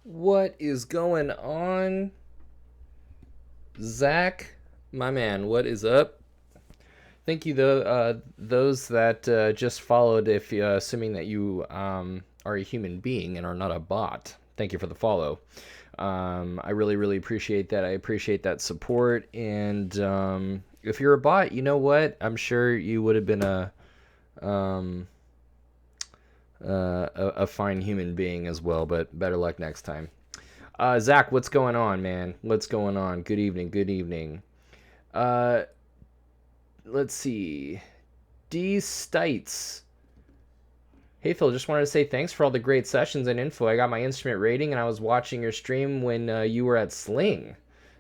What is going on? Zach, my man, what is up? Thank you, those that just followed, if assuming that you are a human being and are not a bot. Thank you for the follow. I really, really appreciate that. I appreciate that support. And if you're a bot, you know what? I'm sure you would have been um, a fine human being as well, but better luck next time. Zach, what's going on, man? What's going on? Good evening. Good evening. Uh, let's see. D Stites. Hey Phil, just wanted to say thanks for all the great sessions and info. I got my instrument rating and I was watching your stream when you were at Sling.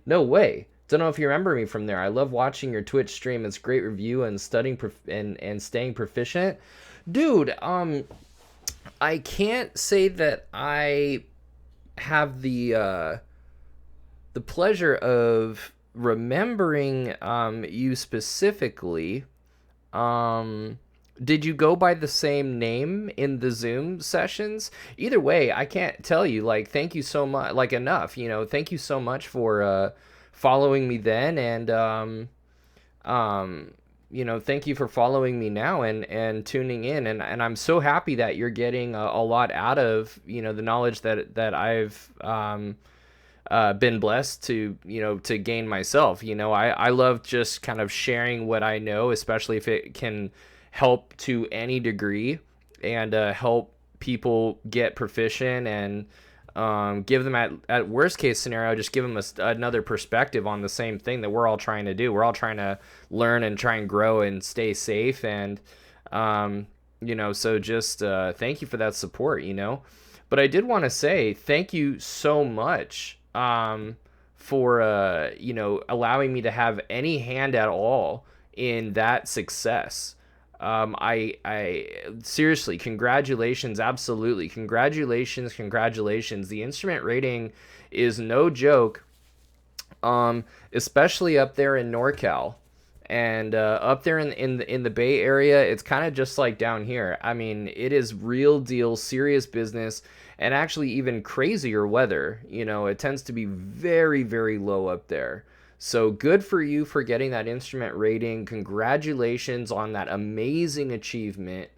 No way. Don't know if you remember me from there. I love watching your Twitch stream. It's great review and studying and staying proficient. Dude, I can't say that I have the pleasure of remembering you specifically. Um, did you go by the same name in the Zoom sessions? Either way, I can't tell you. Like, thank you so much. Like, enough. Thank you so much for following me then, and um, thank you for following me now and tuning in. And I'm so happy that you're getting a lot out of the knowledge that I've been blessed to gain myself. I love just kind of sharing what I know, especially if it can help to any degree and help people get proficient and give them at worst case scenario, just give them another perspective on the same thing that we're all trying to do. We're all trying to learn and try and grow and stay safe. And, so just thank you for that support. But I did want to say thank you so much for allowing me to have any hand at all in that success. I seriously, congratulations, absolutely, congratulations. The instrument rating is no joke, especially up there in NorCal. And up there in the Bay Area, it's kind of just like down here. I mean, it is real deal, serious business, and actually even crazier weather. It tends to be very, very low up there. So good for you for getting that instrument rating. Congratulations on that amazing achievement,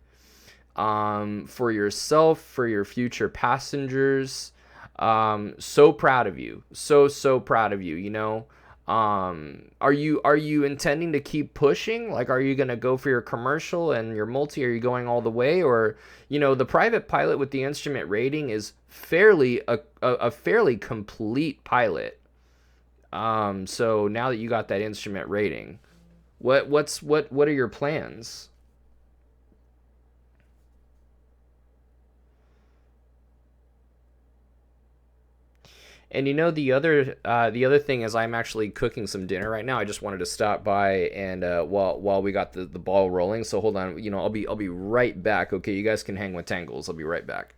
for yourself, for your future passengers. So proud of you. So proud of you. Are you intending to keep pushing? Like, are you gonna go for your commercial and your multi? Are you going all the way, or the private pilot with the instrument rating is fairly a fairly complete pilot. So now that you got that instrument rating, what are your plans? And the other thing is I'm actually cooking some dinner right now. I just wanted to stop by and while we got the ball rolling. So hold on, I'll be right back. Okay, you guys can hang with Tangles. I'll be right back.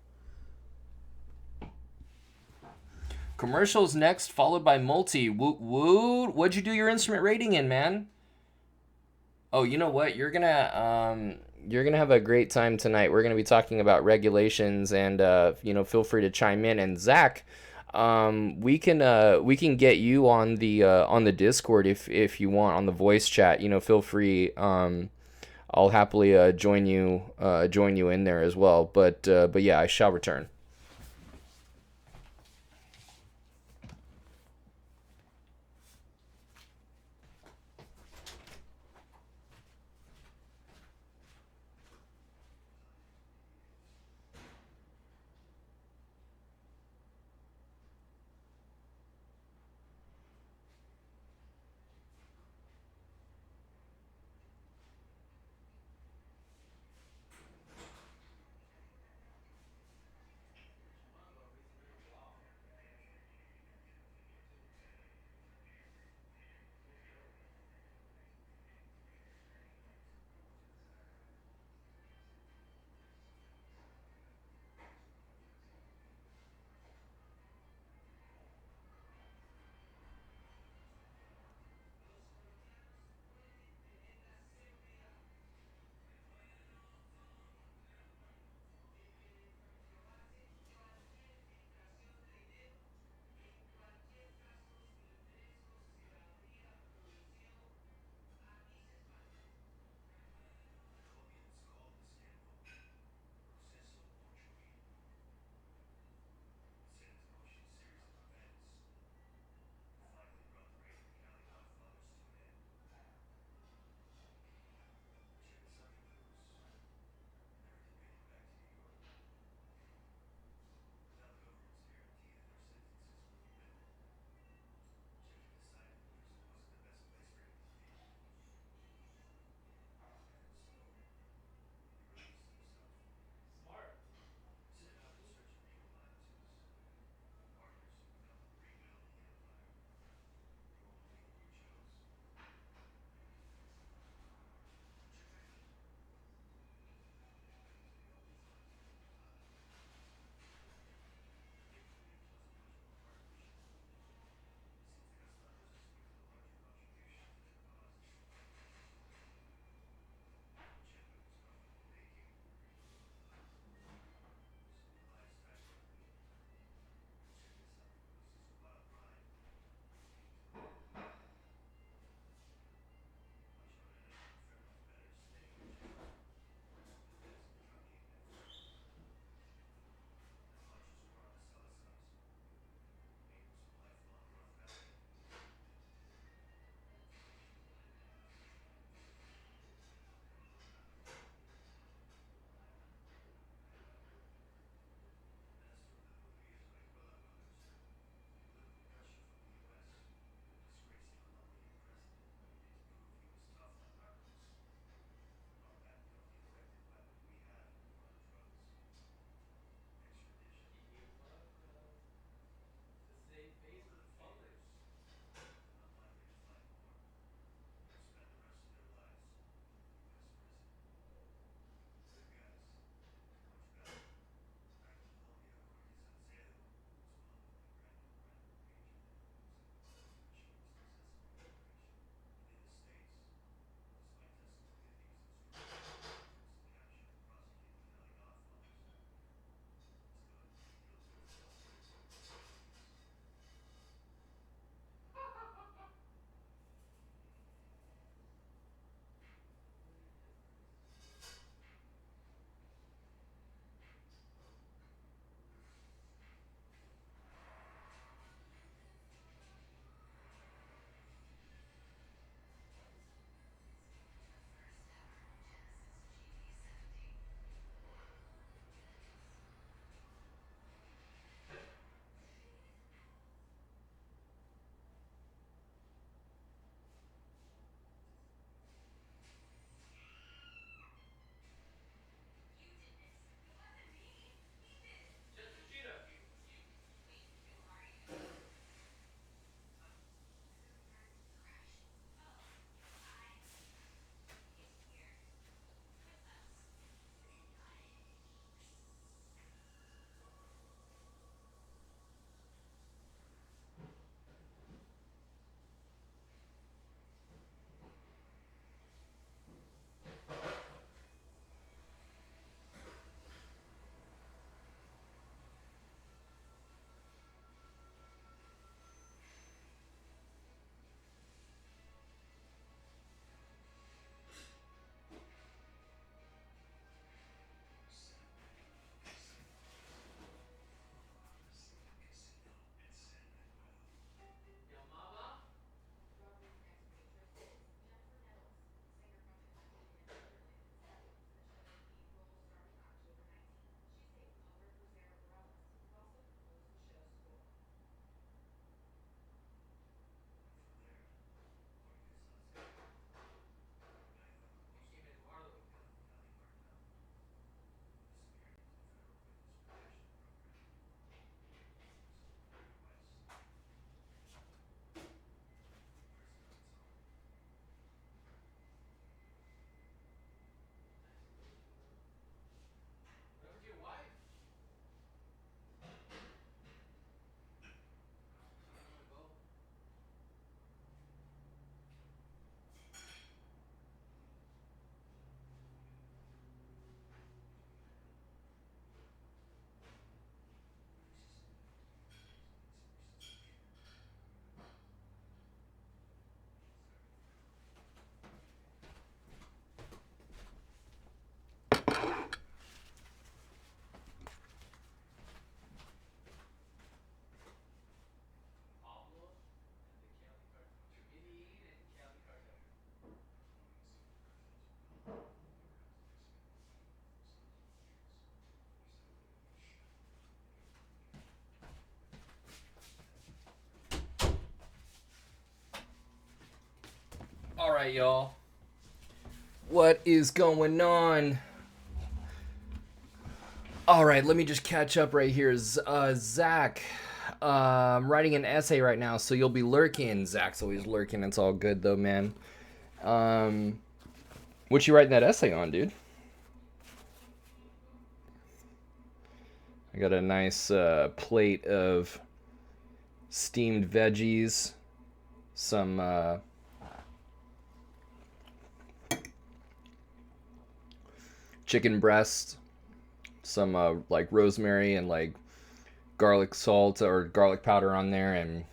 Commercials next, followed by multi. Woot woot. What'd you do your instrument rating in, man? Oh, you know what? You're gonna have a great time tonight. We're gonna be talking about regulations, and feel free to chime in. And Zach, we can get you on the Discord if you want, on the voice chat. Feel free. I'll happily join you in there as well. But yeah, I shall return. right, y'all. What is going on? All right, let me just catch up right here. Zach, I'm writing an essay right now, so you'll be lurking. Zach's always lurking. It's all good, though, man. What you writing that essay on, dude? I got a nice plate of steamed veggies, some chicken breast, some like rosemary and like garlic salt or garlic powder on there, and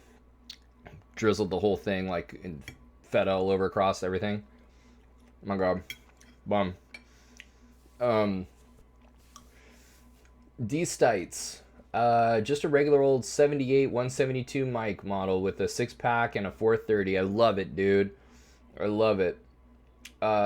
drizzled the whole thing like in feta all over across everything. Oh my god, bum. D-Stites, just a regular old 78 172 mic model with a 6-pack and a 430. I love it, dude. I love it.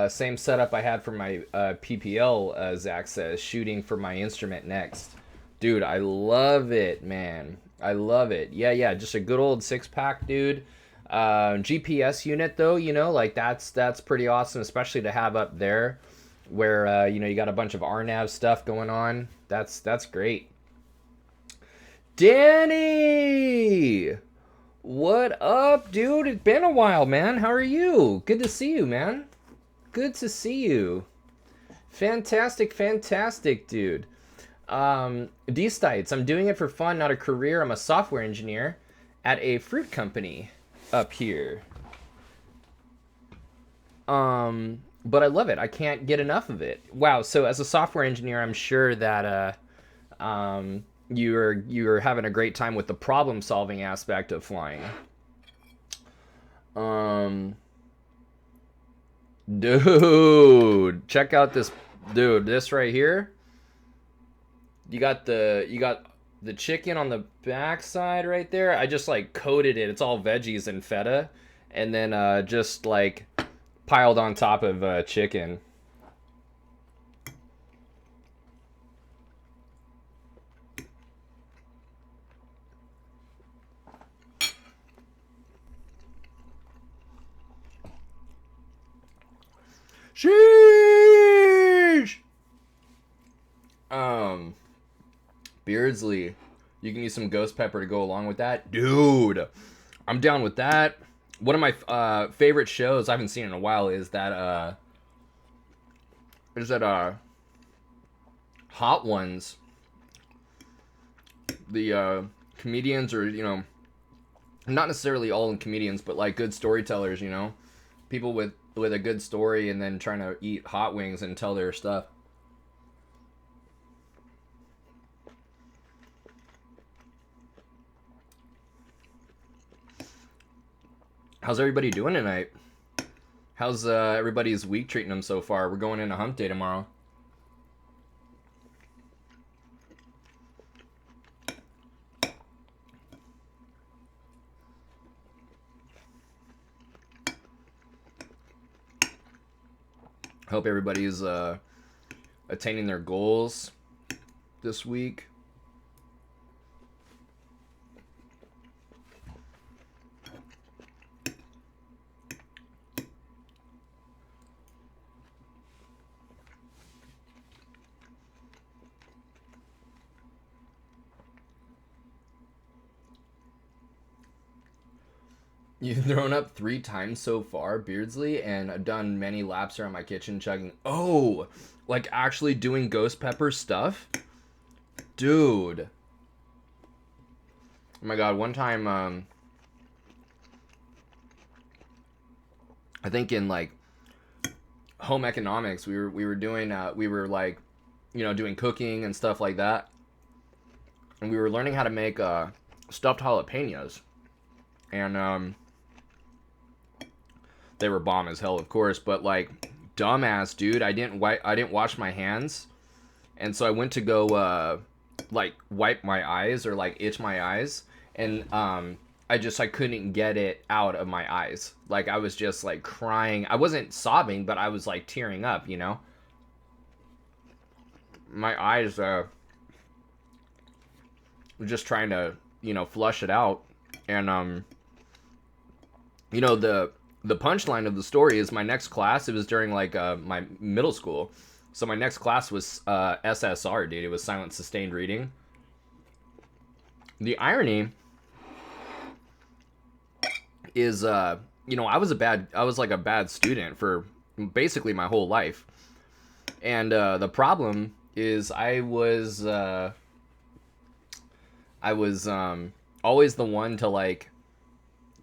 Same setup I had for my PPL, Zach says, shooting for my instrument next. Dude, I love it, man. I love it. Yeah, just a good old 6-pack, dude. GPS unit, though, you know, like that's pretty awesome, especially to have up there where, you know, you got a bunch of Rnav stuff going on. That's great. Danny! What up, dude? It's been a while, man. How are you? Good to see you, man. Good to see you. Fantastic, dude. D-Stites, I'm doing it for fun, not a career. I'm a software engineer at a fruit company up here. But I love it. I can't get enough of it. Wow, so as a software engineer, I'm sure that you're having a great time with the problem-solving aspect of flying. Dude, check out this, dude, this right here. You got the chicken on the back side right there. I just like coated it. It's all veggies and feta, and then just like piled on top of chicken. Sheesh! Beardsley, you can use some ghost pepper to go along with that. Dude, I'm down with that. One of my favorite shows I haven't seen in a while is that Hot Ones. The comedians are, you know, not necessarily all comedians, but like good storytellers, you know, people with a good story and then trying to eat hot wings and tell their stuff. How's everybody doing tonight? How's everybody's week treating them so far? We're going into hump day tomorrow. Hope everybody's attaining their goals this week. You've thrown up 3 times so far, Beardsley, and I've done many laps around my kitchen chugging. Oh, like actually doing ghost pepper stuff? Dude. Oh my god, one time, I think in like home economics, we were doing, we were like, you know, doing cooking and stuff like that. And we were learning how to make stuffed jalapenos. And they were bomb as hell, of course, but like dumbass, dude, I didn't wash my hands, and so I went to go like wipe my eyes or like itch my eyes, and I couldn't get it out of my eyes. Like I was just like crying. I wasn't sobbing, but I was like tearing up, you know. My eyes were just trying to, you know, flush it out, and you know, the punchline of the story is my next class, it was during like my middle school. So my next class was SSR, dude. It was silent sustained reading. The irony is, you know, I was like a bad student for basically my whole life. And the problem is I was always the one to like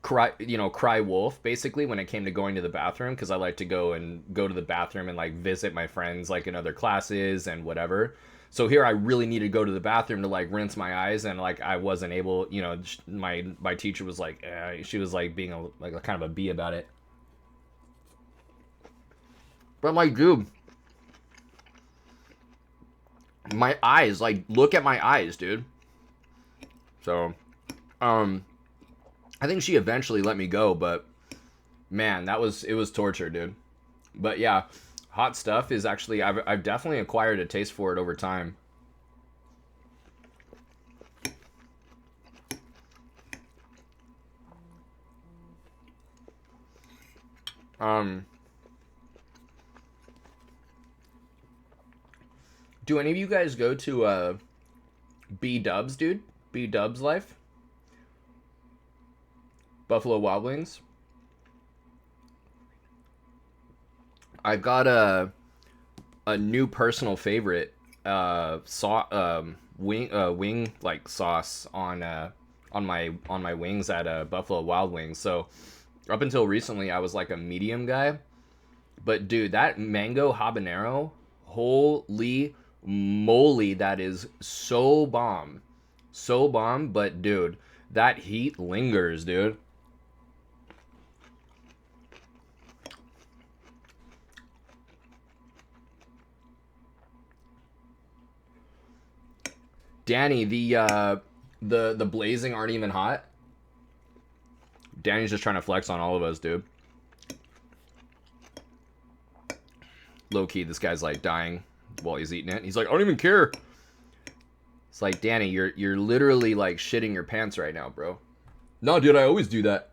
cry wolf basically when it came to going to the bathroom, because I like to go to the bathroom and like visit my friends like in other classes and whatever. So here I really needed to go to the bathroom to like rinse my eyes, and like I wasn't able, you know, my teacher was like, she was like being a kind of a bee about it. But I'm like, dude, my eyes, like, look at my eyes, dude. So, I think she eventually let me go, but man, it was torture, dude. But yeah, hot stuff is actually, I've definitely acquired a taste for it over time. Do any of you guys go to B-Dubs, dude? B-Dubs Life? Buffalo Wild Wings? I've got a new personal favorite wing like sauce on my wings at Buffalo Wild Wings. So up until recently I was like a medium guy, but dude, that mango habanero, holy moly, that is so bomb. So bomb, but dude, that heat lingers, dude. Danny, the blazing aren't even hot. Danny's just trying to flex on all of us, dude. Low key, this guy's like dying while he's eating it. He's like, I don't even care. It's like, Danny, you're literally like shitting your pants right now, bro. No, dude, I always do that.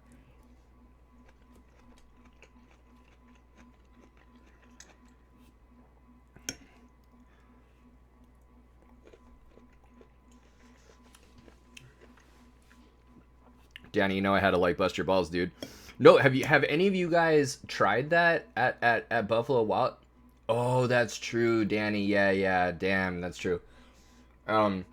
Danny, you know I had to like bust your balls, dude. No, have any of you guys tried that at Buffalo Wild? Oh, that's true, Danny. Yeah, damn, that's true. Have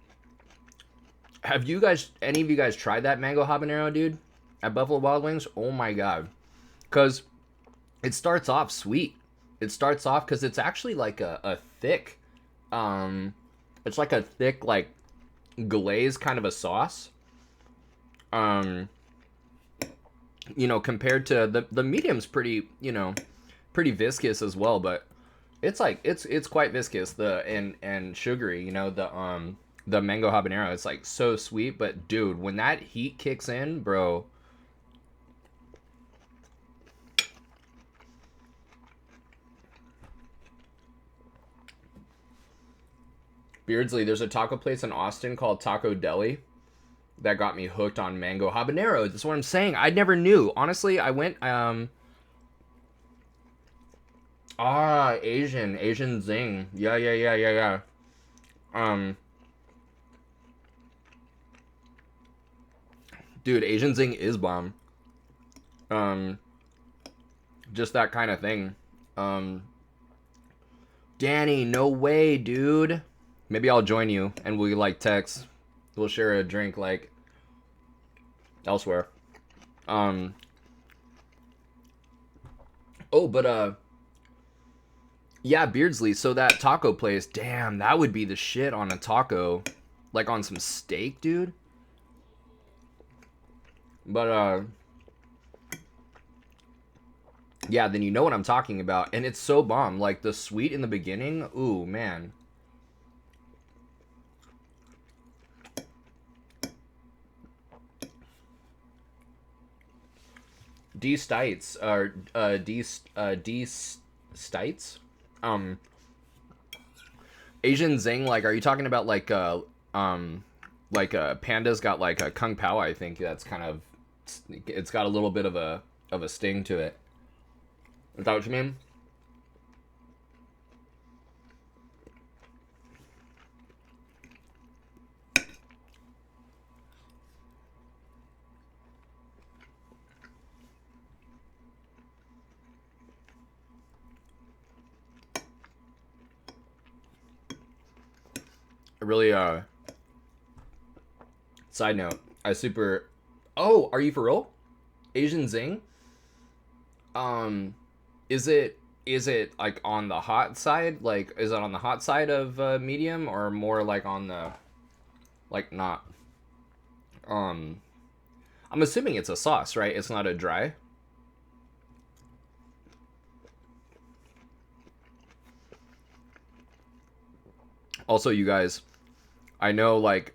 you guys, any of you guys tried that mango habanero, dude, at Buffalo Wild Wings? Oh my god. Cause it starts off sweet. It starts off because it's actually like a thick, it's like a thick like glaze kind of a sauce. You know, compared to the medium's pretty, you know, pretty viscous as well, but it's like it's quite viscous, and sugary, you know, the mango habanero, it's like so sweet, but dude, when that heat kicks in, bro. Beardsley, there's a taco place in Austin called Taco Deli that got me hooked on mango habanero. That's what I'm saying. I never knew. Honestly, I went Asian Zing. Yeah. Dude, Asian Zing is bomb. Just that kind of thing. Danny, no way, dude. Maybe I'll join you and we like text. We'll share a drink like elsewhere. Oh, but yeah, Beardsley. So that taco place, damn, that would be the shit on a taco, like on some steak, dude. But yeah, then you know what I'm talking about, and it's so bomb. Like the sweet in the beginning, ooh man. D Stites or D Stites. Asian Zing, like, are you talking about like Panda's got like a Kung Pao? I think that's kind of, it's got a little bit of a of a sting to it. Is that what you mean? Really, side note, oh, are you for real? Asian Zing? Is it like on the hot side? Like, is it on the hot side of medium, or more like on the, like, not? I'm assuming it's a sauce, right? It's not a dry. Also, you guys, I know, like,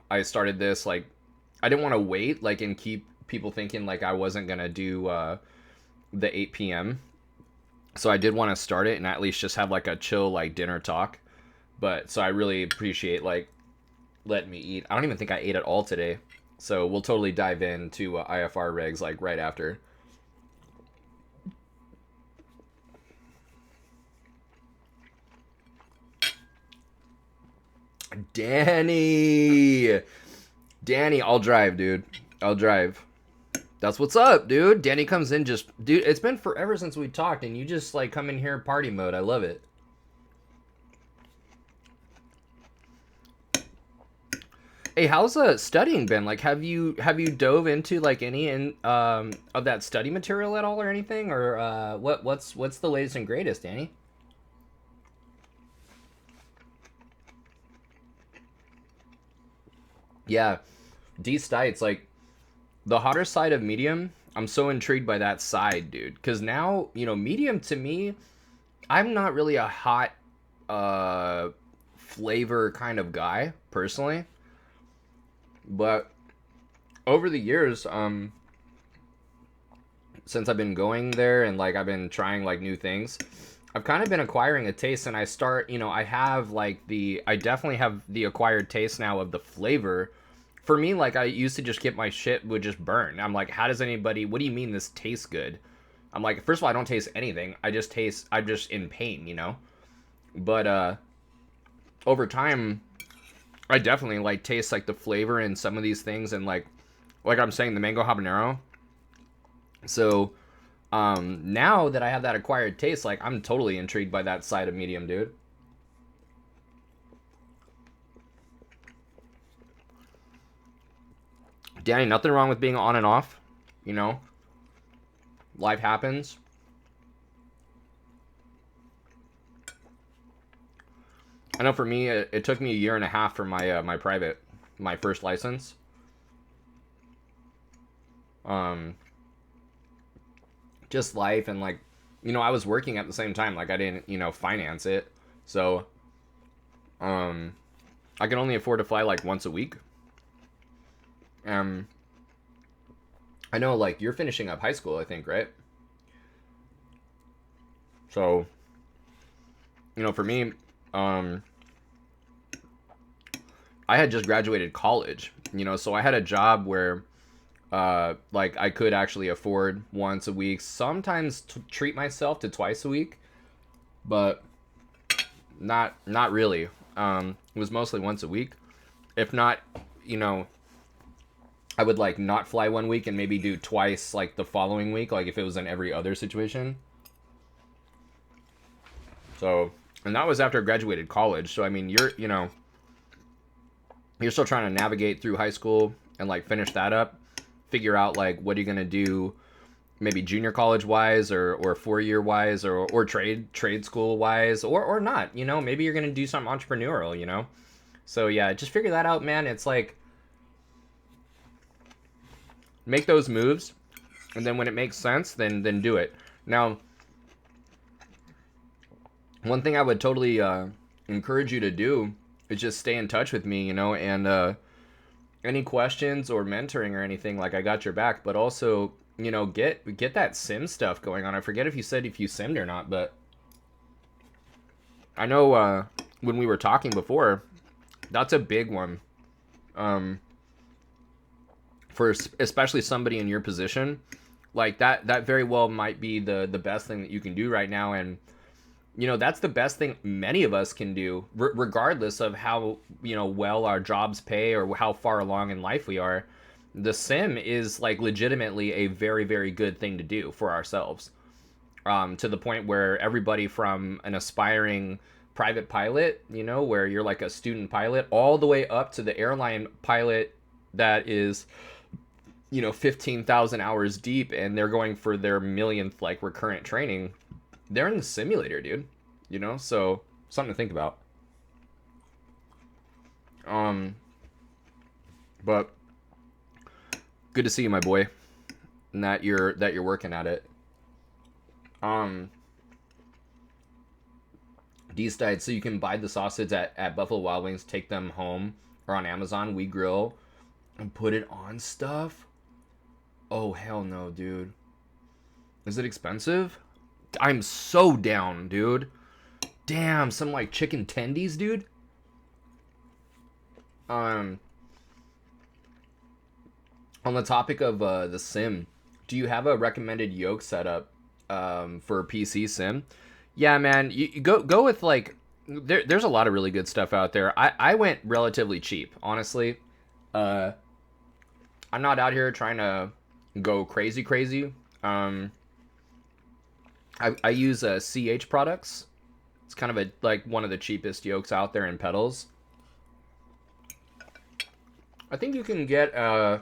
I started this, like, I didn't want to wait, like, and keep people thinking, like, I wasn't going to do the 8 p.m. So I did want to start it and at least just have, like, a chill, like, dinner talk. But, so I really appreciate, like, letting me eat. I don't even think I ate at all today. So we'll totally dive into IFR regs, like, right after. Danny, I'll drive, dude. I'll drive. That's what's up, dude. Danny comes in just, dude, it's been forever since we talked, and you just, like, come in here party mode. I love it. Hey, how's studying been? Like, have you dove into, like, any of that study material at all or anything? Or what's the latest and greatest, Danny? Yeah, D Stites, like, the hotter side of medium. I'm so intrigued by that side, dude. Because now, medium to me, I'm not really a hot flavor kind of guy, personally. But over the years, since I've been going there and, like, I've been trying, like, new things, I've kind of been acquiring a taste, and I have, like, I definitely have the acquired taste now of the flavor. For me, like, I used to just get my shit would just burn. I'm like, what do you mean this tastes good? I'm like, first of all, I don't taste anything. I'm just in pain, But, over time, I definitely, like, taste, like, the flavor in some of these things, and, like I'm saying, the mango habanero. So, now that I have that acquired taste, like, I'm totally intrigued by that side of medium, dude. Danny, nothing wrong with being on and off, Life happens. I know for me, it took me a year and a half for my first license. Just life, and, like, I was working at the same time. Like, I didn't, finance it. So, I can only afford to fly, like, once a week. I know, like, you're finishing up high school, I think, right? So, for me, I had just graduated college, so I had a job where, like, I could actually afford once a week, sometimes treat myself to twice a week, but not really. It was mostly once a week. If not, I would, like, not fly one week and maybe do twice, like, the following week, like, if it was in every other situation. So, and that was after I graduated college. So, I mean, you're still trying to navigate through high school and, like, finish that up. Figure out, like, what are you going to do, maybe junior college wise, or 4-year wise, or trade school wise, or not, maybe you're going to do something entrepreneurial, So, yeah, just figure that out, man. It's like, make those moves, and then when it makes sense, then do it. Now, one thing I would totally encourage you to do is just stay in touch with me, and any questions or mentoring or anything, like, I got your back. But also, get that sim stuff going on. I forget if you said if you simmed or not, but I know when we were talking before, that's a big one. For especially somebody in your position Like that very well might be the best thing that you can do right now. And that's the best thing many of us can do, regardless of how well our jobs pay or how far along in life we are. The sim is like legitimately a very, very good thing to do for ourselves, to the point where everybody from an aspiring private pilot, where you're like a student pilot, all the way up to the airline pilot that is 15,000 hours deep and they're going for their millionth like recurrent training. They're in the simulator, dude. So something to think about. But good to see you, my boy, and that you're working at it. D's died, so you can buy the sausage at Buffalo Wild Wings, take them home, or on Amazon, We Grill, and put it on stuff. Oh hell no, dude. Is it expensive? I'm so down, dude. Damn, some like chicken tendies, dude. On the topic of the sim, do you have a recommended yoke setup for PC sim? Yeah, man, you go with like there's a lot of really good stuff out there. I went relatively cheap, honestly. I'm not out here trying to go crazy. I use CH products. It's kind of like one of the cheapest yokes out there in pedals. I think you can get the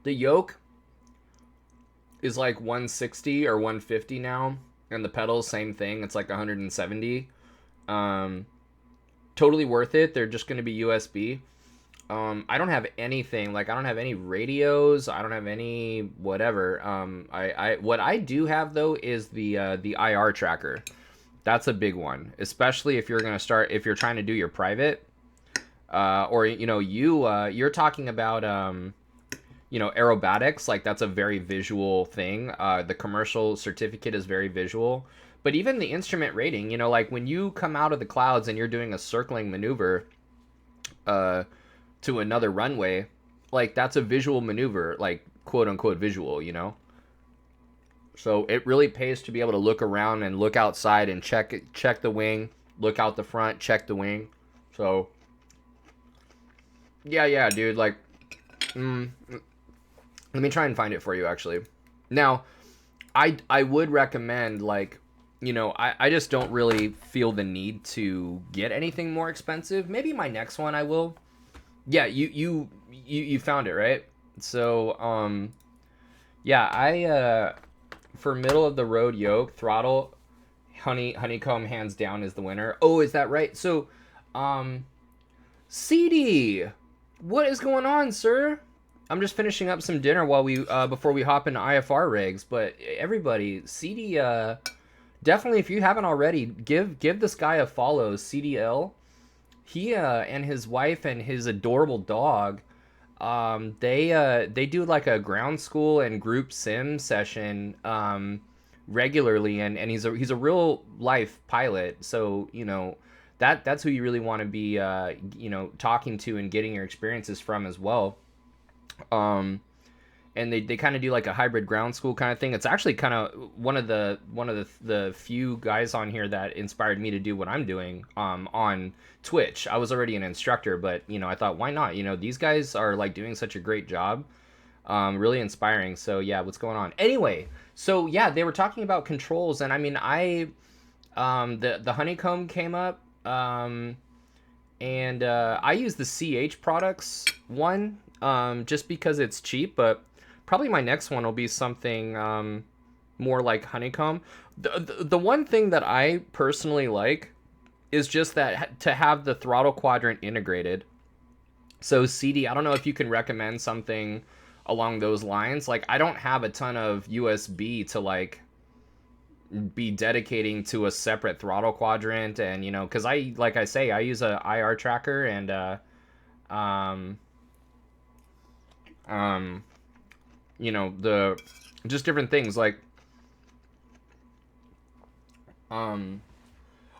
yoke is like 160 or 150 now, and the pedals same thing. It's like 170. Totally worth it. They're just going to be USB. I don't have anything, like I don't have any radios, I don't have any whatever. What I do have though is the IR tracker. That's a big one, especially if you're trying to do your private, or you're talking about aerobatics. Like that's a very visual thing. The commercial certificate is very visual, but even the instrument rating, like when you come out of the clouds and you're doing a circling maneuver, to another runway, like that's a visual maneuver, like quote unquote visual, So it really pays to be able to look around and look outside and check the wing, look out the front, check the wing. So yeah, dude, like, let me try and find it for you actually. Now, I would recommend, like, I just don't really feel the need to get anything more expensive. Maybe my next one I will. Yeah, you found it, right? So, yeah, I for middle of the road yoke throttle, honeycomb hands down is the winner. Oh, is that right? So, CD, what is going on, sir? I'm just finishing up some dinner while before we hop into IFR regs. But everybody, CD, definitely, if you haven't already, give this guy a follow, CDL. He and his wife and his adorable dog, they do like a ground school and group sim session regularly, and he's a real life pilot. So that's who you really want to be talking to and getting your experiences from as well. And they kind of do like a hybrid ground school kind of thing. It's actually kind of one of the few guys on here that inspired me to do what I'm doing on Twitch. I was already an instructor, but I thought, why not? These guys are like doing such a great job, really inspiring. So yeah, what's going on? Anyway, so yeah, they were talking about controls, and I mean, the honeycomb came up, and I use the CH products one, just because it's cheap, but probably my next one will be something more like honeycomb. The one thing that I personally like is just that to have the throttle quadrant integrated. So CD, I don't know if you can recommend something along those lines. Like I don't have a ton of USB to like be dedicating to a separate throttle quadrant, and because I use a IR tracker and the just different things like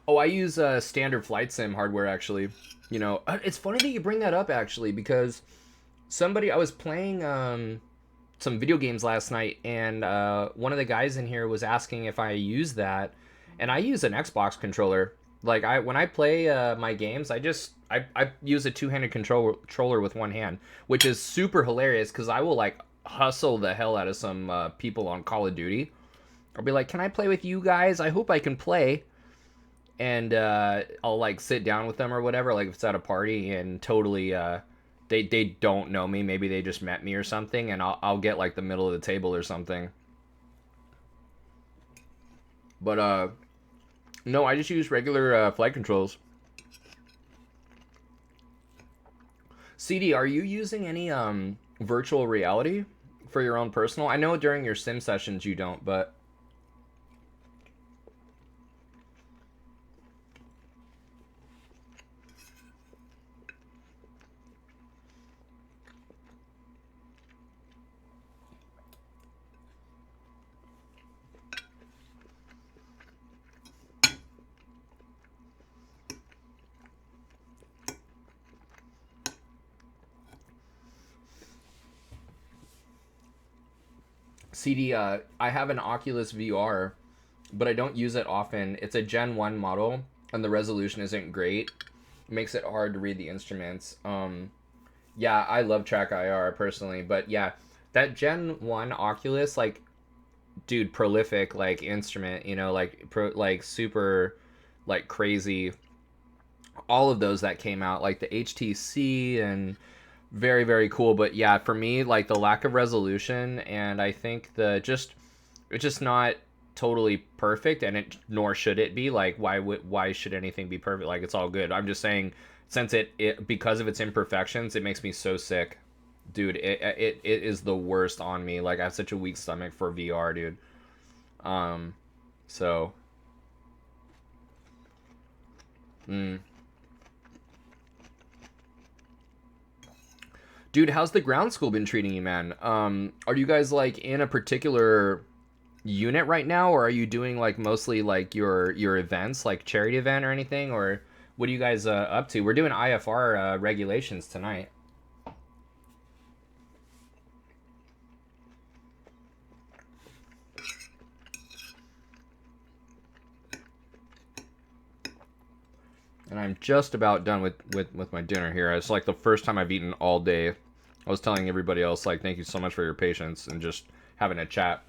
I use standard flight sim hardware actually. It's funny that you bring that up actually, because somebody, I was playing some video games last night, and one of the guys in here was asking if I use that, and I use an Xbox controller. Like when I play my games, I use a two-handed controller with one hand, which is super hilarious because I will like hustle the hell out of some people on Call of Duty. I'll be like, "Can I play with you guys? I hope I can play." And I'll like sit down with them or whatever, like if it's at a party, and totally they don't know me. Maybe they just met me or something, and I'll get like the middle of the table or something. But no, I just use regular flight controls. CD, are you using any virtual reality for your own personal? I know during your sim sessions you don't, but CD, I have an Oculus VR, but I don't use it often. It's a Gen 1 model, and the resolution isn't great. It makes it hard to read the instruments. Yeah, I love Track IR personally, but yeah, that Gen 1 Oculus, like, dude, prolific, like, instrument, you know, like, like, super, like, crazy. All of those that came out, like the HTC, and very, very cool. But yeah, for me, like, the lack of resolution, and I think it's just not totally perfect, and it nor should it be. Like, why should anything be perfect? Like, it's all good. I'm just saying, since it because of its imperfections, it makes me so sick, dude. It is the worst on me. Like, I have such a weak stomach for VR, dude. um so mm. Dude, how's the ground school been treating you, man? Are you guys like in a particular unit right now, or are you doing like mostly like your events, like charity event or anything, or what are you guys up to? We're doing IFR regulations tonight. And I'm just about done with my dinner here. It's like the first time I've eaten all day. I was telling everybody else, like, thank you so much for your patience and just having a chat.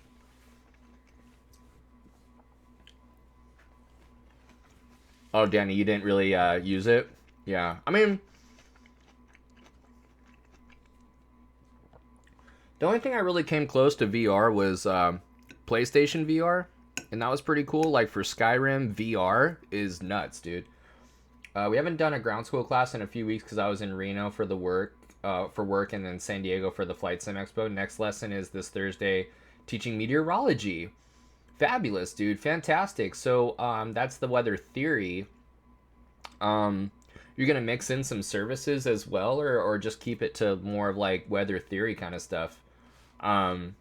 Oh, Danny, you didn't really use it? Yeah. I mean, the only thing I really came close to VR was PlayStation VR, and that was pretty cool. Like for Skyrim, VR is nuts, dude. We haven't done a ground school class in a few weeks because I was in Reno for work, and then San Diego for the Flight Sim Expo. Next lesson is this Thursday, teaching meteorology. Fabulous, dude, fantastic. So that's the weather theory. Um, you're gonna mix in some services as well, or just keep it to more of like weather theory kind of stuff. Um,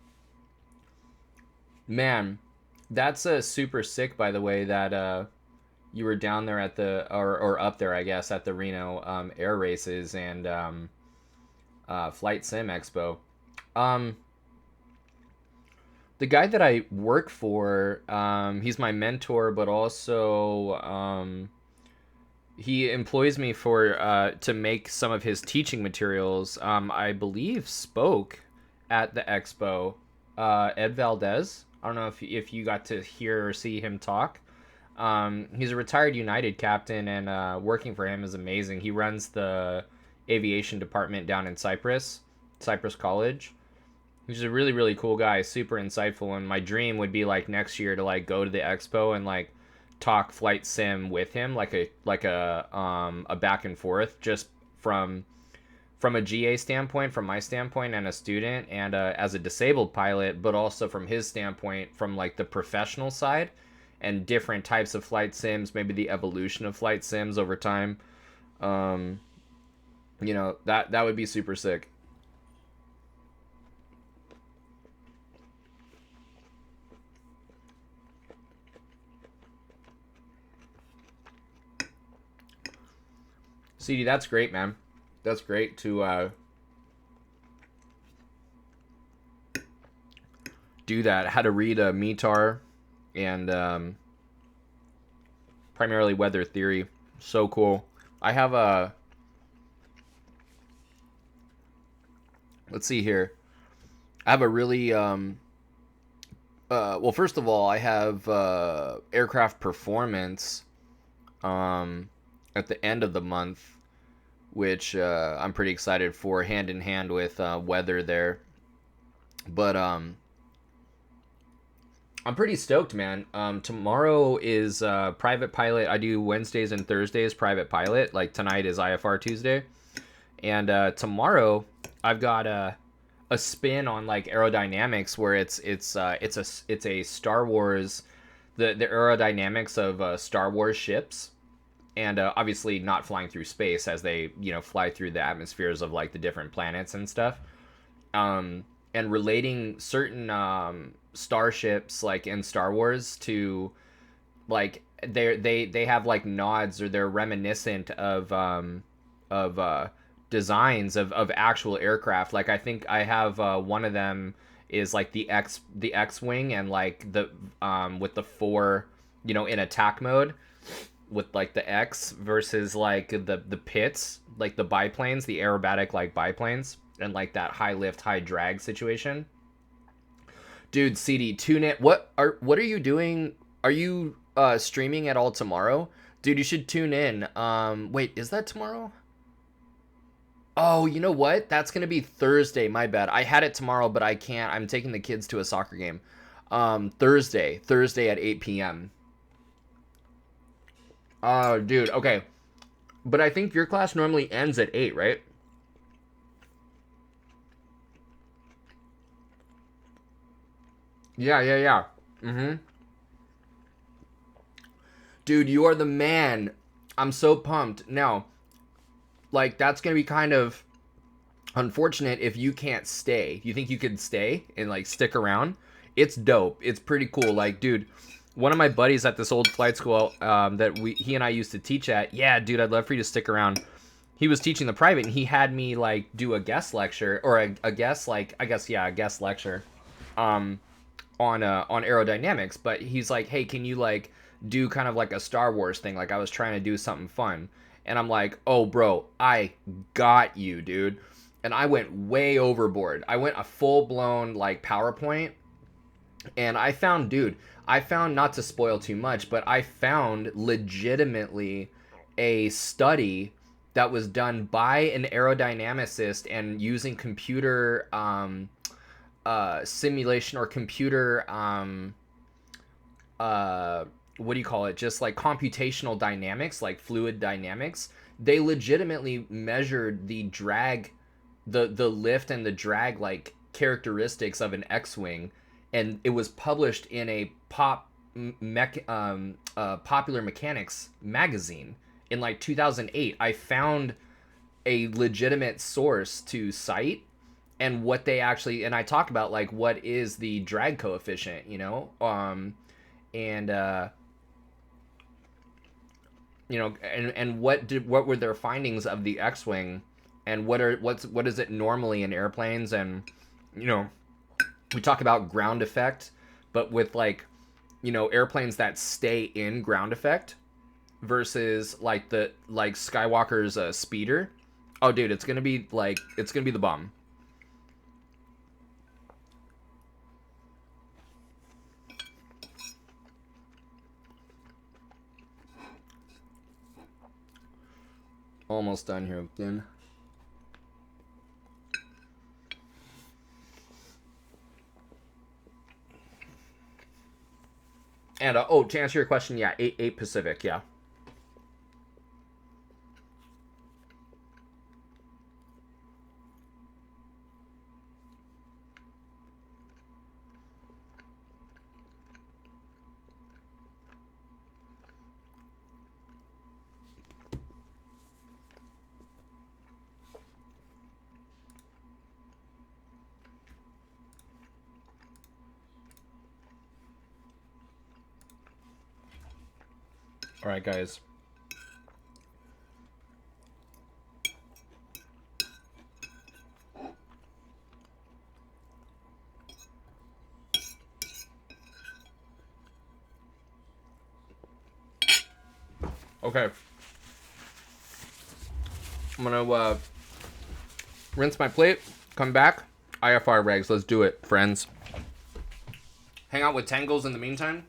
Man, that's super sick. By the way, that you were down there at the or up there, I guess, at the Reno air races and Flight Sim Expo. Um, the guy that I work for, he's my mentor, but also he employs me for to make some of his teaching materials. I believe spoke at the expo. Ed Valdez. I don't know if you got to hear or see him talk. He's a retired United captain, and working for him is amazing. He runs the aviation department down in Cypress College. He's a really, really cool guy, super insightful. And my dream would be like next year to like go to the expo and like talk flight sim with him, like a back and forth, just from a GA standpoint, from my standpoint, and a student, and as a disabled pilot, but also from his standpoint, from like the professional side, and different types of flight sims, maybe the evolution of flight sims over time. Um, that would be super sick. CD, that's great, man. That's great to do that. How to read a METAR and primarily weather theory. So cool. I have a... Let's see here. I have a really... well, first of all, I have aircraft performance at the end of the month, which I'm pretty excited for, hand in hand with weather there. But I'm pretty stoked, man. Tomorrow is private pilot. I do Wednesdays and Thursdays private pilot. Like tonight is IFR Tuesday, and tomorrow I've got a spin on like aerodynamics, where it's a Star Wars, the aerodynamics of Star Wars ships, and obviously not flying through space as they fly through the atmospheres of like the different planets and stuff. And relating certain starships like in Star Wars to like they have like nods, or they're reminiscent of designs of actual aircraft. Like I think I have one of them is like the X-wing, and like the with the four in attack mode with like the X versus like the pits, like the biplanes, the aerobatic like biplanes, and like that high lift high drag situation. Dude, CD, tune in. What are you doing? Are you streaming at all tomorrow? Dude, you should tune in. Wait, is that tomorrow? Oh, you know what? That's gonna be Thursday. My bad. I had it tomorrow, but I can't. I'm taking the kids to a soccer game. Thursday at 8 p.m. Oh, dude. Okay, but I think your class normally ends at 8, right? Yeah. Mm-hmm. Dude, you are the man. I'm so pumped. Now, like, that's gonna be kind of unfortunate if you can't stay. You think you could stay and like stick around? It's dope. It's pretty cool. Like, dude, one of my buddies at this old flight school that he and I used to teach at. Yeah, dude, I'd love for you to stick around. He was teaching the private, and he had me like do a guest lecture, or a guest, like, I guess, yeah, a guest lecture on aerodynamics. But he's like, hey, can you like do kind of like a Star Wars thing? Like, I was trying to do something fun, and I'm like, oh bro, I got you, dude. And I went way overboard. I went a full blown like PowerPoint, and I found, not to spoil too much, but I found legitimately a study that was done by an aerodynamicist, and using computer simulation, or computer what do you call it? Just like computational dynamics, like fluid dynamics. They legitimately measured the drag, the lift and the drag like characteristics of an X-wing, and it was published in a popular mechanics magazine in like 2008. I found a legitimate source to cite, and what they actually, and I talk about like what is the drag coefficient, and and what were their findings of the X-wing, and what is it normally in airplanes. And we talk about ground effect, but with like airplanes that stay in ground effect versus like Skywalker's speeder. Oh dude, it's gonna be the bomb. Almost done here again. And to answer your question, yeah, 8 Pacific, yeah. All right, guys. Okay. I'm gonna rinse my plate, come back, IFR regs. Let's do it, friends. Hang out with Tangles in the meantime.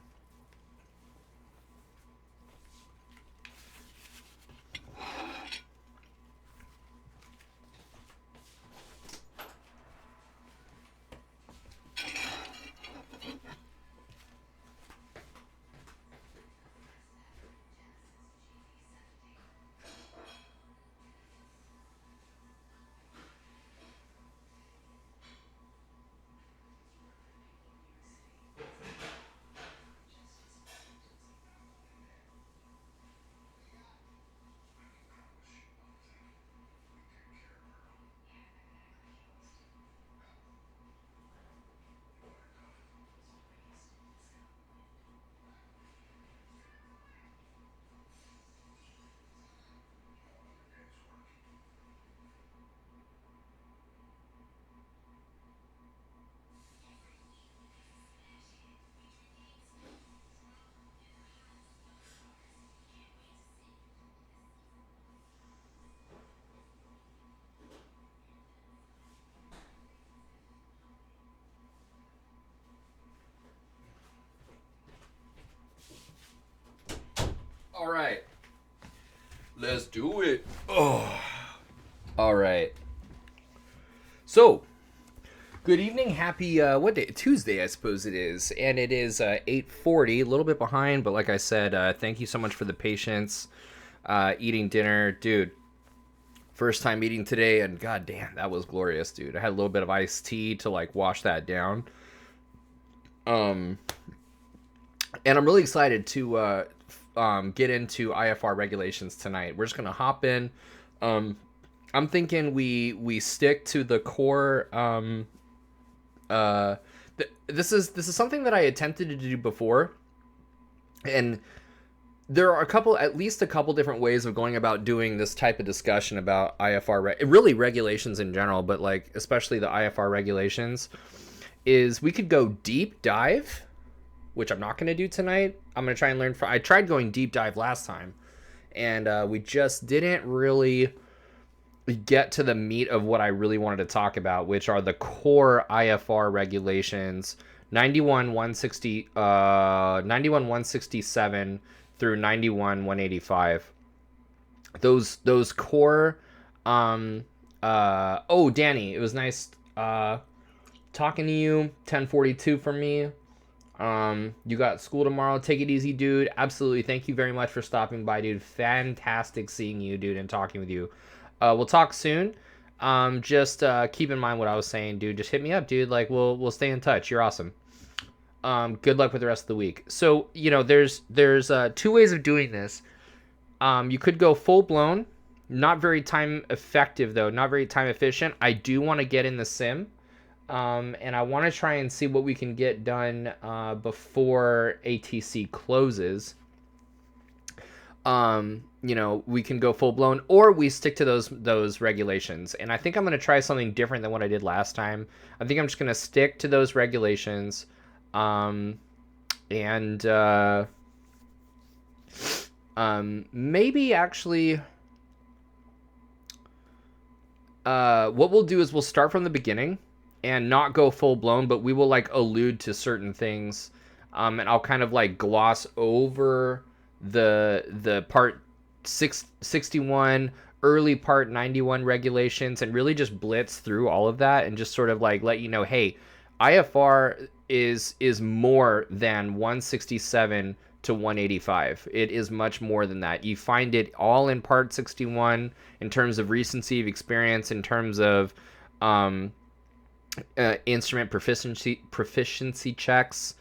All right. Let's do it. Oh. All right. So, good evening. Happy, what day? Tuesday, I suppose it is. And it is 8:40, a little bit behind, but like I said, thank you so much for the patience. Eating dinner. Dude, first time eating today, and god damn, that was glorious, dude. I had a little bit of iced tea to, like, wash that down. And I'm really excited to get into IFR regulations tonight. We're just gonna hop in. I'm thinking we stick to the core. This is something that I attempted to do before, and there are at least a couple different ways of going about doing this type of discussion about IFR, really regulations in general, but like especially the IFR regulations. Is we could go deep dive, which I'm not going to do tonight. I'm going to try and learn I tried going deep dive last time, and we just didn't really get to the meat of what I really wanted to talk about, which are the core IFR regulations, 91-167 through 91-185. Those core. Oh, Danny, it was nice talking to you. 10:42 for me. You got school tomorrow. Take it easy, dude. Absolutely. Thank you very much for stopping by, dude. Fantastic seeing you, dude, and talking with you. We'll talk soon. Just keep in mind what I was saying, dude. Just hit me up, dude. Like, we'll stay in touch. You're awesome. Good luck with the rest of the week. So, there's two ways of doing this. You could go full blown, not very time effective though, not very time efficient. I do want to get in the sim. And I want to try and see what we can get done before ATC closes. We can go full blown, or we stick to those regulations. And I think I'm going to try something different than what I did last time. I think I'm just going to stick to those regulations, maybe actually. What we'll do is we'll start from the beginning and not go full blown, but we will like allude to certain things, and I'll kind of like gloss over the part 61, early part 91 regulations, and really just blitz through all of that and just sort of like let you know, hey, IFR is more than 167 to 185. It is much more than that. You find it all in part 61 in terms of recency of experience, in terms of instrument proficiency checks.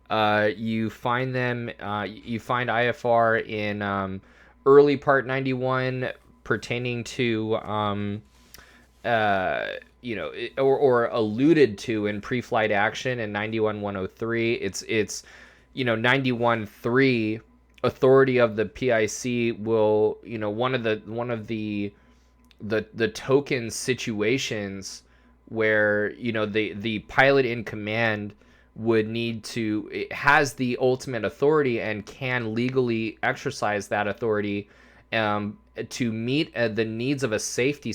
You find them. You find IFR in early part 91 pertaining to or alluded to in pre-flight action in 91-103. It's 91-3 authority of the PIC will, one of the token situations where the pilot in command it has the ultimate authority and can legally exercise that authority to meet the needs of a safety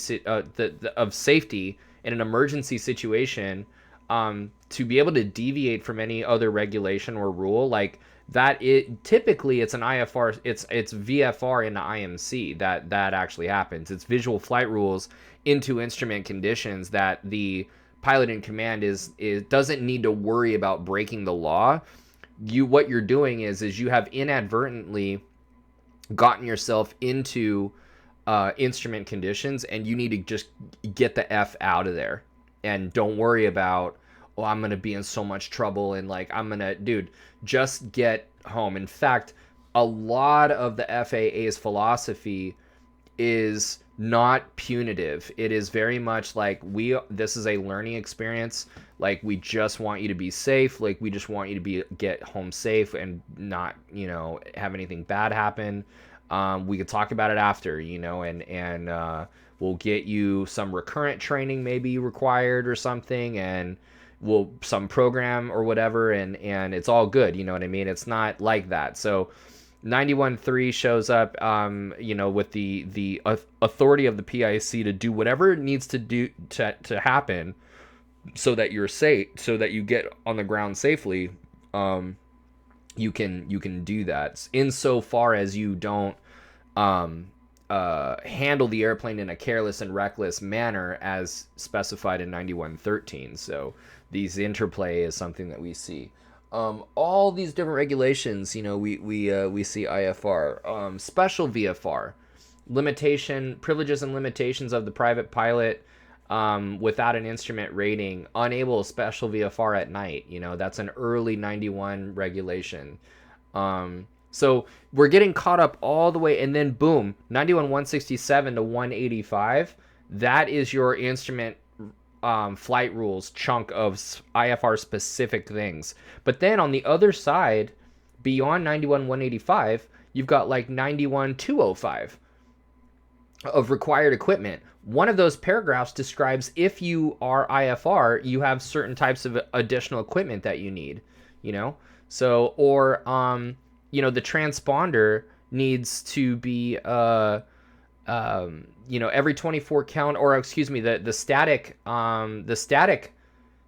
in an emergency situation, to be able to deviate from any other regulation or rule like that. Typically it's an IFR, it's VFR into IMC that actually happens. It's visual flight rules into instrument conditions that the pilot in command is doesn't need to worry about breaking the law. What you're doing is you have inadvertently gotten yourself into instrument conditions, and you need to just get the F out of there and don't worry about, oh, I'm gonna be in so much trouble and like dude, just get home. In fact, a lot of the FAA's philosophy is not punitive. It is very much like, this is a learning experience. Like, we just want you to be safe. Like, we just want you to get home safe and not, have anything bad happen. We could talk about it after, and we'll get you some recurrent training maybe required or something, and some program or whatever, and it's all good. You know what I mean? It's not like that. So 91.3 shows up, with the authority of the PIC to do whatever it needs to do to happen, so that you're safe, so that you get on the ground safely. You can do that insofar as you don't handle the airplane in a careless and reckless manner as specified in 91.13. So these interplay is something that we see. All these different regulations, we see IFR, special VFR, privileges and limitations of the private pilot without an instrument rating, unable special VFR at night. That's an early 91 regulation. So we're getting caught up all the way, and then boom, 91.167 to 185. That is your instrument flight rules chunk of IFR specific things. But then on the other side, beyond 91.185, you've got like 91.205 of required equipment. One of those paragraphs describes if you are IFR, you have certain types of additional equipment that you need, So, or, the transponder needs to be, every 24 count, or excuse me, the static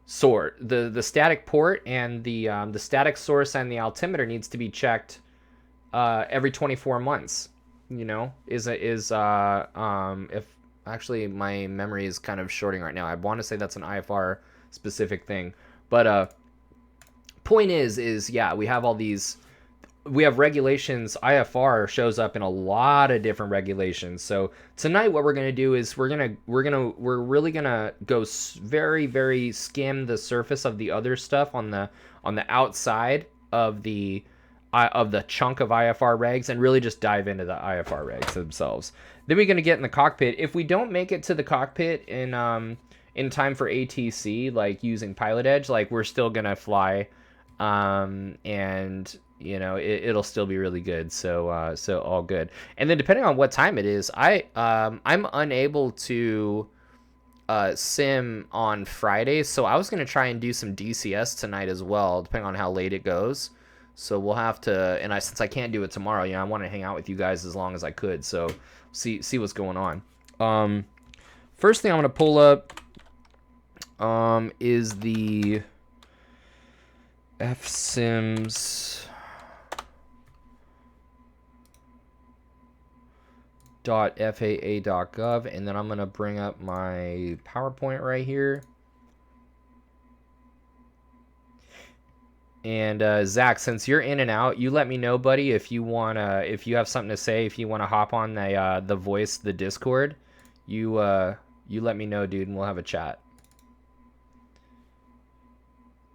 sort, the static port and the static source and the altimeter needs to be checked every 24 months. If actually my memory is kind of shorting right now, I want to say that's an IFR specific thing, but point is yeah, we have all these. We have regulations. IFR shows up in a lot of different regulations. So tonight, what we're gonna do is we're really gonna go very, very skim the surface of the other stuff on the outside of the chunk of IFR regs, and really just dive into the IFR regs themselves. Then we're gonna get in the cockpit. If we don't make it to the cockpit in time for ATC, like using Pilot Edge, like we're still gonna fly, and it'll still be really good. So all good. And then depending on what time it is, I'm unable to sim on Fridays, so I was gonna try and do some DCS tonight as well, depending on how late it goes. So we'll have to, and since I can't do it tomorrow, I want to hang out with you guys as long as I could. So see what's going on. First thing I'm gonna pull up is the fsims.faa.gov, and then I'm gonna bring up my PowerPoint right here. And Zach, since you're in and out, you let me know, buddy, if you have something to say, if you wanna hop on the voice, the Discord, you let me know, dude, and we'll have a chat.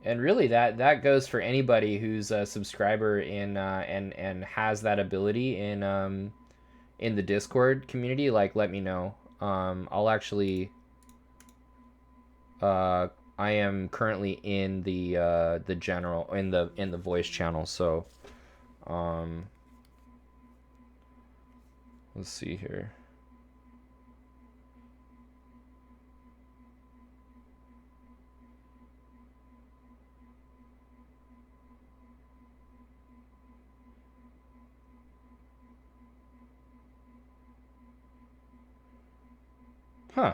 And really, that goes for anybody who's a subscriber and has that ability in the Discord community. Like, let me know. I'll actually. I am currently in the general in the voice channel. So, let's see here. Huh.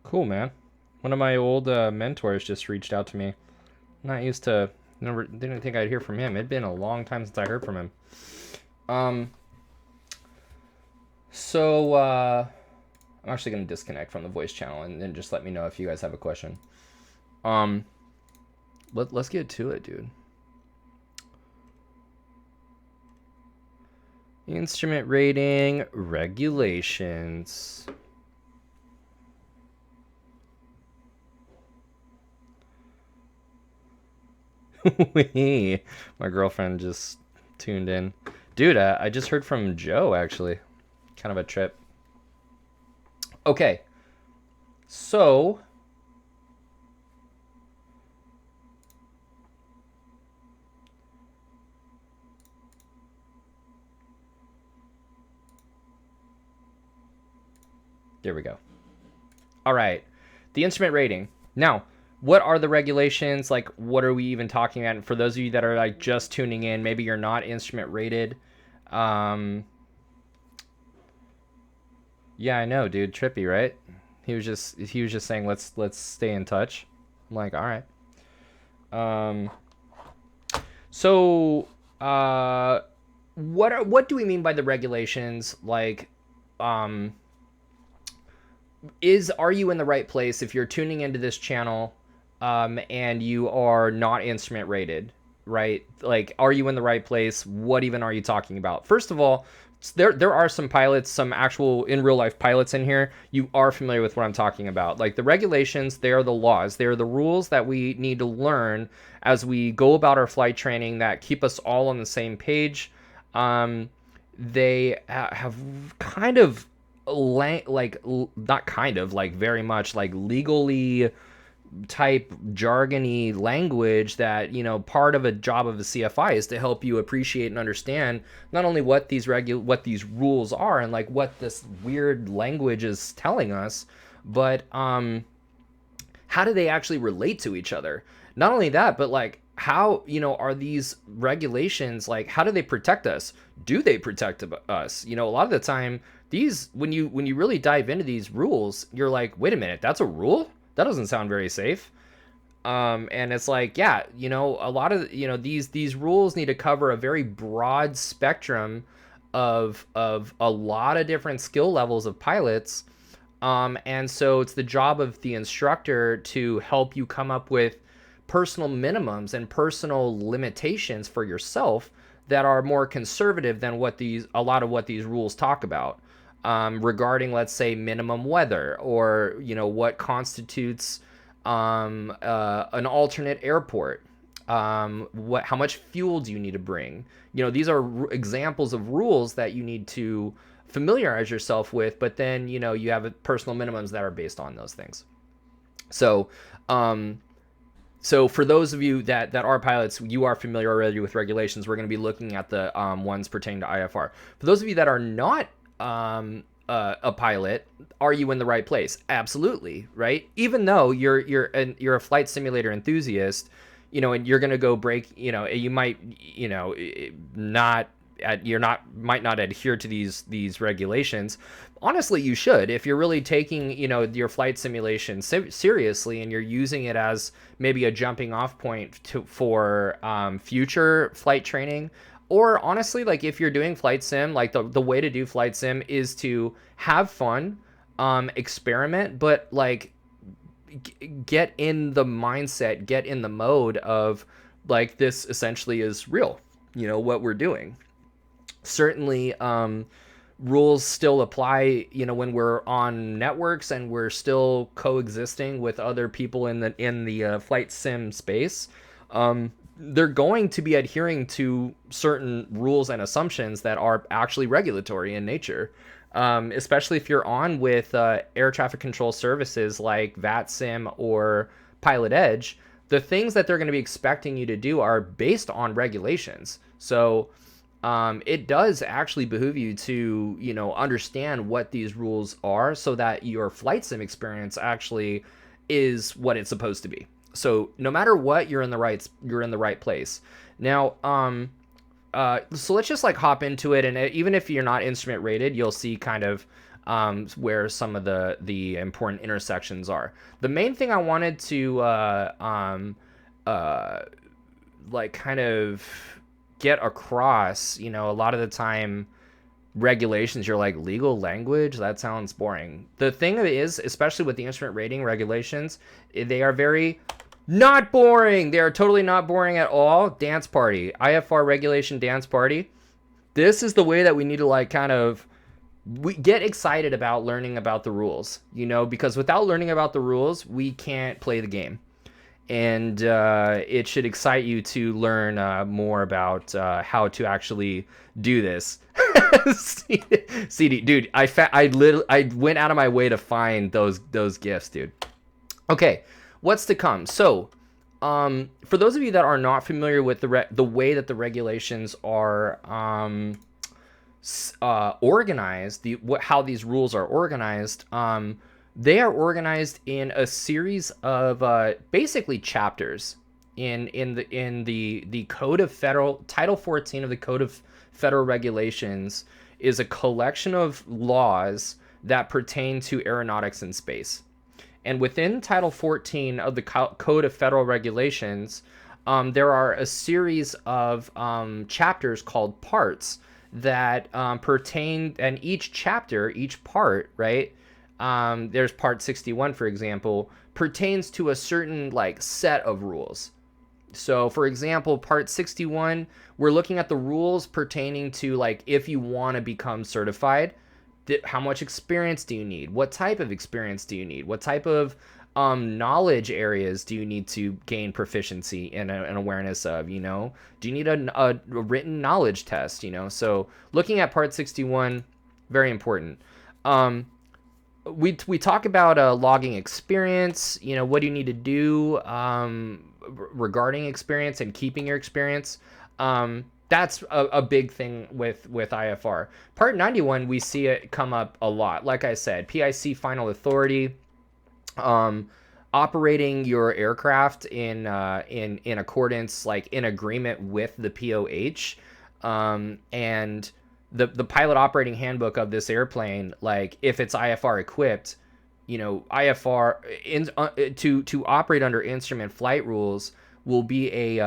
Cool, man. One of my old mentors just reached out to me. Not used to, never didn't think I'd hear from him. It'd been a long time since I heard from him. Um, so I'm actually gonna disconnect from the voice channel and then just let me know if you guys have a question. Um, let's get to it, dude. Instrument rating regulations. My girlfriend just tuned in. Dude, I just heard from Joe, actually. Kind of a trip. Okay. So, there we go. All right. The instrument rating. Now, what are the regulations? Like, what are we even talking about? And for those of you that are like just tuning in, maybe you're not instrument rated. Yeah, I know, dude. Trippy, right? He was just saying let's stay in touch. I'm like, all right. So what do we mean by the regulations? Like, are you in the right place if you're tuning into this channel and you are not instrument rated, right? Like, are you in the right place? What even are you talking about? First of all, there are some pilots, some actual in real life pilots in here. You are familiar with what I'm talking about. Like, the regulations, they are the laws. They are the rules that we need to learn as we go about our flight training that keep us all on the same page. They have kind of not kind of, like very much like legally type jargony language that, you know, part of a job of a CFI is to help you appreciate and understand not only what these rules are and like what this weird language is telling us, but how do they actually relate to each other? Not only that, but like, how, you know, are these regulations, like, how do they protect us? Do they protect us? You know, a lot of the time, these, when you really dive into these rules, you're like, wait a minute, that's a rule? That doesn't sound very safe. And it's like, yeah, you know, a lot of, you know, these rules need to cover a very broad spectrum of a lot of different skill levels of pilots. And so it's the job of the instructor to help you come up with personal minimums and personal limitations for yourself that are more conservative than a lot of what these rules talk about, regarding, let's say, minimum weather, or, you know, what constitutes an alternate airport. How much fuel do you need to bring? You know, these are examples of rules that you need to familiarize yourself with, but then, you know, you have personal minimums that are based on those things. So, so for those of you that are pilots, you are familiar already with regulations. We're going to be looking at the ones pertaining to IFR. For those of you that are not a pilot, are you in the right place? Absolutely, right? Even though you're a flight simulator enthusiast, you know, and you're going to go break, you know, you might, you know, might not adhere to these regulations. Honestly, you should. If you're really taking, you know, your flight simulation seriously, and you're using it as maybe a jumping off point for future flight training. Or honestly, like, if you're doing flight sim, like the way to do flight sim is to have fun, experiment, but like get in the mindset, get in the mode of, like, this essentially is real, you know, what we're doing. Certainly, rules still apply, you know, when we're on networks and we're still coexisting with other people in the flight sim space. They're going to be adhering to certain rules and assumptions that are actually regulatory in nature. Especially if you're on with air traffic control services like VATSIM or Pilot Edge, the things that they're going to be expecting you to do are based on regulations. So it does actually behoove you to, understand what these rules are so that your flight sim experience actually is what it's supposed to be. So no matter what, you're in the right place. Now, so let's just like hop into it, and even if you're not instrument rated, you'll see kind of where some of the important intersections are. The main thing I wanted to like kind of get across, a lot of the time regulations, you're like, legal language, that sounds boring. The thing is, especially with the instrument rating regulations, they are very not boring. They are totally not boring at all. Dance party, IFR regulation dance party. This is the way that we need to like kind of we get excited about learning about the rules, because without learning about the rules, we can't play the game. And it should excite you to learn more about how to actually do this. CD, dude, I went out of my way to find those gifts, dude. Okay, what's to come? So, for those of you that are not familiar with the way that the regulations are organized, how these rules are organized, they are organized in a series of basically chapters in the Code of Federal Title 14 of the Code of Federal Regulations is a collection of laws that pertain to aeronautics and space. And within Title 14 of the Code of Federal Regulations, there are a series of chapters called parts that pertain, and each chapter, each part, right? There's part 61, for example, pertains to a certain like set of rules. So, for example, part 61, we're looking at the rules pertaining to like if you want to become certified, how much experience do you need? What type of experience do you need? What type of knowledge areas do you need to gain proficiency and an awareness of? Do you need a written knowledge test? So looking at part 61, very important. We talk about logging experience. What do you need to do regarding experience and keeping your experience? That's a big thing with IFR. Part 91, we see it come up a lot. Like I said, PIC final authority, operating your aircraft in accordance, like in agreement with the POH, and the pilot operating handbook of this airplane. Like if it's IFR equipped, IFR to operate under instrument flight rules will be a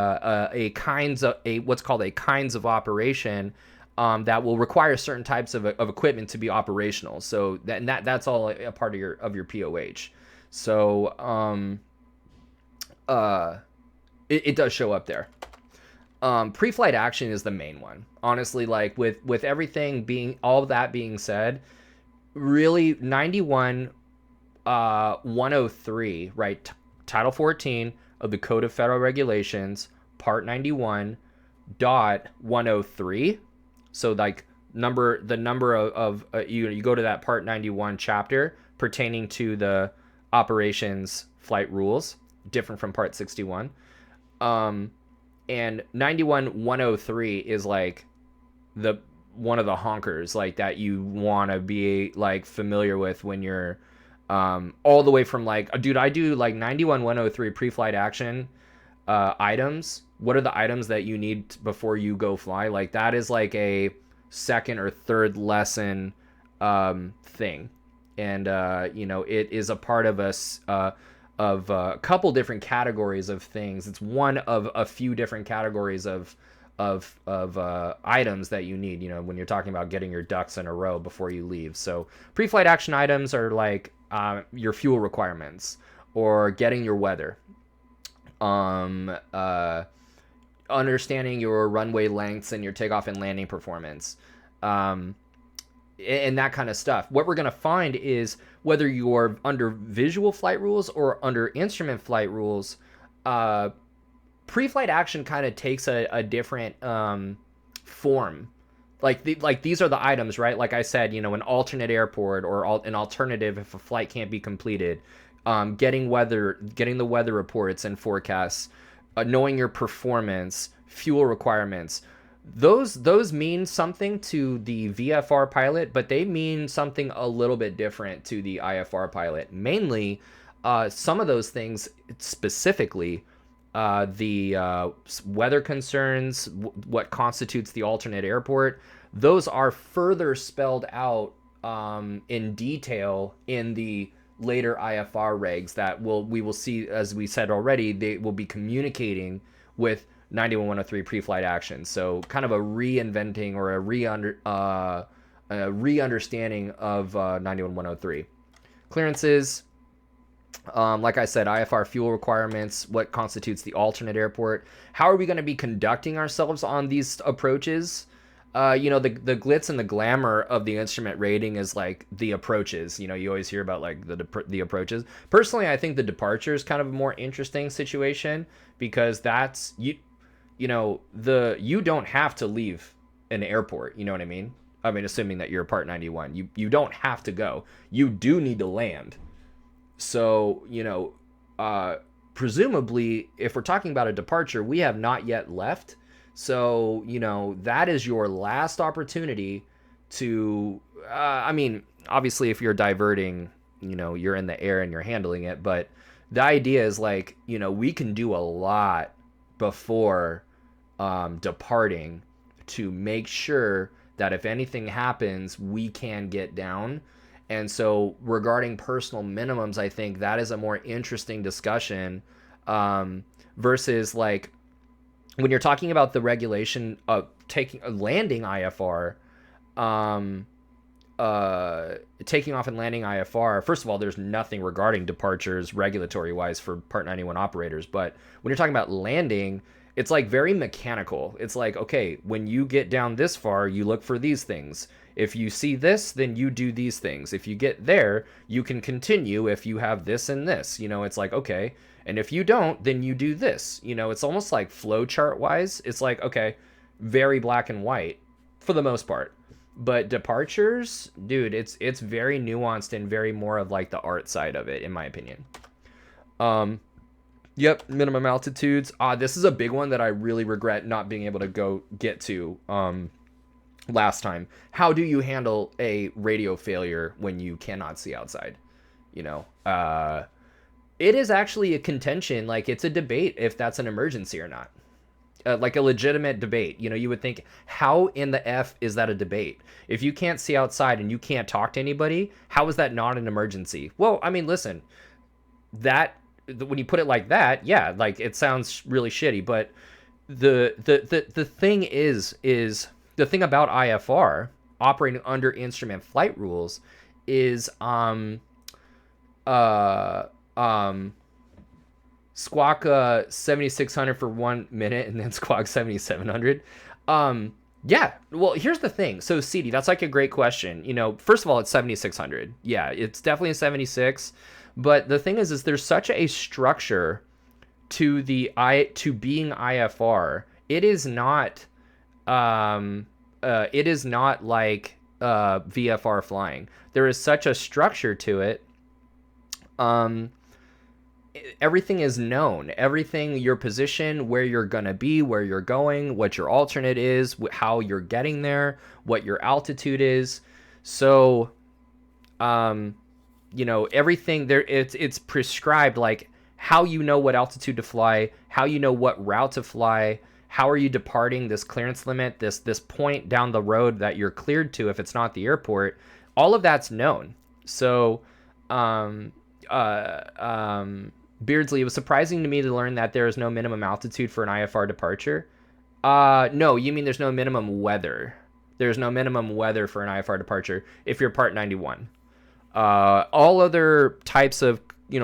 what's called a kinds of operation that will require certain types of equipment to be operational. So that's all a part of your POH. So it does show up there. Pre-flight action is the main one. Honestly, like with everything being all of that being said, really 91 103, right? Title 14 of the Code of Federal Regulations, Part 91.103. So like the number of you go to that Part 91 chapter pertaining to the operations flight rules, different from Part 61. And 91.103 is like one of the honkers like that you want to be like familiar with when you're all the way from like, dude, I do like 91.103 pre-flight action items. What are the items that you need before you go fly? Like that is like a second or third lesson thing, and it is a part of us of a couple different categories of things. It's one of a few different categories of items that you need, when you're talking about getting your ducks in a row before you leave. So pre-flight action items are like your fuel requirements or getting your weather, understanding your runway lengths and your takeoff and landing performance, and that kind of stuff. What we're going to find is whether you're under visual flight rules or under instrument flight rules, pre-flight action kind of takes a different form. Like these are the items, right? Like I said, an alternate airport or an alternative if a flight can't be completed, getting the weather reports and forecasts, knowing your performance, fuel requirements, those mean something to the VFR pilot, but they mean something a little bit different to the IFR pilot. Mainly, some of those things specifically, the weather concerns, what constitutes the alternate airport, those are further spelled out in detail in the later IFR regs that we will see. As we said already, they will be communicating with 91103 pre-flight actions. So kind of a reinventing or a re-understanding of 91103 clearances. Like I said, IFR fuel requirements, what constitutes the alternate airport, how are we going to be conducting ourselves on these approaches. The glitz and the glamour of the instrument rating is like the approaches. You always hear about like the approaches. Personally, I think the departure is kind of a more interesting situation, because that's you don't have to leave an airport. You know what I mean? I mean, assuming that you're a Part 91, you don't have to go. You do need to land. So, presumably, if we're talking about a departure, we have not yet left. So, that is your last opportunity to, obviously, if you're diverting, you're in the air and you're handling it. But the idea is like, we can do a lot before departing to make sure that if anything happens, we can get down. And so regarding personal minimums, I think that is a more interesting discussion versus like when you're talking about the regulation of landing IFR, taking off and landing IFR. First of all, there's nothing regarding departures regulatory wise for Part 91 operators. But when you're talking about landing, it's like very mechanical. It's like, okay, when you get down this far, you look for these things. If you see this, then you do these things. If you get there, you can continue if you have this and this. It's like, okay. And if you don't, then you do this. It's almost like flowchart wise. It's like, okay, very black and white for the most part. But departures, dude, it's very nuanced and very more of like the art side of it, in my opinion. Yep, minimum altitudes. This is a big one that I really regret not being able to get to last time. How do you handle a radio failure when you cannot see outside? It is actually a contention. Like, it's a debate if that's an emergency or not. Like a legitimate debate. You would think, how in the F is that a debate? If you can't see outside and you can't talk to anybody, how is that not an emergency? Well, I mean, listen, when you put it like that, yeah, like it sounds really shitty, but the thing is the thing about IFR operating under instrument flight rules is squawk 7600 for 1 minute and then squawk 7700. Yeah, well, here's the thing. So CD, that's like a great question. First of all, it's 7600. Yeah, it's definitely a 76. But the thing is there's such a structure to being IFR. It is not like VFR flying. There is such a structure to it. Everything is known. Everything, your position, where you're going to be, where you're going, what your alternate is, how you're getting there, what your altitude is. So, everything there, it's prescribed, like how you know what altitude to fly, how you know what route to fly, how are you departing this clearance limit, this point down the road that you're cleared to if it's not the airport. All of that's known. So, Beardsley, it was surprising to me to learn that there is no minimum altitude for an IFR departure. No, you mean there's no minimum weather. There's no minimum weather for an IFR departure if you're Part 91. All other types of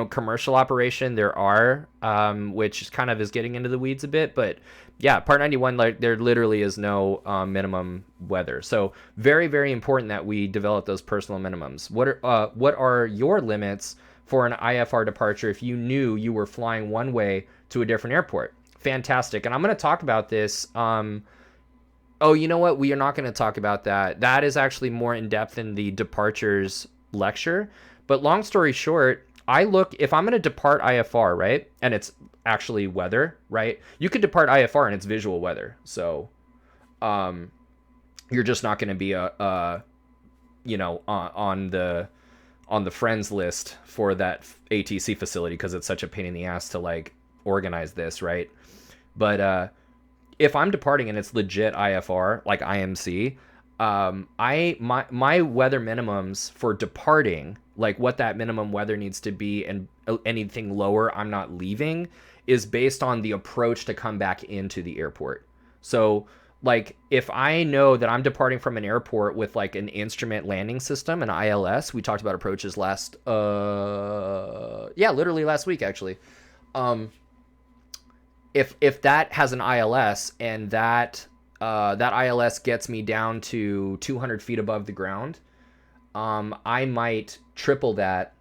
commercial operation there are, which kind of is getting into the weeds a bit, but yeah, Part 91, like there literally is no minimum weather. So very, very important that we develop those personal minimums. What are your limits for an IFR departure if you knew you were flying one way to a different airport? Fantastic. And I'm going to talk about this. Oh, you know what? We are not going to talk about that. That is actually more in depth in the departures lecture. But long story short, if I'm going to depart IFR, right? And it's actually weather, right? You could depart IFR and it's visual weather. So you're just not going to be on the friends list for that ATC facility because it's such a pain in the ass to like organize this, right? But if I'm departing and it's legit IFR, like IMC, my weather minimums for departing, like what that minimum weather needs to be, and anything lower I'm not leaving, is based on the approach to come back into the airport. So like if I know that I'm departing from an airport with like an instrument landing system, an ILS, we talked about approaches literally last week actually. If that has an ILS and that ILS gets me down to 200 feet above the ground, I might triple that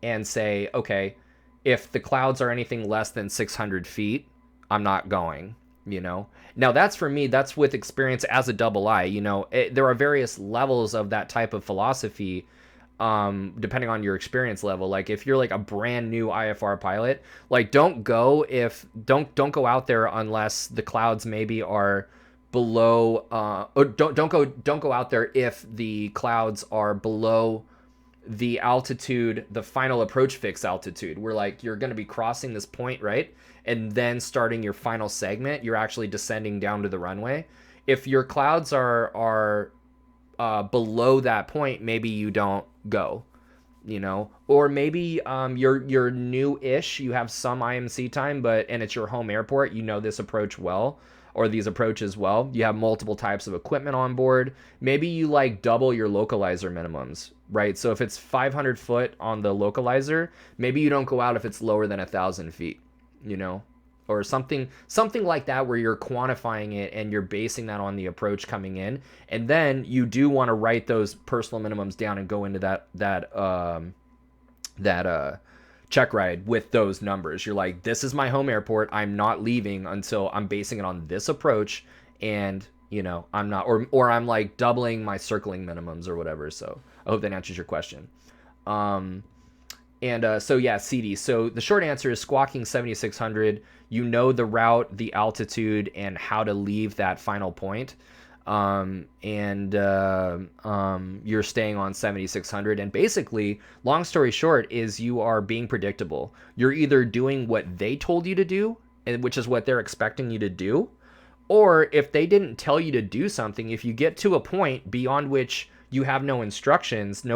and say, okay, if the clouds are anything less than 600 feet, I'm not going, you know? Now that's for me, that's with experience as a double I, you know, there are various levels of that type of philosophy, depending on your experience level. Like if you're like a brand new IFR pilot, like don't go out there unless the clouds maybe are below, or don't go out there if the clouds are below the altitude, the final approach fix altitude, where like you're going to be crossing this point, right? And then starting your final segment, you're actually descending down to the runway. If your clouds are below that point, maybe you don't go, you know, or maybe you're new-ish, you have some IMC time, and it's your home airport, you know this approach well, or these approaches well, you have multiple types of equipment on board, maybe you like double your localizer minimums, right? So if it's 500 foot on the localizer, maybe you don't go out if it's lower than 1,000 feet, you know, or something like that, where you're quantifying it and you're basing that on the approach coming in. And then you do want to write those personal minimums down and go into that check ride with those numbers. You're like, this is my home airport, I'm not leaving until I'm basing it on this approach, and you know, I'm not, or I'm like doubling my circling minimums or whatever. So I hope that answers your question. So yeah, CD. So the short answer is squawking 7600. You know the route, the altitude, and how to leave that final point. You're staying on 7600. And basically, long story short, is you are being predictable. You're either doing what they told you to do, which is what they're expecting you to do, or if they didn't tell you to do something, if you get to a point beyond which you have no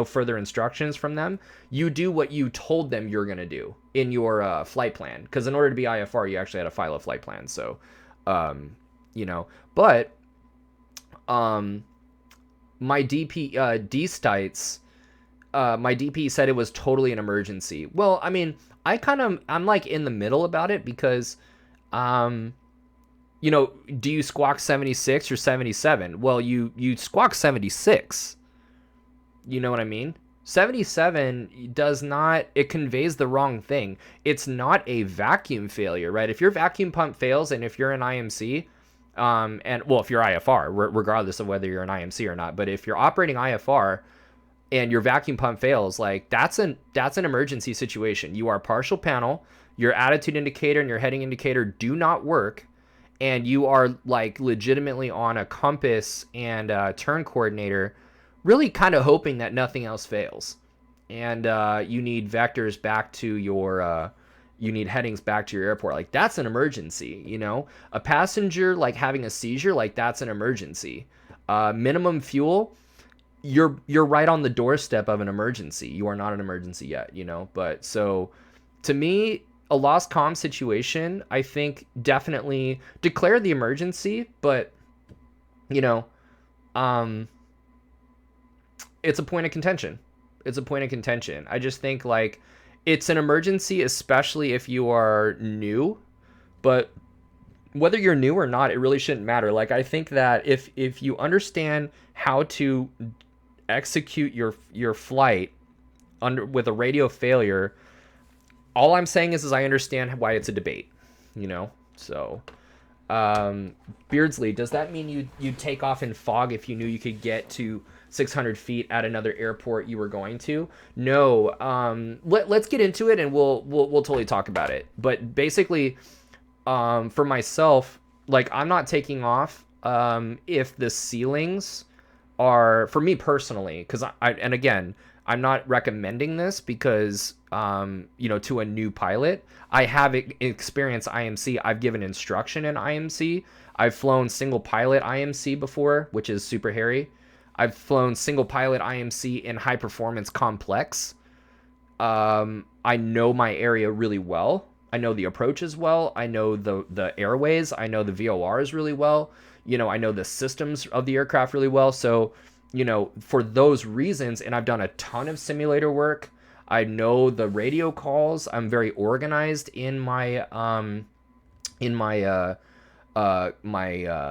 further instructions from them, you do what you told them you're going to do in your flight plan. Because in order to be IFR, you actually had to file a flight plan. So, you know, but my D-Stites, my DP said it was totally an emergency. Well, I mean, I'm like in the middle about it because, you know, do you squawk 76 or 77? Well, you squawk 76. You know what I mean? 77 it conveys the wrong thing. It's not a vacuum failure, right? If your vacuum pump fails and if you're an IMC, if you're IFR, regardless of whether you're an IMC or not, but if you're operating IFR and your vacuum pump fails, like that's an emergency situation. You are partial panel, your attitude indicator and your heading indicator do not work, and you are like legitimately on a compass and a turn coordinator, really kind of hoping that nothing else fails. And you need vectors back to you need headings back to your airport. Like that's an emergency, you know? A passenger like having a seizure, like that's an emergency. Minimum fuel, you're right on the doorstep of an emergency. You are not an emergency yet, you know? But so to me, a lost comm situation, I think definitely declare the emergency, but you know, it's a point of contention. I just think like it's an emergency, especially if you are new, but whether you're new or not, it really shouldn't matter. Like I think that if you understand how to execute your flight with a radio failure, all I'm saying is I understand why it's a debate, you know? So, Beardsley, does that mean you'd take off in fog if you knew you could get to 600 feet at another airport you were going to? No. Let's get into it and we'll totally talk about it. But basically, for myself, like I'm not taking off if the ceilings are, for me personally, because and again, I'm not recommending this because, to a new pilot. I have experience IMC. I've given instruction in IMC. I've flown single pilot IMC before, which is super hairy. I've flown single pilot IMC in high performance complex. I know my area really well. I know the approaches well. I know the airways. I know the VORs really well. I know the systems of the aircraft really well. So, for those reasons, and I've done a ton of simulator work. I know the radio calls. I'm very organized in my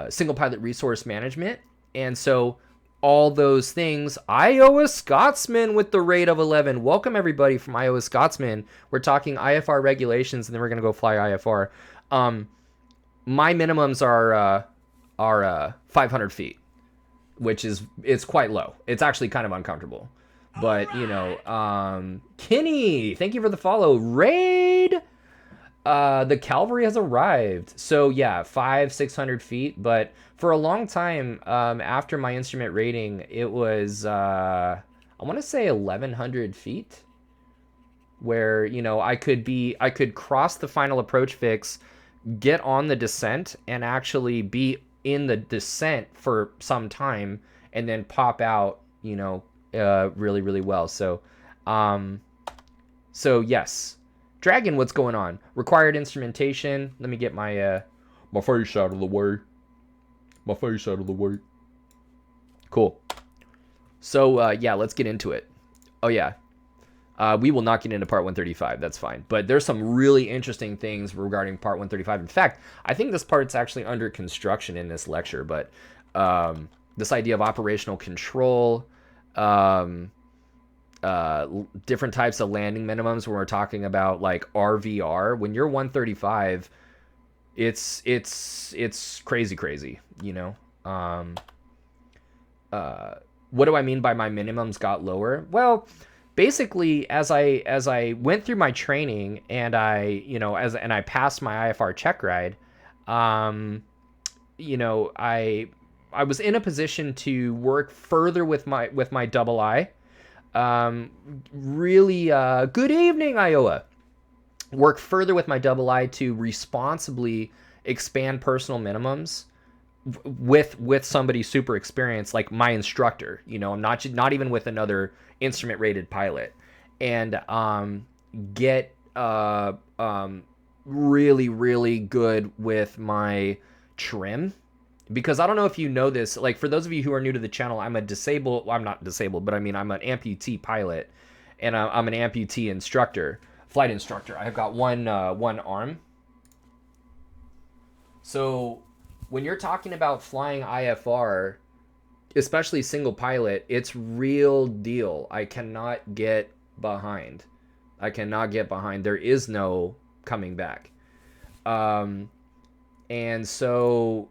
single pilot resource management, and so all those things. Iowa Scotsman with the rate of 11. Welcome everybody from Iowa Scotsman. We're talking IFR regulations, and then we're gonna go fly IFR. My minimums are 500 feet, which it's quite low. It's actually kind of uncomfortable. But Kenny, thank you for the follow. Raid. The cavalry has arrived. So yeah, 600 feet. But for a long time, after my instrument rating, it was I want to say 1,100 feet, where I could cross the final approach fix, get on the descent, and actually be in the descent for some time, and then pop out, really, really well. So, yes. Dragon, what's going on? Required instrumentation. Let me get my face out of the way. My face out of the way. Cool. So, yeah, let's get into it. Oh, yeah. We will not get into part 135. That's fine. But there's some really interesting things regarding part 135. In fact, I think this part's actually under construction in this lecture. But this idea of operational control, different types of landing minimums when we're talking about like RVR. When you're 135, it's crazy, what do I mean by my minimums got lower? Well, basically, as I went through my training and I passed my IFR check ride, I was in a position to work further with my double I. Really good evening, Iowa. Work further with my double I to responsibly expand personal minimums with somebody super experienced, like my instructor. I'm not even with another instrument rated pilot, and get really, really good with my trim. Because I don't know if you know this, like for those of you who are new to the channel, I'm not disabled, but I mean, I'm an amputee pilot, and I'm an amputee flight instructor. I've got one arm. So when you're talking about flying IFR, especially single pilot, it's real deal. I cannot get behind. There is no coming back. And so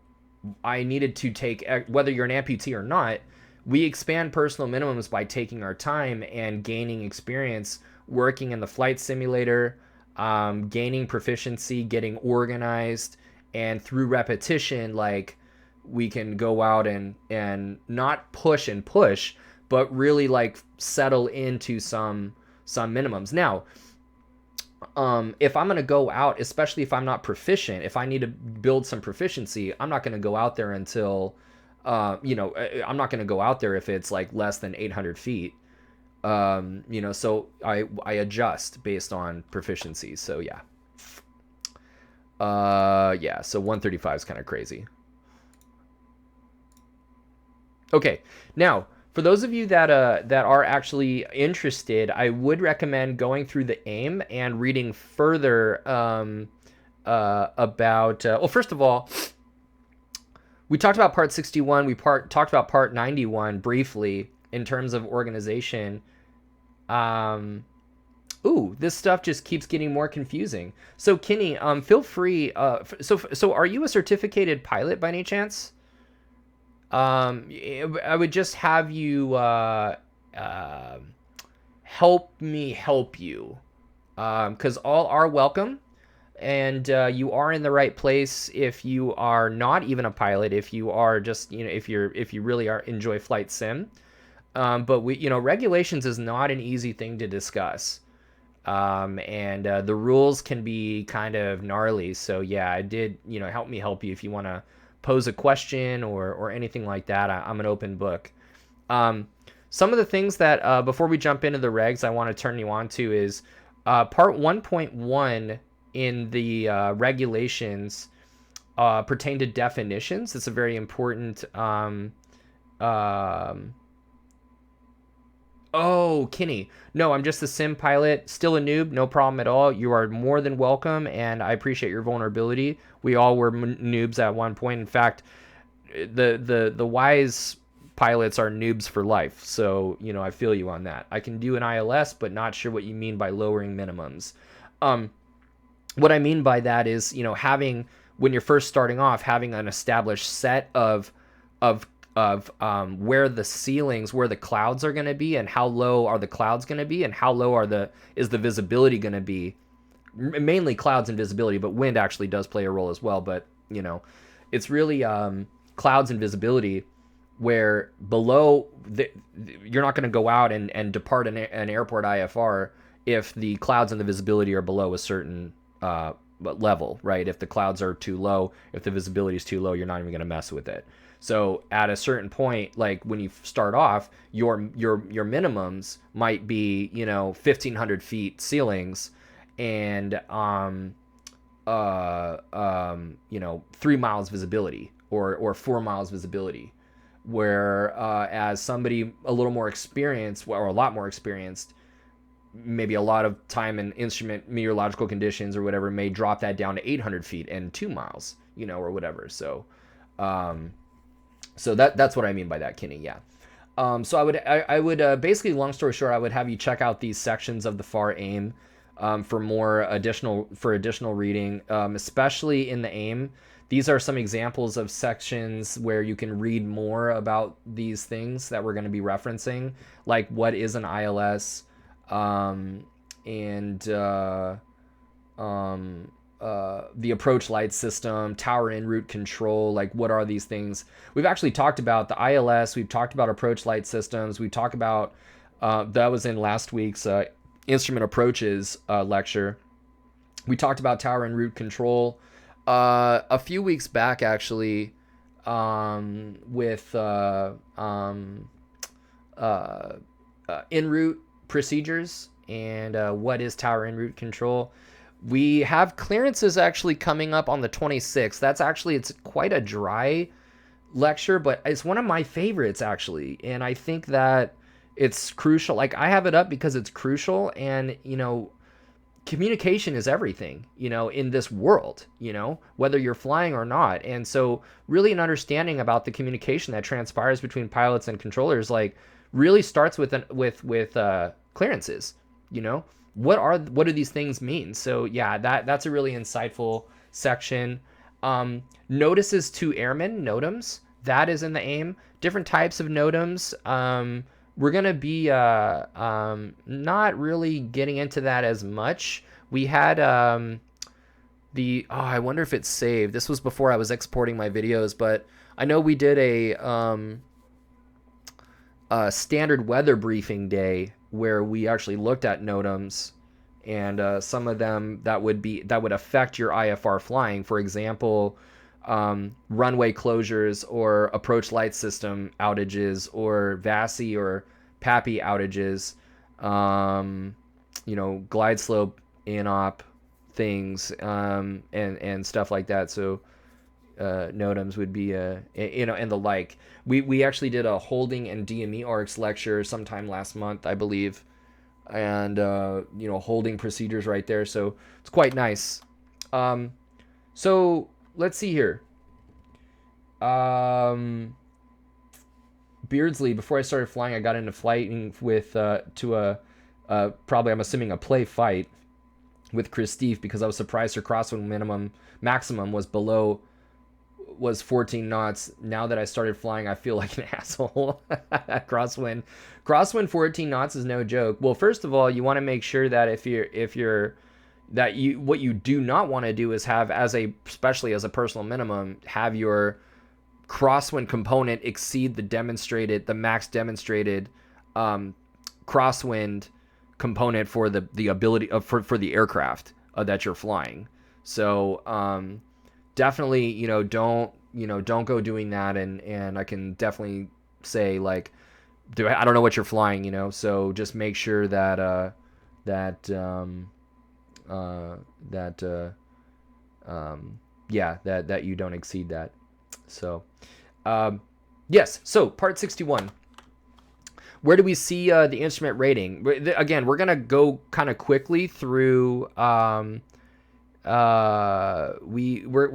I needed to take, whether you're an amputee or not, we expand personal minimums by taking our time and gaining experience working in the flight simulator, gaining proficiency, getting organized, and through repetition, like we can go out and not push, but really like settle into some minimums. Now, if I'm going to go out, especially if I'm not proficient, if I need to build some proficiency, I'm not going to go out there until, I'm not going to go out there if it's like less than 800 feet. So I adjust based on proficiency. So yeah. So 135 is kind of crazy. Okay. Now, for those of you that are actually interested, I would recommend going through the AIM and reading further about. Well, first of all, we talked about part 61. We talked about part 91 briefly in terms of organization. This stuff just keeps getting more confusing. So Kenny, feel free. So are you a certificated pilot by any chance? I would just have you help me help you, because all are welcome. and you are in the right place if you are not even a pilot, if you are just, if you really enjoy flight sim. But regulations is not an easy thing to discuss. And the rules can be kind of gnarly. So yeah, I did, help you if you want to pose a question or anything like that. I'm an open book. Some of the things that, before we jump into the regs, I want to turn you on to is part 1.1 in the regulations pertain to definitions. It's a very important. Oh, Kinney. No, I'm just a sim pilot, still a noob, no problem at all. You are more than welcome, and I appreciate your vulnerability. We all were noobs at one point. In fact, the wise pilots are noobs for life. So, I feel you on that. I can do an ILS, but not sure what you mean by lowering minimums. What I mean by that is, having, when you're first starting off, having an established set of where the ceilings, where the clouds are going to be, and how low are the clouds going to be, and how low is the visibility going to be. Mainly clouds and visibility, but wind actually does play a role as well. But it's really clouds and visibility, where below you're not going to go out and depart an airport IFR if the clouds and the visibility are below a certain level, right? If the clouds are too low, if the visibility is too low, you're not even going to mess with it. So at a certain point, like when you start off, your minimums might be 1,500 feet ceilings, and 3 miles visibility or 4 miles visibility. Where as somebody a little more experienced, or a lot more experienced, maybe a lot of time in instrument meteorological conditions or whatever, may drop that down to 800 feet and 2 miles, or whatever. So. So that's what I mean by that, Kinney. Yeah. So I would basically, long story short, I would have you check out these sections of the FAR AIM for additional reading, especially in the AIM. These are some examples of sections where you can read more about these things that we're going to be referencing, like what is an ILS, and the approach light system, tower en route control, like what are these things? We've actually talked about the ILS, we've talked about approach light systems, we talked about, that was in last week's instrument approaches lecture. We talked about tower en route control a few weeks back, actually, with en route procedures and what is tower en route control. We have clearances actually coming up on the 26th. It's quite a dry lecture, but it's one of my favorites, actually. And I think that it's crucial. Like, I have it up because it's crucial, and, communication is everything, in this world, whether you're flying or not. And so really an understanding about the communication that transpires between pilots and controllers, like, really starts with clearances, What do these things mean? So yeah, that's a really insightful section. Notices to airmen, NOTAMs, that is in the AIM. Different types of NOTAMs. We're gonna be not really getting into that as much. We had I wonder if it's saved. This was before I was exporting my videos, but I know we did a standard weather briefing day where we actually looked at NOTAMs and some of them that would affect your IFR flying. For example, runway closures or approach light system outages or VASI or PAPI outages, glide slope ANOP things, and stuff like that. So NOTAMs would be and the like. We actually did a holding and DME ARCs lecture sometime last month, I believe, and holding procedures right there. So it's quite nice. So let's see here. Beardsley, before I started flying, I got into flying with probably, I'm assuming, a play fight with Chris Steve, because I was surprised her crosswind maximum was 14 knots. Now that I started flying, I feel like an asshole. crosswind 14 knots is no joke. Well, first of all, you want to make sure that if you're what you do not want to do is have, especially as a personal minimum, have your crosswind component exceed the max demonstrated crosswind component for the ability of for the aircraft that you're flying. So definitely, don't go doing that. And I can definitely say, like, I don't know what you're flying, so just make sure that that you don't exceed that. So yes, so part 61. Where do we see the instrument rating? Again, we're gonna go kind of quickly through. We're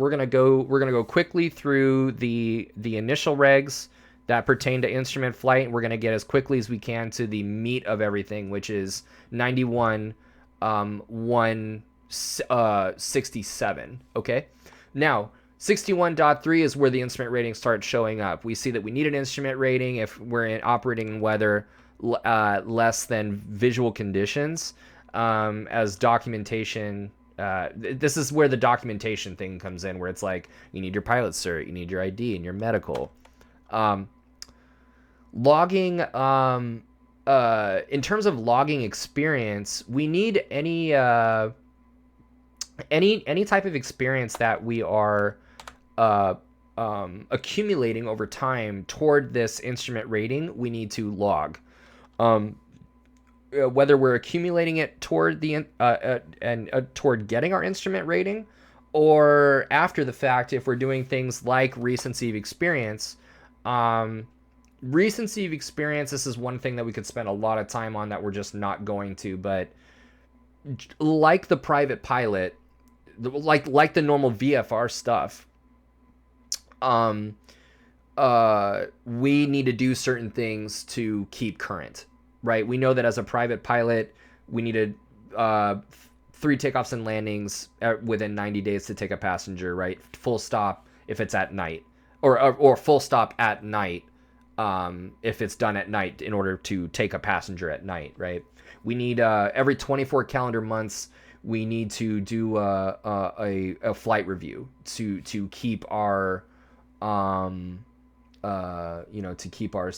gonna go quickly through the initial regs that pertain to instrument flight. We're gonna get as quickly as we can to the meat of everything, which is 91.167. Okay, now 61.3 is where the instrument rating starts showing up. We see that we need an instrument rating if we're operating in weather less than visual conditions, as documentation. This is where the documentation thing comes in, where it's like, you need your pilot cert, you need your ID, and your medical. Logging, in terms of logging experience, we need any type of experience that we are accumulating over time toward this instrument rating. We need to log, whether we're accumulating it toward toward getting our instrument rating, or after the fact, if we're doing things like recency of experience. Recency of experience, this is one thing that we could spend a lot of time on that we're just not going to, but like the private pilot, like the normal VFR stuff, we need to do certain things to keep current, right? We know that as a private pilot, we need 3 takeoffs and landings within 90 days to take a passenger, right? Full stop if it's at night, or full stop at night if it's done at night, in order to take a passenger at night, right? We need every 24 calendar months, we need to do a flight review to keep our to keep our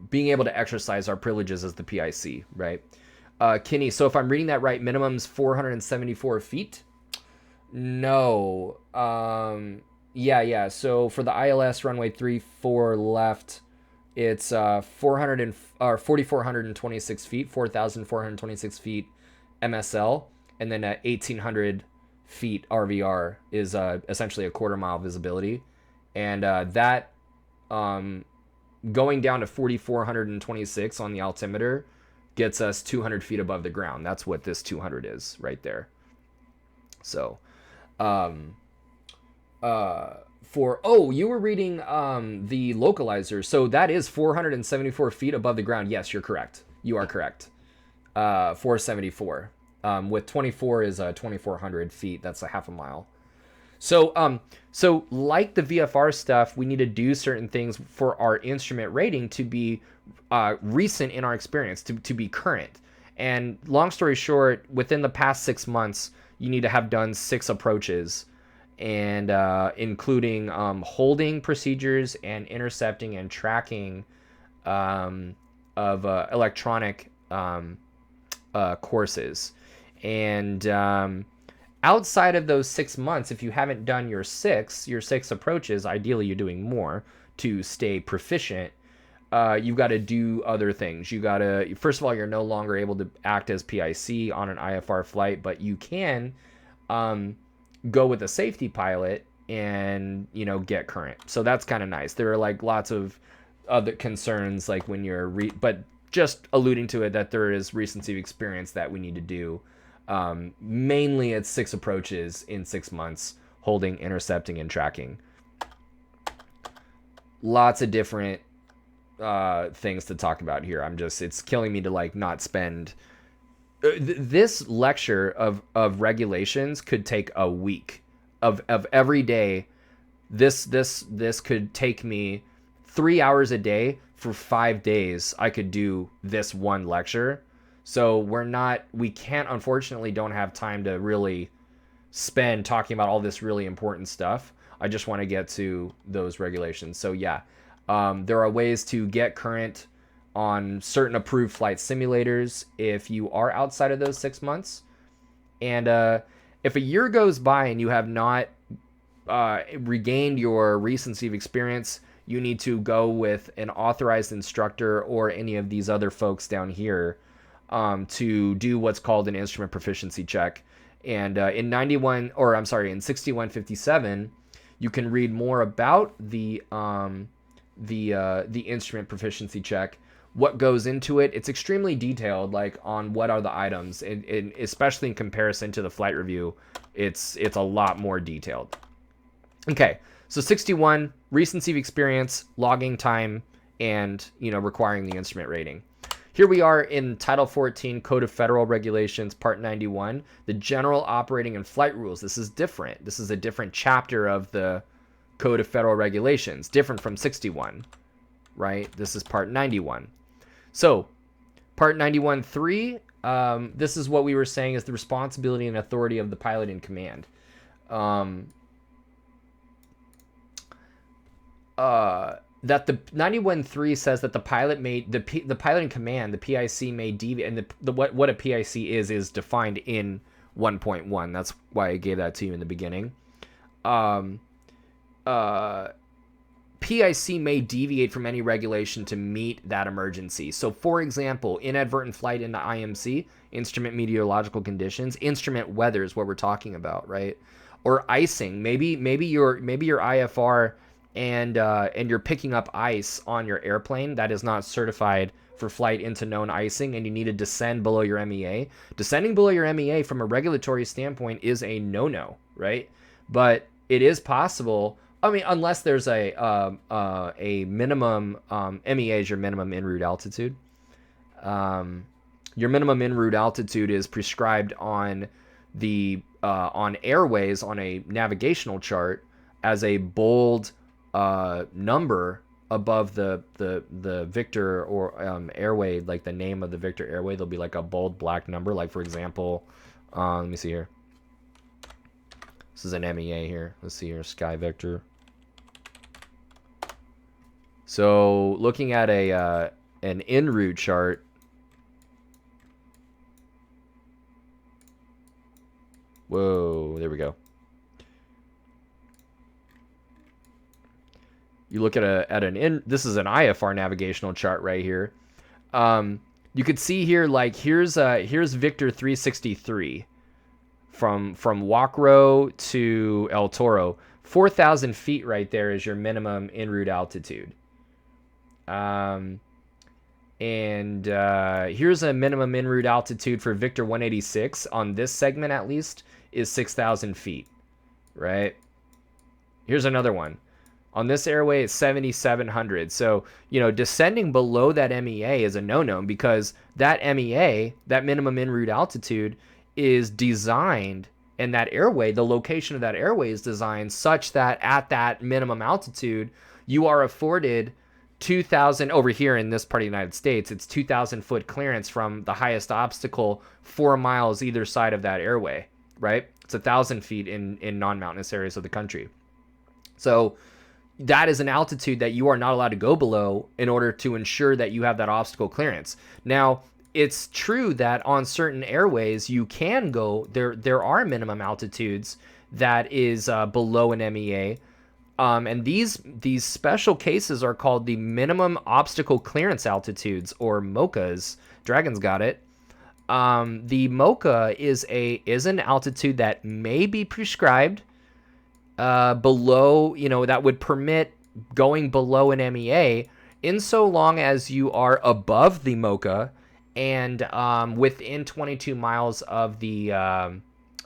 being able to exercise our privileges as the PIC, right? Kinney, so if I'm reading that right, minimum's 474 feet? No. Yeah. So for the ILS runway 34 left, it's 4,426 feet, 4,426 feet MSL, and then at 1,800 feet RVR is essentially a quarter mile visibility, and that going down to 4,426 on the altimeter gets us 200 feet above the ground. That's what this 200 is right there. So you were reading the localizer, so that is 474 feet above the ground. Yes, you're correct. You are correct. 474 with 24 is 2,400 feet. That's a half a mile. So like the VFR stuff, we need to do certain things for our instrument rating to be recent in our experience, to be current. And long story short, within the past 6 months, you need to have done 6 approaches, and including holding procedures and intercepting and tracking of electronic courses. And outside of those 6 months, if you haven't done your six approaches, ideally you're doing more to stay proficient. You've got to do other things. First of all, you're no longer able to act as PIC on an IFR flight, but you can go with a safety pilot and get current. So that's kind of nice. There are like lots of other concerns, like when you're but just alluding to it, that there is recency of experience that we need to do. Mainly it's 6 approaches in 6 months, holding, intercepting, and tracking. Lots of different things to talk about here. It's killing me to like not spend this lecture of regulations could take a week of every day. This could take me 3 hours a day for 5 days. I could do this one lecture. So we can't, unfortunately, don't have time to really spend talking about all this really important stuff. I just want to get to those regulations. So yeah, there are ways to get current on certain approved flight simulators if you are outside of those 6 months. And if a year goes by and you have not regained your recency of experience, you need to go with an authorized instructor or any of these other folks down here to do what's called an instrument proficiency check. And in 6157, you can read more about the instrument proficiency check, what goes into it. It's extremely detailed, like on what are the items, and especially in comparison to the flight review, it's a lot more detailed. Okay, so 61, recency of experience, logging time, and requiring the instrument rating. Here we are in Title 14, Code of Federal Regulations, Part 91, the General Operating and Flight Rules. This is different. This is a different chapter of the Code of Federal Regulations, different from 61, right? This is Part 91. So, Part 91.3, this is what we were saying is the responsibility and authority of the pilot in command. That the 91.3 says that the pilot may the pilot in command, the PIC may deviate, and what a PIC is defined in 1.1. That's why I gave that to you in the beginning. PIC may deviate from any regulation to meet that emergency. So, for example, inadvertent flight into IMC, instrument meteorological conditions, instrument weather is what we're talking about, right? Or icing. Maybe your IFR and you're picking up ice on your airplane that is not certified for flight into known icing, and you need to descend below your MEA. Descending below your MEA from a regulatory standpoint is a no-no, right? But it is possible. I mean, unless there's a minimum MEA is your minimum en route altitude. Your minimum en route altitude is prescribed on the on airways on a navigational chart as a bold number above the Victor or airway, like the name of the Victor airway. There'll be like a bold black number. Like, for example, let me see here. This is an MEA here. Let's see here, Sky Victor. So looking at an en route chart, whoa, there we go. You look at this is an IFR navigational chart right here. You could see here, like, here's Victor 363 from Wakro to El Toro. 4,000 feet right there is your minimum en route altitude. And here's a minimum en route altitude for Victor 186 on this segment, at least, is 6,000 feet, right? Here's another one. On this airway, it's 7,700. So, descending below that MEA is a no-no, because that MEA, that minimum en route altitude, is designed, and that airway, the location of that airway is designed such that at that minimum altitude, you are afforded 2,000, over here in this part of the United States, it's 2,000 foot clearance from the highest obstacle 4 miles either side of that airway, right? It's 1,000 feet in non-mountainous areas of the country. So that is an altitude that you are not allowed to go below in order to ensure that you have that obstacle clearance. Now, it's true that on certain airways you can go, there are minimum altitudes that is below an MEA. And these special cases are called the minimum obstacle clearance altitudes, or MOCAs. Dragon's got it. The MOCA is an altitude that may be prescribed below, that would permit going below an MEA, in so long as you are above the MOCA and within 22 miles of the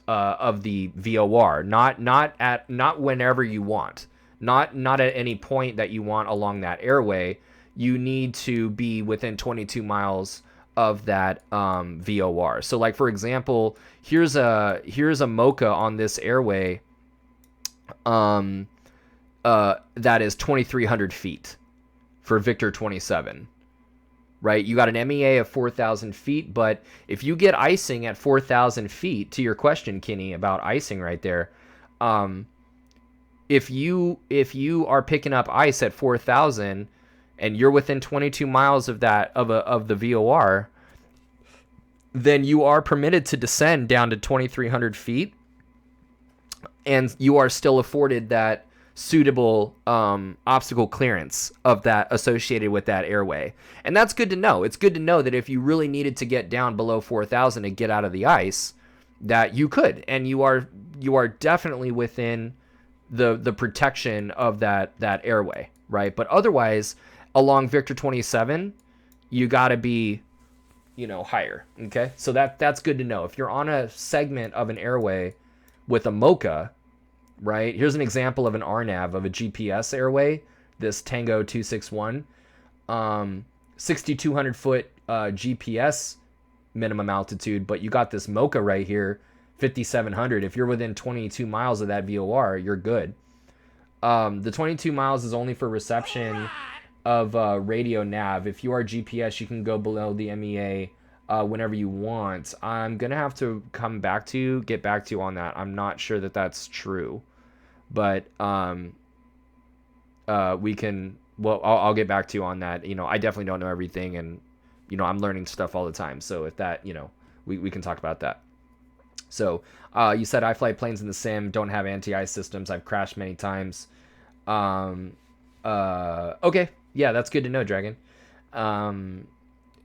VOR, not whenever you want. Not at any point that you want along that airway. You need to be within 22 miles of that VOR. So, like, for example, here's a MOCA on this airway that is 2,300 feet for Victor 27. right? You got an MEA of 4,000 feet, but if you get icing at 4,000 feet, to your question, Kenny, about icing right there, if you are picking up ice at 4,000 and you're within 22 miles of that of the VOR, then you are permitted to descend down to 2,300 feet, and you are still afforded that suitable obstacle clearance of that associated with that airway. And that's good to know. It's good to know that if you really needed to get down below 4,000 and get out of the ice, that you could, and you are definitely within the protection of that airway, right? But otherwise, along Victor 27, you got to be, higher. Okay, so that's good to know. If you're on a segment of an airway with a MOCA, right? Here's an example of an Rnav of a GPS airway. This Tango 261, 6,200 foot GPS minimum altitude, but you got this MOCA right here, 5,700. If you're within 22 miles of that VOR, you're good. The 22 miles is only for reception of radio nav. If you are GPS, you can go below the MEA whenever you want. I'm gonna have to get back to you on that. I'm not sure that that's true, but we can. Well, I'll get back to you on that. I definitely don't know everything, and I'm learning stuff all the time. So if that, we can talk about that. So you said I fly planes in the sim, don't have anti-ice systems. I've crashed many times. Okay. Yeah, that's good to know, Dragon. Don't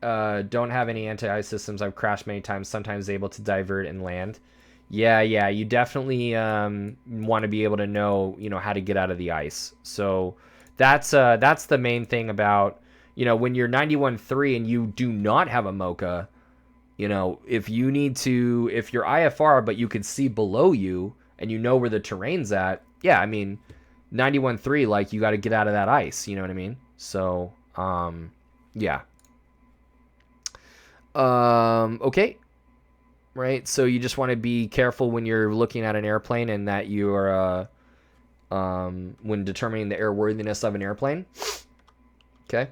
have any anti-ice systems. I've crashed many times, sometimes able to divert and land. Yeah, you definitely want to be able to know, how to get out of the ice. So that's the main thing about, when you're 91.3 and you do not have a MOCA, if you're IFR but you can see below you and you know where the terrain's at, yeah, I mean, 91.3, like, you got to get out of that ice, you know what I mean? So, yeah. Okay. Right, so you just want to be careful when you're looking at an airplane, and that you're, when determining the airworthiness of an airplane. Okay.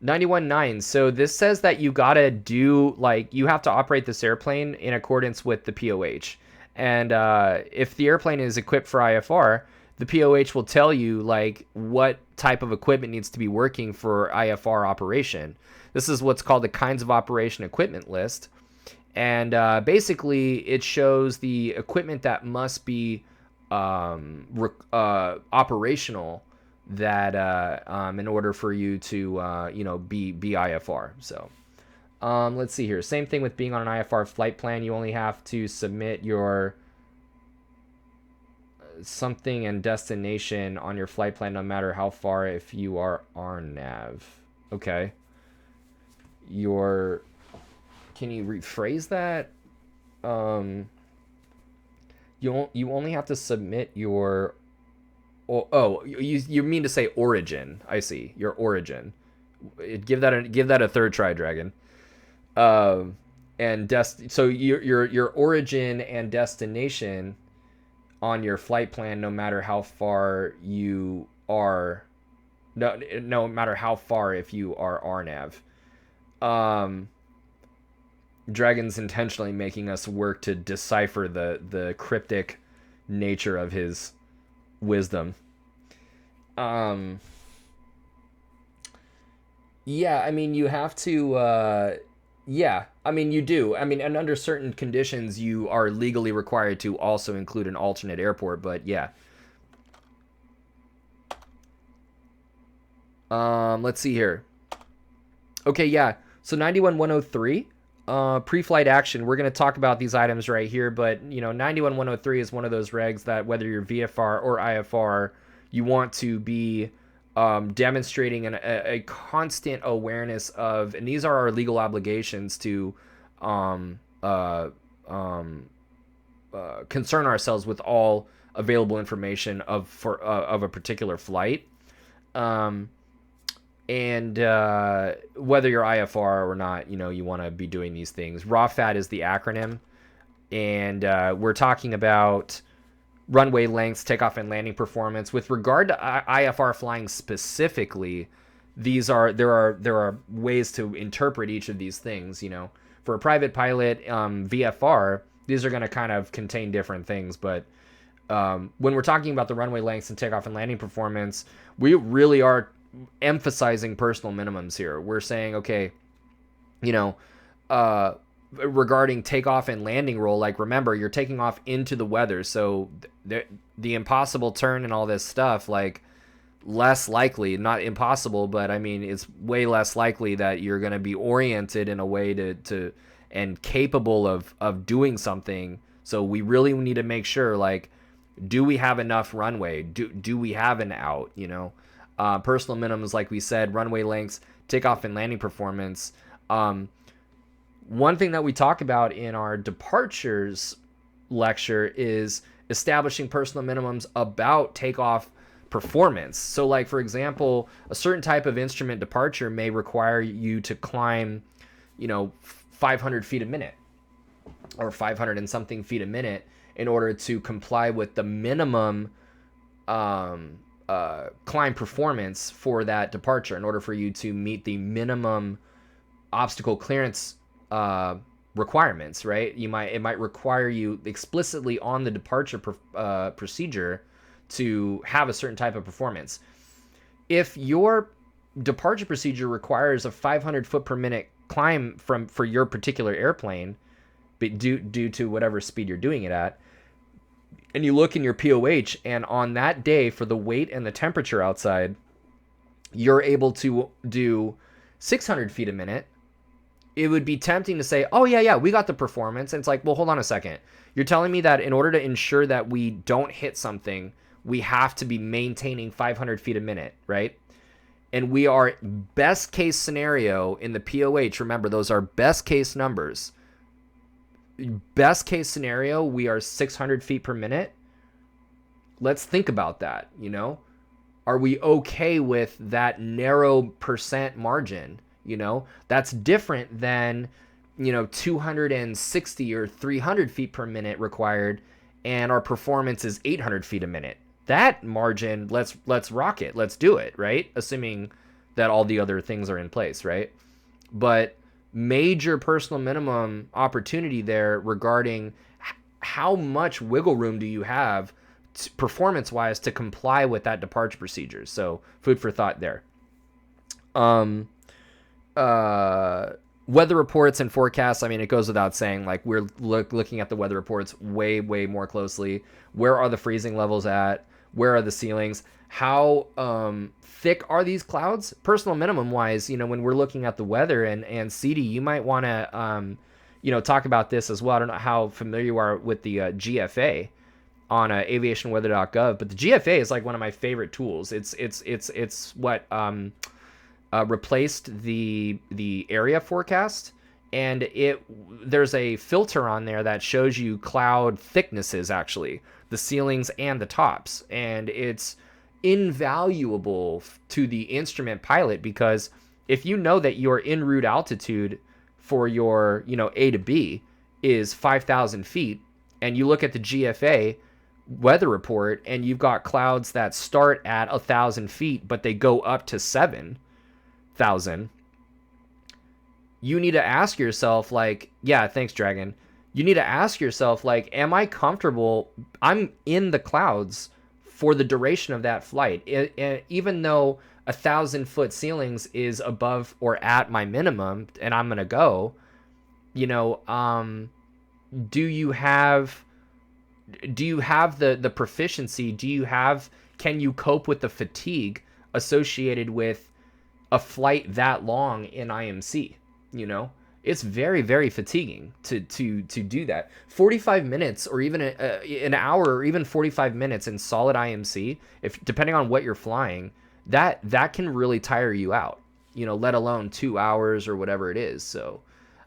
91.9. So this says that you gotta you have to operate this airplane in accordance with the POH. And if the airplane is equipped for IFR, the POH will tell you what type of equipment needs to be working for IFR operation. This is what's called the kinds of operation equipment list. And basically it shows the equipment that must be operational, that in order for you to be IFR. So let's see here. Same thing with being on an IFR flight plan. You only have to submit your something and destination on your flight plan, no matter how far, if you are Rnav. Okay. Can you rephrase that? You only have to submit your. You mean to say origin? I see, your origin. Give that a third try, Dragon. So your origin and destination on your flight plan, no matter how far you are. No matter how far, if you are Rnav. Dragon's intentionally making us work to decipher the cryptic nature of his wisdom. Yeah, I mean, you have to, yeah, I mean, you do. I mean, and under certain conditions, you are legally required to also include an alternate airport, but yeah. Let's see here. Okay, yeah. So 91.103, pre-flight action. We're going to talk about these items right here, but 91.103 is one of those regs that whether you're VFR or IFR, you want to be demonstrating a constant awareness of, and these are our legal obligations to concern ourselves with all available information of a particular flight. And whether you're IFR or not, you want to be doing these things. RAWFAT is the acronym, and we're talking about runway lengths, takeoff and landing performance. With regard to IFR flying specifically, there are ways to interpret each of these things. For a private pilot, VFR, these are going to kind of contain different things. But when we're talking about the runway lengths and takeoff and landing performance, we really are emphasizing personal minimums here. We're saying, okay, regarding takeoff and landing roll, like, remember, you're taking off into the weather, so the impossible turn and all this stuff, like, less likely, not impossible, but I mean, it's way less likely that you're going to be oriented in a way to and capable of doing something. So we really need to make sure, like, do we have enough runway? Do we have an out? Personal minimums, like we said, runway lengths, takeoff and landing performance. One thing that we talk about in our departures lecture is establishing personal minimums about takeoff performance. So, like, for example, a certain type of instrument departure may require you to climb 500 feet a minute or 500 and something feet a minute in order to comply with the minimum climb performance for that departure, in order for you to meet the minimum obstacle clearance requirements, right? It might require you explicitly on the departure procedure to have a certain type of performance. If your departure procedure requires a 500 foot per minute climb for your particular airplane, but due to whatever speed you're doing it at, and you look in your POH, and on that day, for the weight and the temperature outside, you're able to do 600 feet a minute, it would be tempting to say, oh yeah, we got the performance. And it's like, well, hold on a second. You're telling me that in order to ensure that we don't hit something, we have to be maintaining 500 feet a minute, right? And we are, best case scenario in the POH, remember, those are best case numbers. Best case scenario, we are 600 feet per minute. Let's think about that, Are we okay with that narrow percent margin? That's different than, 260 or 300 feet per minute required, and our performance is 800 feet a minute. That margin, let's rock it. Let's do it, right? Assuming that all the other things are in place, right? But major personal minimum opportunity there regarding how much wiggle room do you have performance-wise to comply with that departure procedure. So food for thought there. Weather reports and forecasts, I mean, it goes without saying, like, we're looking at the weather reports way more closely. Where are the freezing levels at? Where are the ceilings? How thick are these clouds? Personal minimum wise, when we're looking at the weather, and CD, you might want to talk about this as well. I don't know how familiar you are with the GFA on aviationweather.gov, but the GFA is like one of my favorite tools. It's what replaced the area forecast, and there's a filter on there that shows you cloud thicknesses, actually, the ceilings and the tops, and it's invaluable to the instrument pilot, because if you know that your en route altitude for your A to B is 5,000 feet, and you look at the GFA weather report and you've got clouds that start at 1,000 feet but they go up to 7,000, you need to ask yourself, like, yeah, thanks, Dragon. You need to ask yourself, like, am I comfortable? I'm in the clouds for the duration of that flight. Even though 1,000 foot ceilings is above or at my minimum and I'm going to go, do you have the proficiency? Can you cope with the fatigue associated with a flight that long in IMC? It's very, very fatiguing to do that. 45 minutes or even an hour or even 45 minutes in solid IMC, depending on what you're flying, that can really tire you out, let alone 2 hours or whatever it is. So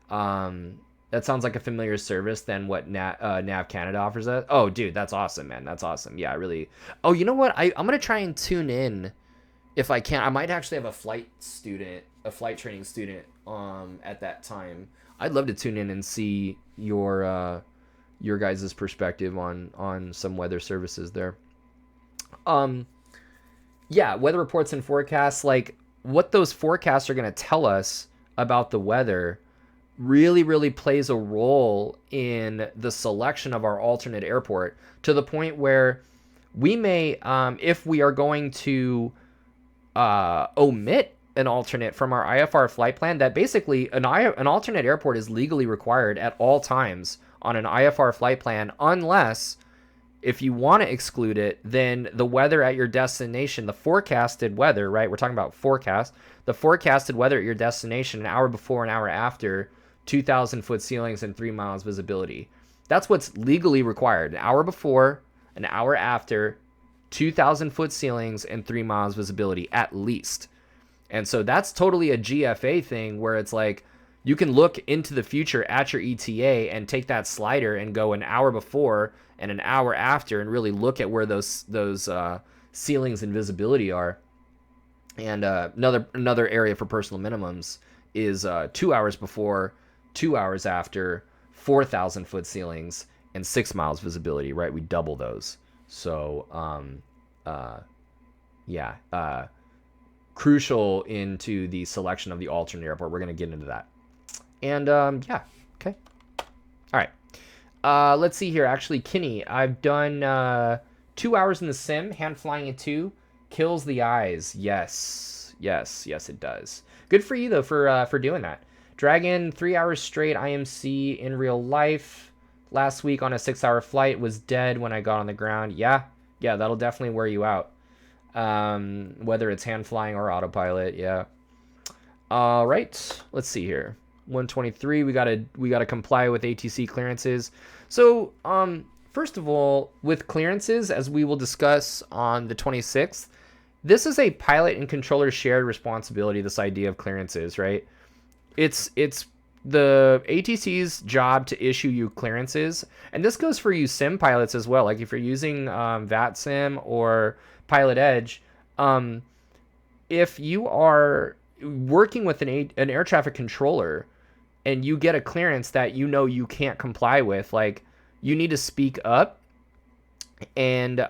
that sounds like a familiar service than what Nav Canada offers us. Oh, dude, that's awesome, man. That's awesome. Yeah, really. Oh, you know what? I'm going to try and tune in if I can. I might actually have a flight training student at that time. I'd love to tune in and see your guys' perspective on some weather services there. Yeah, weather reports and forecasts, like, what those forecasts are going to tell us about the weather really plays a role in the selection of our alternate airport, to the point where we may, if we are going to omit an alternate from our IFR flight plan, that basically an alternate airport is legally required at all times on an IFR flight plan, unless if you want to exclude it, then the weather at your destination, the forecasted weather, right? We're talking about forecast. The forecasted weather at your destination, an hour before, an hour after, 2,000 foot ceilings and 3 miles visibility. That's what's legally required. An hour before, an hour after, 2,000 foot ceilings and 3 miles visibility at least. And so that's totally a GFA thing, where it's like you can look into the future at your ETA and take that slider and go an hour before and an hour after and really look at where those ceilings and visibility are. And another area for personal minimums is 2 hours before, 2 hours after, 4,000 foot ceilings and 6 miles visibility, right? We double those. So crucial into the selection of the alternate airport. We're going to get into that. And yeah, okay. All right. Let's see here. Actually, Kinney, I've done 2 hours in the sim. Hand flying at 2 kills the eyes. Yes, it does. Good for you though for doing that. Dragon, 3 hours straight IMC in real life. Last week on a 6-hour flight, was dead when I got on the ground. Yeah, that'll definitely wear you out. Whether it's hand flying or autopilot. Yeah. All right. Let's see here. 123. We gotta comply with ATC clearances. So, first of all, with clearances, as we will discuss on the 26th, this is a pilot and controller shared responsibility. This idea of clearances, right? It's the ATC's job to issue you clearances, and this goes for you sim pilots as well. Like if you're using VATSIM or Pilot Edge, if you are working with an air traffic controller and you get a clearance that you can't comply with, like you need to speak up and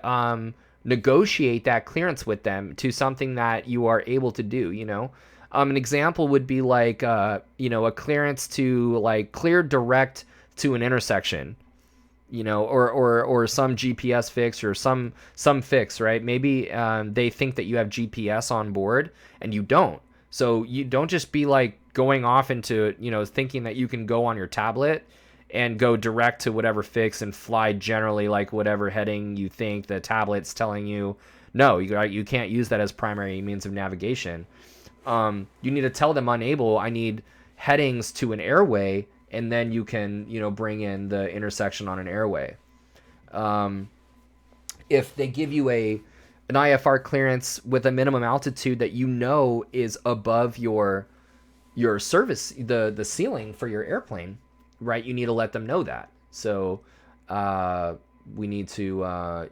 negotiate that clearance with them to something that you are able to do. An example would be like a clearance to like clear direct to an intersection, or some GPS fix or some fix, right? Maybe they think that you have GPS on board and you don't. So you don't just be like going off into, thinking that you can go on your tablet and go direct to whatever fix and fly generally like whatever heading you think the tablet's telling you. No, you can't use that as primary means of navigation. You need to tell them unable, I need headings to an airway, and then you can, bring in the intersection on an airway. If they give you an IFR clearance with a minimum altitude that is above your service, the ceiling for your airplane, right? You need to let them know that. So we need to,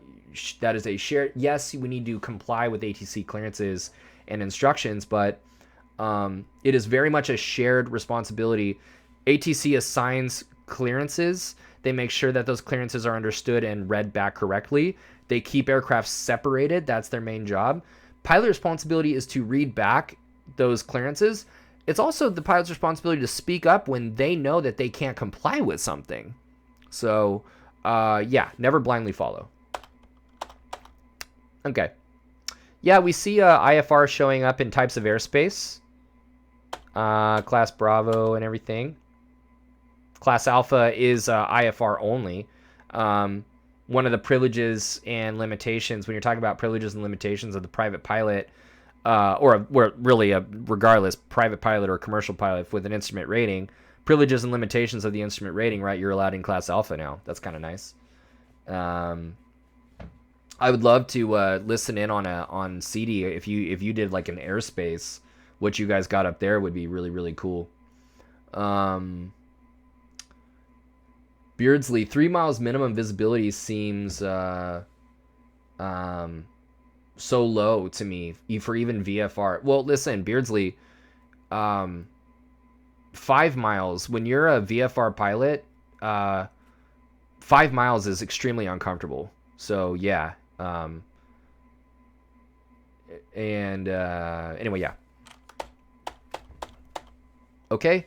that is a shared, yes, we need to comply with ATC clearances and instructions, but it is very much a shared responsibility. ATC assigns clearances. They make sure that those clearances are understood and read back correctly. They keep aircraft separated. That's their main job. Pilot responsibility is to read back those clearances. It's also the pilot's responsibility to speak up when they know that they can't comply with something. So, never blindly follow. Okay. Yeah, we see IFR showing up in types of airspace. Class Bravo and everything. Class Alpha is IFR only. One of the privileges and limitations, when you're talking about privileges and limitations of the private pilot, regardless, private pilot or commercial pilot with an instrument rating, privileges and limitations of the instrument rating, right? You're allowed in Class Alpha now. That's kind of nice. I would love to listen in on CD if you did like an airspace. What you guys got up there would be really, really cool. Beardsley, 3 miles minimum visibility seems so low to me for even VFR. Well, listen, Beardsley, 5 miles, when you're a VFR pilot, 5 miles is extremely uncomfortable. So yeah. Anyway, yeah. Okay.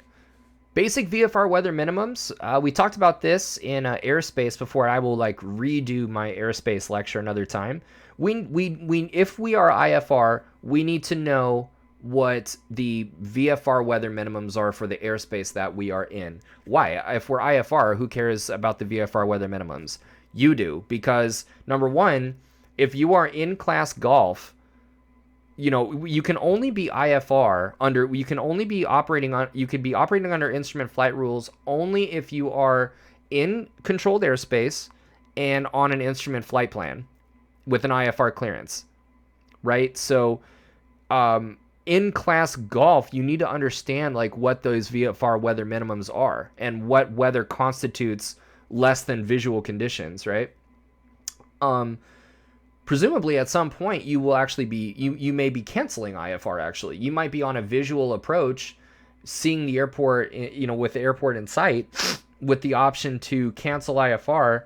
Basic VFR weather minimums. We talked about this in airspace before. I will like redo my airspace lecture another time. If we are IFR, we need to know what the VFR weather minimums are for the airspace that we are in. Why? If we're IFR, who cares about the VFR weather minimums? You do, because number one, if you are in class golf, you know, you can only be IFR under, you can only be operating on, you could be operating under instrument flight rules only if you are in controlled airspace and on an instrument flight plan with an IFR clearance, right? So, in class golf, you need to understand like what those VFR weather minimums are and what weather constitutes less than visual conditions, right? Presumably at some point you will actually be, you may be canceling IFR. Actually, you might be on a visual approach, seeing the airport, you know, with the airport in sight, with the option to cancel IFR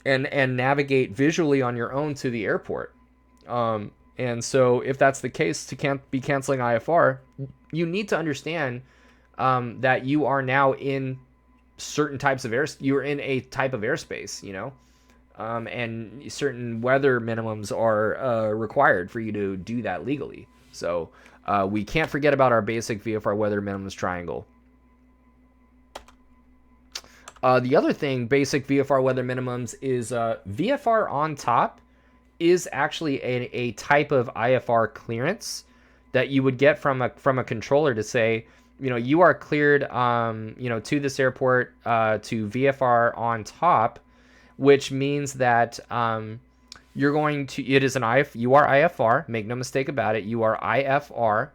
and navigate visually on your own to the airport. And so if that's the case, to be canceling IFR, you need to understand that you are now in certain types of you're in a type of airspace, you know. And certain weather minimums are required for you to do that legally. So we can't forget about our basic VFR weather minimums triangle. The other thing, basic VFR weather minimums, is VFR on top is actually a type of IFR clearance that you would get from a controller to say, you know, you are cleared, you know, to this airport to VFR on top, which means that you're going to, you are IFR, make no mistake about it, you are IFR,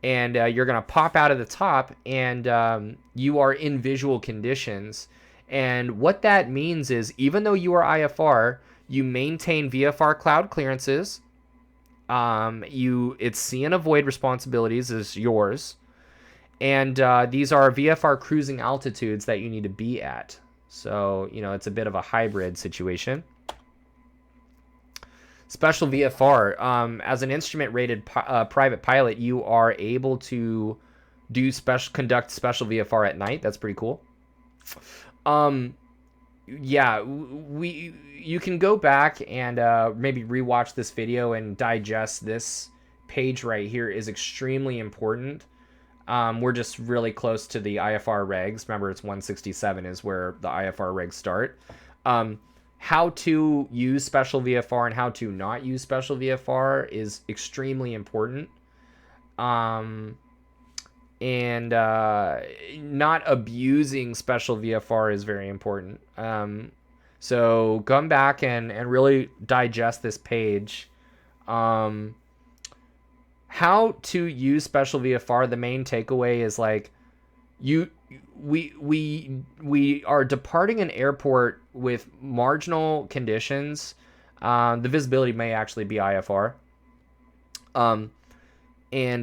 and you're going to pop out of the top, and you are in visual conditions. And what that means is, even though you are IFR, you maintain VFR cloud clearances. It's see and avoid responsibilities is yours. And these are VFR cruising altitudes that you need to be at. So, you know, it's a bit of a hybrid situation. Special VFR. As an instrument-rated private pilot, you are able to conduct special VFR at night. That's pretty cool. Yeah, you can go back and maybe rewatch this video and digest this page right here. Is extremely important. We're just really close to the IFR regs. Remember, it's 167 is where the IFR regs start. How to use special VFR and how to not use special VFR is extremely important. And not abusing special VFR is very important. So come back and really digest this page. How to use special VFR, the main takeaway is like we are departing an airport with marginal conditions. The visibility may actually be IFR. And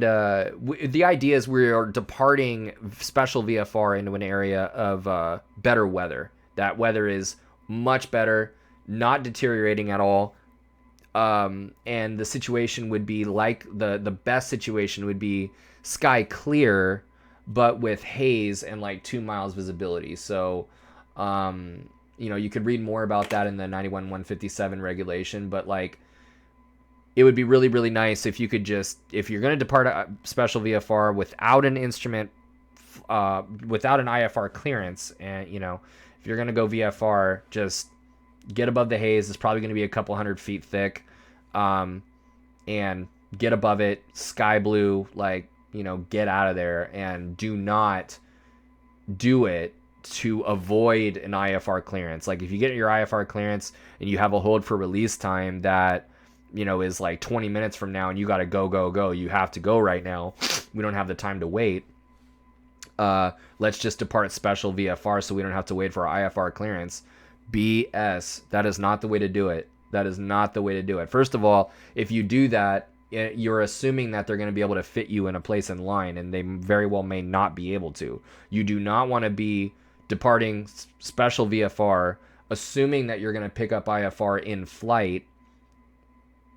the idea is we are departing special VFR into an area of better weather. That weather is much better, not deteriorating at all. And the situation would be like the best situation would be sky clear, but with haze and like 2 miles visibility. So, you know, you could read more about that in the 91-157 regulation, but like, it would be really, really nice if you could just, if you're going to depart a special VFR without an instrument, without an IFR clearance, and, you know, if you're going to go VFR, just get above the haze. It's probably going to be a couple 100 feet thick, and get above it, sky blue, like, you know, get out of there, and do not do it to avoid an IFR clearance. Like, if you get your IFR clearance and you have a hold for release time that, you know, is like 20 minutes from now and you got to go, you have to go right now. We don't have the time to wait. Let's just depart special VFR so we don't have to wait for our IFR clearance. BS. That is not the way to do it. That is not the way to do it. First of all, if you do that, you're assuming that they're going to be able to fit you in a place in line, and they very well may not be able to. You do not want to be departing special VFR assuming that you're going to pick up IFR in flight,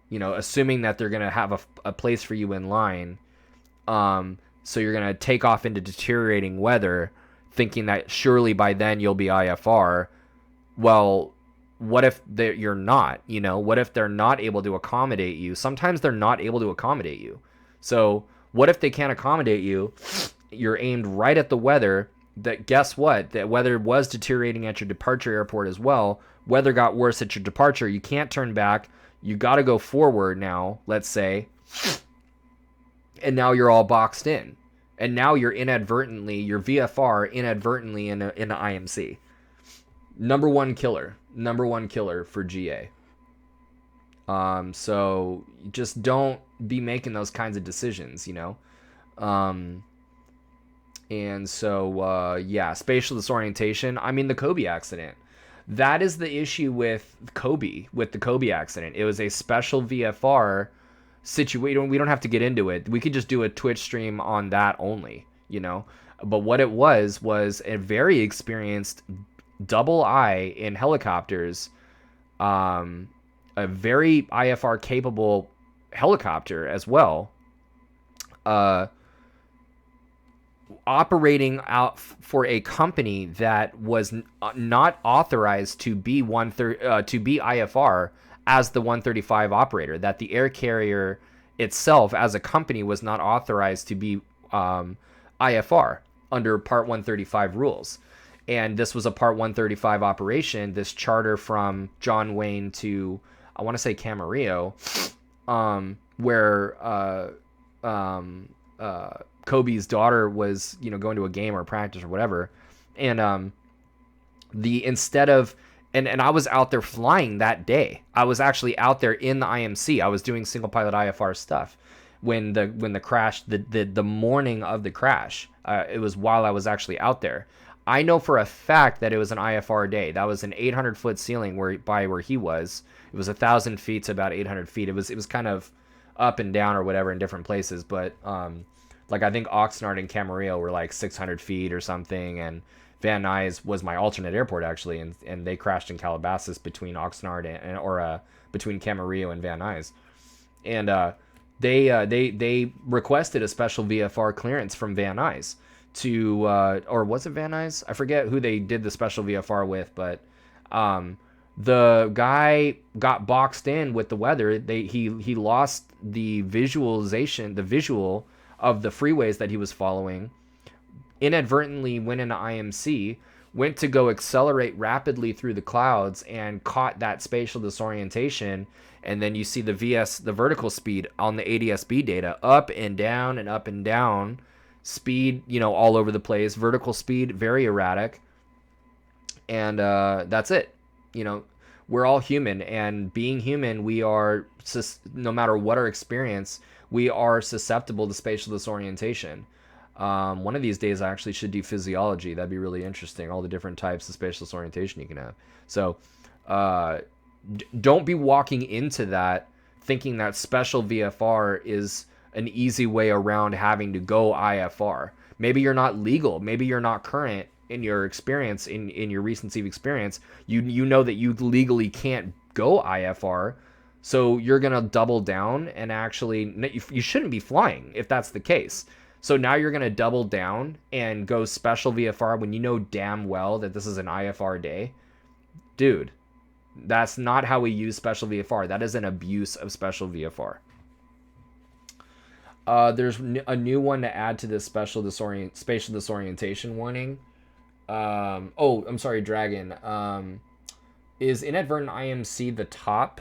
you know, assuming that they're going to have a place for you in line, So you're going to take off into deteriorating weather, thinking that surely by then you'll be IFR. Well, what if you're not? You know, what if they're not able to accommodate you? Sometimes they're not able to accommodate you. So what if they can't accommodate you? You're aimed right at the weather. That guess what? That weather was deteriorating at your departure airport as well. Weather got worse at your departure. You can't turn back. You got to go forward now, let's say. And now you're all boxed in. And now you're inadvertently, your VFR inadvertently in an IMC. Number one killer for GA. So just don't be making those kinds of decisions, you know. And so, yeah, spatial disorientation. I mean, the Kobe accident. That is the issue with the Kobe accident. It was a special VFR situation. We don't have to get into it. We could just do a Twitch stream on that only, you know. But what it was a very experienced double I in helicopters, a very IFR capable helicopter as well, operating out for a company that was not authorized to be IFR as the 135 operator, that the air carrier itself as a company was not authorized to be IFR under Part 135 rules. And this was a Part 135 operation, this charter from John Wayne to, I want to say Camarillo, where Kobe's daughter was, you know, going to a game or a practice or whatever. And instead of, and I was out there flying that day. I was actually out there in the IMC. I was doing single pilot IFR stuff when the crash, the morning of the crash. It was while I was actually out there. I know for a fact that it was an IFR day. That was an 800-foot ceiling where he was. It was 1,000 feet to about 800 feet. It was kind of up and down or whatever in different places, but like I think Oxnard and Camarillo were like 600 feet or something, and Van Nuys was my alternate airport actually, and they crashed in Calabasas between Oxnard and between Camarillo and Van Nuys, and they requested a special VFR clearance from Van Nuys to or was it Van Nuys? I forget who they did the special VFR with, but the guy got boxed in with the weather. He lost the visual of the freeways that he was following, inadvertently went into IMC, went to go accelerate rapidly through the clouds and caught that spatial disorientation. And then you see the vertical speed on the ADS-B data, up and down, speed, you know, all over the place, vertical speed, very erratic. And that's it. You know, we're all human, and being human, we are, no matter what our experience, we are susceptible to spatial disorientation. One of these days I actually should do physiology. That'd be really interesting, all the different types of spatial disorientation you can have. So don't be walking into that thinking that special VFR is an easy way around having to go IFR. Maybe you're not legal. Maybe you're not current in your experience, in your recency of experience. You know that you legally can't go IFR. So you're going to double down, and actually you shouldn't be flying if that's the case. So now you're going to double down and go special VFR when you know damn well that this is an IFR day. Dude, that's not how we use special VFR. That is an abuse of special VFR. There's a new one to add to this spatial disorientation warning. Oh, I'm sorry, Dragon. Is inadvertent IMC the top?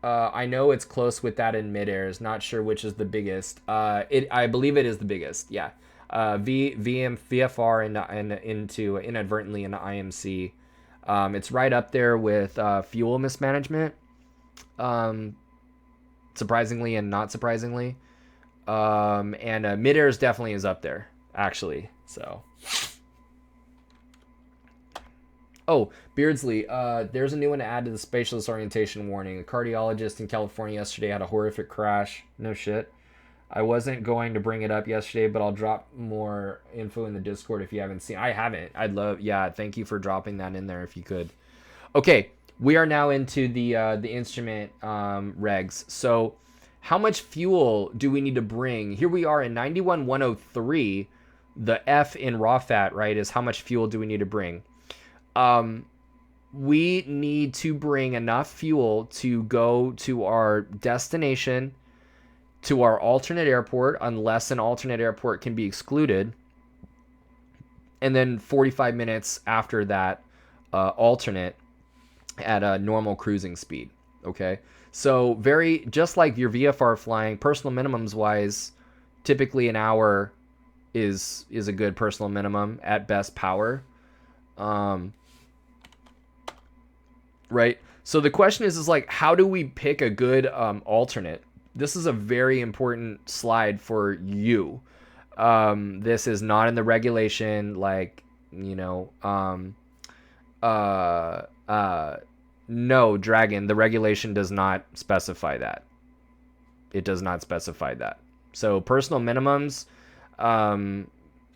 I know it's close with that in midairs. Not sure which is the biggest. I believe it is the biggest. Yeah. VFR and into inadvertently into IMC. It's right up there with fuel mismanagement. Surprisingly and not surprisingly. And midairs definitely is up there, actually. So. Oh, Beardsley, there's a new one to add to the spatial disorientation warning. A cardiologist in California yesterday had a horrific crash. No shit. I wasn't going to bring it up yesterday, but I'll drop more info in the Discord if you haven't seen. I haven't. I'd love. Yeah, thank you for dropping that in there if you could. Okay, we are now into the instrument regs. So how much fuel do we need to bring? Here we are in 91,103. The F in raw fat, right, is how much fuel do we need to bring? We need to bring enough fuel to go to our destination, to our alternate airport, unless an alternate airport can be excluded, and then 45 minutes after that alternate at a normal cruising speed. Okay, so just like your VFR flying, personal minimums wise, typically an hour is a good personal minimum at best power. Right? So the question is like, how do we pick a good alternate? This is a very important slide for you. This is not in the regulation, like, no, Dragon, the regulation does not specify that. It does not specify that. So personal minimums,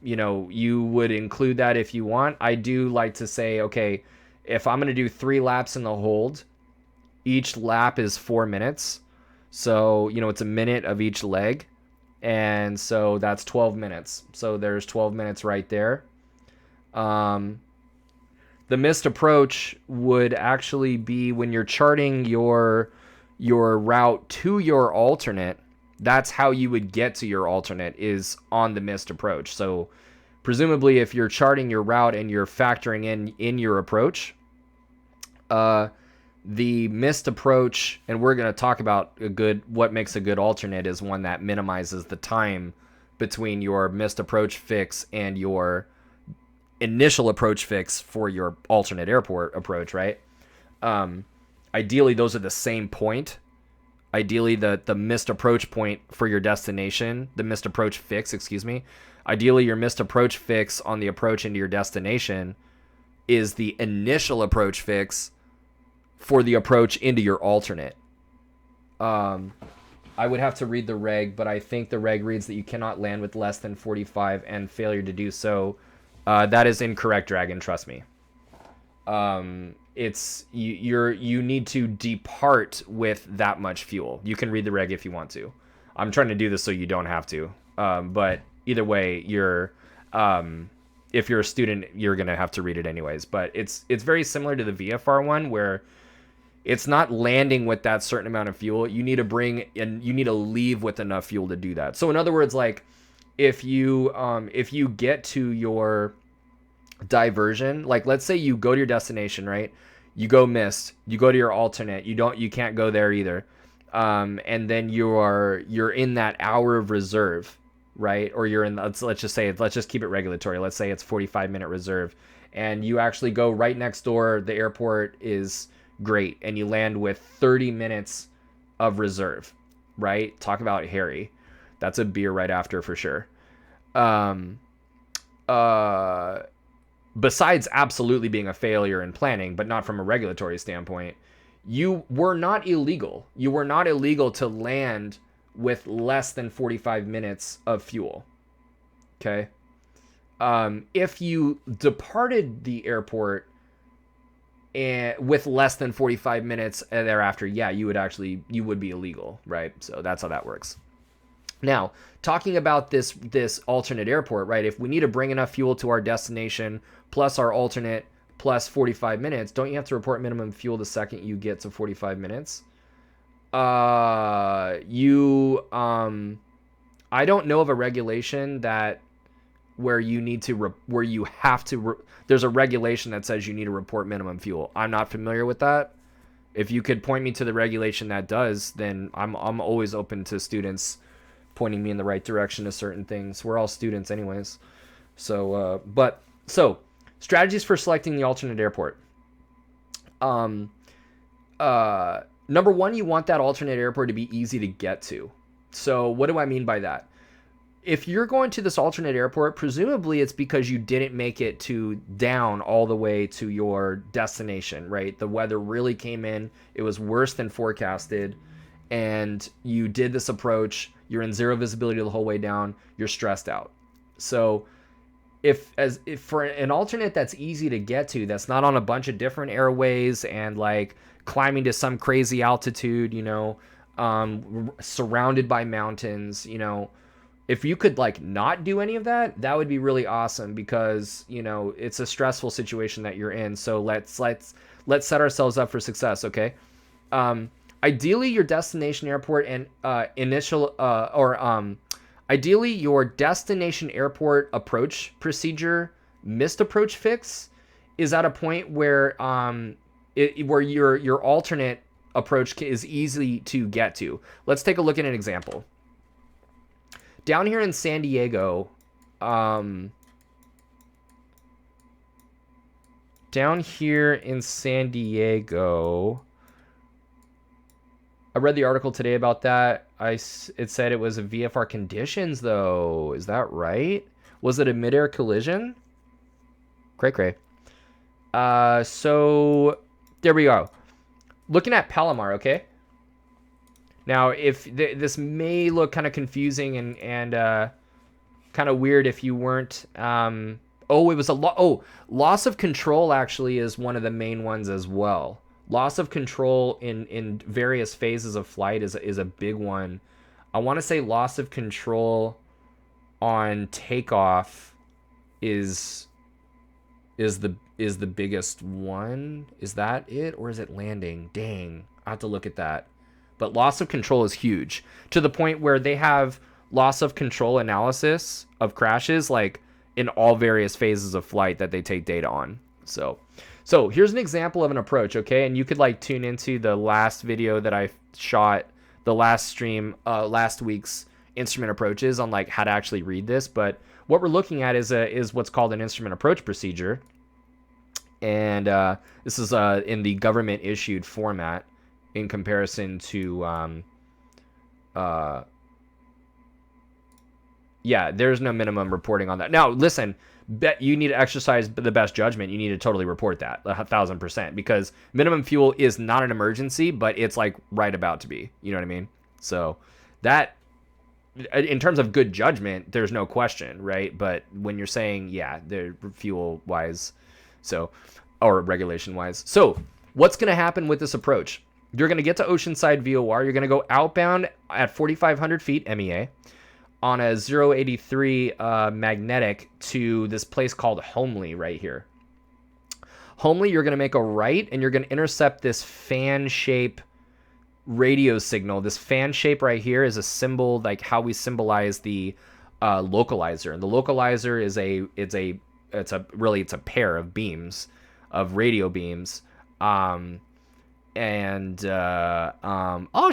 you would include that if you want. I do like to say, okay, if I'm going to do 3 laps in the hold, each lap is 4 minutes. So, it's a minute of each leg. And so that's 12 minutes. So there's 12 minutes right there. The missed approach would actually be when you're charting your route to your alternate. That's how you would get to your alternate, is on the missed approach. So presumably if you're charting your route and you're factoring in your approach, the missed approach, and we're going to talk about what makes a good alternate, is one that minimizes the time between your missed approach fix and your initial approach fix for your alternate airport approach, right? Ideally, those are the same point. Ideally, the missed approach point for your destination, the missed approach fix, ideally your missed approach fix on the approach into your destination is the initial approach fix for the approach into your alternate. I would have to read the reg, but I think the reg reads that you cannot land with less than 45, and failure to do so. That is incorrect, Dragon, trust me. It's you need to depart with that much fuel. You can read the reg if you want to. I'm trying to do this so you don't have to. But either way, if you're a student, you're gonna have to read it anyways. But it's very similar to the VFR one, where it's not landing with that certain amount of fuel. You need to bring and you need to leave with enough fuel to do that. So in other words, like if you get to your diversion, like let's say you go to your destination, right? You go missed, you go to your alternate, you can't go there either. And then you're in that hour of reserve, right? Or you're in, let's just keep it regulatory. Let's say it's 45-minute reserve, and you actually go right next door. The airport is great, and you land with 30 minutes of reserve, right? Talk about hairy. That's a beer right after for sure. Besides absolutely being a failure in planning, but not from a regulatory standpoint, you were not illegal. You were not illegal to land with less than 45 minutes of fuel. Okay? If you departed the airport with less than 45 minutes thereafter, yeah, you would be illegal, right? So that's how that works. Now, talking about this alternate airport, right? If we need to bring enough fuel to our destination plus our alternate plus 45 minutes, don't you have to report minimum fuel the second you get to 45 minutes? I don't know of a regulation where you have to there's a regulation that says you need to report minimum fuel. I'm not familiar with that. If you could point me to the regulation that does, then I'm always open to students pointing me in the right direction to certain things. We're all students anyways. So strategies for selecting the alternate airport. Number one, you want that alternate airport to be easy to get to. So what do I mean by that? If you're going to this alternate airport, presumably it's because you didn't make it down all the way to your destination, right? The weather really came in. It was worse than forecasted. And you did this approach. You're in zero visibility the whole way down. You're stressed out. So if for an alternate that's easy to get to, that's not on a bunch of different airways and like climbing to some crazy altitude, surrounded by mountains, you know. If you could like not do any of that, that would be really awesome, because you know it's a stressful situation that you're in. So let's set ourselves up for success, okay? Ideally, your destination airport and ideally your destination airport approach procedure missed approach fix is at a point where where your alternate approach is easy to get to. Let's take a look at an example. Down here in San Diego, I read the article today about that. It said it was a VFR conditions, though. Is that right? Was it a midair collision? Cray. So there we go. Looking at Palomar, okay? Now, if this may look kind of confusing and kind of weird if you weren't... it was loss of control actually is one of the main ones as well. Loss of control in various phases of flight is a big one. I want to say loss of control on takeoff is the biggest one. Is that it, or is it landing? Dang, I have to look at that. But loss of control is huge, to the point where they have loss of control analysis of crashes like in all various phases of flight that they take data on. So here's an example of an approach, okay? And you could like tune into the last video that I shot, the last stream, last week's instrument approaches on like how to actually read this. But what we're looking at is what's called an instrument approach procedure. And this is in the government issued format in comparison to, yeah, there's no minimum reporting on that. Now, listen, you need to exercise the best judgment. You need to totally report that 1,000%, because minimum fuel is not an emergency, but it's like right about to be. You know what I mean? So that, in terms of good judgment, there's no question, right? But when you're saying, yeah, they're fuel wise, or regulation wise. So what's going to happen with this approach? You're going to get to Oceanside VOR. You're going to go outbound at 4,500 feet MEA on a 083 magnetic to this place called Homely right here. Homely, you're going to make a right, and you're going to intercept this fan shape radio signal. This fan shape right here is a symbol, like how we symbolize the localizer. And the localizer is it's a pair of beams, of radio beams. Oh,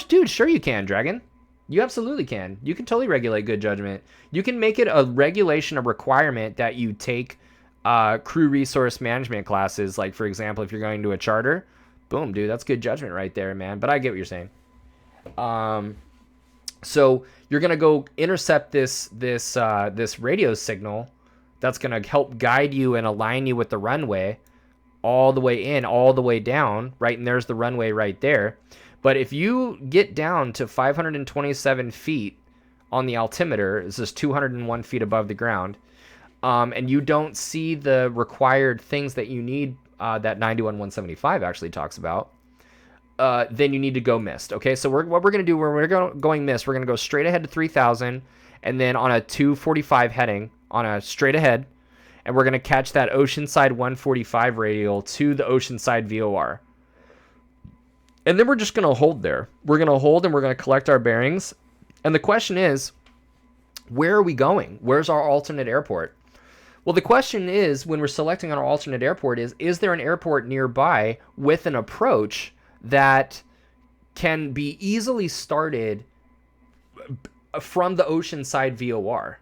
dude, sure you can, Dragon. You absolutely can. You can totally regulate good judgment. You can make it a regulation, a requirement that you take crew resource management classes. Like, for example, if you're going to a charter, boom, dude, that's good judgment right there, man. But I get what you're saying. So you're gonna go intercept this radio signal that's gonna help guide you and align you with the runway, all the way in, all the way down, right? And there's the runway right there. But if you get down to 527 feet on the altimeter, this is 201 feet above the ground, and you don't see the required things that you need, that 91-175 actually talks about, then you need to go missed. Okay, so what we're going to do, we're going missed, we're going to go straight ahead to 3,000, and then on a 245 heading, on a straight ahead, and we're going to catch that Oceanside 145 radial to the Oceanside VOR. And then we're just going to hold there. We're going to hold, and we're going to collect our bearings. And the question is, where are we going? Where's our alternate airport? Well, the question is, when we're selecting our alternate airport, is there an airport nearby with an approach that can be easily started from the Oceanside VOR?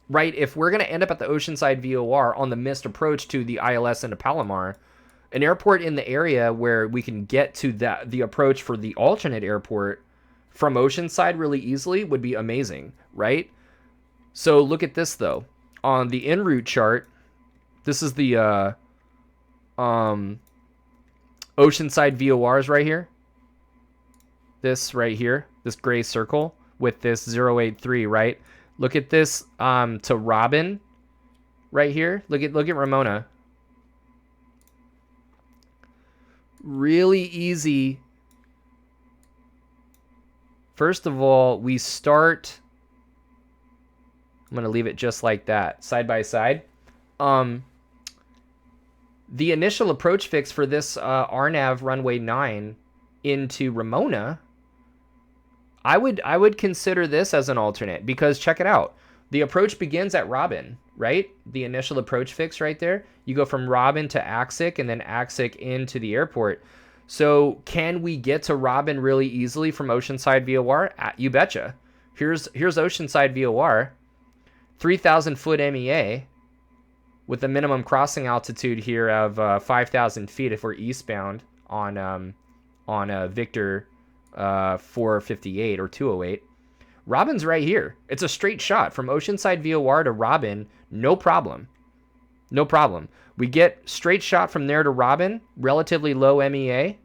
Right? If we're going to end up at the Oceanside VOR on the missed approach to the ILS into Palomar, an airport in the area where we can get to the approach for the alternate airport from Oceanside really easily would be amazing, right? So look at this, though. On the en route chart, this is the Oceanside VORs right here. This right here, this gray circle with this 083, right? Look at this to Robin right here. Look at Ramona. Really easy First of all, we start, I'm going to leave it just like that, side by side. The initial approach fix for this Rnav runway 9 into Ramona, I would consider this as an alternate, because check it out. The approach begins at Robin, right? The initial approach fix right there. You go from Robin to Atc and then Atc into the airport. So can we get to Robin really easily from Oceanside VOR? You betcha. Here's Oceanside VOR, 3,000 foot MEA with a minimum crossing altitude here of 5,000 feet if we're eastbound on Victor 458 or 208. Robin's right here. It's a straight shot from Oceanside VOR to Robin, no problem. No problem. We get straight shot from there to Robin, relatively low MEA,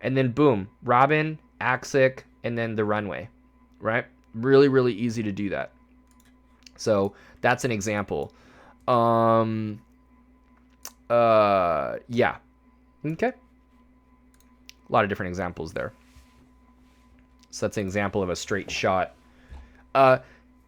and then boom, Robin, Atc, and then the runway, right? Really, really easy to do that. So that's an example. Yeah. Okay. A lot of different examples there. So that's an example of a straight shot.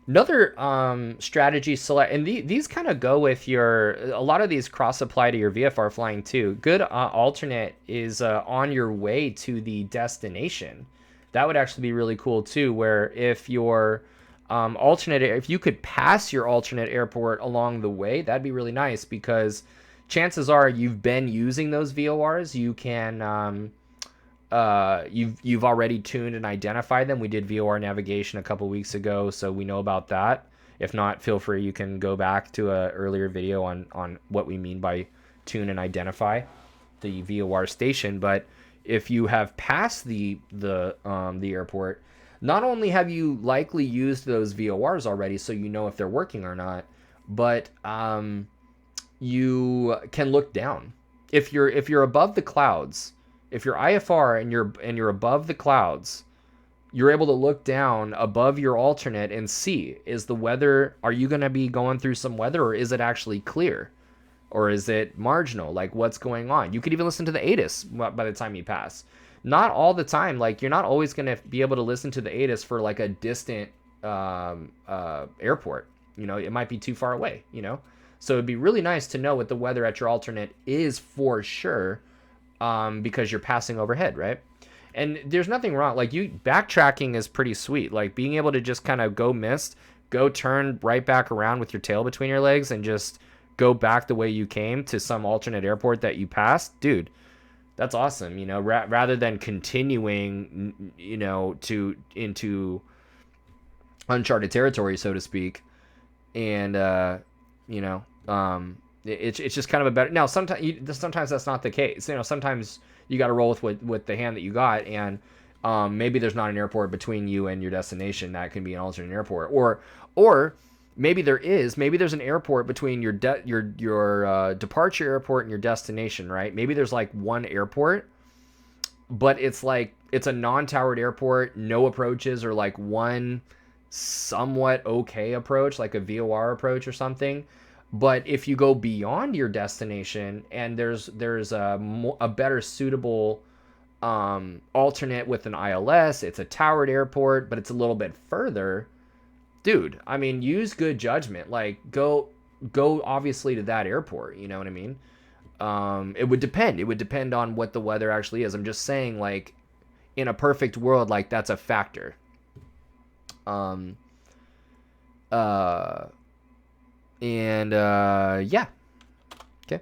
Another strategy select, and these kind of go with a lot of these cross apply to your VFR flying too. Good alternate is on your way to the destination. That would actually be really cool too, where if your alternate, if you could pass your alternate airport along the way, that'd be really nice, because chances are you've been using those VORs. You can you've already tuned and identified them. We did VOR navigation a couple weeks ago, so we know about that. If not, feel free, you can go back to an earlier video on what we mean by tune and identify the VOR station. But if you have passed the airport, not only have you likely used those VORs already, so you know if they're working or not, but you can look down. If you're above the clouds, if you're IFR and you're above the clouds, you're able to look down above your alternate and see, is the weather, are you going to be going through some weather, or is it actually clear? Or is it marginal? Like, what's going on? You could even listen to the ATIS by the time you pass. Not all the time. Like, you're not always going to be able to listen to the ATIS for like a distant airport. You know, it might be too far away, you know? So it'd be really nice to know what the weather at your alternate is for sure, because you're passing overhead, right? And there's nothing wrong. Like, backtracking is pretty sweet. Like, being able to just kind of go mist, go turn right back around with your tail between your legs and just go back the way you came to some alternate airport that you passed, dude, that's awesome. You know, rather than continuing, you know, into uncharted territory, so to speak. And you know, it's just kind of a better. Now, sometimes that's not the case. You know, sometimes you got to roll with the hand that you got, and maybe there's not an airport between you and your destination. That can be an alternate airport, or maybe there is. Maybe there's an airport between your departure airport and your destination, right? Maybe there's like one airport, but it's a non-towered airport, no approaches, or like one somewhat okay approach, like a VOR approach or something. But if you go beyond your destination and there's a better suitable alternate with an ILS, it's a towered airport, but it's a little bit further, dude, I mean, use good judgment. Like, go obviously to that airport, you know what I mean? It would depend on what the weather actually is. I'm just saying, like, in a perfect world, like, that's a factor. Yeah. Okay.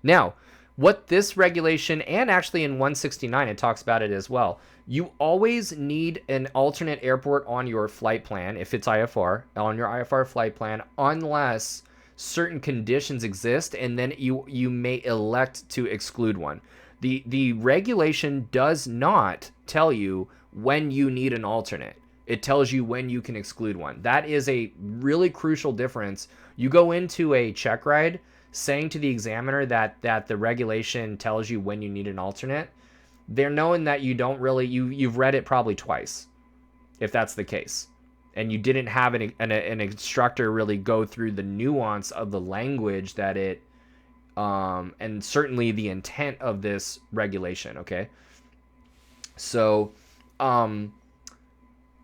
Now, what this regulation, and actually in 169 it talks about it as well, you always need an alternate airport on your flight plan, if it's IFR, on your IFR flight plan, unless certain conditions exist, and then you may elect to exclude one. The regulation does not tell you when you need an alternate. It tells you when you can exclude one. That is a really crucial difference. You go into a check ride saying to the examiner that the regulation tells you when you need an alternate. They're knowing that you don't really, you've read it probably twice, if that's the case. And you didn't have an instructor really go through the nuance of the language that it, and certainly the intent of this regulation, okay? So,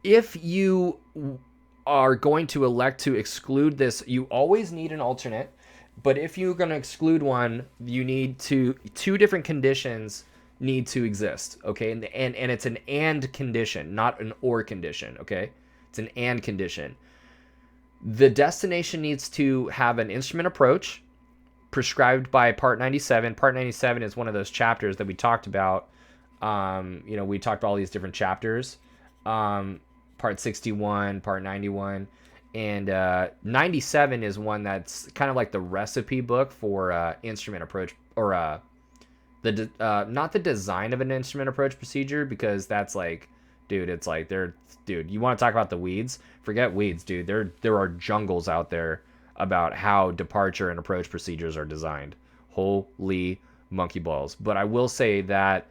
if you are going to elect to exclude this, you always need an alternate. But if you're going to exclude one, you need two different conditions need to exist. Okay, and it's an and condition, not an or condition. Okay, it's an and condition. The destination needs to have an instrument approach prescribed by Part 97. Part 97 is one of those chapters that we talked about. We talked about all these different chapters. Part 61, Part 91, and 97 is one that's kind of like the recipe book for instrument approach, or not the design of an instrument approach procedure, because that's like, dude, it's like dude, you want to talk about the weeds? Forget weeds, dude. There are jungles out there about how departure and approach procedures are designed. Holy monkey balls. But I will say that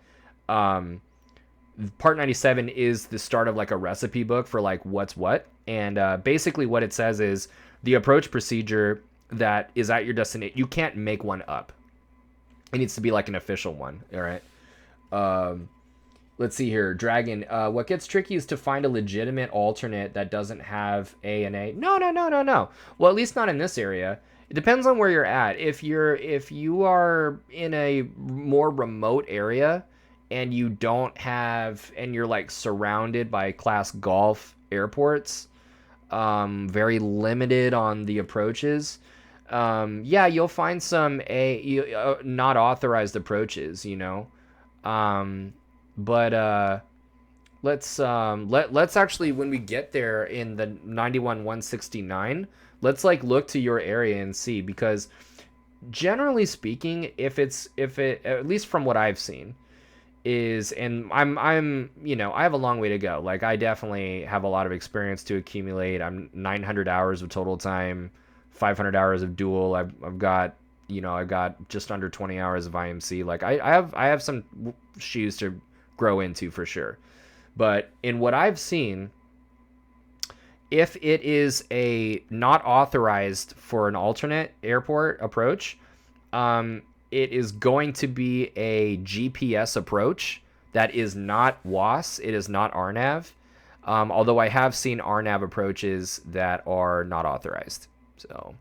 Part 97 is the start of like a recipe book for like what's what. And basically what it says is the approach procedure that is at your destination, you can't make one up. It needs to be like an official one. All right. Let's see here. Dragon. What gets tricky is to find a legitimate alternate that doesn't have A and A. No. Well, at least not in this area. It depends on where you're at. If you are in a more remote area and you don't have, and you're like surrounded by class golf airports, very limited on the approaches. Yeah, you'll find some not authorized approaches, but let's actually, when we get there in the 91-169, let's like look to your area and see, because generally speaking, if it at least from what I've seen is, and I'm I have a long way to go. Like, I definitely have a lot of experience to accumulate. I'm 900 hours of total time, 500 hours of dual. I've got just under 20 hours of IMC. Like, I have some shoes to grow into for sure. But in what I've seen, if it is a not authorized for an alternate airport approach, it is going to be a GPS approach that is not WAS. It is not Rnav. Although I have seen Rnav approaches that are not authorized. So,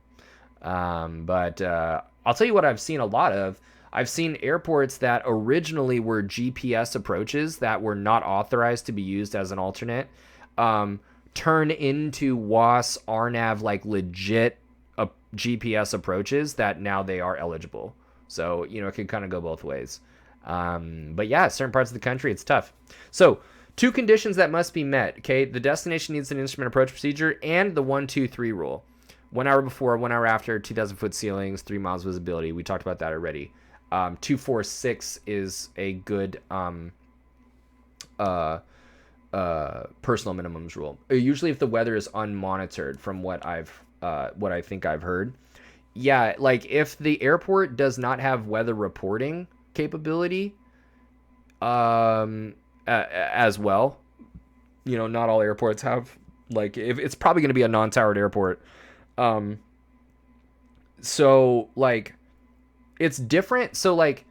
but I'll tell you what I've seen a lot of. I've seen airports that originally were GPS approaches that were not authorized to be used as an alternate, turn into WAS, Rnav, like legit GPS approaches that now they are eligible. So, it can kind of go both ways. But yeah, certain parts of the country, it's tough. So, two conditions that must be met. Okay, the destination needs an instrument approach procedure, and the 1-2-3 rule. 1 hour before, 1 hour after, 2,000 foot ceilings, 3 miles visibility. We talked about that already. 2-4-6 is a good personal minimums rule. Usually, if the weather is unmonitored, from what I think I've heard. Yeah, like if the airport does not have weather reporting capability, as well, not all airports have. Like, if it's probably going to be a non-towered airport, so like it's different. So like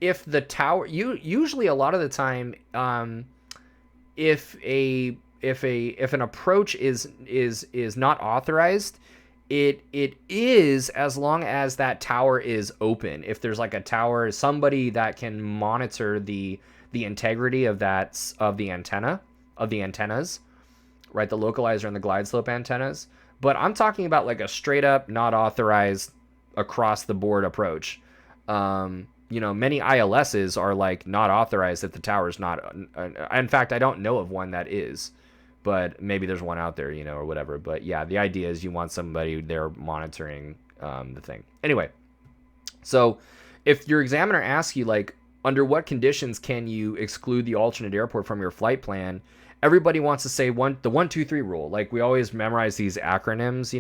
if the tower, usually a lot of the time, if an approach is not authorized, it is, as long as that tower is open. If there's like a tower, somebody that can monitor the integrity of the antennas, right? The localizer and the glide slope antennas. But I'm talking about like a straight up not authorized across the board approach. Many ILSs are like not authorized if the tower's not. In fact, I don't know of one that is. But maybe there's one out there, or whatever. But yeah, the idea is you want somebody there monitoring the thing. Anyway, so if your examiner asks you, like, under what conditions can you exclude the alternate airport from your flight plan, everybody wants to say the 1-2-3 rule. Like, we always memorize these acronyms,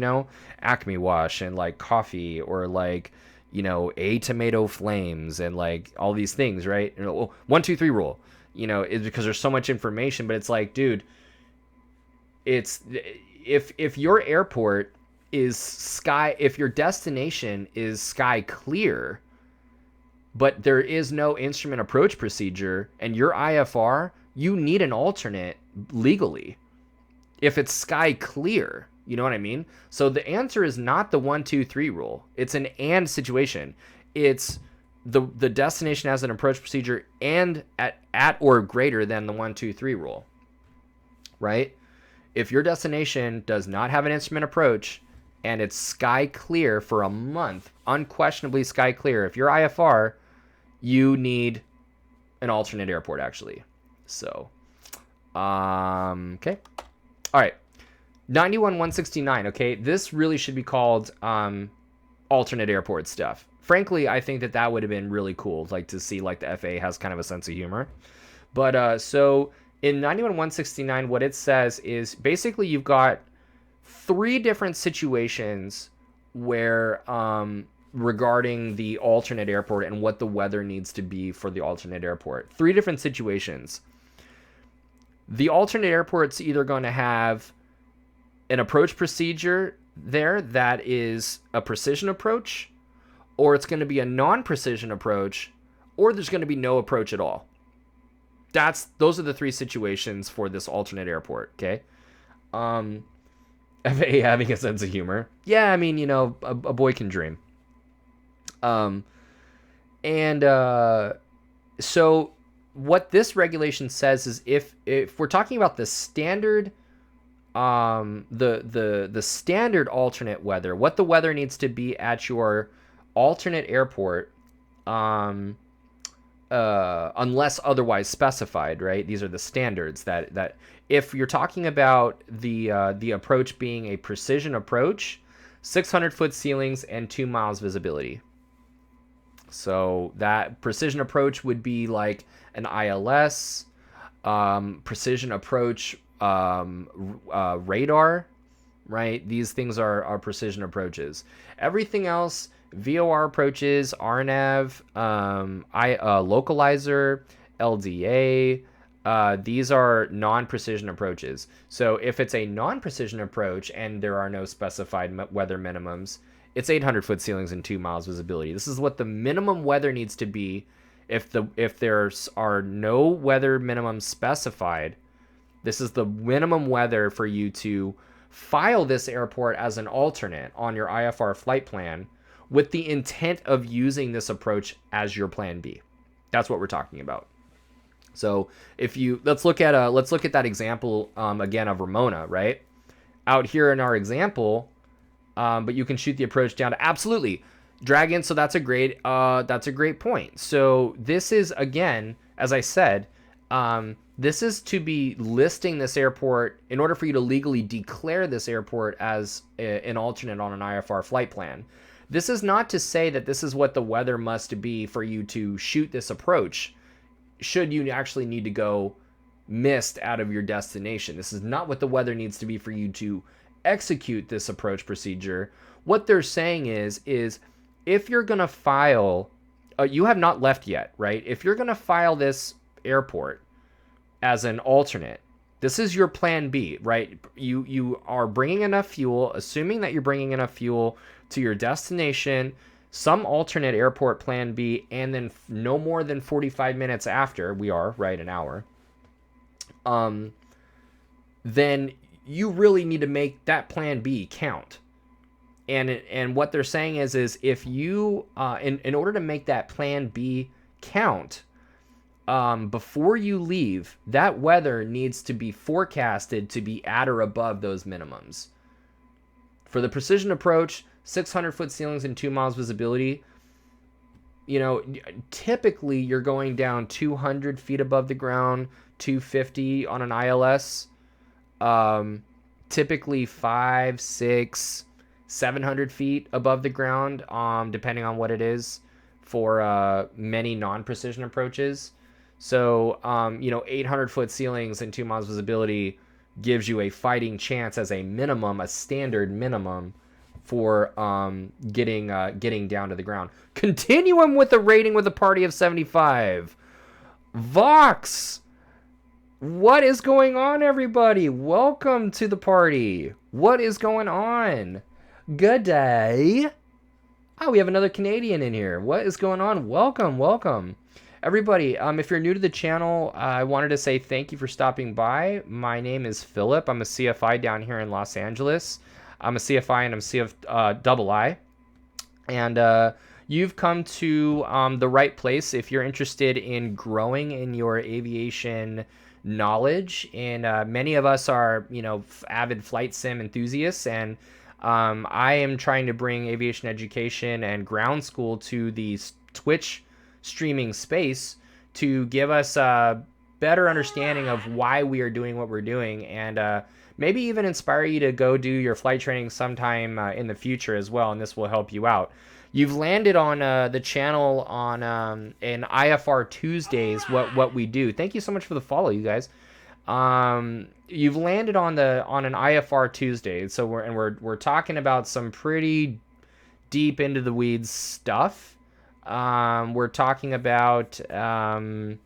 Acme Wash and like coffee, or like, a tomato flames, and like all these things, right? 1-2-3 rule, is because there's so much information. But it's like, dude, it's if your airport is if your destination is sky clear, but there is no instrument approach procedure, and your IFR, you need an alternate legally. if it's sky clear. You know what I mean? So the answer is not the 1, 2, 3 rule. It's an and situation. It's the destination has an approach procedure and at or greater than the 1, 2, 3 rule. Right? If your destination does not have an instrument approach and it's sky clear for a month, unquestionably sky clear, if you're IFR, you need an alternate airport actually. So, okay. All right. 91-169, okay? This really should be called alternate airport stuff. Frankly, I think that would have been really cool, like to see like the FAA has kind of a sense of humor. But so in 91-169, what it says is basically you've got 3 different situations where regarding the alternate airport and what the weather needs to be for the alternate airport. 3 different situations. The alternate airport's either going to have an approach procedure there that is a precision approach, or it's going to be a non-precision approach, or there's going to be no approach at all. Those are the 3 situations for this alternate airport, okay? FAA having a sense of humor. Yeah, I mean, you know, a boy can dream. So what this regulation says is if we're talking about the standard the standard alternate weather, what the weather needs to be at your alternate airport, unless otherwise specified, right? These are the standards that if you're talking about the approach being a precision approach, 600-foot ceilings and 2 miles visibility. So that precision approach would be like an ILS, precision approach radar, right? These things are precision approaches. Everything else, VOR approaches, Rnav, localizer, LDA, these are non-precision approaches. So if it's a non-precision approach and there are no specified weather minimums, it's 800-foot ceilings and 2 miles visibility. This is what the minimum weather needs to be. If there are no weather minimums specified, this is the minimum weather for you to file this airport as an alternate on your IFR flight plan with the intent of using this approach as your plan B. That's what we're talking about. So let's look at that example again of Ramona, right? Out here in our example, but you can shoot the approach down to absolutely drag in. So that's a great point. So this is, again, as I said, this is to be listing this airport in order for you to legally declare this airport as an alternate on an IFR flight plan. This is not to say that this is what the weather must be for you to shoot this approach, should you actually need to go missed out of your destination. This is not what the weather needs to be for you to execute this approach procedure. What they're saying is if you're going to file, you have not left yet, right? If you're going to file this airport as an alternate, this is your plan B, right? You are bringing enough fuel, assuming that you're bringing enough fuel to your destination, some alternate airport plan B, and then no more than 45 minutes after, we are, right, an hour, then you really need to make that plan B count. And what they're saying is if you, in order to make that plan B count, before you leave, that weather needs to be forecasted to be at or above those minimums. For the precision approach, 600-foot ceilings and 2 miles visibility, you know, typically you're going down 200 feet above the ground, 250 on an ILS, typically 5, 6, 700 feet above the ground, depending on what it is for many non-precision approaches. So, 800-foot ceilings and 2 miles visibility gives you a fighting chance as a minimum, a standard minimum for getting down to the ground. Continuum with a rating with a party of 75. Vox! What is going on, everybody? Welcome to the party. What is going on? Good day. Oh, we have another Canadian in here. What is going on? Welcome. Everybody, if you're new to the channel, I wanted to say thank you for stopping by. My name is Philip. I'm a CFI down here in Los Angeles. I'm a CFI and I'm CF double I. And you've come to the right place if you're interested in growing in your aviation knowledge. And many of us are, avid flight sim enthusiasts, and I am trying to bring aviation education and ground school to the Twitch streaming space to give us a better understanding of why we are doing what we're doing, and maybe even inspire you to go do your flight training sometime in the future as well, and this will help you out. You've landed on the channel on an IFR Tuesdays, what we do. Thank you so much for the follow, you guys. You've landed on an IFR Tuesday, so we're talking about some pretty deep into the weeds stuff. We're talking about the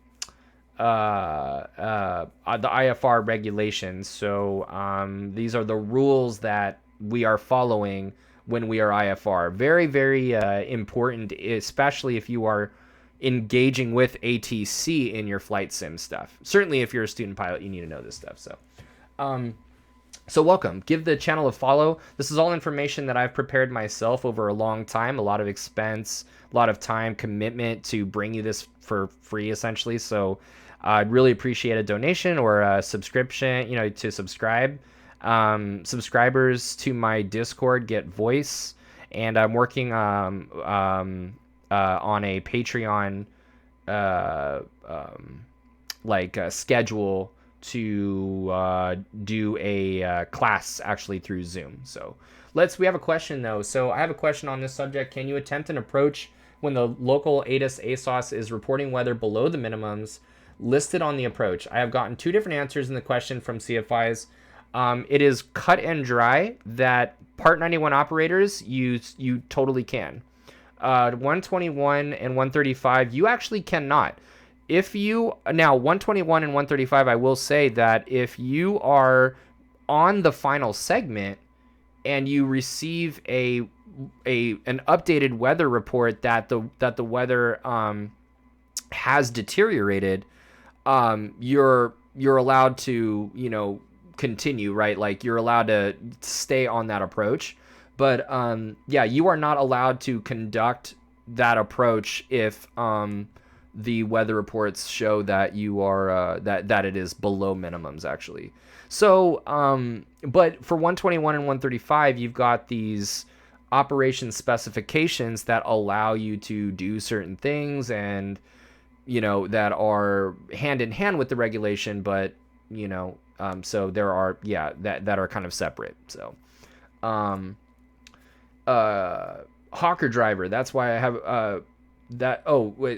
IFR regulations. So these are the rules that we are following when we are IFR. Very, very important, especially if you are engaging with ATC in your flight sim stuff. Certainly if you're a student pilot, you need to know this stuff. So welcome. Give the channel a follow. This is all information that I've prepared myself over a long time, a lot of expense, a lot of time, commitment to bring you this for free, essentially. So I'd really appreciate a donation or a subscription, to subscribe. Subscribers to my Discord get voice, and I'm working on a Patreon schedule to do a class actually through Zoom. So we have a question though. So I have a question on this subject. Can you attempt an approach when the local ATIS ASOS is reporting weather below the minimums listed on the approach? I have gotten two different answers in the question from CFIs. It is cut and dry that Part 91 operators you totally can. 121 and 135 you actually cannot. If you now 121 and 135, I will say that if you are on the final segment and you receive an updated weather report that the weather has deteriorated, you're allowed to continue, right? Like you're allowed to stay on that approach, but you are not allowed to conduct that approach if the weather reports show that you are that it is below minimums actually. So but for 121 and 135 you've got these operation specifications that allow you to do certain things, and that are hand in hand with the regulation, but so there are that are kind of separate. So Hawker driver, that's why I have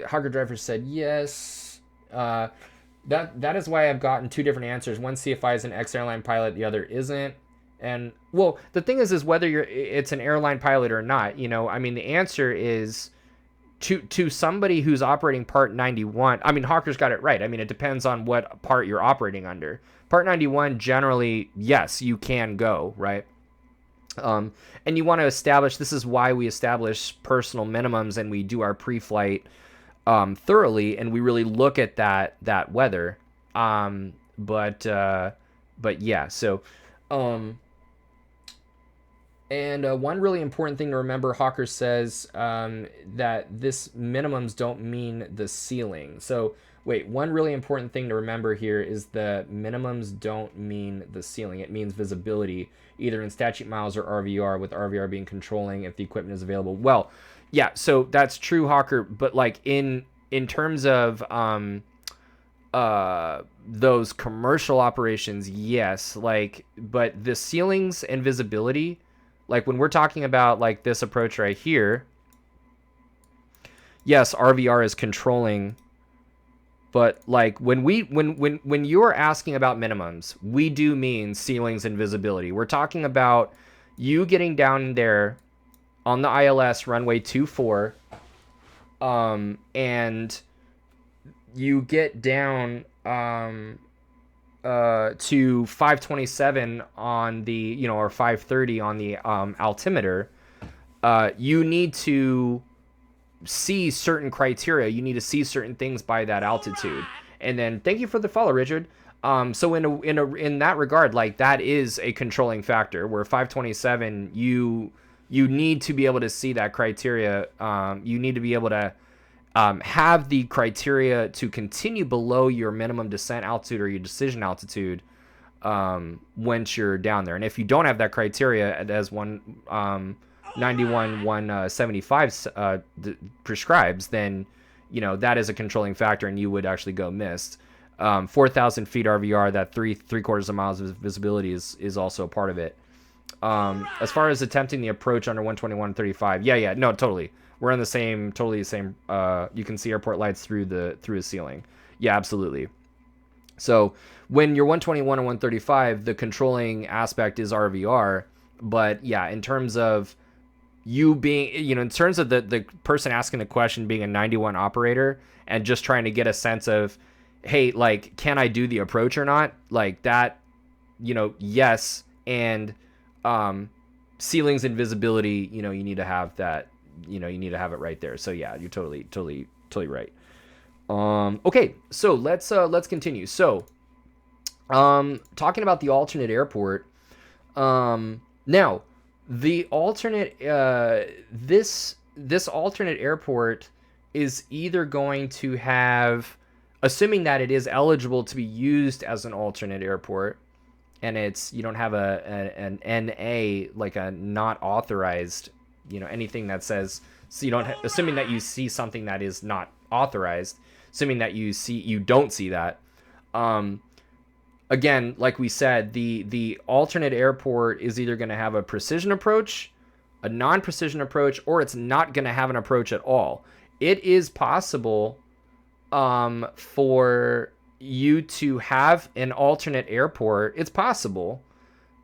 Hawker driver said yes. That is why I've gotten two different answers. One CFI is an ex-airline pilot, the other isn't. And well, the thing is whether it's an airline pilot or not. The answer is to somebody who's operating Part 91. Hawker's got it right. It depends on what part you're operating under. Part 91 generally, yes, you can go, right? And you want to establish, this is why we establish personal minimums and we do our pre-flight thoroughly, and we really look at that weather. But yeah, so and one really important thing to remember, Hawker says that this minimums don't mean the ceiling. So wait, one really important thing to remember here is the minimums don't mean the ceiling. It means visibility, either in statute miles or RVR, with RVR being controlling if the equipment is available. Well, yeah, so that's true, Hawker, but like in terms of those commercial operations, yes, but the ceilings and visibility, like when we're talking about like this approach right here, yes, RVR is controlling. But like when you're asking about minimums, we do mean ceilings and visibility. We're talking about you getting down there on the ILS runway 24, and you get down to 527 on the or 530 on the altimeter. You need to see certain criteria. You need to see certain things by that altitude. And then thank you for the follow, Richard. So in that regard, like that is a controlling factor where 527, you need to be able to see that criteria. You need to be able to have the criteria to continue below your minimum descent altitude or your decision altitude once you're down there. And if you don't have that criteria, as 175 prescribes, then that is a controlling factor, and you would actually go missed. 4,000 feet RVR, that three-quarters of miles of visibility is also a part of it. As far as attempting the approach under 121.35, yeah, no, totally. We're on totally the same. You can see airport lights through a ceiling. Yeah, absolutely. So when you're 121 or 135, the controlling aspect is RVR. But yeah, in terms of you being, in terms of the person asking the question being a 91 operator and just trying to get a sense of, hey, like, can I do the approach or not? Like that, yes. And ceilings and visibility, you need to have that, you need to have it right there. So yeah, you're totally right. Okay, so let's continue. So talking about the alternate airport, now the alternate this alternate airport is either going to have, assuming that it is eligible to be used as an alternate airport, and you don't have an NA, like a not authorized, anything that says, so you don't assuming that you see something that is not authorized, assuming that you don't see that. Again, like we said, the alternate airport is either going to have a precision approach, a non-precision approach, or it's not going to have an approach at all. It is possible for you to have an alternate airport. It's possible,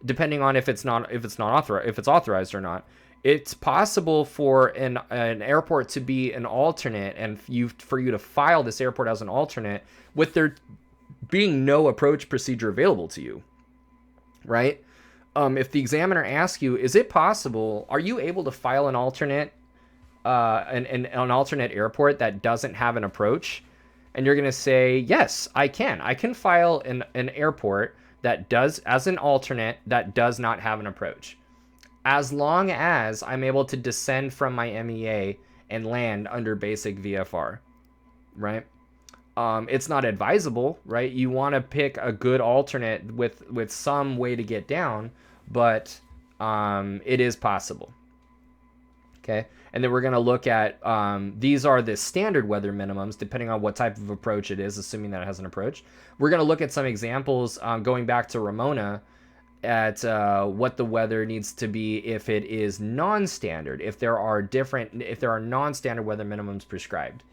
depending on if it's authorized or not. It's possible for an airport to be an alternate, and for you to file this airport as an alternate with there being no approach procedure available to you, right? If the examiner asks you, is it possible, are you able to file an alternate an alternate airport that doesn't have an approach? And you're going to say, yes, I can file an airport that does, as an alternate, that does not have an approach, as long as I'm able to descend from my MEA and land under basic VFR, right? It's not advisable, right? You want to pick a good alternate with some way to get down, but it is possible. Okay, and then we're going to look at, these are the standard weather minimums, depending on what type of approach it is, assuming that it has an approach. We're going to look at some examples, going back to Ramona, at what the weather needs to be if it is non-standard, if there are non-standard weather minimums prescribed.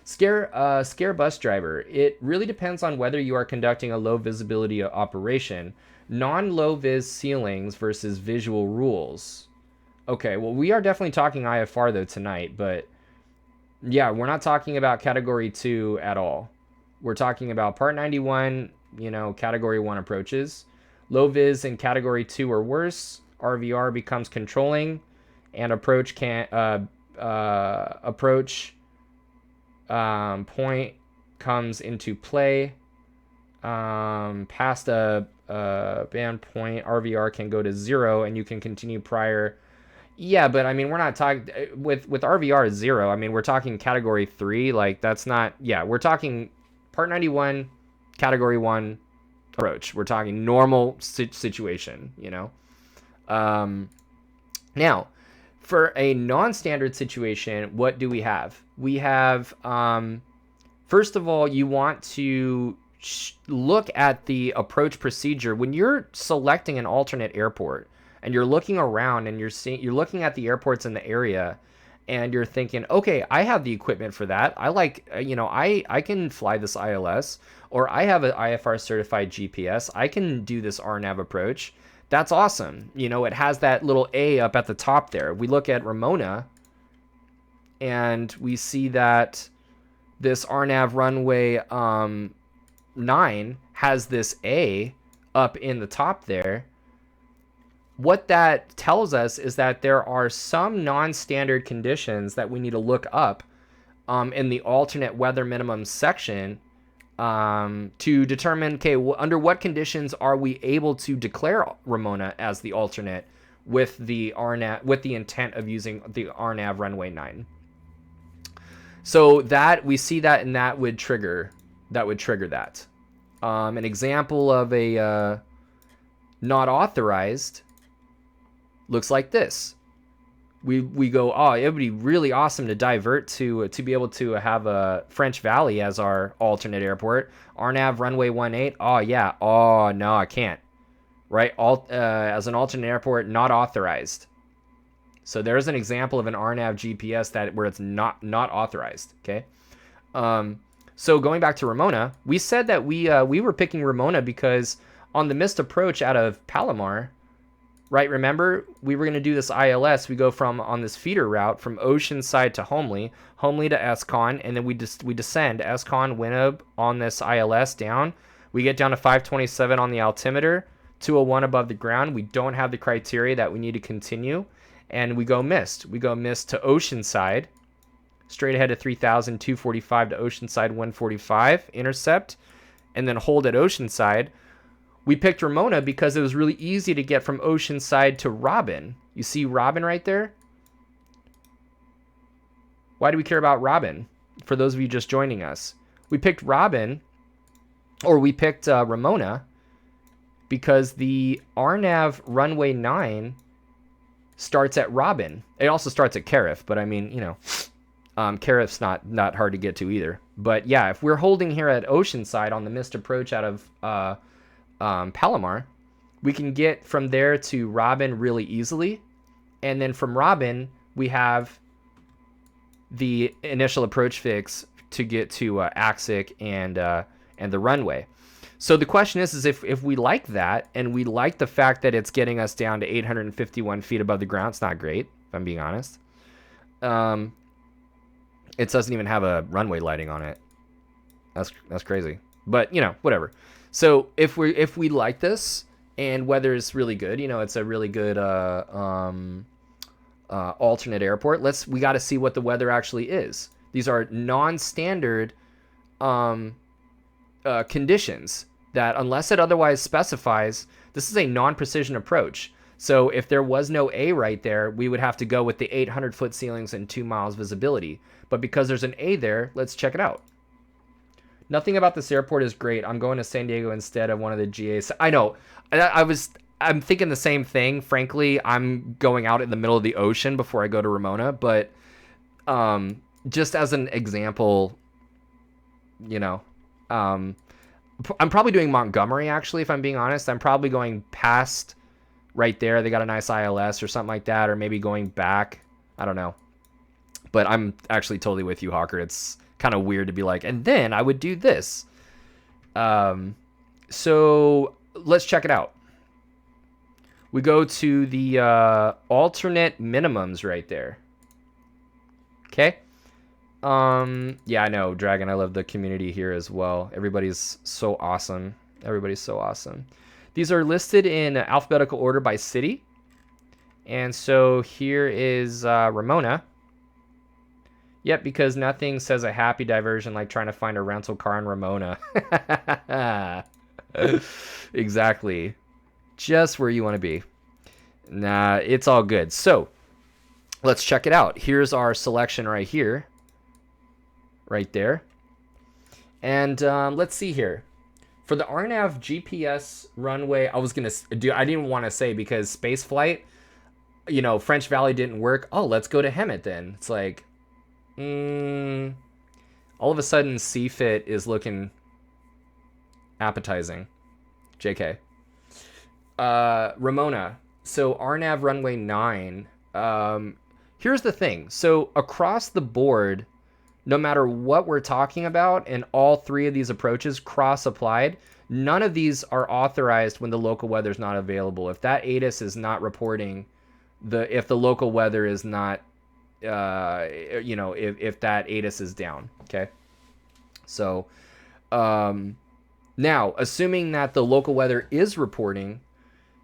Scare bus driver. It really depends on whether you are conducting a low visibility operation. Non-low vis ceilings versus visual rules. Okay, well, we are definitely talking IFR though tonight, but yeah, we're not talking about category 2 at all. We're talking about part 91, category 1 approaches. Low vis in category 2 or worse, RVR becomes controlling, and approach point comes into play. Past a band point, RVR can go to 0, and you can continue prior. Yeah, but I mean, we're not talking with RVR 0. I mean, we're talking category 3. Like, that's not. Yeah, we're talking part 91, category 1 approach. We're talking normal situation. Now, for a non-standard situation, what do we have? We have, first of all, you want to look at the approach procedure when you're selecting an alternate airport, and you're looking around and you're looking at the airports in the area, and you're thinking, okay, I have the equipment for that. I can fly this ILS, or I have an IFR certified GPS. I can do this Rnav approach. That's awesome. It has that little A up at the top there. We look at Ramona, and we see that this Rnav runway 9 has this A up in the top there. What that tells us is that there are some non-standard conditions that we need to look up in the alternate weather minimum section to determine, okay, under what conditions are we able to declare Ramona as the alternate with the RNAV, with the intent of using the RNAV runway 9. So that we see that, and that would trigger that. An example of a not authorized looks like this. We go, oh, it would be really awesome to divert to be able to have a French Valley as our alternate airport. RNAV runway 18. Oh yeah. Oh no, I can't. Right? As an alternate airport, not authorized. So there's an example of an RNAV GPS where it's not authorized. Okay. So going back to Ramona, we said that we were picking Ramona because on the missed approach out of Palomar, right? Remember, we were going to do this ILS. We go on this feeder route from Oceanside to Homely to Escon, and then we descend Escon, Wineb on this ILS down. We get down to 527 on the altimeter, 201 above the ground. We don't have the criteria that we need to continue, and we go missed. We go missed to Oceanside, straight ahead to 3,000, 245 to Oceanside, 145, intercept, and then hold at Oceanside. We picked Ramona because it was really easy to get from Oceanside to Robin. You see Robin right there? Why do we care about Robin? For those of you just joining us. We picked Ramona because the RNAV runway 9 starts at Robin. It also starts at Carif, but I mean, you know, Carif's not hard to get to either. But yeah, if we're holding here at Oceanside on the missed approach out of Palomar, we can get from there to Robin really easily, and then from Robin we have the initial approach fix to get to Axic and the runway. So the question is if we like that, and we like the fact that it's getting us down to 851 feet above the ground. It's not great, if I'm being honest. It doesn't even have a runway lighting on it. That's crazy, but you know, whatever. So if we like this, and weather is really good, you know, it's a really good alternate airport. We got to see what the weather actually is. These are non-standard conditions that, unless it otherwise specifies, this is a non-precision approach. So if there was no A right there, we would have to go with the 800-foot ceilings and 2 miles visibility. But because there's an A there, let's check it out. Nothing about this airport is great. I'm going to San Diego instead of one of the GAs. I know. I'm thinking the same thing. Frankly, I'm going out in the middle of the ocean before I go to Ramona. But just as an example, you know, I'm probably doing Montgomery, actually, if I'm being honest. I'm probably going past right there. They got a nice ILS or something like that, or maybe going back. I don't know. But I'm actually totally with you, Hawker. It's kind of weird to be like, and then I would do this. So let's check it out. We go to the alternate minimums right there. Okay. Yeah, I know, Dragon. I love the community here as well. Everybody's so awesome. These are listed in alphabetical order by city. And so here is Ramona. Yep, because nothing says a happy diversion like trying to find a rental car in Ramona. Exactly. Just where you want to be. Nah, it's all good. So, let's check it out. Here's our selection right here. Right there. And let's see here. For the Rnav GPS runway, I didn't want to say because space flight, you know, French Valley didn't work. Oh, let's go to Hemet then. It's like, all of a sudden CFIT is looking appetizing. JK. Ramona. So Rnav runway 9. Here's the thing. So across the board, no matter what we're talking about, and all three of these approaches cross-applied, none of these are authorized when the local weather is not available. If that ATIS is not reporting, if the local weather is not, you know, if that ATIS is down, okay? So, now, assuming that the local weather is reporting,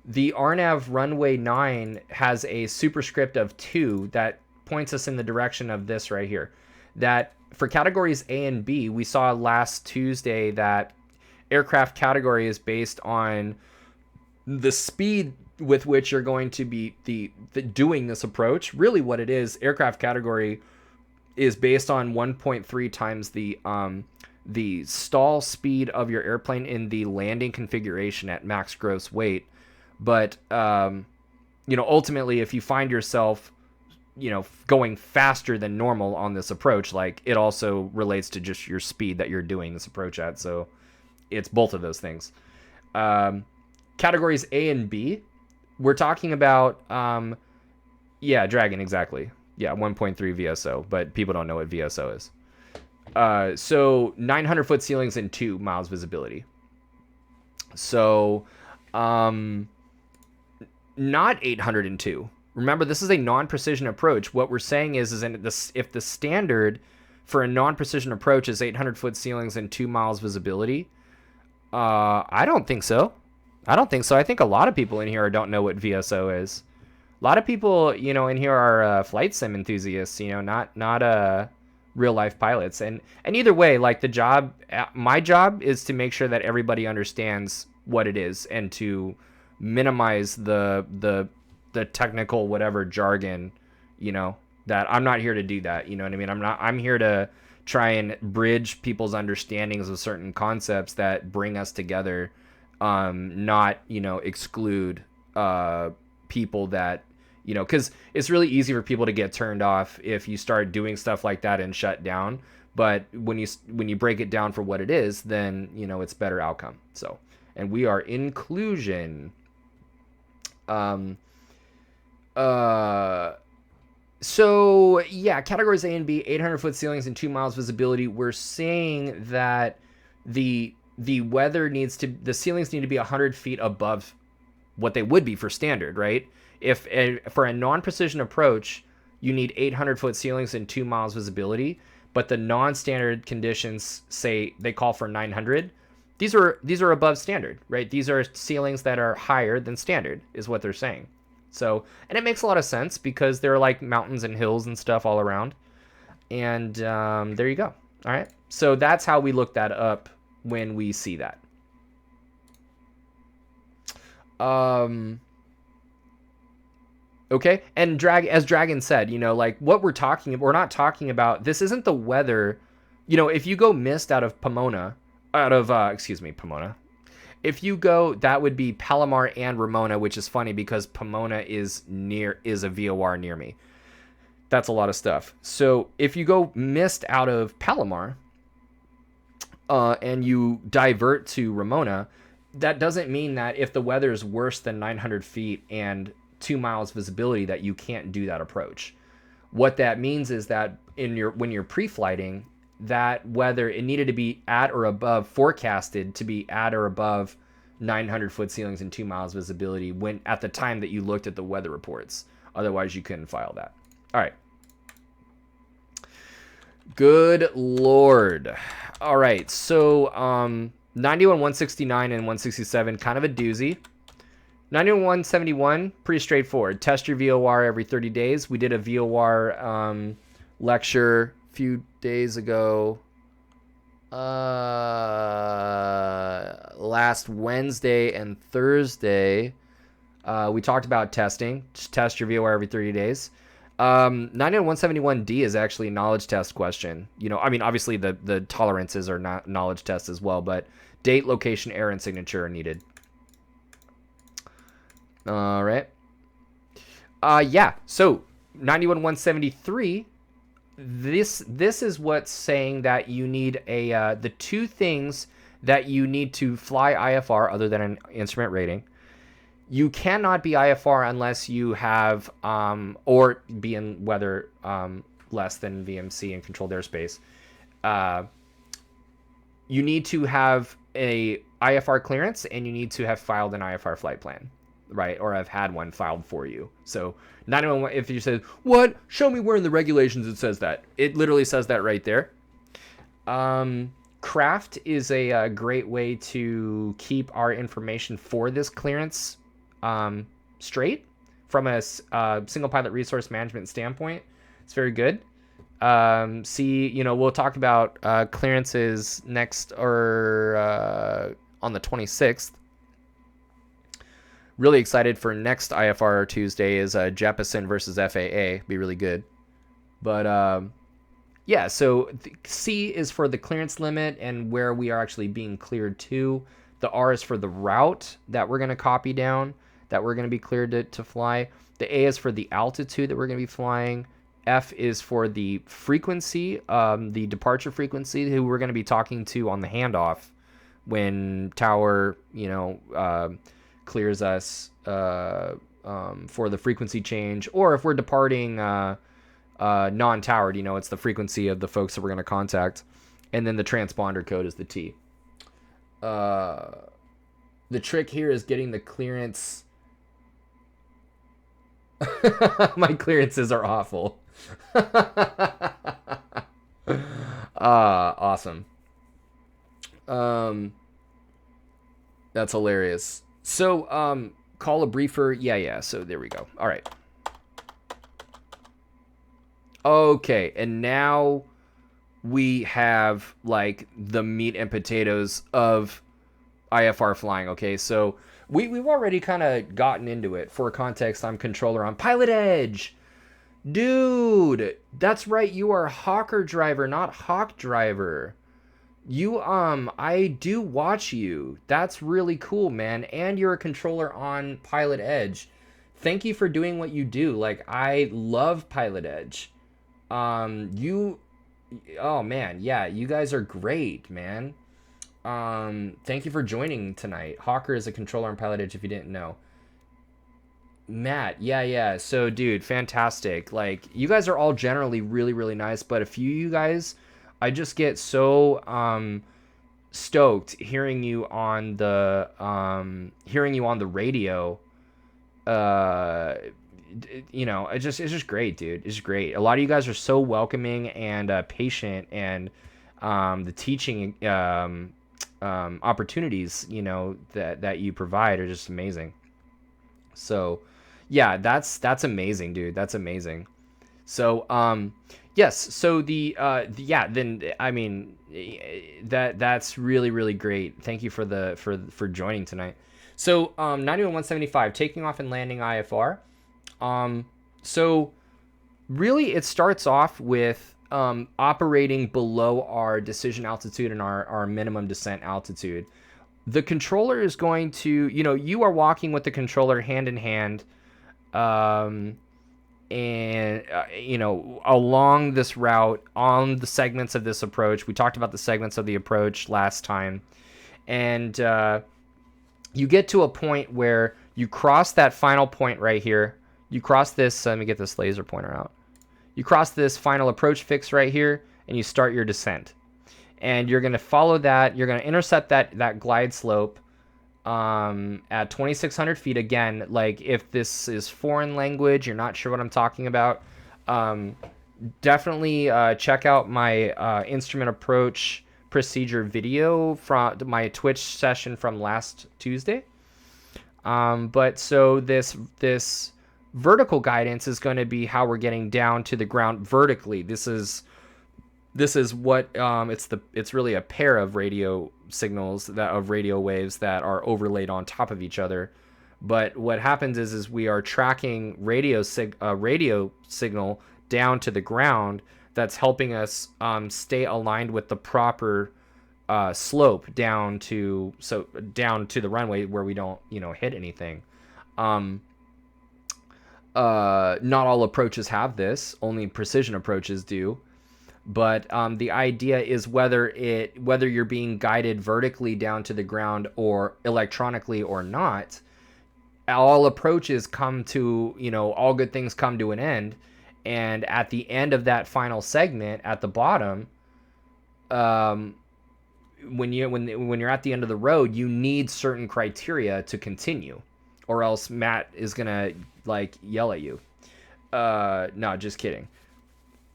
the Rnav runway 9 has a superscript of 2 that points us in the direction of this right here. That for categories A and B, we saw last Tuesday that aircraft category is based on the speed with which you're going to be doing this approach. Really what it is, aircraft category is based on 1.3 times the stall speed of your airplane in the landing configuration at max gross weight. But ultimately, if you find yourself going faster than normal on this approach, like, it also relates to just your speed that you're doing this approach at. So it's both of those things. Categories A and B, we're talking about, Dragon, exactly. Yeah, 1.3 VSO, but people don't know what VSO is. So 900 foot ceilings and 2 miles visibility. So, not 802. Remember, this is a non-precision approach. What we're saying is if the standard for a non-precision approach is 800 foot ceilings and 2 miles visibility, I don't think so. I think a lot of people in here don't know what VSO is. A lot of people, in here are flight sim enthusiasts, not real life pilots. And either way, like, my job is to make sure that everybody understands what it is and to minimize the technical whatever jargon, that I'm not here to do that. You know what I mean? I'm here to try and bridge people's understandings of certain concepts that bring us together, not, exclude people that, because it's really easy for people to get turned off if you start doing stuff like that and shut down. But when you break it down for what it is, then, it's better outcome. So, and we are inclusion. So yeah, categories A and B, 800 foot ceilings and 2 miles visibility. We're saying that the ceilings need to be 100 feet above what they would be for standard, right? If for a non-precision approach, you need 800 foot ceilings and 2 miles visibility, but the non-standard conditions say they call for 900. These are above standard, right? These are ceilings that are higher than standard, is what they're saying. So, and it makes a lot of sense because there are like mountains and hills and stuff all around. And there you go. All right. So that's how we look that up when we see that. Okay. And as Dragon said, like, what we're not talking about, this isn't the weather. If you go mist out of Pomona, if you go, that would be Palomar and Ramona, which is funny because Pomona is a VOR near me. That's a lot of stuff. So if you go mist out of Palomar, and you divert to Ramona, that doesn't mean that if the weather is worse than 900 feet and 2 miles visibility that you can't do that approach. What that means is that when you're pre-flighting, that weather, it needed to be at or above, forecasted to be at or above 900 foot ceilings and 2 miles visibility at the time that you looked at the weather reports. Otherwise, you couldn't file that. All right. Good Lord. All right. So 91, 169, and 167, kind of a doozy. 91, 171, pretty straightforward. Test your VOR every 30 days. We did a VOR lecture few days ago, last Wednesday and Thursday. We talked about testing. Just test your VOR every 30 days. 91-171D is actually a knowledge test question. Obviously the tolerances are not knowledge tests as well, but date, location, air, and signature are needed. All right. So 91-173. This is what's saying that you need the two things that you need to fly IFR other than an instrument rating. You cannot be IFR unless you have or be in weather less than VMC and controlled airspace. You need to have a IFR clearance and you need to have filed an IFR flight plan, right? Or have had one filed for you. So 91, if you say, what? Show me where in the regulations it says that. It literally says that right there. Craft is a great way to keep our information for this clearance straight from a single pilot resource management standpoint. It's very good. C, we'll talk about clearances next, or on the 26th. Really excited for next IFR Tuesday is Jeppesen versus FAA. Be really good. But yeah, so C is for the clearance limit and where we are actually being cleared to. The R is for the route that we're going to copy down, that we're going to be cleared to fly. The A is for the altitude that we're going to be flying. F is for the frequency, the departure frequency, who we're going to be talking to on the handoff when tower, clears us for the frequency change, or if we're departing non-towered, it's the frequency of the folks that we're going to contact. And then the transponder code is the T. The trick here is getting the clearance. My clearances are awful. Awesome. That's hilarious. So, call a briefer. Yeah. So there we go. All right. Okay, and now we have like the meat and potatoes of IFR flying. Okay, so we've already kind of gotten into it. For context, I'm controller on Pilot Edge. Dude, that's right. You are Hawker driver, not Hawk driver. You, I do watch you. That's really cool, man. And you're a controller on Pilot Edge. Thank you for doing what you do. Like, I love Pilot Edge. Oh man, yeah, you guys are great, man. Thank you for joining tonight. Hawker is a controller on Pilot Edge, if you didn't know. Matt, yeah. So, dude, fantastic. Like, you guys are all generally really, really nice, but a few of you guys, I just get so stoked hearing you on the radio. It's just great, dude. It's great. A lot of you guys are so welcoming and patient, and the teaching opportunities that you provide are just amazing. So yeah, that's amazing, dude. That's amazing. So yes, so then I mean that's really, really great. Thank you for joining tonight. So 91-175, taking off and landing IFR. So really it starts off with operating below our decision altitude and our minimum descent altitude. The controller is going to, you are walking with the controller hand in hand, and along this route, on the segments of this approach. We talked about the segments of the approach last time, and you get to a point where you cross that final point right here. You cross this, let me get this laser pointer out. You cross this final approach fix right here, and you start your descent. And you're going to follow that. You're going to intercept that glide slope at 2,600 feet. Again, like, if this is foreign language, you're not sure what I'm talking about, definitely check out my instrument approach procedure video from my Twitch session from last Tuesday. But so this vertical guidance is going to be how we're getting down to the ground vertically. This is what it's really a pair of radio signals, of radio waves that are overlaid on top of each other. But what happens is we are tracking radio signal down to the ground that's helping us stay aligned with the proper slope down to the runway where we don't hit anything. Not all approaches have this, only precision approaches do. But the idea is whether you're being guided vertically down to the ground or electronically or not, all approaches come to, all good things come to an end. And at the end of that final segment at the bottom, when you're at the end of the road, you need certain criteria to continue, or else Matt is gonna yell at you. No, just kidding.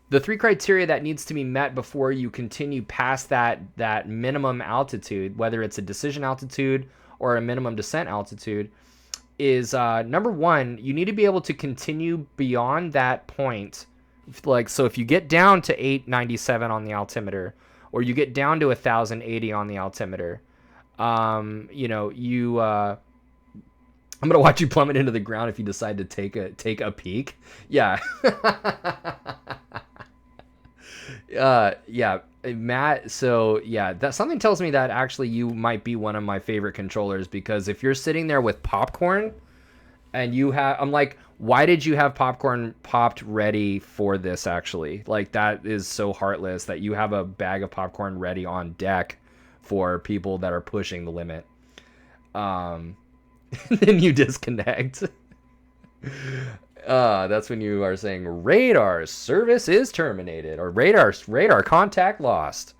The 3 criteria that needs to be met before you continue past that minimum altitude, whether it's a decision altitude or a minimum descent altitude, is number 1, you need to be able to continue beyond that point like, so if you get down to 897 on the altimeter, or you get down to 1080 on the altimeter, you know, I'm gonna watch you plummet into the ground if you decide to take a peek. Yeah. Yeah, Matt. So yeah, that something tells me that actually you might be one of my favorite controllers, because if you're sitting there with popcorn and I'm like, why did you have popcorn popped ready for this? Actually, like, that is so heartless that you have a bag of popcorn ready on deck for people that are pushing the limit. Then you disconnect. That's when you are saying radar service is terminated, or radar contact lost.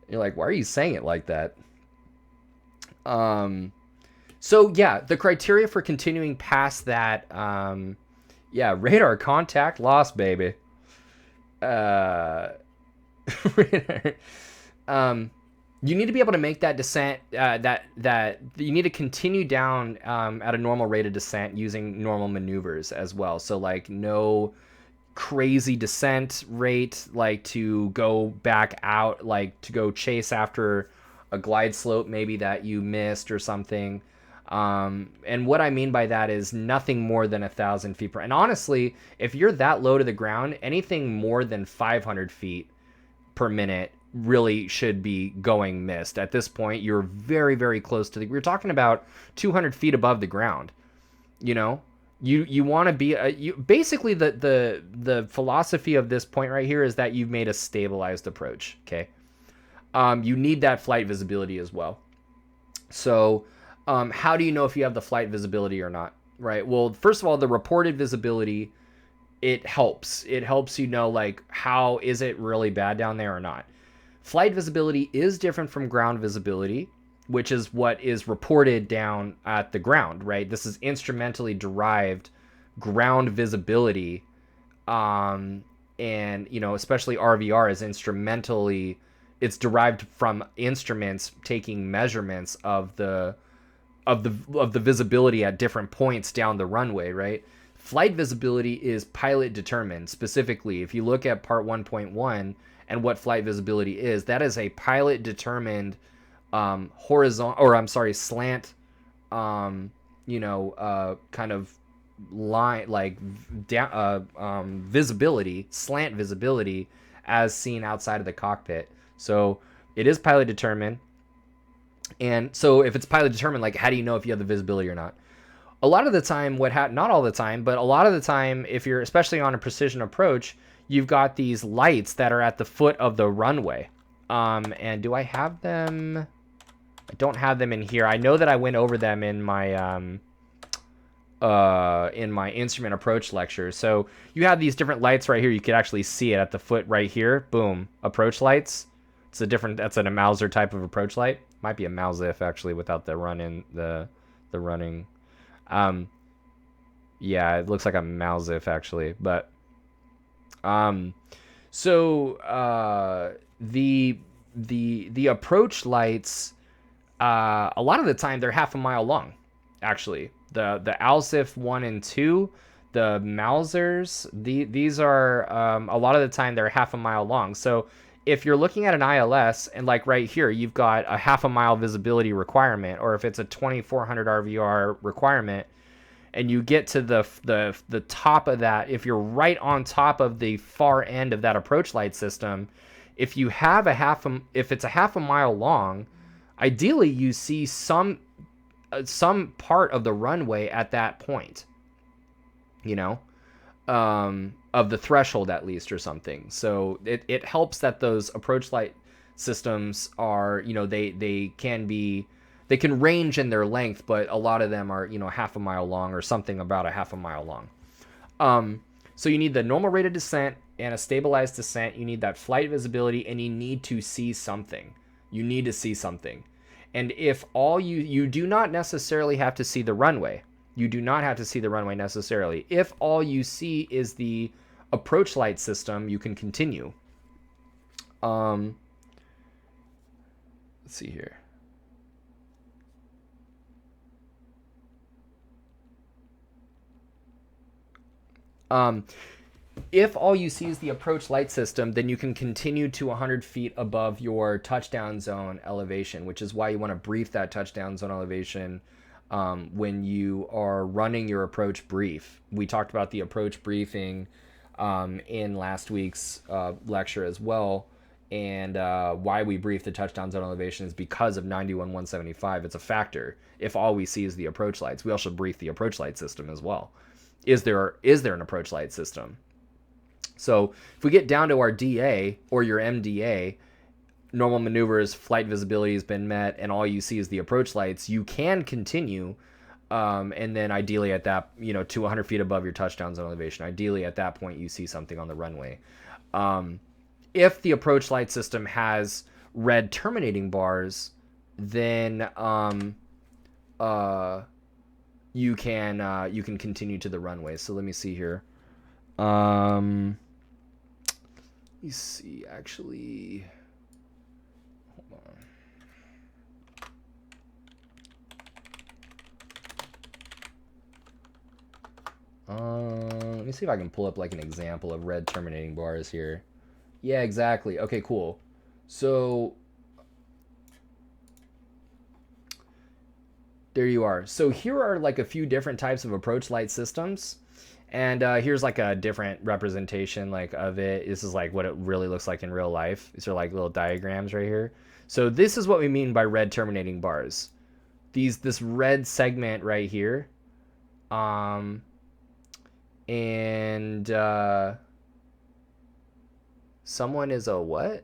You're like, why are you saying it like that? So yeah, the criteria for continuing past that, yeah, radar contact lost, baby. Radar. You need to be able to make that descent, that you need to continue down at a normal rate of descent using normal maneuvers as well. So like no crazy descent rate, like to go back out, like to go chase after a glide slope maybe that you missed or something. And what I mean by that is nothing more than 1,000 feet per. And honestly, if you're that low to the ground, anything more than 500 feet per minute really should be going missed. At this point, you're very, very close to we're talking about 200 feet above the ground. You know, you want to be basically the philosophy of this point right here is that you've made a stabilized approach. Okay. You need that flight visibility as well. So, how do you know if you have the flight visibility or not? Right. Well, first of all, the reported visibility, it helps. It helps you know, like, how is it really bad down there or not? Flight visibility is different from ground visibility, which is what is reported down at the ground, right? This is instrumentally derived ground visibility. And, you know, especially RVR is instrumentally, it's derived from instruments taking measurements of the visibility at different points down the runway, right? Flight visibility is pilot determined. Specifically, if you look at part 1.1 and what flight visibility is, that is a pilot determined slant, you know, kind of line, like visibility, slant visibility as seen outside of the cockpit. So it is pilot determined. And so if it's pilot determined, like, how do you know if you have the visibility or not? A lot of the time, not all the time, but a lot of the time, if you're especially on a precision approach, you've got these lights that are at the foot of the runway. And do I have them? I don't have them in here. I know that I went over them in my instrument approach lecture. So you have these different lights right here. You could actually see it at the foot right here. Boom, approach lights. That's a Mauser type of approach light. Might be a Mausif actually without the running. Yeah, it looks like a Mausif actually, but so the approach lights, a lot of the time they're half a mile long. Actually, the Alsif 1 and 2, the Mausers, these are a lot of the time they're half a mile long. So if you're looking at an ILS and, like, right here, you've got a half a mile visibility requirement, or if it's a 2400 RVR requirement, and you get to the top of that, if you're right on top of the far end of that approach light system, if you have if it's a half a mile long, ideally you see some part of the runway at that point, you know, of the threshold at least, or something. So it helps that those approach light systems are, you know, they can range in their length, but a lot of them are, you know, half a mile long or something about a half a mile long. So you need the normal rate of descent and a stabilized descent. You need that flight visibility, and you need to see something. You need to see something. And if you do not necessarily have to see the runway. You do not have to see the runway necessarily. If all you see is the approach light system, you can continue. Let's see here. If all you see is the approach light system, then you can continue to 100 feet above your touchdown zone elevation, which is why you want to brief that touchdown zone elevation when you are running your approach brief. We talked about the approach briefing in last week's lecture as well. And why we brief the touchdown zone elevation is because of 91.175. It's a factor. If all we see is the approach lights, we also brief the approach light system as well. Is there an approach light system? So if we get down to our DA or your MDA, normal maneuvers, flight visibility has been met, and all you see is the approach lights, you can continue, and then ideally at that, to 100 feet above your touchdown zone elevation. Ideally at that point, you see something on the runway. If the approach light system has red terminating bars, then you can continue to the runway. So let me see here. Let me see, actually. Hold on. Let me see if I can pull up like an example of red terminating bars here. Yeah, exactly. Okay, cool. So there you are. So here are like a few different types of approach light systems. And here's like a different representation like of it. This is like what it really looks like in real life. These are like little diagrams right here. So this is what we mean by red terminating bars. This red segment right here. Someone is a what?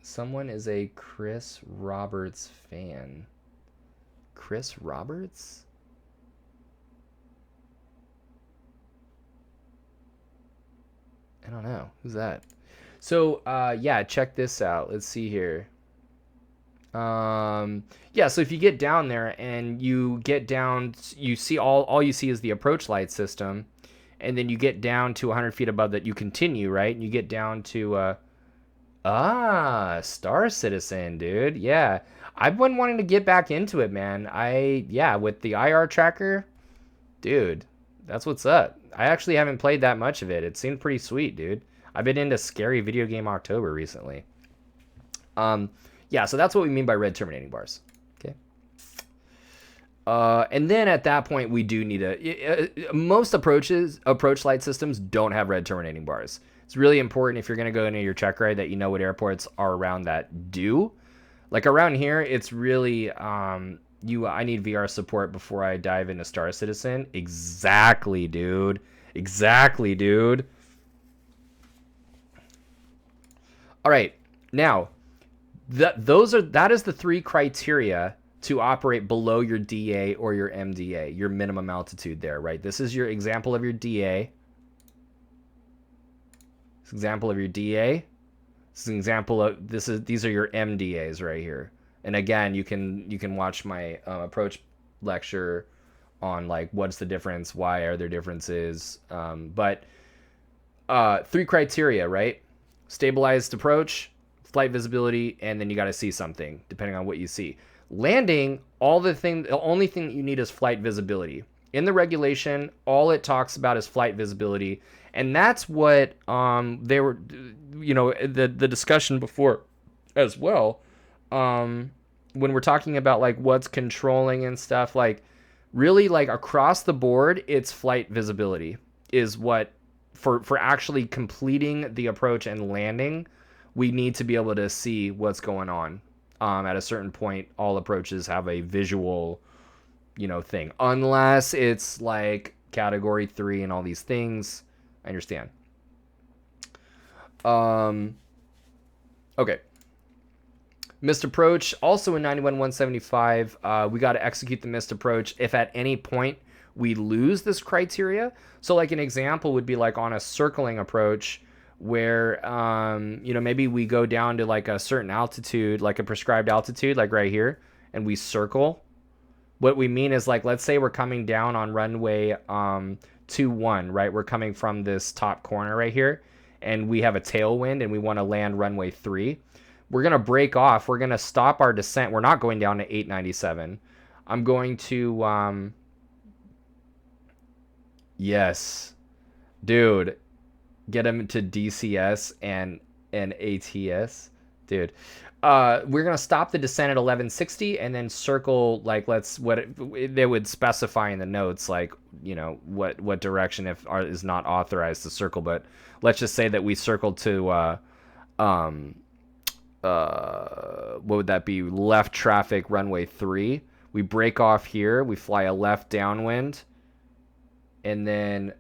Someone is a Chris Roberts fan. Chris Roberts? I don't know. Who's that? So, yeah, check this out. Let's see here. Yeah, so if you get down there and you get down, you see all you see is the approach light system, and then you get down to 100 feet above that, you continue, right? And you get down to, Star Citizen, dude. Yeah, I've been wanting to get back into it, man. With the IR tracker, dude, that's what's up. I actually haven't played that much of it. It seemed pretty sweet, dude. I've been into Scary Video Game October recently. Yeah, so that's what we mean by red terminating bars. Okay. And then at that point, we do need most approach light systems don't have red terminating bars. It's really important if you're going to go into your check ride that you know what airports are around that do. Like around here, it's really, I need VR support before I dive into Star Citizen. Exactly, dude. Exactly, dude. All right, now, that is the three criteria to operate below your DA or your MDA, your minimum altitude there, right? This is your example of your DA. This example of your DA. This is an example of these are your MDAs right here. And again, you can watch my approach lecture on like what's the difference, why are there differences, but three criteria, right? Stabilized approach, flight visibility, and then you got to see something depending on what you see. Landing, the only thing that you need is flight visibility. In the regulation, all it talks about is flight visibility, and that's what they were, the discussion before as well. When we're talking about like what's controlling and stuff, like really like across the board, it's flight visibility is what for actually completing the approach and landing, we need to be able to see what's going on. At a certain point, all approaches have a visual, thing, unless it's like category 3 and all these things. I understand. Okay. Missed approach, also in 91.175, we got to execute the missed approach if at any point we lose this criteria. So like an example would be like on a circling approach where, maybe we go down to like a certain altitude, like a prescribed altitude, like right here, and we circle. What we mean is like, let's say we're coming down on runway 21, right? We're coming from this top corner right here, and we have a tailwind and we want to land runway 3. We're going to break off. We're going to stop our descent. We're not going down to 897. I'm going to, yes, Dude, get them to DCS and ATS. Dude. We're going to stop the descent at 1160 and then circle, like, they would specify in the notes, like, you know, what direction if is not authorized to circle. But let's just say that we circled to, what would that be? Left traffic runway 3. We break off here. We fly a left downwind. And then,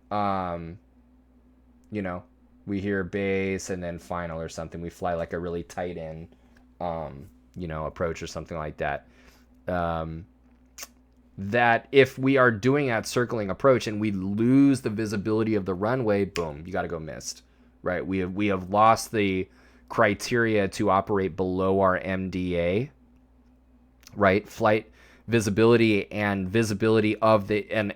you know, we hear base and then final or something. We fly like a really tight in, you know, approach or something like that. That if we are doing that circling approach and we lose the visibility of the runway, boom, you got to go missed, right? We have lost the criteria to operate below our MDA, right? Flight visibility and visibility of the and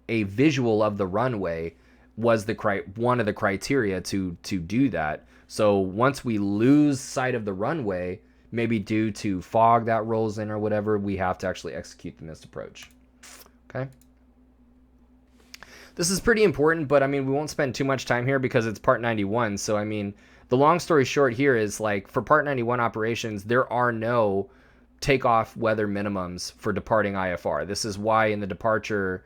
a visual of the runway was one of the criteria to do that. So once we lose sight of the runway, maybe due to fog that rolls in or whatever, we have to actually execute the missed approach. Okay. This is pretty important, but I mean, we won't spend too much time here because it's Part 91. So I mean, the long story short here is, like, for Part 91 operations, there are no takeoff weather minimums for departing IFR. This is why in the departure,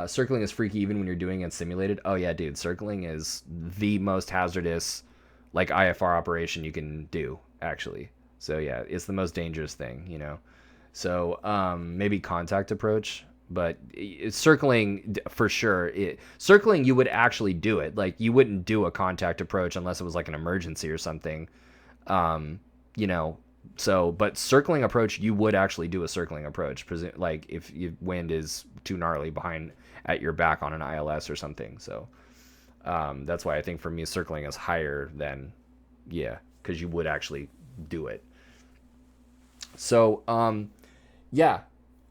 circling is freaky even when you're doing it simulated. Oh yeah, dude, circling is the most hazardous, like, IFR operation you can do, actually. So yeah, it's the most dangerous thing, you know. So maybe contact approach, but circling for sure. Circling, you would actually do it. Like, you wouldn't do a contact approach unless it was like an emergency or something, you know. So, but circling approach, you would actually do a circling approach, like if your wind is too gnarly behind at your back on an ILS or something. So that's why I think for me circling is higher than, yeah, because you would actually do it. So yeah,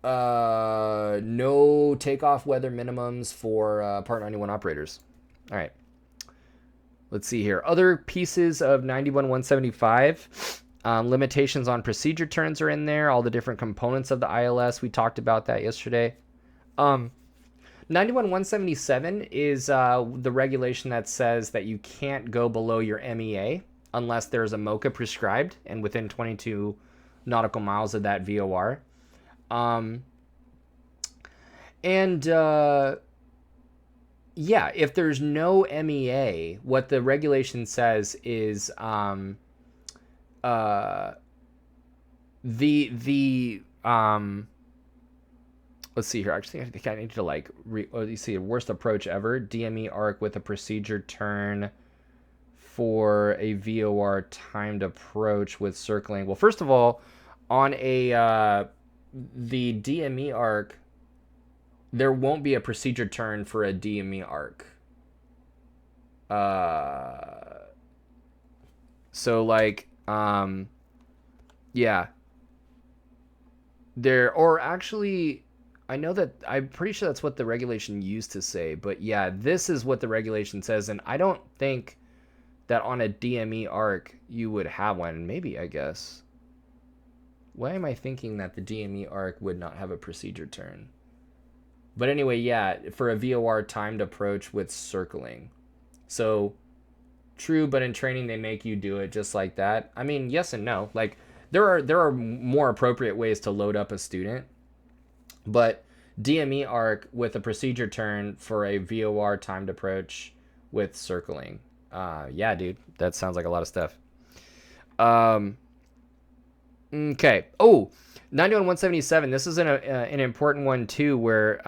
no takeoff weather minimums for Part 91 operators. All right, let's see here. Other pieces of 91-175. Limitations on procedure turns are in there. All the different components of the ILS. We talked about that yesterday. 91-177 is the regulation that says that you can't go below your MEA unless there's a MOCA prescribed and within 22 nautical miles of that VOR. Yeah, if there's no MEA, what the regulation says is let's see here. Actually, I think I need to like you see, worst approach ever. DME arc with a procedure turn for a VOR timed approach with circling. Well, first of all, on the DME arc, there won't be a procedure turn for a DME arc. So like, yeah. Or actually, I know that I'm pretty sure that's what the regulation used to say, but yeah, this is what the regulation says, and I don't think that on a DME arc you would have one. Maybe, I guess. Why am I thinking that the DME arc would not have a procedure turn? But anyway, yeah, for a VOR timed approach with circling. So, true, but in training they make you do it just like that. I mean, yes and no. Like, there are more appropriate ways to load up a student, but DME arc with a procedure turn for a VOR timed approach with circling. Yeah, dude, that sounds like a lot of stuff. Okay. Oh, 91-177. This is an important one too, where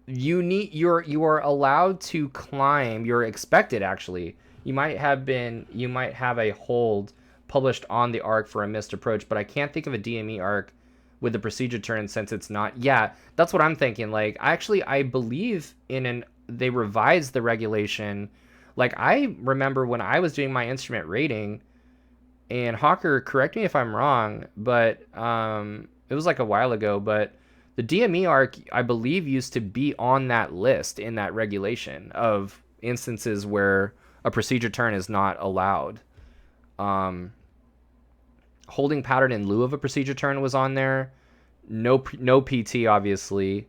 you are allowed to climb. You're expected, actually. You might have a hold published on the arc for a missed approach, but I can't think of a DME arc with the procedure turn since it's not. Yeah, that's what I'm thinking. Like, actually, I believe they revised the regulation. Like, I remember when I was doing my instrument rating, and Hawker, correct me if I'm wrong, but it was like a while ago, but the DME arc, I believe, used to be on that list in that regulation of instances where a procedure turn is not allowed. Holding pattern in lieu of a procedure turn was on there. No PT, obviously.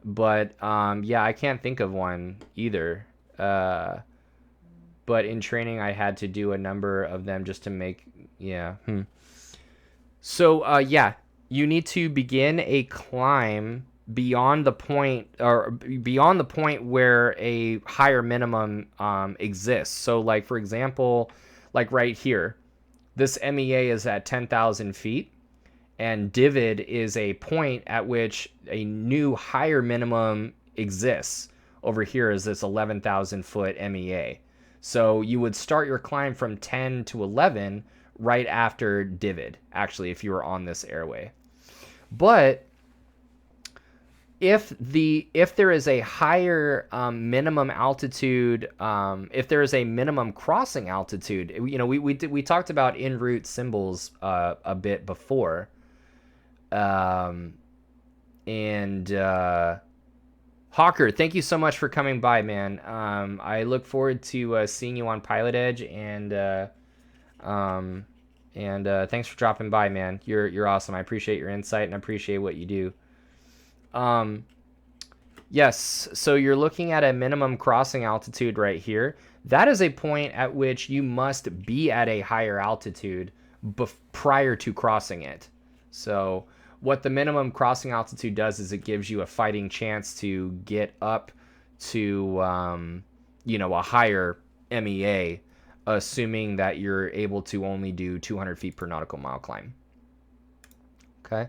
But yeah, I can't think of one either. But in training, I had to do a number of them just to make, yeah. So yeah, you need to begin a climb beyond the point where a higher minimum exists. So like, for example, like right here, this MEA is at 10,000 feet, and Divid is a point at which a new higher minimum exists. Over here is this 11,000 foot MEA. So you would start your climb from 10 to 11 right after Divid, actually, if you were on this airway. But if there is a higher minimum altitude, if there is a minimum crossing altitude, we talked about en route symbols a bit before, and Hawker, thank you so much for coming by, man. I look forward to seeing you on Pilot Edge, and thanks for dropping by, man. You're awesome. I appreciate your insight and I appreciate what you do. Yes, so you're looking at a minimum crossing altitude right here. That is a point at which you must be at a higher altitude prior to crossing it. So what the minimum crossing altitude does is it gives you a fighting chance to get up to a higher MEA, assuming that you're able to only do 200 feet per nautical mile climb. Okay.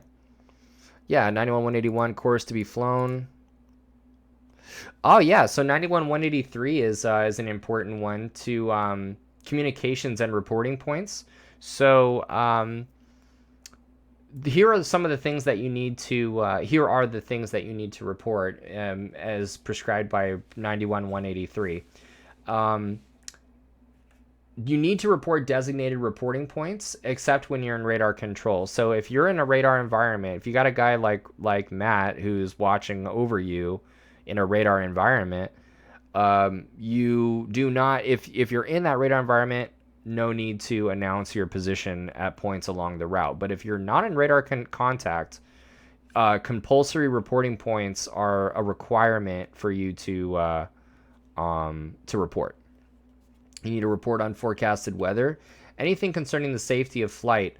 Yeah, 91-181 course to be flown. Oh yeah, so 91-183 is an important one to communications and reporting points. So here are some of the things that you need to report as prescribed by 91-183. You need to report designated reporting points, except when you're in radar control. So if you're in a radar environment, if you got a guy like Matt who's watching over you in a radar environment, you do not, if you're in that radar environment, no need to announce your position at points along the route. But if you're not in radar contact, compulsory reporting points are a requirement for you to report. You need to report on forecasted weather, anything concerning the safety of flight.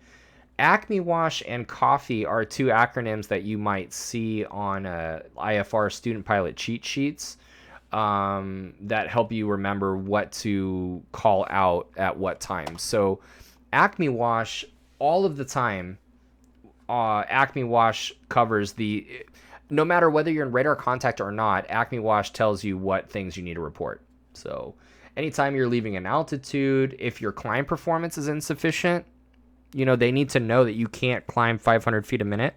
Acme Wash and Coffee are two acronyms that you might see on IFR student pilot cheat sheets that help you remember what to call out at what time. So Acme Wash, all of the time, Acme Wash covers no matter whether you're in radar contact or not, Acme Wash tells you what things you need to report. So anytime you're leaving an altitude, if your climb performance is insufficient, they need to know that you can't climb 500 feet a minute.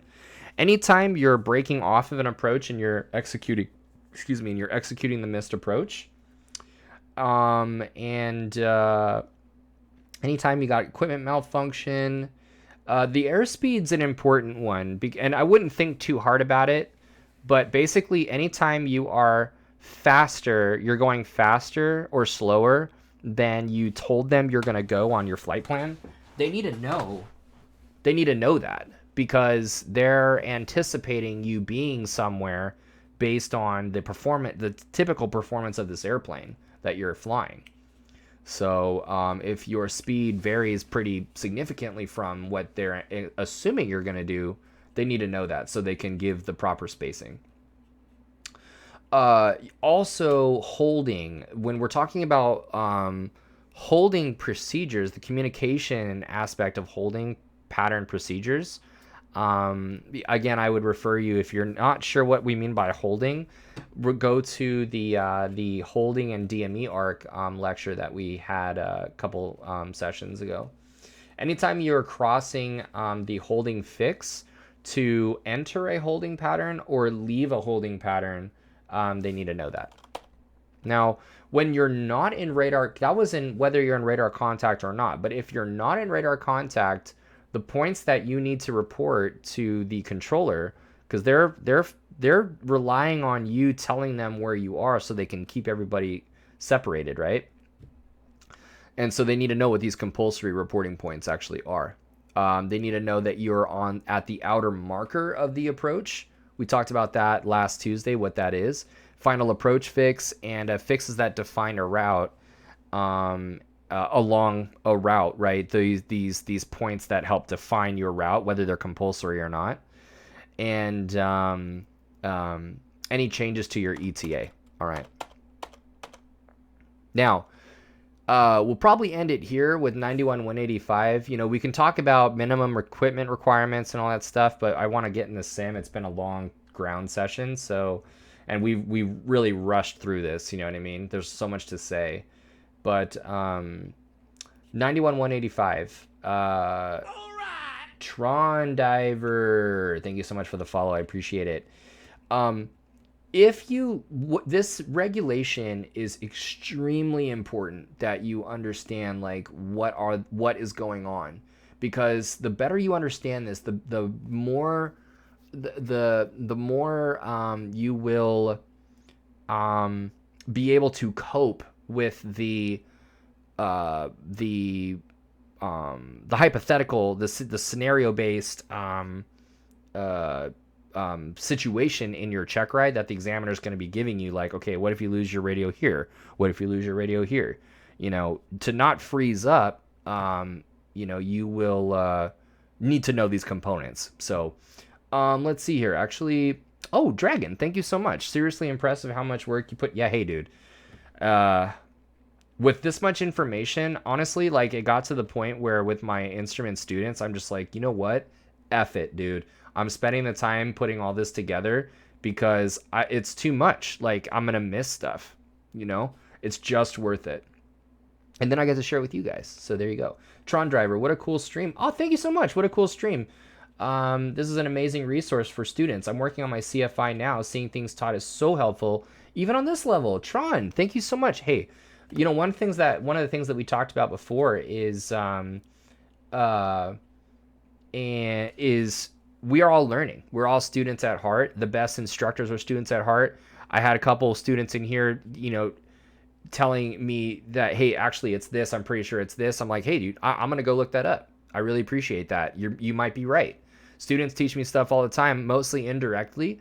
Anytime you're breaking off of an approach and you're executing the missed approach. Anytime you got equipment malfunction. The airspeed's an important one, and I wouldn't think too hard about it, but basically anytime you are you're going faster or slower than you told them you're going to go on your flight plan, they need to know that, because they're anticipating you being somewhere based on the typical performance of this airplane that you're flying. So if your speed varies pretty significantly from what they're assuming you're going to do, they need to know that so they can give the proper spacing. Also holding, when we're talking about holding procedures, the communication aspect of holding pattern procedures, again, I would refer you, if you're not sure what we mean by holding, go to the holding and DME arc lecture that we had a couple sessions ago. Anytime you're crossing the holding fix to enter a holding pattern or leave a holding pattern, they need to know that. Now, when you're not in radar, that was in whether you're in radar contact or not, but if you're not in radar contact, the points that you need to report to the controller, because they're relying on you telling them where you are so they can keep everybody separated, right? And so they need to know what these compulsory reporting points actually are. They need to know that you're at the outer marker of the approach, We talked about that last Tuesday, what that is. Final approach fix, and fixes that define a route along a route, right? These points that help define your route, whether they're compulsory or not. And any changes to your ETA. All right. Now, we'll probably end it here with 91-185. You know, we can talk about minimum equipment requirements and all that stuff, but I want to get in the sim. It's been a long ground session, so, and we really rushed through this. You know what I mean? There's so much to say, but 91-185. All right. Tron Diver, thank you so much for the follow. I appreciate it. If you this regulation is extremely important that you understand like what is going on, because the better you understand this, the more the more you will be able to cope with the hypothetical, the scenario based situation in your check ride that the examiner is going to be giving you. Like, okay, what if you lose your radio here? What if you lose your radio here? You know, to not freeze up, you know, you will need to know these components. So let's see here. Actually, oh, Dragon, thank you so much. Seriously impressive how much work you put. Yeah, hey, dude. With this much information, honestly, like it got to the point where with my instrument students, I'm just like, you know what? F it, dude. I'm spending the time putting all this together because it's too much. Like, I'm going to miss stuff, you know? It's just worth it. And then I get to share it with you guys. So there you go. Tron Driver, what a cool stream. Oh, thank you so much. What a cool stream. This is an amazing resource for students. I'm working on my CFI now. Seeing things taught is so helpful, even on this level. Tron, thank you so much. Hey, you know, one of the things that we talked about before is we are all learning. We're all students at heart. The best instructors are students at heart. I had a couple of students in here, you know, telling me that, hey, actually it's this. I'm pretty sure it's this. I'm like, hey, dude, I'm going to go look that up. I really appreciate that. You might be right. Students teach me stuff all the time, mostly indirectly.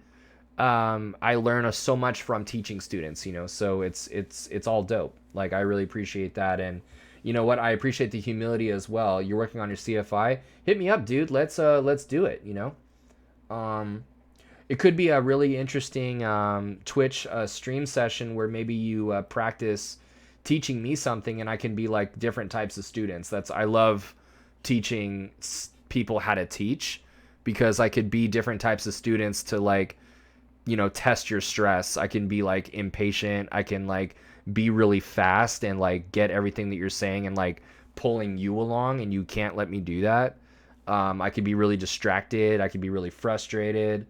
I learn so much from teaching students, you know, so it's all dope. Like, I really appreciate that. And you know what? I appreciate the humility as well. You're working on your CFI. Hit me up, dude. Let's do it, you know? It could be a really interesting Twitch stream session where maybe you practice teaching me something and I can be like different types of students. I love teaching people how to teach, because I could be different types of students to, like, you know, test your stress. I can be like impatient. I can like be really fast and like get everything that you're saying and like pulling you along, and you can't let me do that. I could be really distracted. I could be really frustrated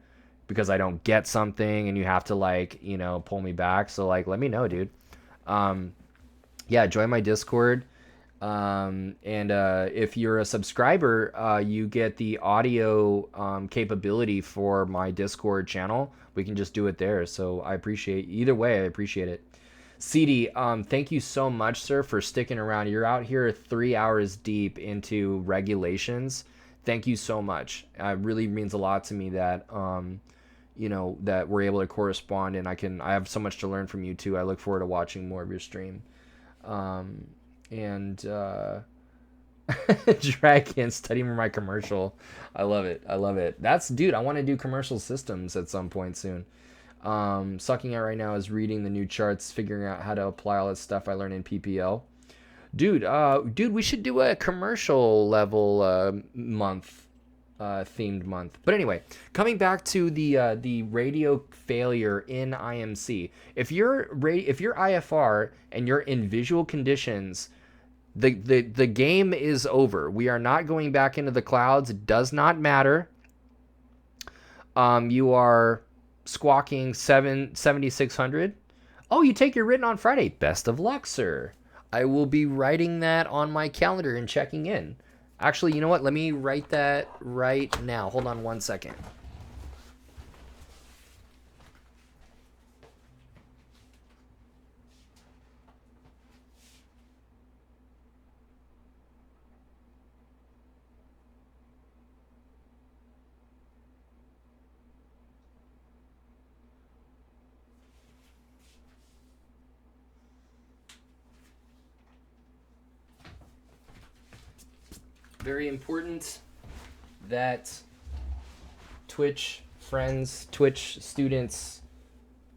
because I don't get something and you have to, like, you know, pull me back. So like, let me know, dude. Yeah, join my Discord. And if you're a subscriber, you get the audio capability for my Discord channel. We can just do it there. So I appreciate either way. I appreciate it. CD, thank you so much, sir, for sticking around. You're out here 3 hours deep into regulations. Thank you so much. It really means a lot to me that you know, that we're able to correspond, and I have so much to learn from you too. I look forward to watching more of your stream. Dragon, studying for my commercial. I love it. I love it. Dude, I want to do commercial systems at some point soon. Sucking out right now is reading the new charts, figuring out how to apply all that stuff I learned in PPL. Dude, we should do a commercial level month, themed month. But anyway, coming back to the radio failure in IMC. If you're IFR and you're in visual conditions, the game is over. We are not going back into the clouds. It does not matter. You are squawking 7600. Oh, you take your written on Friday. Best of luck, sir. I will be writing that on my calendar and checking in. Actually, you know what? Let me write that right now. Hold on 1 second. very important that Twitch friends, Twitch students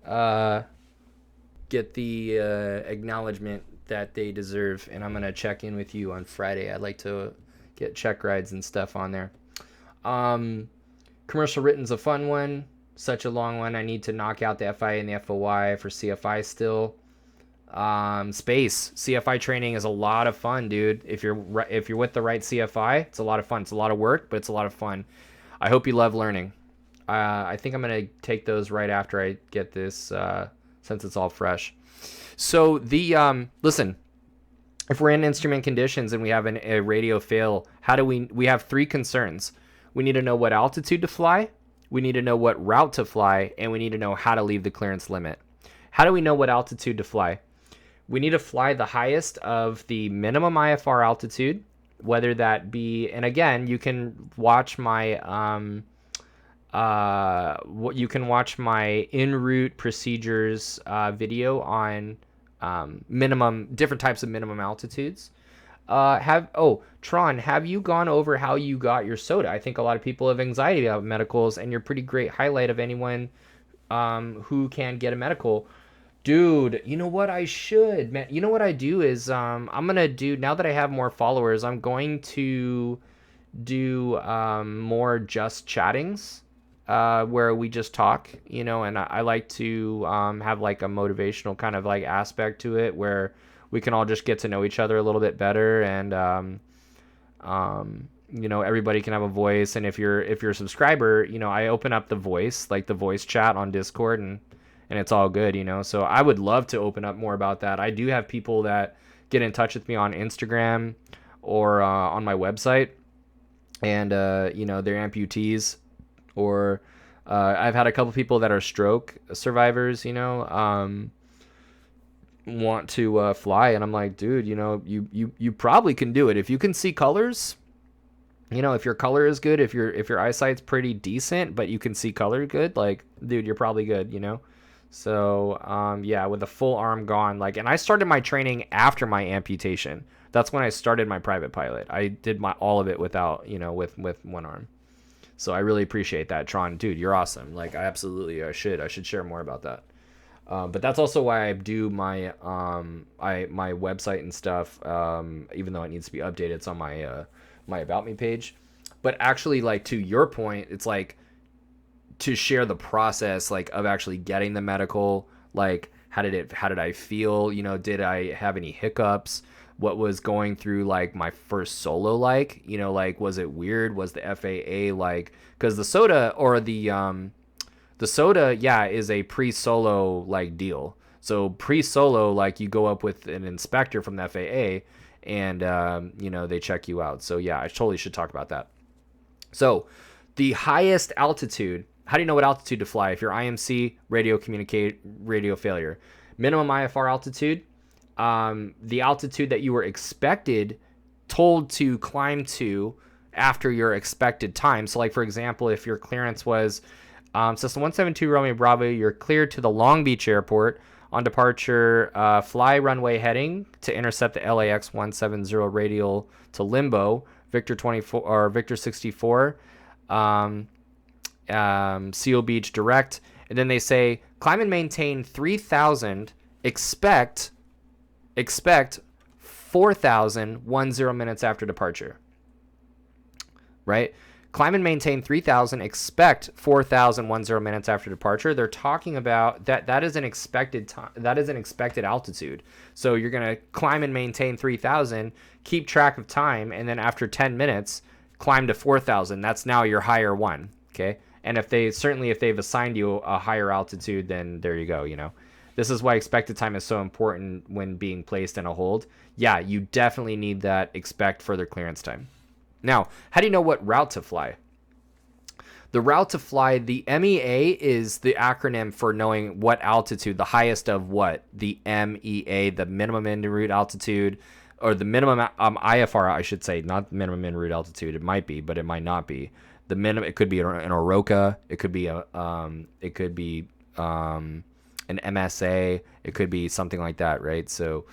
get the acknowledgement that they deserve, and I'm going to check in with you on Friday. I'd like to get check rides and stuff on there. Commercial written's a fun one, such a long one. I need to knock out the FIA and the FOI for CFI still. Space CFI training is a lot of fun, dude. If you're with the right CFI, it's a lot of fun. It's a lot of work, but it's a lot of fun. I hope you love learning. I think I'm gonna take those right after I get this, since it's all fresh. So the listen, if we're in instrument conditions and we have a radio fail, how do we have three concerns. We need to know what altitude to fly, we need to know what route to fly, and we need to know how to leave the clearance limit. How do we know what altitude to fly? We need to fly the highest of the minimum IFR altitude, whether that be, and again, you can watch my en route procedures video on different types of minimum altitudes. Tron, have you gone over how you got your SOTA? I think a lot of people have anxiety about medicals, and you're a pretty great highlight of anyone who can get a medical. Dude, you know what I should, man? You know what I do is I'm gonna do, now that I have more followers, I'm going to do more just chattings where we just talk, you know, and I like to have like a motivational kind of like aspect to it where we can all just get to know each other a little bit better, and you know, everybody can have a voice. And if you're a subscriber, you know, I open up the voice chat on Discord, and it's all good, you know. So I would love to open up more about that. I do have people that get in touch with me on Instagram or on my website, and you know, they're amputees, or I've had a couple people that are stroke survivors, you know, want to fly, and I'm like, dude, you know, you probably can do it if you can see colors. You know, if your color is good, if your eyesight's pretty decent, but you can see color good, like, dude, you're probably good, you know. So yeah, with a full arm gone, like, and I started my training after my amputation. That's when I started my private pilot. I did all of it without, you know, with one arm. So I really appreciate that, Tron, dude. You're awesome. Like, I should share more about that. But that's also why I do my my website and stuff. Even though it needs to be updated, it's on my my About Me page. But actually, like, to your point, it's like to share the process, like, of actually getting the medical. Like, how did I feel? You know, did I have any hiccups? What was going through, like, my first solo, like, you know, like, was it weird? Was the FAA like, because the SOTA or the SOTA, yeah, is a pre-solo like deal. So pre-solo, like, you go up with an inspector from the FAA, and you know, they check you out. So yeah, I totally should talk about that. So the highest altitude, how do you know what altitude to fly? If you're IMC, radio failure. Minimum IFR altitude, the altitude that you were told to climb to after your expected time. So, like, for example, if your clearance was System 172 Romeo Bravo, you're cleared to the Long Beach Airport on departure, fly runway heading to intercept the LAX 170 radial to Limbo, Victor 24 or Victor 64, Seal Beach direct, and then they say climb and maintain 3,000, expect 4,000 minutes after departure. Right? Climb and maintain 3,000, expect 4,000 minutes after departure. They're talking about that is an expected time. That is an expected altitude. So you're going to climb and maintain 3,000, keep track of time, and then after 10 minutes, climb to 4,000. That's now your higher one, okay? And if they've assigned you a higher altitude, then there you go, you know. This is why expected time is so important when being placed in a hold. Yeah, you definitely need that expect further clearance time. Now, how do you know what route to fly? The route to fly, the MEA is the acronym for knowing what altitude, the highest of what? The MEA, the minimum en route altitude, or the minimum IFR, I should say, not minimum en route altitude. It might be, but it might not be. The minimum, it could be an Oroka, it could be an MSA, it could be something like that, right? So,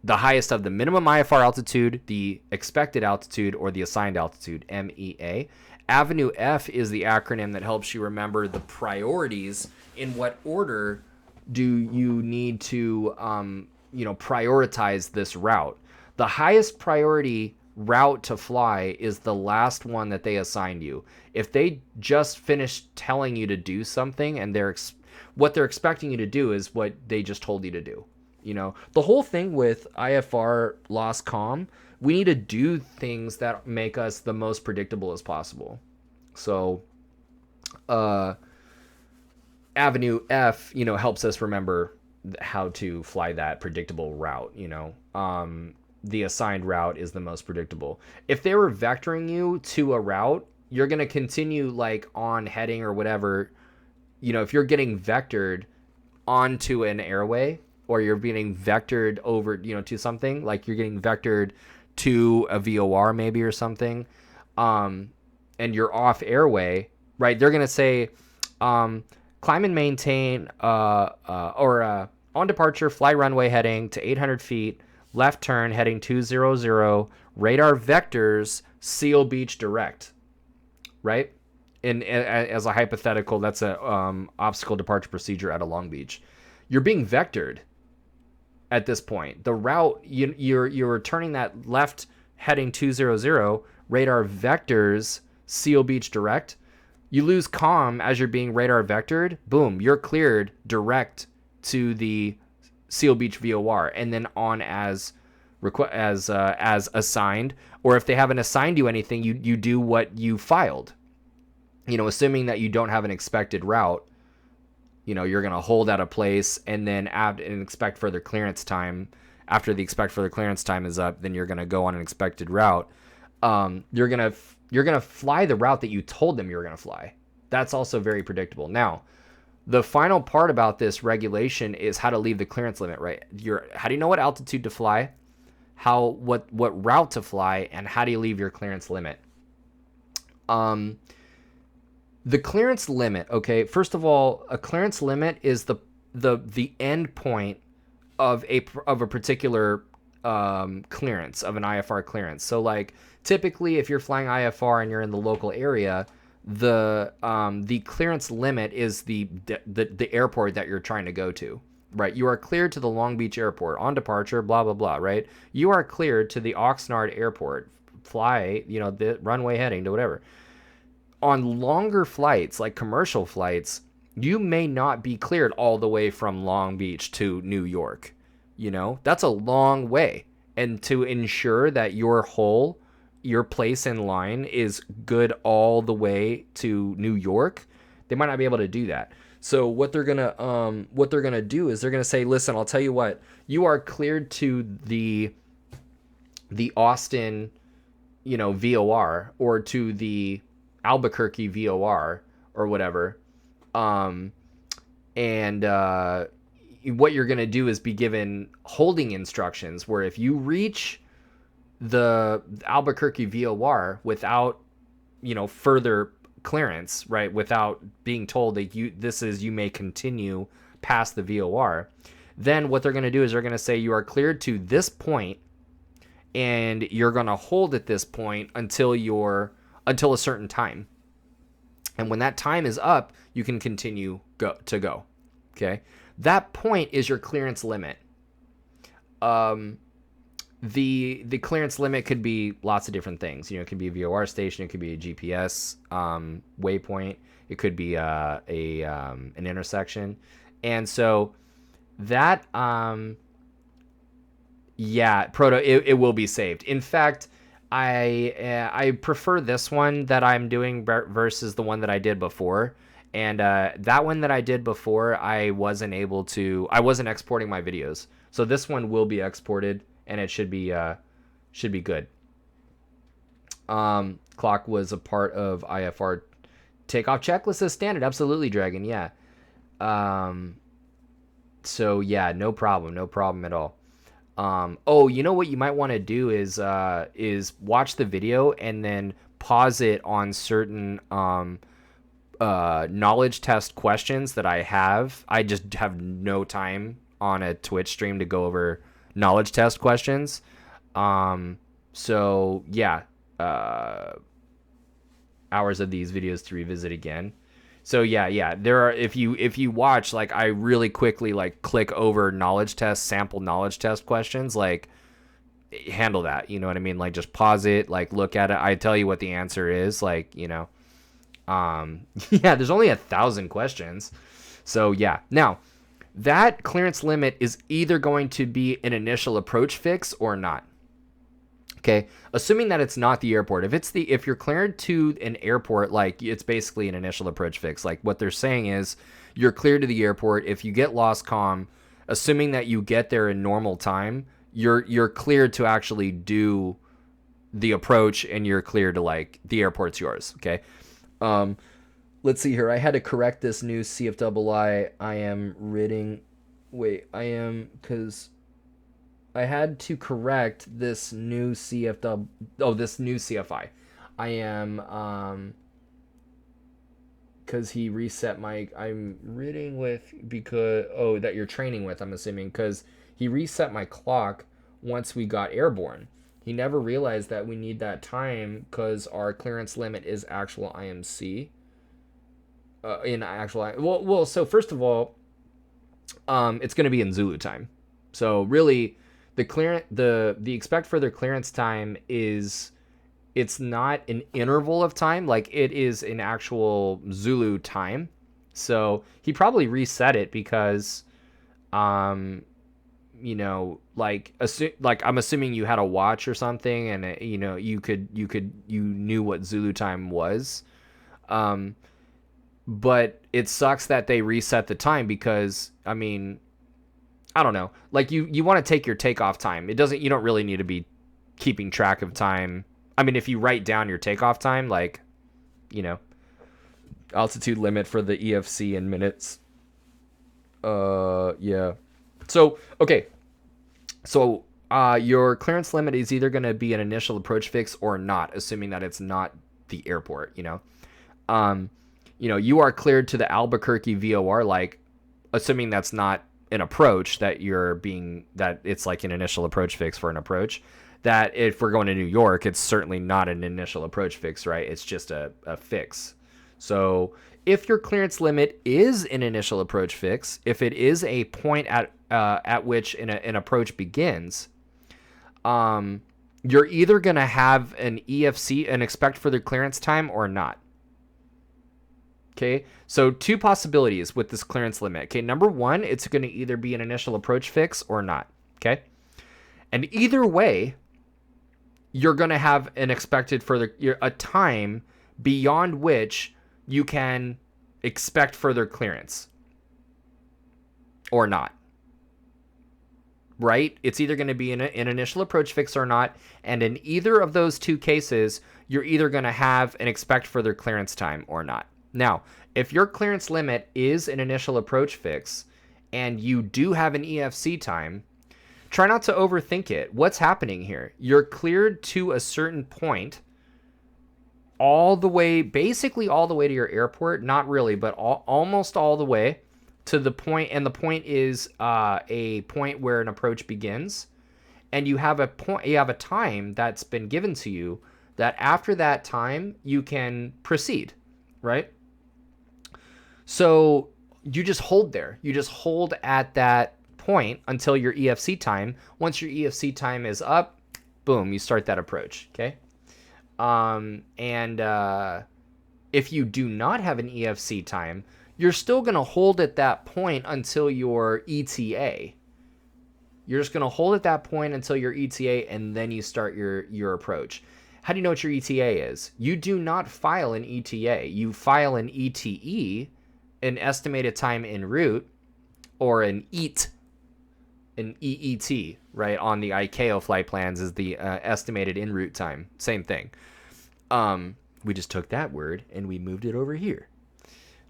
the highest of the minimum IFR altitude, the expected altitude, or the assigned altitude, MEA. Avenue F is the acronym that helps you remember the priorities. In what order do you need to, prioritize this route? The highest priority route to fly is the last one that they assigned you. If they just finished telling you to do something and what they're expecting you to do is what they just told you to do. The whole thing with IFR loss comm, we need to do things that make us the most predictable as possible. So, Avenue F, helps us remember how to fly that predictable route. The assigned route is the most predictable. If they were vectoring you to a route, you're going to continue like on heading or whatever. If you're getting vectored onto an airway, or you're being vectored over, to something, like you're getting vectored to a VOR maybe or something, and you're off airway, right? They're going to say, climb and maintain, on departure, fly runway heading to 800 feet, left turn heading 200, radar vectors, seal beach direct, right? And as a hypothetical, that's a obstacle departure procedure at a Long Beach. You're being vectored at this point. The route, you're turning that left heading 200, radar vectors, seal beach direct. You lose comm as you're being radar vectored. Boom, you're cleared direct to the seal beach VOR, and then on as assigned. Or if they haven't assigned you anything, you do what you filed. Assuming that you don't have an expected route, you're going to hold at a place and then expect further clearance time. After the expect further clearance time is up, then you're going to go on an expected route. You're going to fly the route that you told them you were going to fly. That's also very predictable. Now, the final part about this regulation is how to leave the clearance limit, right? How do you know what altitude to fly? What route to fly, and how do you leave your clearance limit? The clearance limit, okay, first of all, a clearance limit is the end point of a particular clearance, of an IFR clearance. So like typically if you're flying IFR and you're in the local area, the clearance limit is the airport that you're trying to go to, right? You are cleared to the Long Beach airport on departure, blah blah blah, right? You are cleared to the Oxnard airport, fly, the runway heading to whatever. On longer flights, like commercial flights, you may not be cleared all the way from Long Beach to New York. That's a long way. And to ensure that your place in line is good all the way to New York, they might not be able to do that. So what they're gonna do is they're gonna say, listen, I'll tell you what, you are cleared to the Austin, VOR, or to the Albuquerque VOR or whatever, and what you're going to do is be given holding instructions where if you reach the Albuquerque VOR without further clearance, right, without being told that you may continue past the VOR, then what they're going to do is they're going to say you are cleared to this point, and you're going to hold at this point until a certain time. And when that time is up, you can continue to go. Okay? That point is your clearance limit. The clearance limit could be lots of different things. It could be a VOR station, it could be a GPS waypoint, it could be an intersection. And so that it will be saved. In fact, I prefer this one that I'm doing versus the one that I did before. And that one that I did before, I wasn't exporting my videos. So this one will be exported, and it should be good. Clock was a part of IFR takeoff checklist as standard. Absolutely, Dragon. Yeah. So yeah, no problem at all. You know what you might want to do is watch the video and then pause it on certain knowledge test questions that I have. I just have no time on a Twitch stream to go over knowledge test questions. So yeah, hours of these videos to revisit again. So yeah, there are, if you watch, like, I really quickly like click over knowledge test, sample knowledge test questions, like, handle that, you know what I mean? Like, just pause it, like, look at it. I tell you what the answer is, like, you know. Yeah, there's only 1,000 questions. So yeah. Now, that clearance limit is either going to be an initial approach fix or not. Okay, assuming that it's not the airport. If you're cleared to an airport, like, it's basically an initial approach fix. Like, what they're saying is you're cleared to the airport. If you get lost comm, assuming that you get there in normal time, you're cleared to actually do the approach, and you're cleared to, like, the airport's yours. Okay. Let's see here. I had to correct this new CFII. Because I had to correct this new CFW. Oh, this new CFI. I am, because he reset my, I'm reading with, because, oh, that you're training with, I'm assuming, because he reset my clock once we got airborne. He never realized that we need that time because our clearance limit is actual IMC. So first of all, it's going to be in Zulu time. So really, the expect further clearance time is, it's not an interval of time, like, it is an actual Zulu time. So he probably reset it because, you know, like, I'm assuming you had a watch or something, and it, you know, you knew what Zulu time was. But it sucks that they reset the time because, I mean, I don't know. Like, you want to take your takeoff time. You don't really need to be keeping track of time. I mean, if you write down your takeoff time, like, you know, altitude limit for the EFC in minutes. Yeah. So, okay. So, your clearance limit is either going to be an initial approach fix or not, assuming that it's not the airport, you know. You know, you are cleared to the Albuquerque VOR, like, assuming that's not an approach, that it's like an initial approach fix for an approach. That if we're going to New York, it's certainly not an initial approach fix, right? It's just a fix. So if your clearance limit is an initial approach fix, if it is a point at which an approach begins, you're either going to have an EFC, an expect further clearance time, or not. Okay, so two possibilities with this clearance limit. Okay, number one, it's going to either be an initial approach fix or not. Okay, and either way, you're going to have an expected further, a time beyond which you can expect further clearance or not. Right? It's either going to be an initial approach fix or not, and in either of those two cases, you're either going to have an expect further clearance time or not. Now, if your clearance limit is an initial approach fix and you do have an EFC time, try not to overthink it. What's happening here? You're cleared to a certain point, basically all the way to your airport. Not really, but almost all the way to the point, and the point is a point where an approach begins, and you have a time that's been given to you that after that time you can proceed, right? So you just hold there. You just hold at that point until your EFC time. Once your EFC time is up, boom, you start that approach, okay? If you do not have an EFC time, you're still going to hold at that point until your ETA. You're just going to hold at that point until your ETA, and then you start your approach. How do you know what your ETA is? You do not file an ETA. You file an ETE, an estimated time en route, or an EAT, an EET, right? On the ICAO flight plans is the estimated en route time. Same thing. We just took that word and we moved it over here.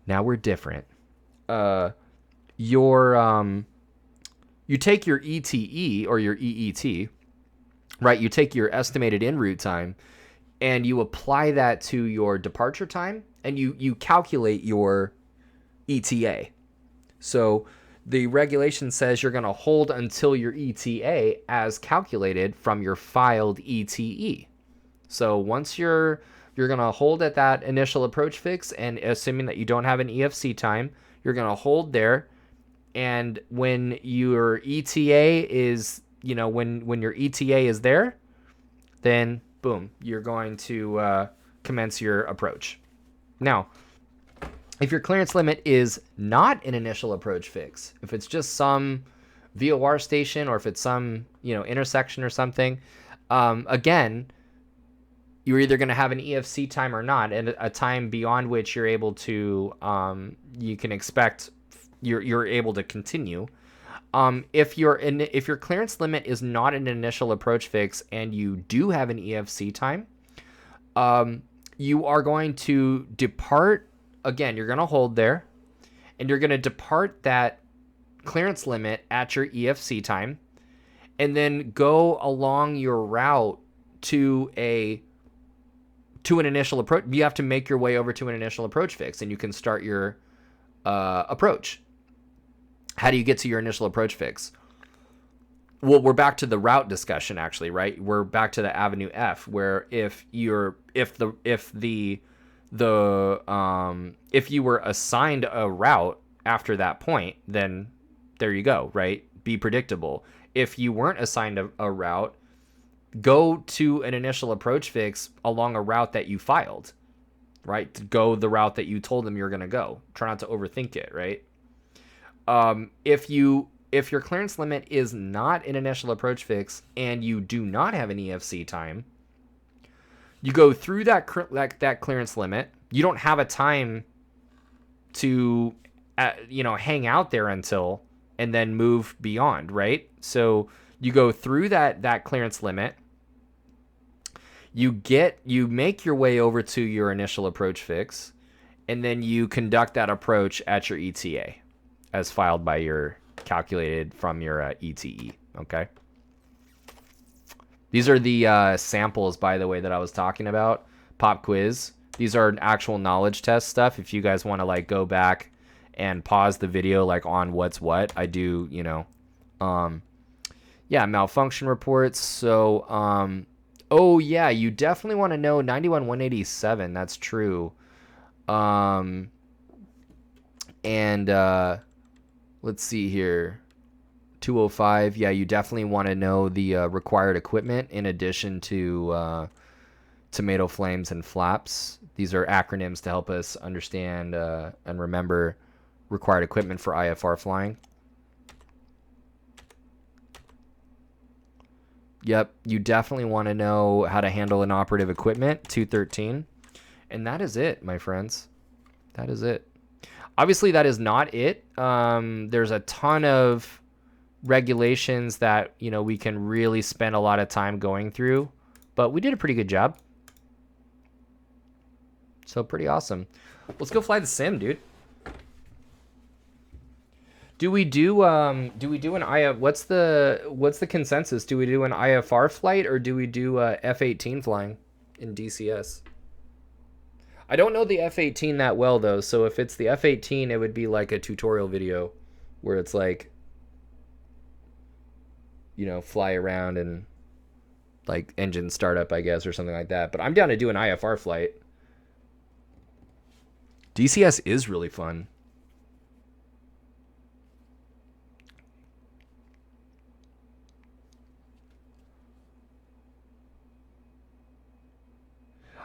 Now we're different. You take your ETE or your EET, right? You take your estimated en route time and you apply that to your departure time, and you calculate your ETA. So the regulation says you're going to hold until your ETA as calculated from your filed ETE. So once you're going to hold at that initial approach fix, and assuming that you don't have an EFC time, you're going to hold there. And when your ETA is, when your ETA is there, then boom, you're going to commence your approach. Now, if your clearance limit is not an initial approach fix, if it's just some VOR station, or if it's some, intersection or something, again, you're either going to have an EFC time or not, and a time beyond which you're able to, you can expect you're able to continue. If your clearance limit is not an initial approach fix and you do have an EFC time, you are going to depart. Again, you're going to hold there, and you're going to depart that clearance limit at your EFC time, and then go along your route to an initial approach. You have to make your way over to an initial approach fix, and you can start your approach. How do you get to your initial approach fix? Well, we're back to the route discussion, actually, right? We're back to the Avenue F, where if you were assigned a route after that point, then there you go, right? Be predictable. If you weren't assigned a route, go to an initial approach fix along a route that you filed, right? Go the route that you told them you're going to go. Try not to overthink it, right? If your clearance limit is not an initial approach fix and you do not have an EFC time, you go through that clearance limit. You don't have a time to, hang out there until, and then move beyond, right? So you go through that clearance limit. You make your way over to your initial approach fix, and then you conduct that approach at your ETA as filed by your calculated from your ETE. Okay. These are the samples, by the way, that I was talking about. Pop quiz. These are actual knowledge test stuff. If you guys want to go back and pause the video on what's what, I do, malfunction reports. So, oh yeah, you definitely want to know 91-187. That's true. Let's see here. 205. Yeah, you definitely want to know the required equipment in addition to tomato flames and flaps. These are acronyms to help us understand and remember required equipment for IFR flying. Yep, you definitely want to know how to handle inoperative equipment, 213. And that is it, my friends. That is it. Obviously, that is not it. There's a ton of regulations that, we can really spend a lot of time going through, but we did a pretty good job. So pretty awesome. Let's go fly the sim, dude. Do we do an IF? What's the consensus? Do we do an IFR flight or do we do F-18 flying in DCS? I don't know the F-18 that well though, so if it's the F-18, it would be like a tutorial video where it's fly around and engine startup, I guess, or something like that. But I'm down to do an IFR flight. DCS is really fun.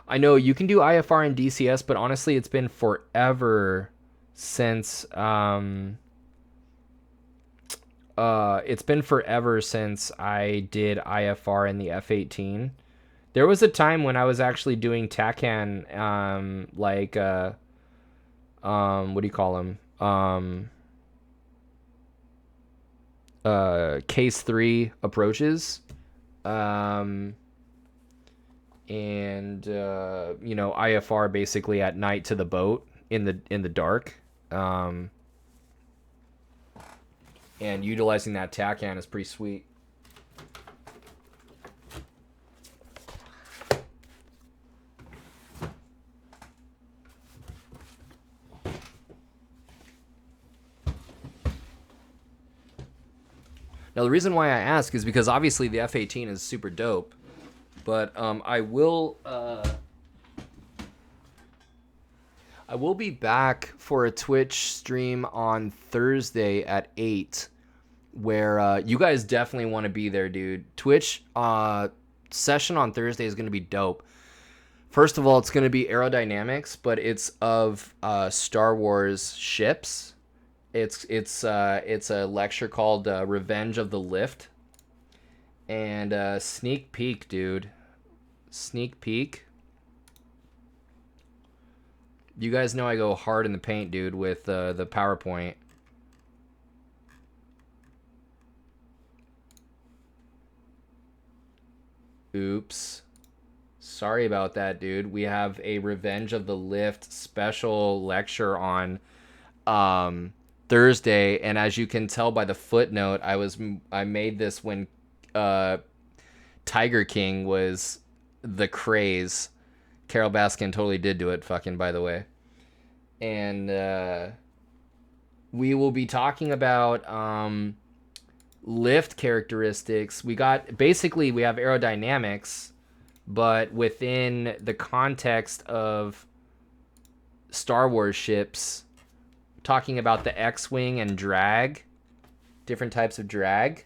I know you can do IFR and DCS, but honestly, it's been forever since I did IFR in the F-18. There was a time when I was actually doing TACAN, what do you call them? Case 3 approaches. IFR basically at night to the boat in the dark. And utilizing that TACAN is pretty sweet. Now, the reason why I ask is because obviously the F-18 is super dope, but I will be back for a Twitch stream on Thursday at 8, where you guys definitely want to be there, dude. Twitch session on Thursday is going to be dope. First of all, it's going to be aerodynamics, but it's of Star Wars ships. It's a lecture called Revenge of the Lift. And sneak peek, dude. Sneak peek. You guys know I go hard in the paint, dude, with the PowerPoint. Oops. Sorry about that, dude. We have a Revenge of the Lift special lecture on Thursday, and as you can tell by the footnote, I made this when Tiger King was the craze. Carol Baskin totally did do it, fucking, by the way. And we will be talking about lift characteristics. We have aerodynamics, but within the context of Star Wars ships, talking about the X-Wing and drag, different types of drag.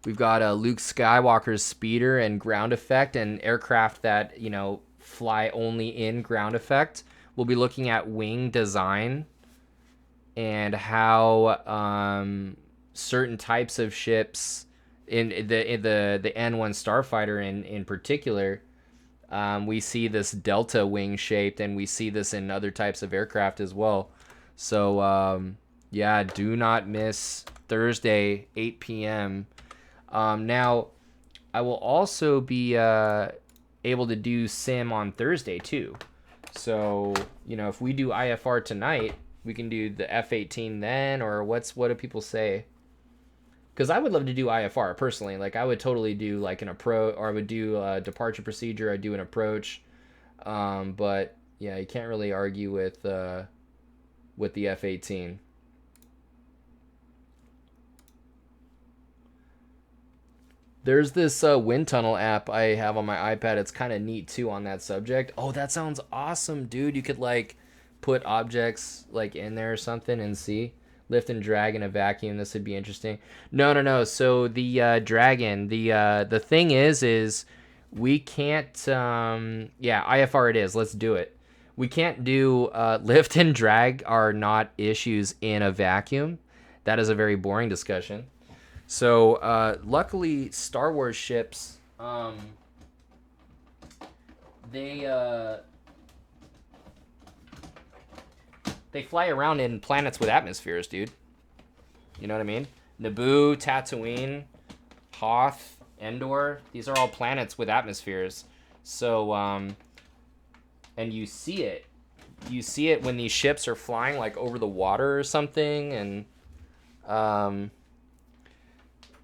We've got Luke Skywalker's speeder and ground effect, and aircraft that, you know, fly only in ground effect. We'll be looking at wing design and how certain types of ships, in the N1 Starfighter in particular, we see this delta wing shaped, and we see this in other types of aircraft as well. So yeah, do not miss Thursday, 8 p.m. Now, I will also be able to do sim on Thursday too. So, you know, if we do IFR tonight, we can do the F-18 then, or what do people say? Because I would love to do IFR personally. Like, I would totally do like an approach, or I would do a departure procedure. I'd do an approach. But yeah, you can't really argue with the F-18. There's this wind tunnel app I have on my iPad. It's kind of neat too on that subject. Oh, that sounds awesome, dude. You could like put objects like in there or something and see. Lift and drag in a vacuum. This would be interesting. No. So the Dragon, the thing is we can't. Yeah, IFR it is. Let's do it. We can't do lift and drag are not issues in a vacuum. That is a very boring discussion. So luckily, Star Wars ships, they fly around in planets with atmospheres, dude. You know what I mean? Naboo, Tatooine, Hoth, Endor. These are all planets with atmospheres. So, and you see it. You see it when these ships are flying like over the water or something. And,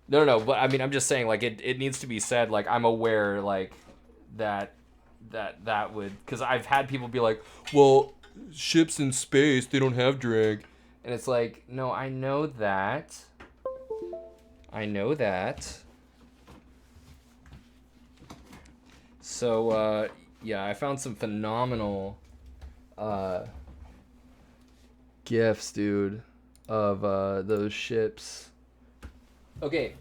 no. But I mean, I'm just saying, like, it needs to be said. Like, I'm aware, like, that would, because I've had people be like, well, ships in space, they don't have drag. And it's like, no, I know that. So, yeah, I found some phenomenal gifs, dude, of those ships. Okay.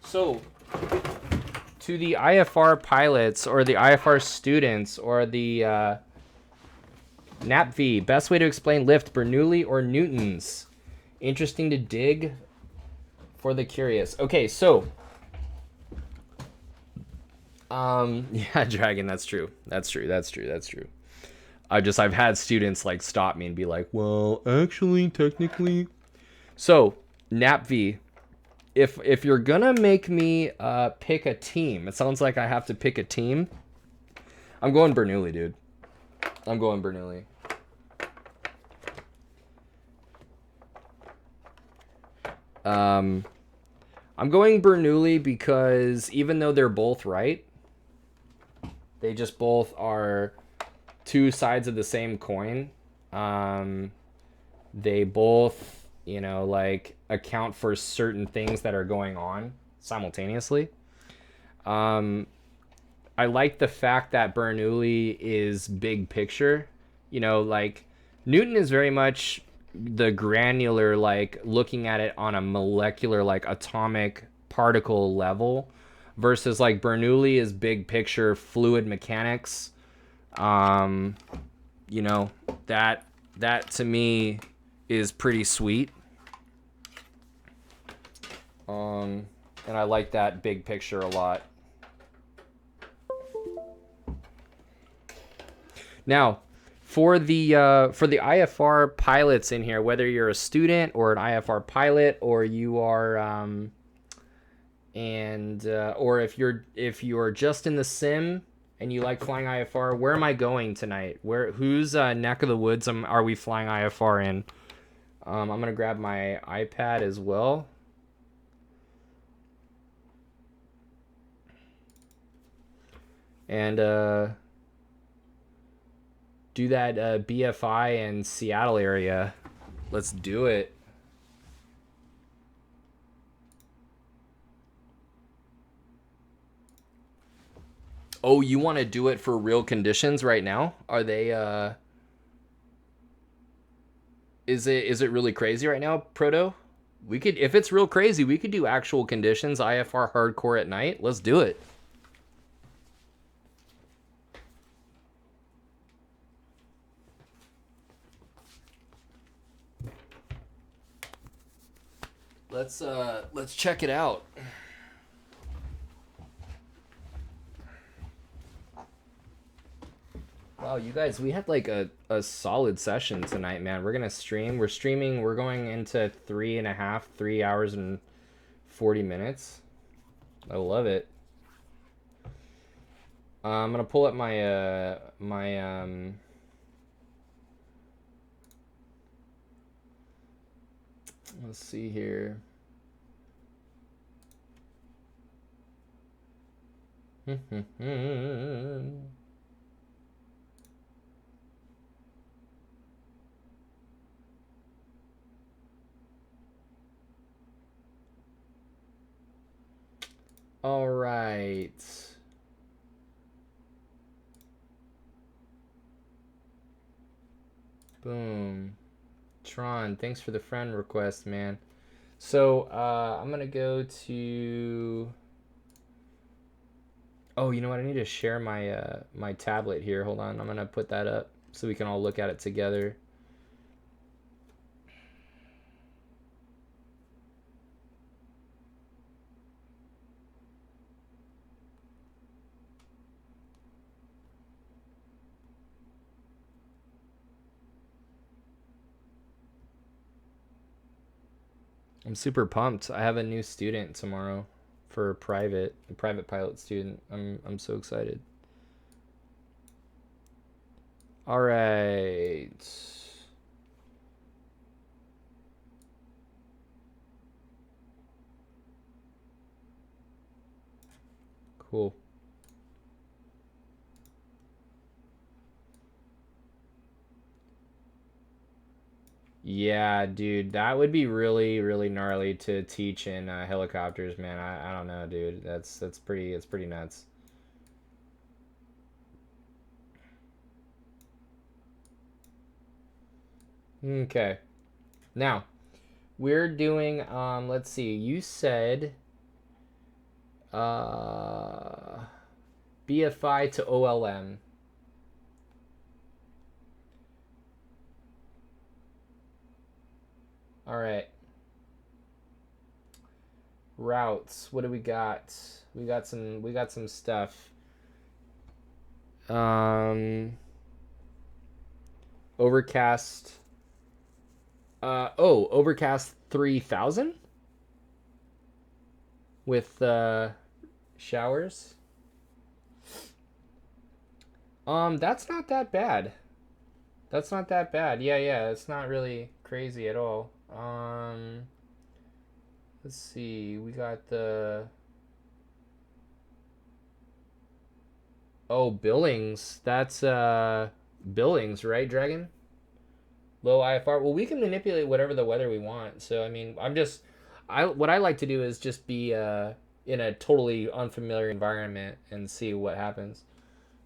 So, to the IFR pilots or the IFR students or the NAPV, best way to explain lift, Bernoulli or Newtons? Interesting to dig for the curious. Okay, so yeah, Dragon, that's true. I've had students like stop me and be like, well, actually, technically. So, NAPV, if you're gonna make me pick a team, it sounds like I have to pick a team. I'm going Bernoulli, dude. I'm going Bernoulli. I'm going Bernoulli because even though they're both right, they just both are two sides of the same coin. they both, you know, like account for certain things that are going on simultaneously. Um, I like the fact that Bernoulli is big picture. You know, like Newton is very much the granular, like looking at it on a molecular, like atomic particle level, versus like Bernoulli is big picture fluid mechanics. Um, you know, that to me is pretty sweet. Um, and I like that big picture a lot. Now, for the IFR pilots in here, whether you're a student or an IFR pilot, or you are or if you're just in the sim and you like flying IFR, where am I going tonight? Whose neck of the woods are we flying IFR in? I'm gonna grab my iPad as well. And do that BFI in Seattle area. Let's do it. Oh, you want to do it for real conditions right now? Are they is it really crazy right now, Proto? We could, if it's real crazy, we could do actual conditions, IFR hardcore at night. Let's do it. Let's check it out. Wow, you guys, we had like a solid session tonight, man. We're gonna stream. We're streaming. We're going into 3 hours and 40 minutes. I love it. I'm gonna pull up my let's see here. All right. Boom. Tron, thanks for the friend request, man. So I'm gonna go to. Oh, you know what? I need to share my my tablet here. Hold on, I'm gonna put that up so we can all look at it together. I'm super pumped. I have a new student tomorrow for a private pilot student. I'm so excited. All right. Cool. Yeah, dude, that would be really, really gnarly to teach in helicopters, man. I don't know, dude. It's pretty nuts. Okay. Now, we're doing let's see. You said uh BFI to OLM. All right. Routes. What do we got? We got some stuff. Um Overcast. Overcast 3000 with showers. That's not that bad. That's not that bad. Yeah, yeah, it's not really crazy at all. Let's see. We got the Billings. That's Billings, right, Dragon? Low IFR. Well, we can manipulate whatever the weather we want. So I mean, what I like to do is just be in a totally unfamiliar environment and see what happens.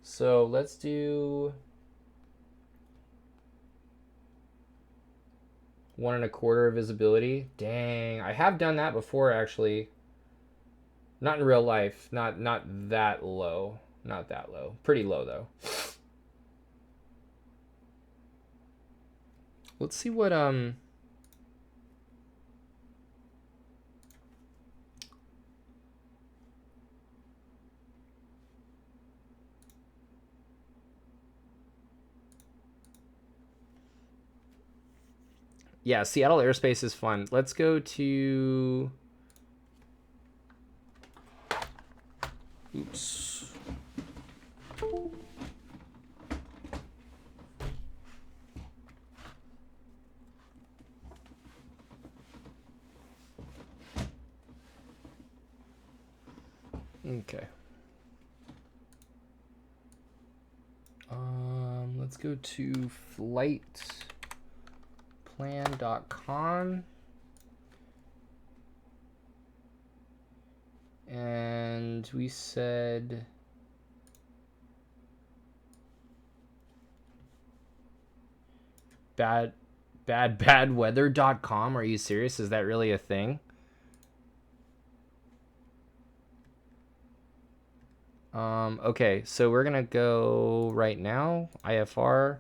So let's do 1.25 visibility. Dang, I have done that before actually. Not in real life. Not that low. Not that low. Pretty low though. Let's see what yeah, Seattle airspace is fun. Let's go to oops. Okay. Let's go to flightplan.com. And we said badweather.com. Are you serious? Is that really a thing? Okay, so we're gonna go right now. IFR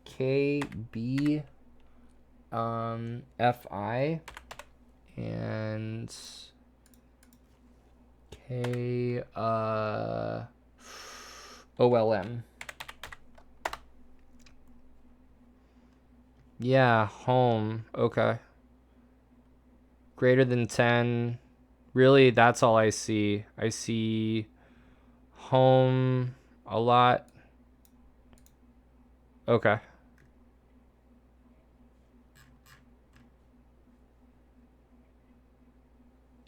KB FI and K OLM. Yeah, home. Okay. Greater than 10. Really, that's all I see. I see home a lot. Okay.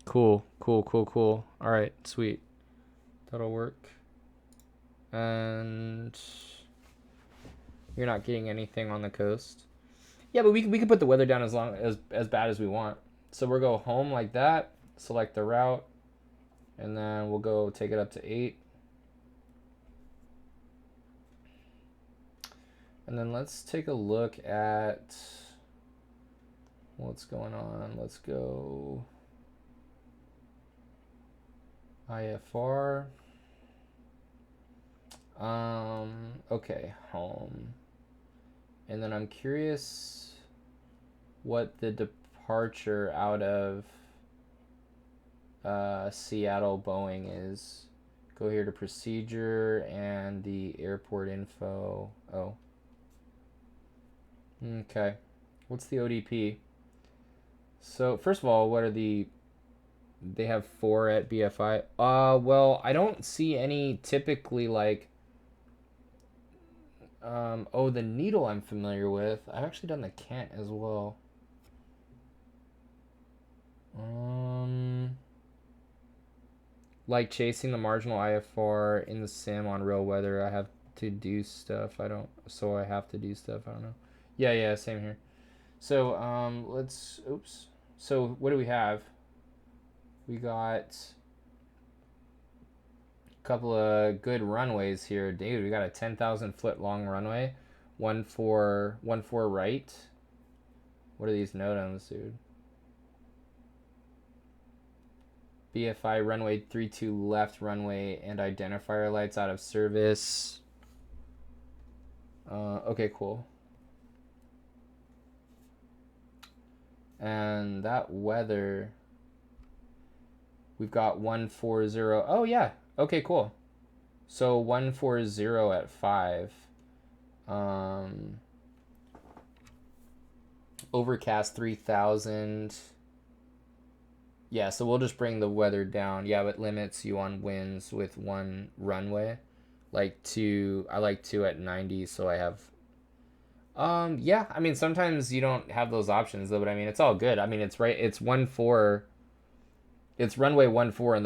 Cool. All right, sweet. That'll work. And you're not getting anything on the coast. Yeah, but we can put the weather down as bad as we want. So we'll go home like that, select the route, and then we'll go take it up to 8. And then let's take a look at what's going on. Let's go IFR. Okay, home. And then I'm curious what the departure out of Seattle Boeing is. Go here to procedure and the airport info. Oh. Okay. What's the ODP? So first of all, what are they have 4 at BFI. Well, I don't see any typically like oh, the needle I'm familiar with. I've actually done the Kent as well. Like chasing the marginal IFR in the sim on real weather, I have to do stuff. I have to do stuff. I don't know. Yeah, same here. So, oops. So, what do we have? We got a couple of good runways here. Dude, we got a 10,000 foot long runway. 1-4 right. What are these NOTAMs, dude? BFI runway 32 left runway and identifier lights out of service. Okay, cool. And that weather, we've got 140. Oh yeah. Okay, cool. So 140 at 5. Overcast 3000. Yeah, so we'll just bring the weather down. Yeah, it limits you on winds with 1 runway. I like 2 at 90, so I have yeah, I mean sometimes you don't have those options though, but I mean it's all good. I mean it's right, it's 1-4. It's runway 1-4 and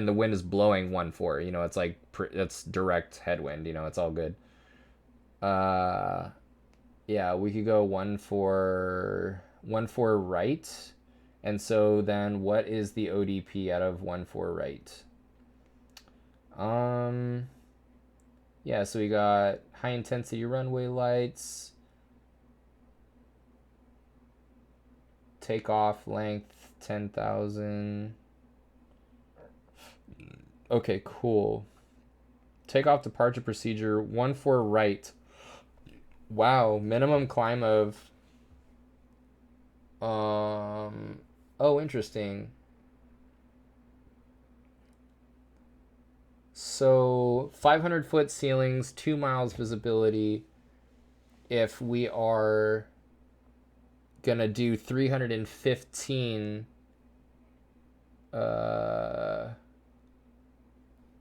the wind is blowing 1-4. You know, it's like it's direct headwind, you know, it's all good. Yeah, we could go 1-4 right. And so then what is the ODP out of 1-4 right? Um, yeah, so we got high intensity runway lights, takeoff length 10,000. Okay, cool. Takeoff departure procedure 1-4 right. Wow, minimum climb of oh, interesting. So 500-foot ceilings, 2 miles visibility. If we are gonna do 315 uh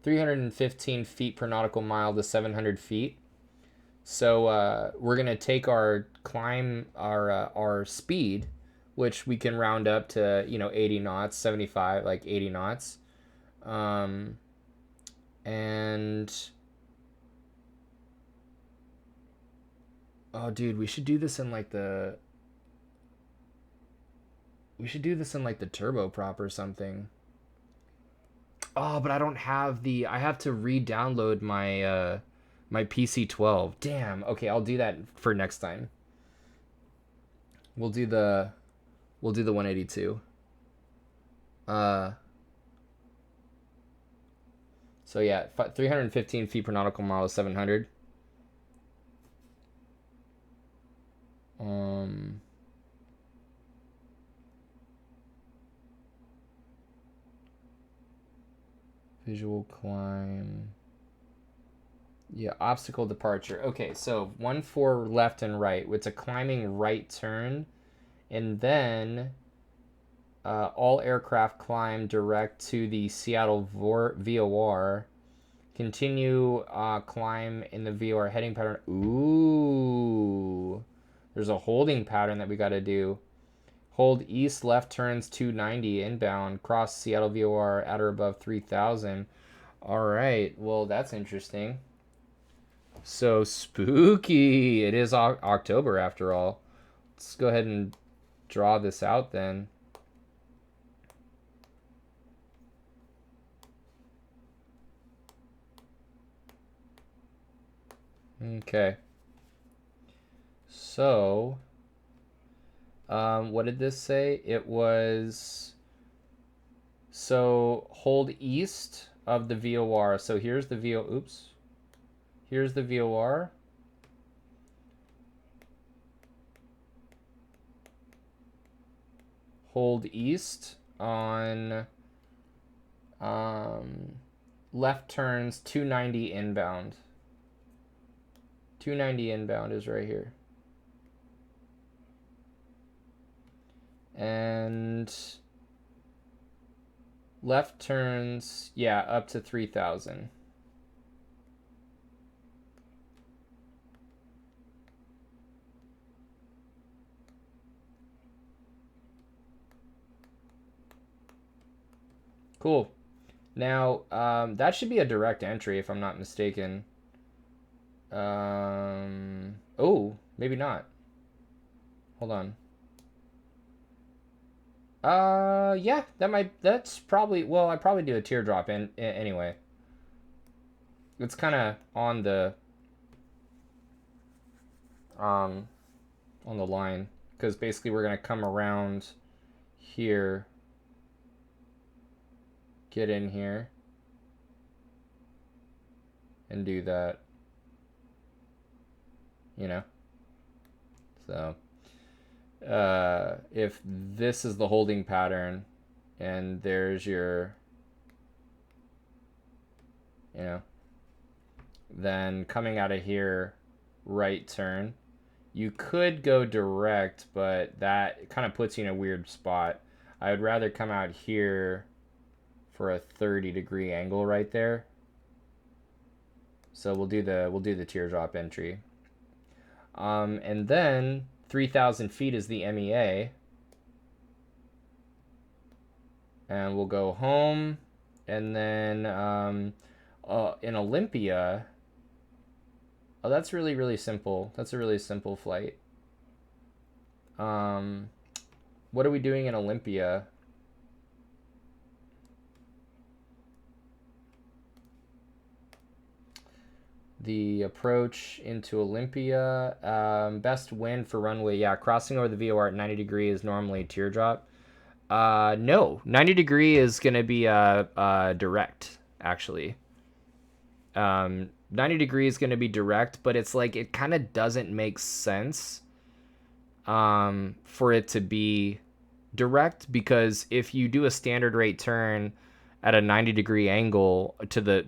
315 feet per nautical mile to 700 feet. So we're gonna take our climb, our speed, which we can round up to 80 knots, 75, like 80 knots, um, and oh, dude, we should do this in like the turboprop or something. Oh, but I don't have the. I have to re-download my PC 12. Damn. Okay, I'll do that for next time. We'll do the we'll do the 182. Uh, so yeah, 315 feet per nautical mile is 700. Um, visual climb. Yeah, obstacle departure. Okay, so 1-4 left and right. It's a climbing right turn, and then all aircraft climb direct to the Seattle VOR. Continue climb in the VOR heading pattern. Ooh, there's a holding pattern that we got to do. Hold east left turns 290 inbound. Cross Seattle VOR at or above 3,000. All right, well that's interesting. So spooky. It is October after all. Let's go ahead and draw this out then. Okay. So, what did this say? It was, so hold east of the VOR. So here's the oops. Here's the VOR. Hold east on left turns 290 inbound. 290 inbound is right here. And left turns, yeah, up to 3,000. Cool. Now, that should be a direct entry if I'm not mistaken. Oh, maybe not. Hold on. Yeah, that's probably, well, I probably do a teardrop anyway. It's kind of on the, on the line, because basically we're going to come around here, get in here, and do that, so if this is the holding pattern and there's your, then coming out of here, right turn, you could go direct, but that kind of puts you in a weird spot. I would rather come out here for a 30-degree angle right there. So we'll do the teardrop entry. And then 3,000 feet is the MEA. And we'll go home. And then in Olympia, Oh, that's really, really simple. That's a really simple flight. What are we doing in Olympia? The approach into Olympia. Best wind for runway. Yeah, crossing over the VOR at 90 degrees is normally teardrop. No. 90 degree is going to be direct, actually. 90 degrees is going to be direct, but it's like it kind of doesn't make sense for it to be direct, because if you do a standard rate turn at a 90-degree angle to the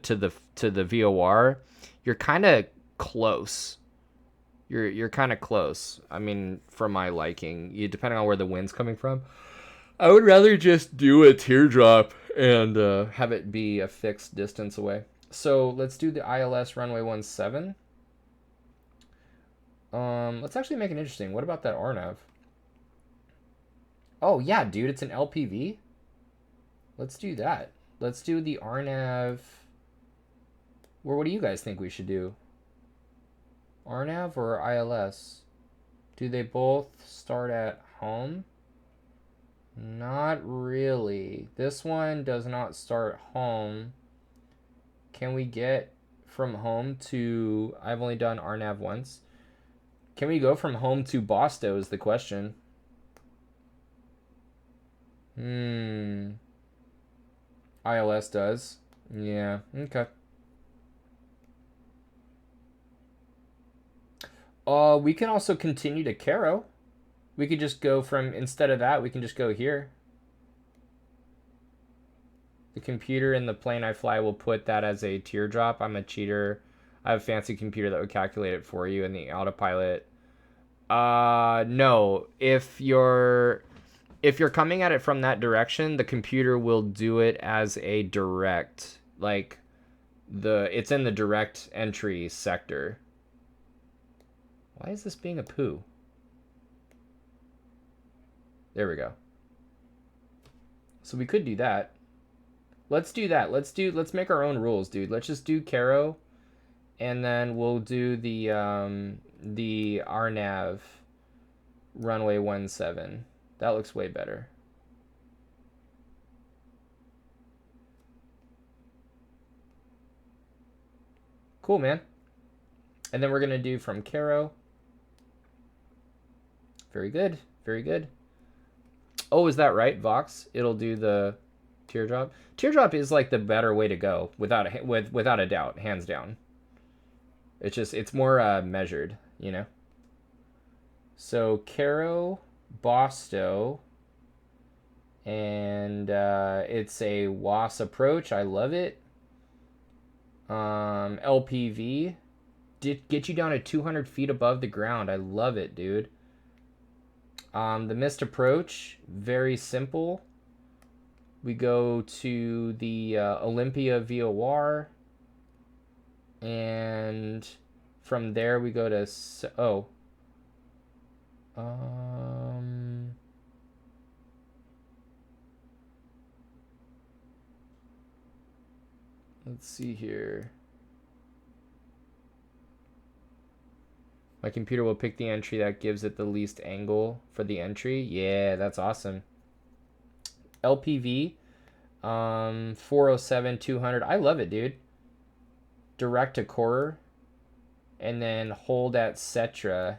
VOR, you're kind of close. You're kind of close. I mean, for my liking, depending on where the wind's coming from, I would rather just do a teardrop and have it be a fixed distance away. So let's do the ILS runway 17. Let's actually make it interesting. What about that Rnav? Oh yeah, dude, it's an LPV. Let's do that. Let's do the Rnav. Or what do you guys think we should do? Rnav or ILS? Do they both start at home? Not really. This one does not start home. Can we get from home to... I've only done Rnav once. Can we go from home to Bosto is the question. ILS does. Yeah, okay. We can also continue to Caro. We could just go from, instead of that, we can just go here. The computer in the plane I fly will put that as a teardrop. I'm a cheater. I have a fancy computer that would calculate it for you in the autopilot. No. If you're coming at it from that direction, the computer will do it as a direct, like it's in the direct entry sector. Why is this being a poo? There we go. So we could do that. Let's do that. Let's make our own rules, dude. Let's just do Caro, and then we'll do the Rnav runway 17. That looks way better. Cool, man. And then we're gonna do from Caro. Very good. Very good. Oh, is that right, Vox? It'll do the teardrop. Teardrop is like the better way to go, without a doubt, hands down. It's more measured, you know. So Caro, Bosto, and it's a WAS approach. I love it. LPV, get you down to 200 feet above the ground. I love it, dude. The missed approach, very simple. We go to the Olympia VOR, and from there we go to let's see here. My computer will pick the entry that gives it the least angle for the entry. Yeah, that's awesome. LPV, 407, 200. I love it, dude. Direct to core, and then hold at Cetra.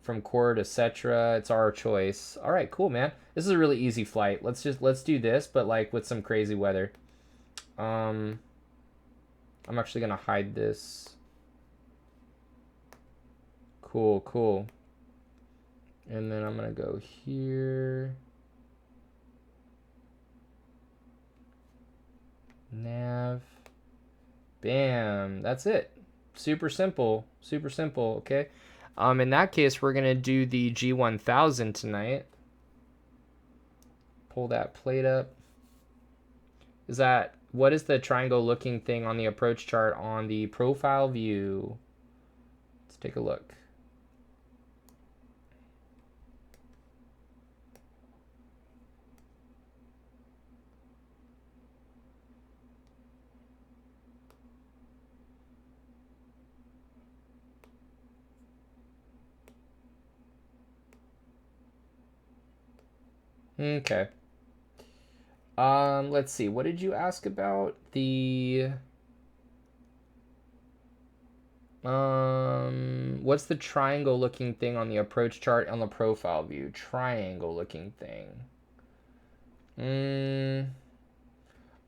From core to Cetra, it's our choice. All right, cool, man. This is a really easy flight. Let's do this, but like with some crazy weather. I'm actually gonna hide this. Cool. And then I'm gonna go here. Nav. Bam. That's it. Super simple. Okay. In that case, we're gonna do the G1000 tonight. Pull that plate up. What is the triangle looking thing on the approach chart on the profile view? Let's take a look. Okay. Let's see. What did you ask about? What's the triangle looking thing on the approach chart on the profile view? Triangle looking thing.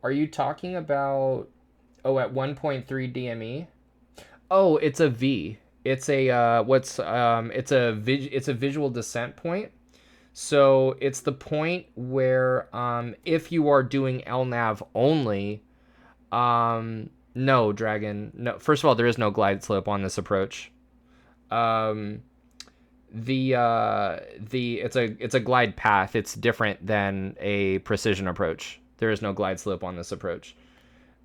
Are you talking about, oh, at 1.3 DME? Oh, it's a V. It's a it's a visual descent point. So it's the point where if you are doing LNAV only, no, Dragon. No, first of all, there is no glide slope on this approach. It's a glide path. It's different than a precision approach. There is no glide slope on this approach.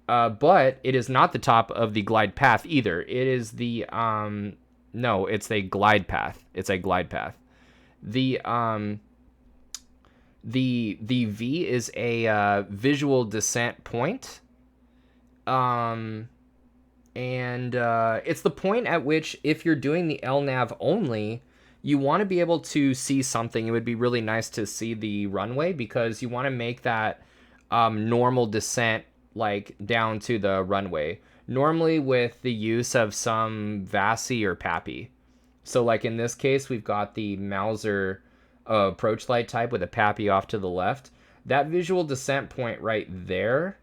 But it is not the top of the glide path either. It is the no, it's a glide path. It's a glide path. The V is a visual descent point. And it's the point at which, if you're doing the LNAV only, you want to be able to see something. It would be really nice to see the runway, because you want to make that normal descent like down to the runway, normally with the use of some VASI or PAPI. So like in this case, we've got the Mauser approach light type with a PAPI off to the left. That visual descent point right there,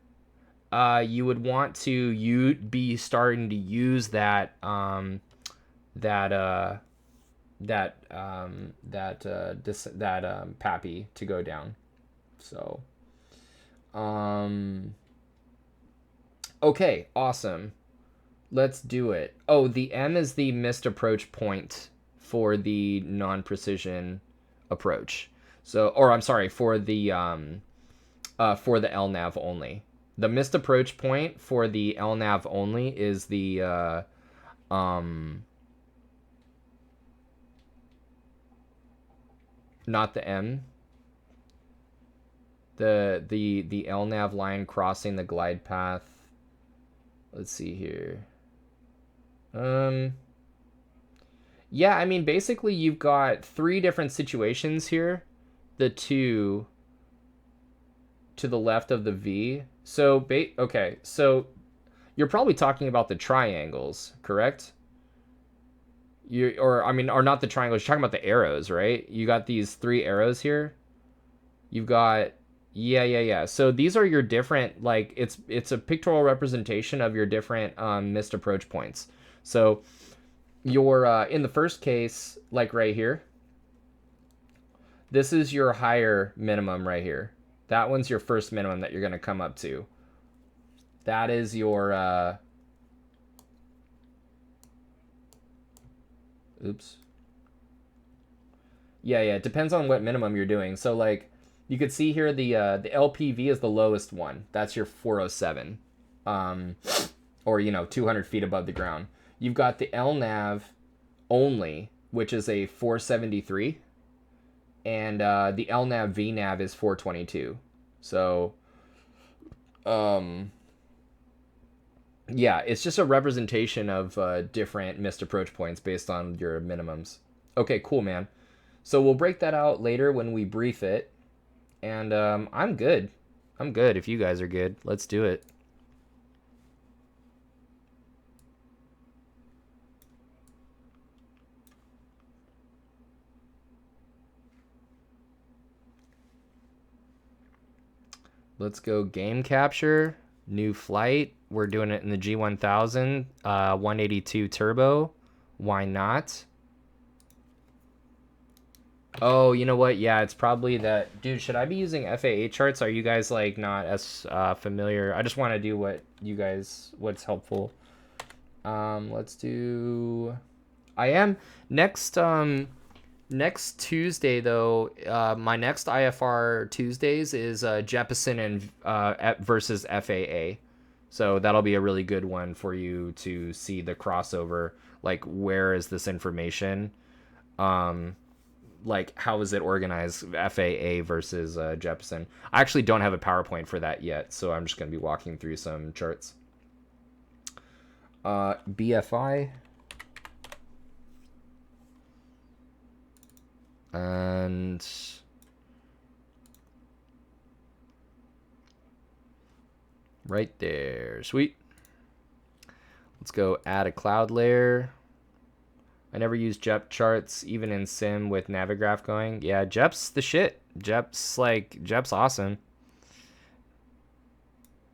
you would want to be starting to use that PAPI to go down. So okay, awesome. Let's do it. Oh, the M is the missed approach point for the non-precision approach. So, or I'm sorry, for the LNAV only. The missed approach point for the LNAV only is the not the M. The LNAV line crossing the glide path. Let's see here. Yeah, I mean, basically you've got three different situations here. The two to the left of the V. So, okay, so you're probably talking about the triangles, correct? Or not the triangles, you're talking about the arrows, right? You got these three arrows here. You've got, yeah. So these are your different, like, it's a pictorial representation of your different missed approach points. So your in the first case, like right here, this is your higher minimum right here. That one's your first minimum that you're going to come up to. That is your oops. Yeah, it depends on what minimum you're doing. So like you could see here the LPV is the lowest one. That's your 407. Or 200 feet above the ground. You've got the LNAV only, which is a 473, and the LNAV VNAV is 422. So yeah, it's just a representation of different missed approach points based on your minimums. Okay, cool, man. So we'll break that out later when we brief it. And I'm good. I'm good if you guys are good. Let's do it. Let's go game capture. New flight. We're doing it in the G1000, 182 turbo. Why not? Oh, you know what? Yeah, it's probably that. Dude, should I be using FAA charts? Are you guys like not as familiar? I just want to do what's helpful. Let's do. I am next Tuesday though. My next IFR Tuesdays is Jeppesen and versus FAA. So that'll be a really good one for you to see the crossover. Like, where is this information? Like, how is it organized? FAA versus Jeppesen. I actually don't have a PowerPoint for that yet, so I'm just going to be walking through some charts. BFI. And Right there. Sweet. Let's go add a cloud layer. I never use JEP charts, even in sim with Navigraph going. Yeah, JEP's the shit. JEP's awesome.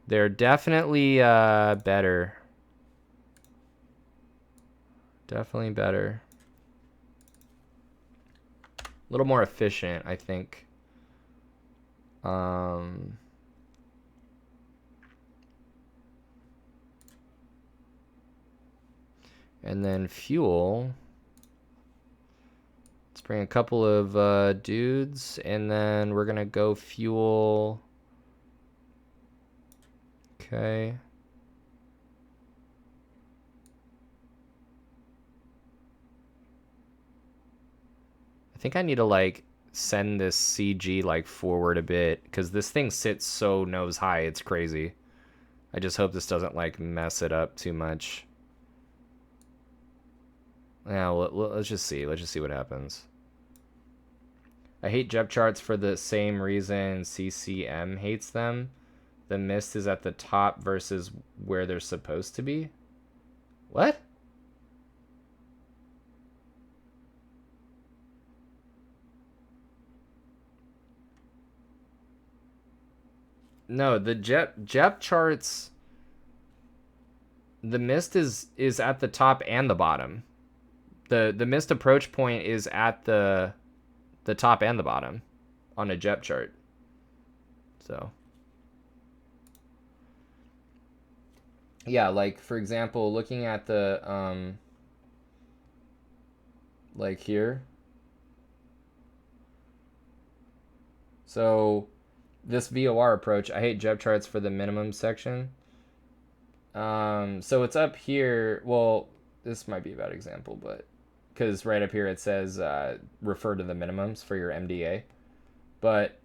They're definitely better. Definitely better. A little more efficient, I think. And then fuel. Let's bring a couple of dudes, and then we're gonna go fuel. Okay. I think I need to like send this CG like forward a bit because this thing sits so nose high, it's crazy. I just hope this doesn't like mess it up too much. Yeah, let's just see. Let's just see what happens. I hate JEP charts for the same reason CCM hates them. The mist is at the top versus where they're supposed to be. What? No, the JEP charts. The mist is at the top and the bottom. The mist approach point is at the top and the bottom on a JEP chart. So yeah, like for example, looking at the like here. So this VOR approach, I hate JEP charts for the minimum section. So it's up here. Well, this might be a bad example, but because right up here it says refer to the minimums for your MDA. But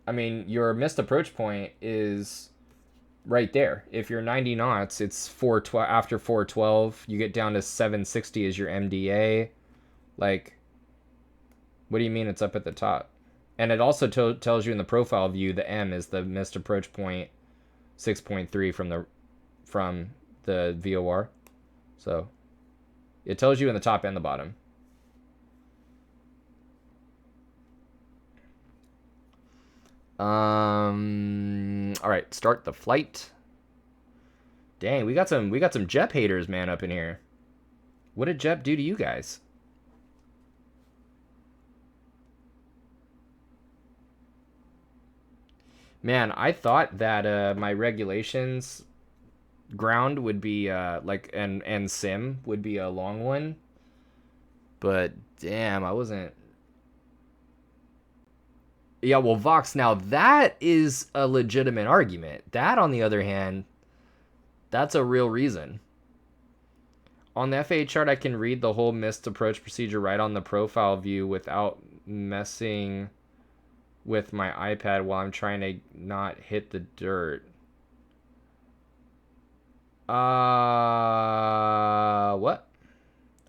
I mean, your missed approach point is right there. If you're 90 knots, it's 412. After 412, you get down to 760 as your MDA. Like, what do you mean it's up at the top? And it also tells you in the profile view the M is the missed approach point 6.3 from the VOR. So it tells you in the top and the bottom. All right, start the flight. Dang, we got some JEP haters, man, up in here. What did JEP do to you guys? Man, I thought that my regulations ground would be like and sim would be a long one, but damn, I wasn't. Yeah, well, Vox, now that is a legitimate argument. That, on the other hand, that's a real reason. On the FAA chart, I can read the whole missed approach procedure right on the profile view without messing with my iPad while I'm trying to not hit the dirt. What?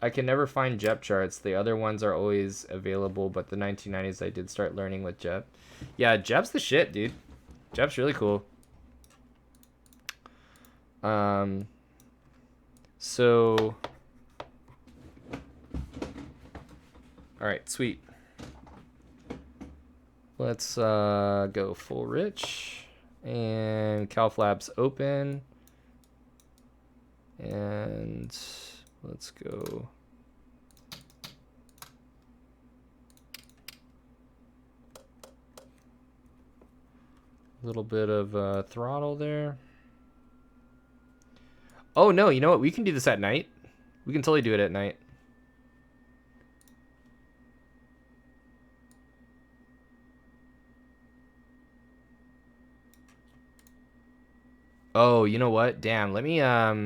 I can never find JEP charts. The other ones are always available, but the 1990s I did start learning with JEP. Yeah, JEP's the shit, dude. JEP's really cool. So all right, sweet. Let's go full rich and CalFlaps open, and let's go a little bit of throttle there. Oh no, you know what? We can do this at night. We can totally do it at night. Oh, you know what? Damn, let me yeah,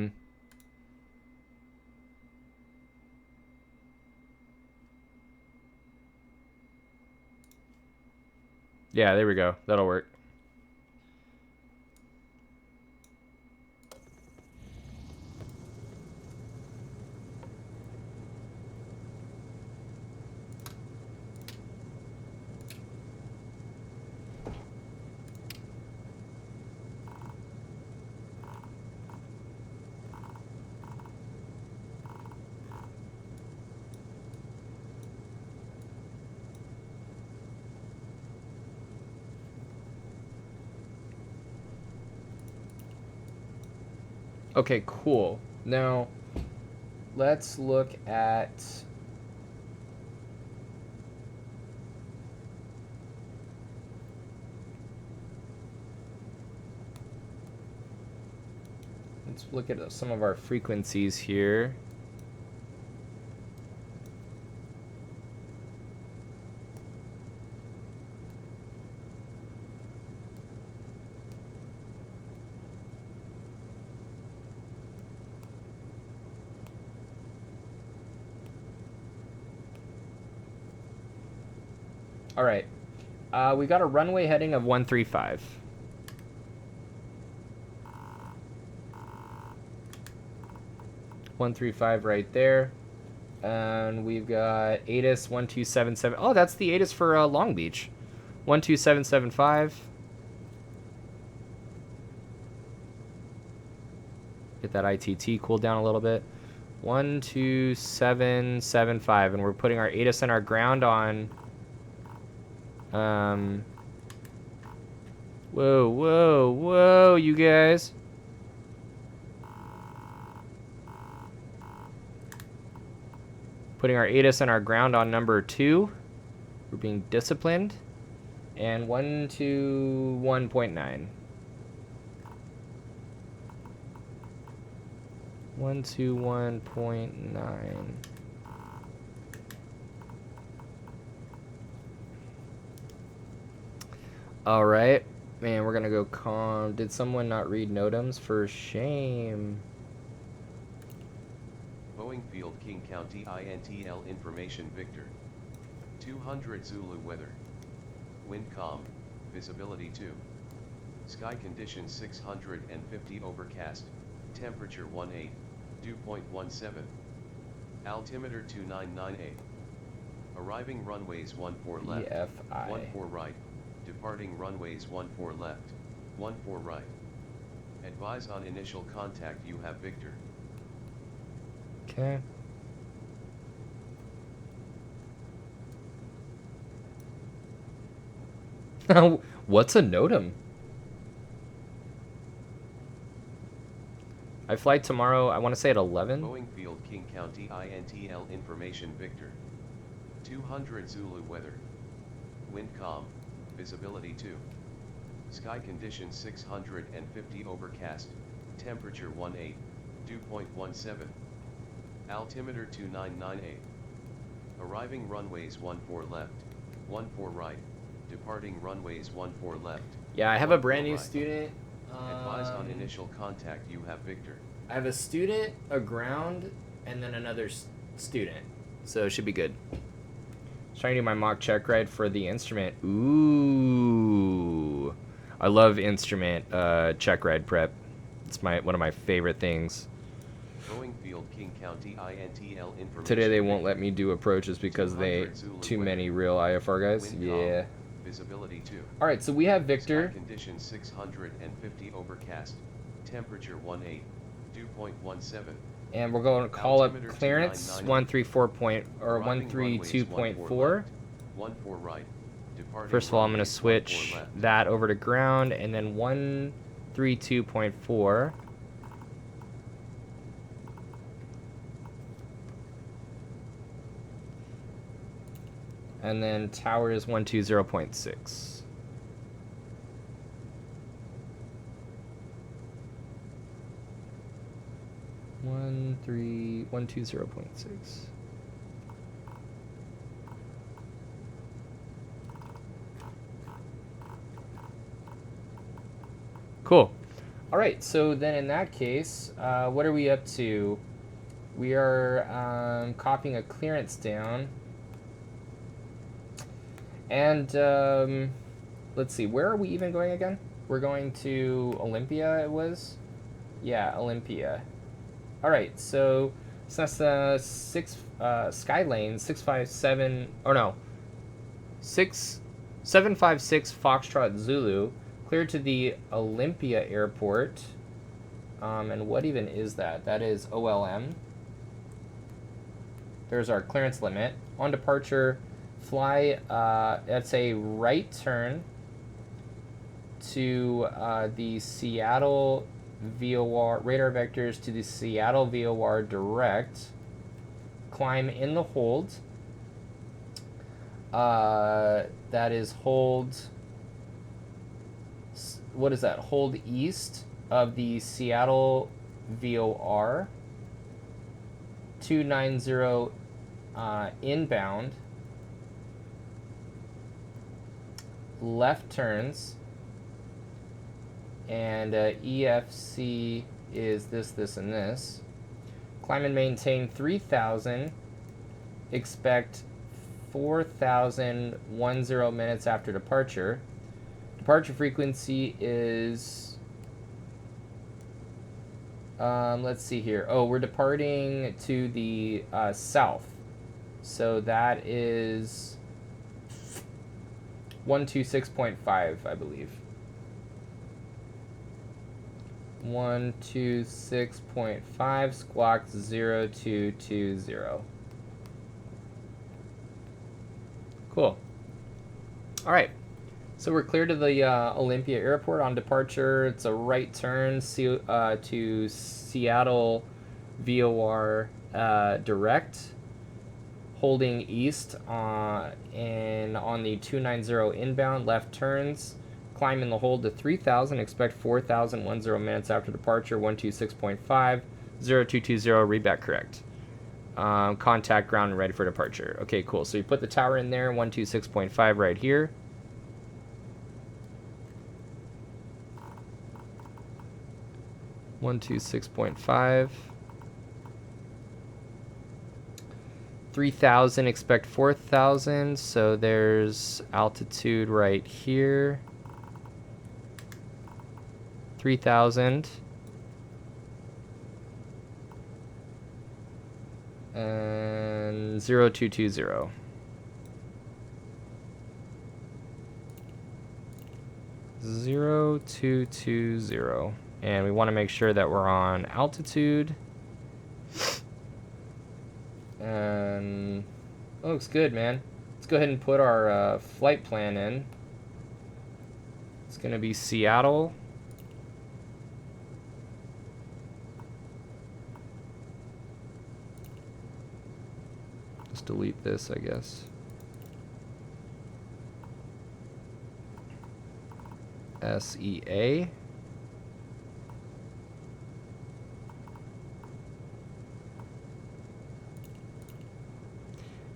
there we go. That'll work. Okay, cool. Now, let's look at... Let's look at some of our frequencies here. All right. We got a runway heading of 135. Right there. And we've got ATIS 1277. Oh, that's the ATIS for Long Beach. 12775. Get that ITT cooled down a little bit. 12775. And we're putting our ATIS and our ground on. Whoa, you guys. Putting our ATIS and our ground on number 2. We're being disciplined. And 121.9. 121.9. All right. Man, we're going to go calm. Did someone not read NOTAMs? For shame. Boeing Field King County INTL Information Victor. 200 Zulu weather. Wind calm, visibility 2. Sky conditions 650 overcast, temperature 18, dew point 17. Altimeter 2998. Arriving runways 14 left, EFI. 14 right. Departing runways 14 left, 14 right. Advise on initial contact you have Victor. Okay. What's a NOTAM? I fly tomorrow, I want to say at 11. Boeing Field King County INTL Information Victor. 200 Zulu weather. Wind calm, visibility 2. Sky conditions 650 overcast, temperature 18, dew point 17. Altimeter 2998. Arriving runways 14 left, 14 right. Departing runways 14 left. Yeah, I have a brand new student. Advise on initial contact you have Victor. I have a student, a ground, and then another student. So it should be good. Trying to do my mock check ride for the instrument. Ooh. I love instrument check ride prep. It's one of my favorite things. Boeing Field King County INTL information. Today they won't let me do approaches because too many real IFR guys. Yeah. Visibility 2. All right, so we have Victor. Sky conditions 650 overcast, temperature 18, dew point 17. And we're going to call up clearance 132.4. 14 right. Departing First of all, I'm going to runways 14 switch left. that over to ground, and then 132.4. And then tower is 120.6. One 120.6. Cool. All right, so then in that case, what are we up to? We are copying a clearance down. And let's see, where are we even going again? We're going to Olympia, it was? Yeah, Olympia. All right, so Cessna Skylane 657, or no, 756 Foxtrot Zulu, cleared to the Olympia Airport. And what even is that? That is OLM. There's our clearance limit. On departure, fly, that's a right turn to the Seattle VOR radar vectors to the Seattle VOR direct. Climb in the hold. That is hold. What is that? Hold east of the Seattle VOR. 290 inbound. Left turns. And EFC is this, this, and this. Climb and maintain 3,000. Expect 4,010 minutes after departure. Departure frequency is, let's see here. Oh, we're departing to the south. So that is 126.5, I believe. 126.5, squawk 0220. Cool. All right. So we're clear to the Olympia Airport on departure. It's a right turn to Seattle VOR direct, holding east and on the 290 inbound. Left turns. Climb in the hold to 3,000. Expect 4,010 minutes after departure. 126.5, 0220. Read back correct. Contact ground and ready for departure. Okay, cool. So you put the tower in there. 126.5 right here. One, 2, 6.5. 3,000. Expect 4,000. So there's altitude right here. 3,000. And 0220. And we want to make sure that we're on altitude. And oh, looks good, man. Let's go ahead and put our flight plan in. It's going to be Seattle. Just delete this, I guess. SEA.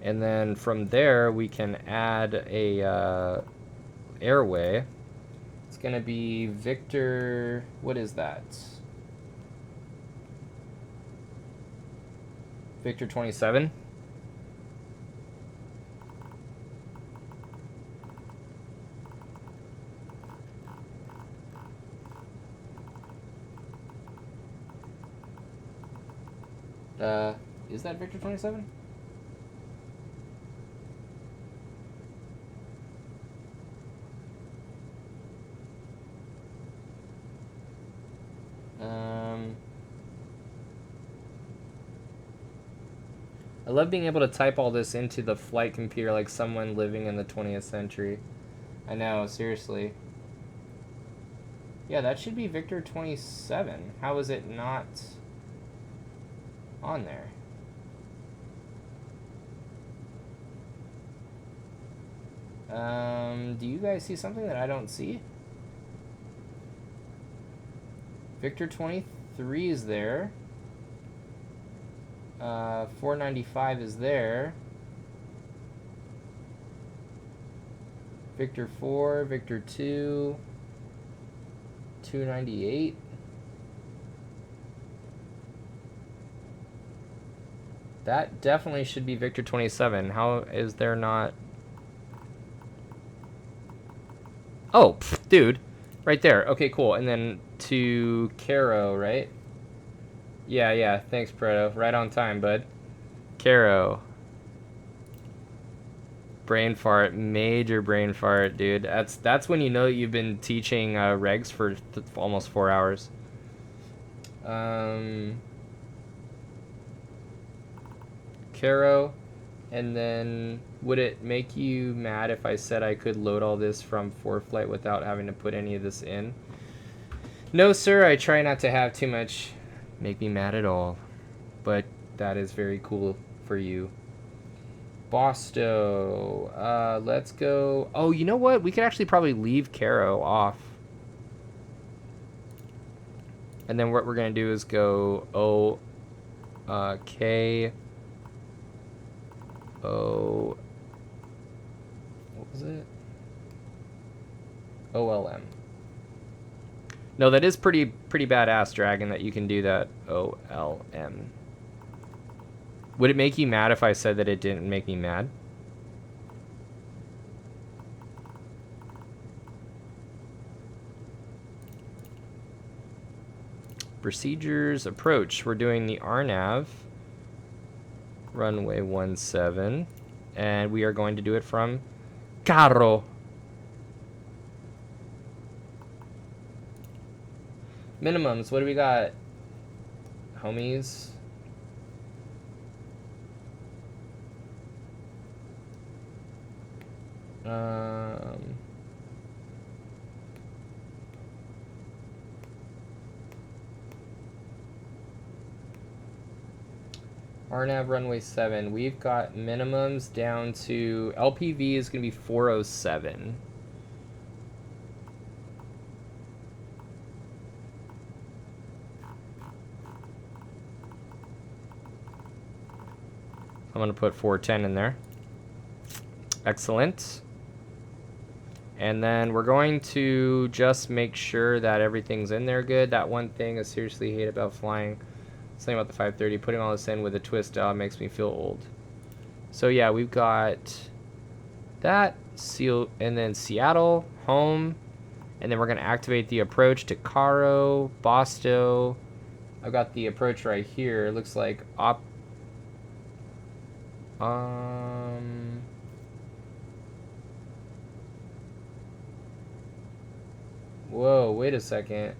And then from there, we can add a airway. It's going to be Victor, what is that? Victor 27. Is that Victor 27? I love being able to type all this into the flight computer like someone living in the 20th century. I know, seriously. Yeah, that should be Victor 27. How is it not on there? Do you guys see something that I don't see? Victor 23 is there. 495 is there. Victor 4, Victor 2, 298. That definitely should be Victor 27. How is there not? Oh, dude. Right there. Okay, cool. And then to Caro, right? Yeah. Thanks, Preto. Right on time, bud. Caro. Brain fart. Major brain fart, dude. That's when you know you've been teaching regs for almost 4 hours. Caro. And then would it make you mad if I said I could load all this from ForeFlight without having to put any of this in? No, sir, I try not to have too much make me mad at all. But that is very cool for you. Bosto. Let's go. Oh, you know what? We could actually probably leave Caro off. And then what we're going to do is go K O. What was it? OLM. No, that is pretty badass, Dragon, that you can do that. OLM. Would it make you mad if I said that it didn't make me mad? Procedures, approach. We're doing the Rnav, runway 17, and we are going to do it from Caro. Minimums, what do we got, homies? Rnav runway 7. We've got minimums down to LPV is going to be 407. I'm going to put 410 in there. Excellent. And then we're going to just make sure that everything's in there good. That one thing I seriously hate about flying, something about the 530, putting all this in with a twist makes me feel old. So yeah, we've got that, seal, and then Seattle, home, and then we're going to activate the approach to Caro, Bosto. I've got the approach right here. It looks like whoa, wait a second.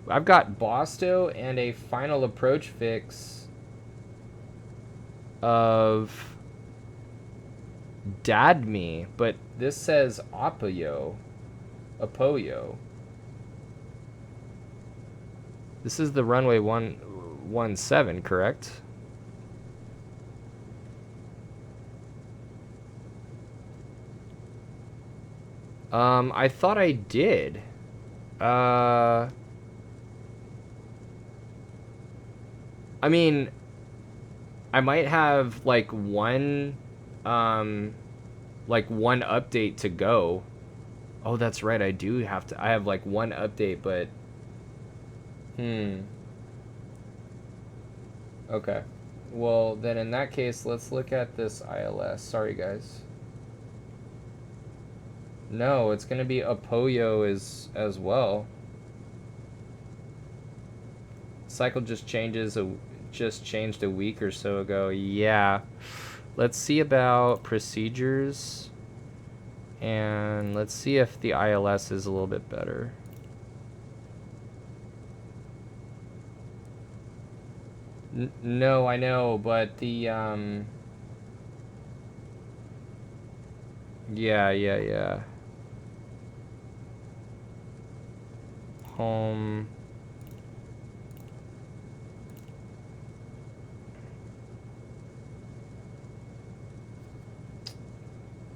I've got Bosto and a final approach fix of Dadme, but this says Apoyo. This is the runway 117, correct? I thought I did. I mean, I might have like one update to go. Oh, that's right. I do have to. I have like one update, but okay. Well, then in that case, let's look at this ILS. Sorry, guys. No, it's going to be Apoyo as well. Cycle just changed a week or so ago. Yeah. Let's see about procedures. And let's see if the ILS is a little bit better. No, I know, but the yeah. Home.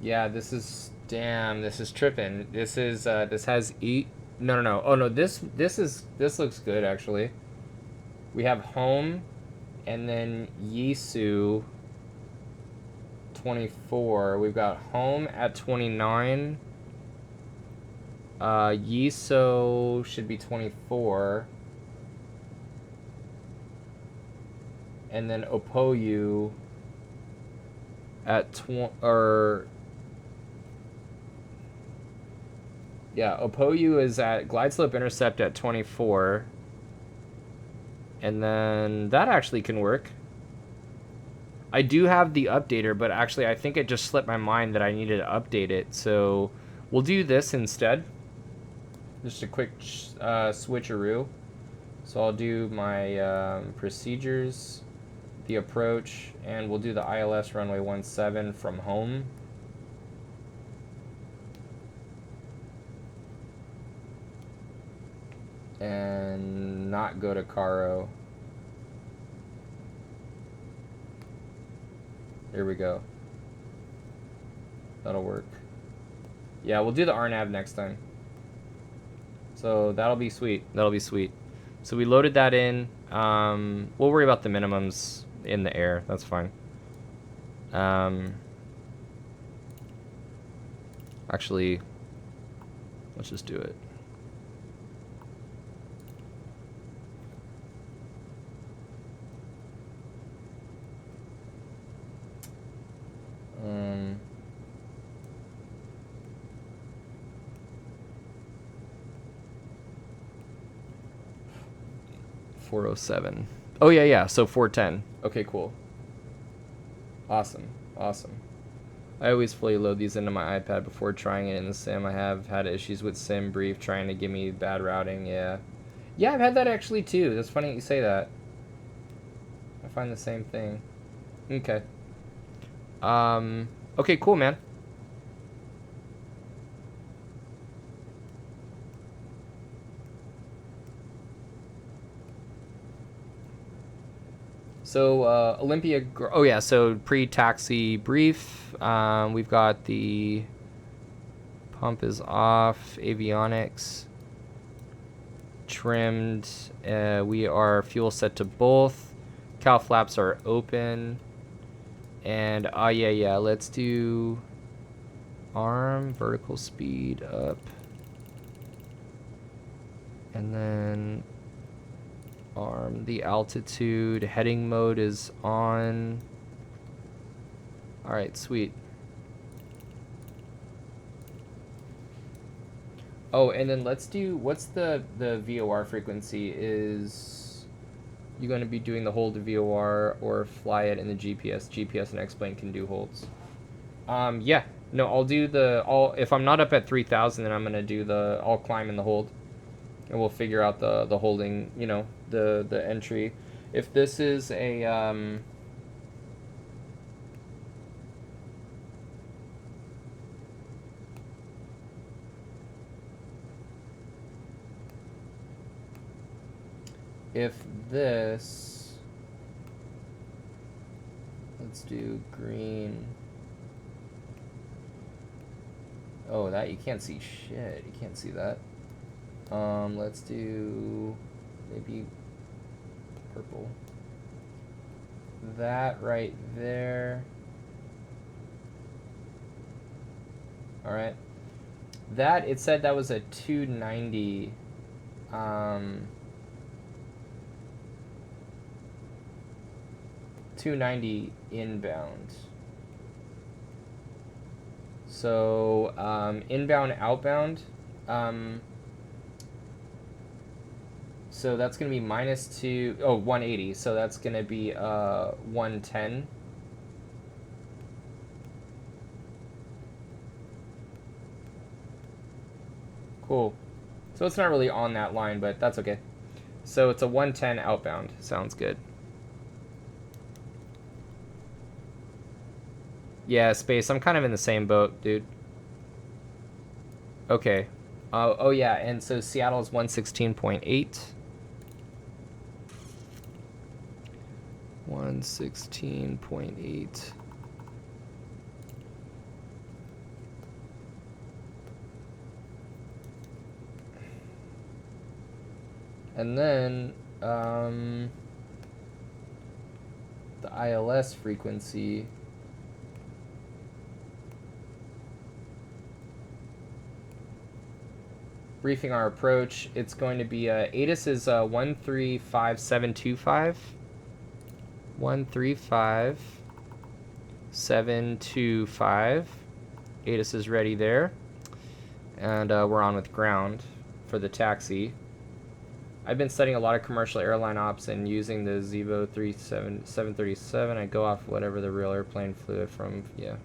Yeah, this is tripping. This is this has no. Oh no, this looks good actually. We have home and then Yisu 24. We've got home at 29. Yiso should be 24. And then Opoyu at Opoyu is at glide slope intercept at 24. And then that actually can work. I do have the updater, but actually I think it just slipped my mind that I needed to update it. So we'll do this instead. Just a quick switcheroo. So I'll do my procedures, the approach, and we'll do the ILS runway 17 from home. and not go to Caro. There we go. That'll work. Yeah, we'll do the Rnav next time. So that'll be sweet. That'll be sweet. So we loaded that in. We'll worry about the minimums in the air. That's fine. Actually, let's just do it. $407. Oh yeah. So 410. Okay, cool. Awesome. I always fully load these into my iPad before trying it in the sim. I have had issues with SimBrief trying to give me bad routing. Yeah, I've had that actually too. That's funny that you say that. I find the same thing. Okay. Okay, cool, man. So Olympia. Oh yeah. So pre-taxi brief. We've got the pump is off. Avionics trimmed. We are fuel set to both. Cowl flaps are open. And yeah. Let's do arm vertical speed up. And then arm the altitude. Heading mode is on. All right, sweet. Oh, and then let's do, what's the VOR frequency? Is you going to be doing the hold to VOR or fly it in the GPS? GPS and X-plane can do holds. Yeah. No, I'll do if I'm not up at 3,000, then I'm going to do I'll climb in the hold. And we'll figure out the holding, you know, the entry. If this is a if this, let's do green. Oh, that you can't see shit. You can't see that. Let's do maybe purple. That right there. All right. That, it said that was a 290. 290 inbound. So inbound, outbound. So that's going to be -180. So that's going to be 110. Cool. So it's not really on that line, but that's okay. So it's a 110 outbound. Sounds good. Yeah, Space, I'm kind of in the same boat, dude. Okay. Oh yeah, and so Seattle is 116.8. 116.8. And then the ILS frequency. Briefing our approach. It's going to be ATIS is 135725. 135725. ATIS is ready there. And we're on with ground for the taxi. I've been studying a lot of commercial airline ops and using the Zevo 737. I go off whatever the real airplane flew it from. Yeah.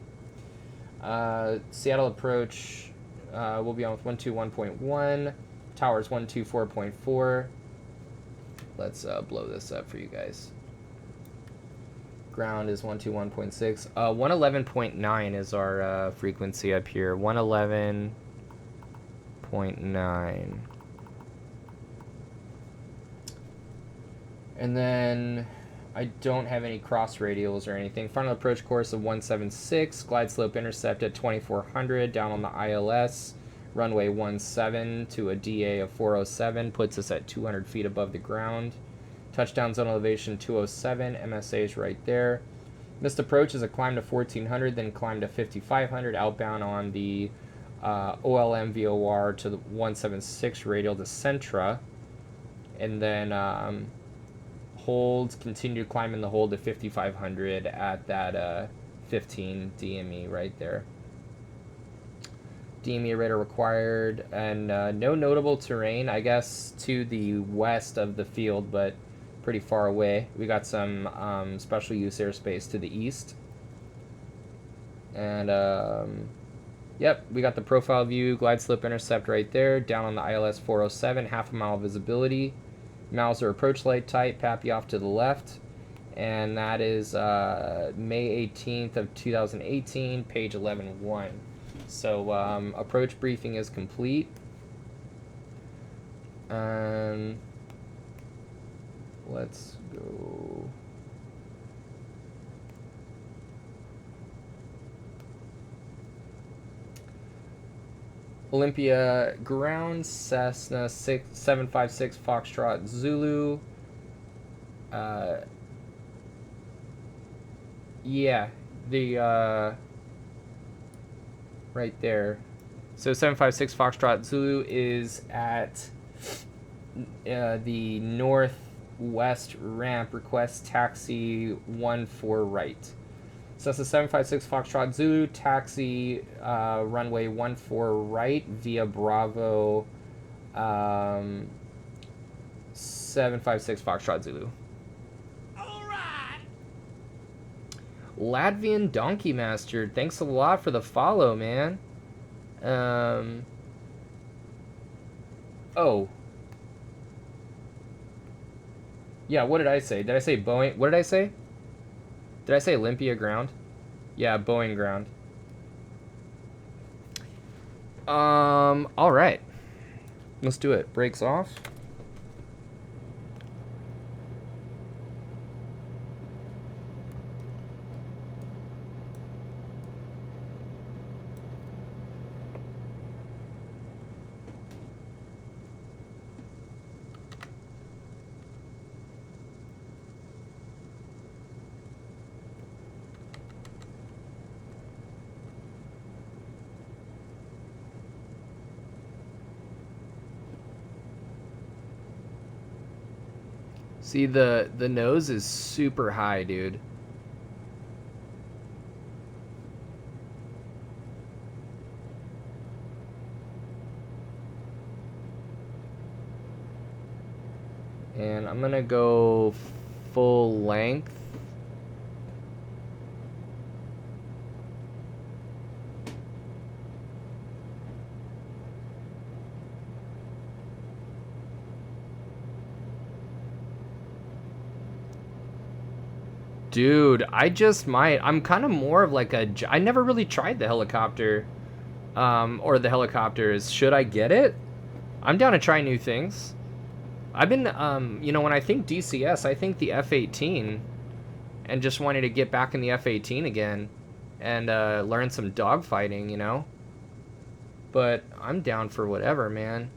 Seattle approach. We'll be on with 121.1. Towers 124.4. Let's blow this up for you guys. Ground is 121.6. 111.9 is our frequency up here. 111.9. And then I don't have any cross radials or anything. Final approach course of 176, glide slope intercept at 2400 down on the ILS. Runway 17 to a DA of 407 puts us at 200 feet above the ground. Touchdown zone elevation 207, MSA is right there. Missed approach is a climb to 1400, then climb to 5500 outbound on the OLM VOR to the 176 radial to Centra. And then holds, continue to climb in the hold to 5500 at that 15 DME right there. DME radar required, and no notable terrain, I guess, to the west of the field, but pretty far away. We got some special use airspace to the east. And, yep, we got the profile view, glide slope intercept right there, down on the ILS 407, half a mile visibility. Mauser approach light type, PAPI off to the left. And that is May 18th of 2018, page 11.1. So approach briefing is complete. Let's go. Olympia ground, Cessna 756 Foxtrot Zulu. Yeah, the right there. So 756 Foxtrot Zulu is at the northwest ramp. Request taxi 14 right. Cessna 756 Foxtrot Zulu, taxi runway 14 right via Bravo 756 Foxtrot Zulu. All right. Latvian Donkey Master, thanks a lot for the follow, man. Oh. Yeah, what did I say? Did I say Boeing? What did I say? Did I say Olympia ground? Yeah, Boeing ground. All right. Let's do it. Brakes off. See, the nose is super high, dude. And I'm gonna go full length. Dude, I just might. I'm kind of more of like a... I never really tried the helicopter. Or the helicopters. Should I get it? I'm down to try new things. I've been, you know, when I think DCS, I think the F-18. And just wanted to get back in the F-18 again. And learn some dogfighting, you know? But I'm down for whatever, man.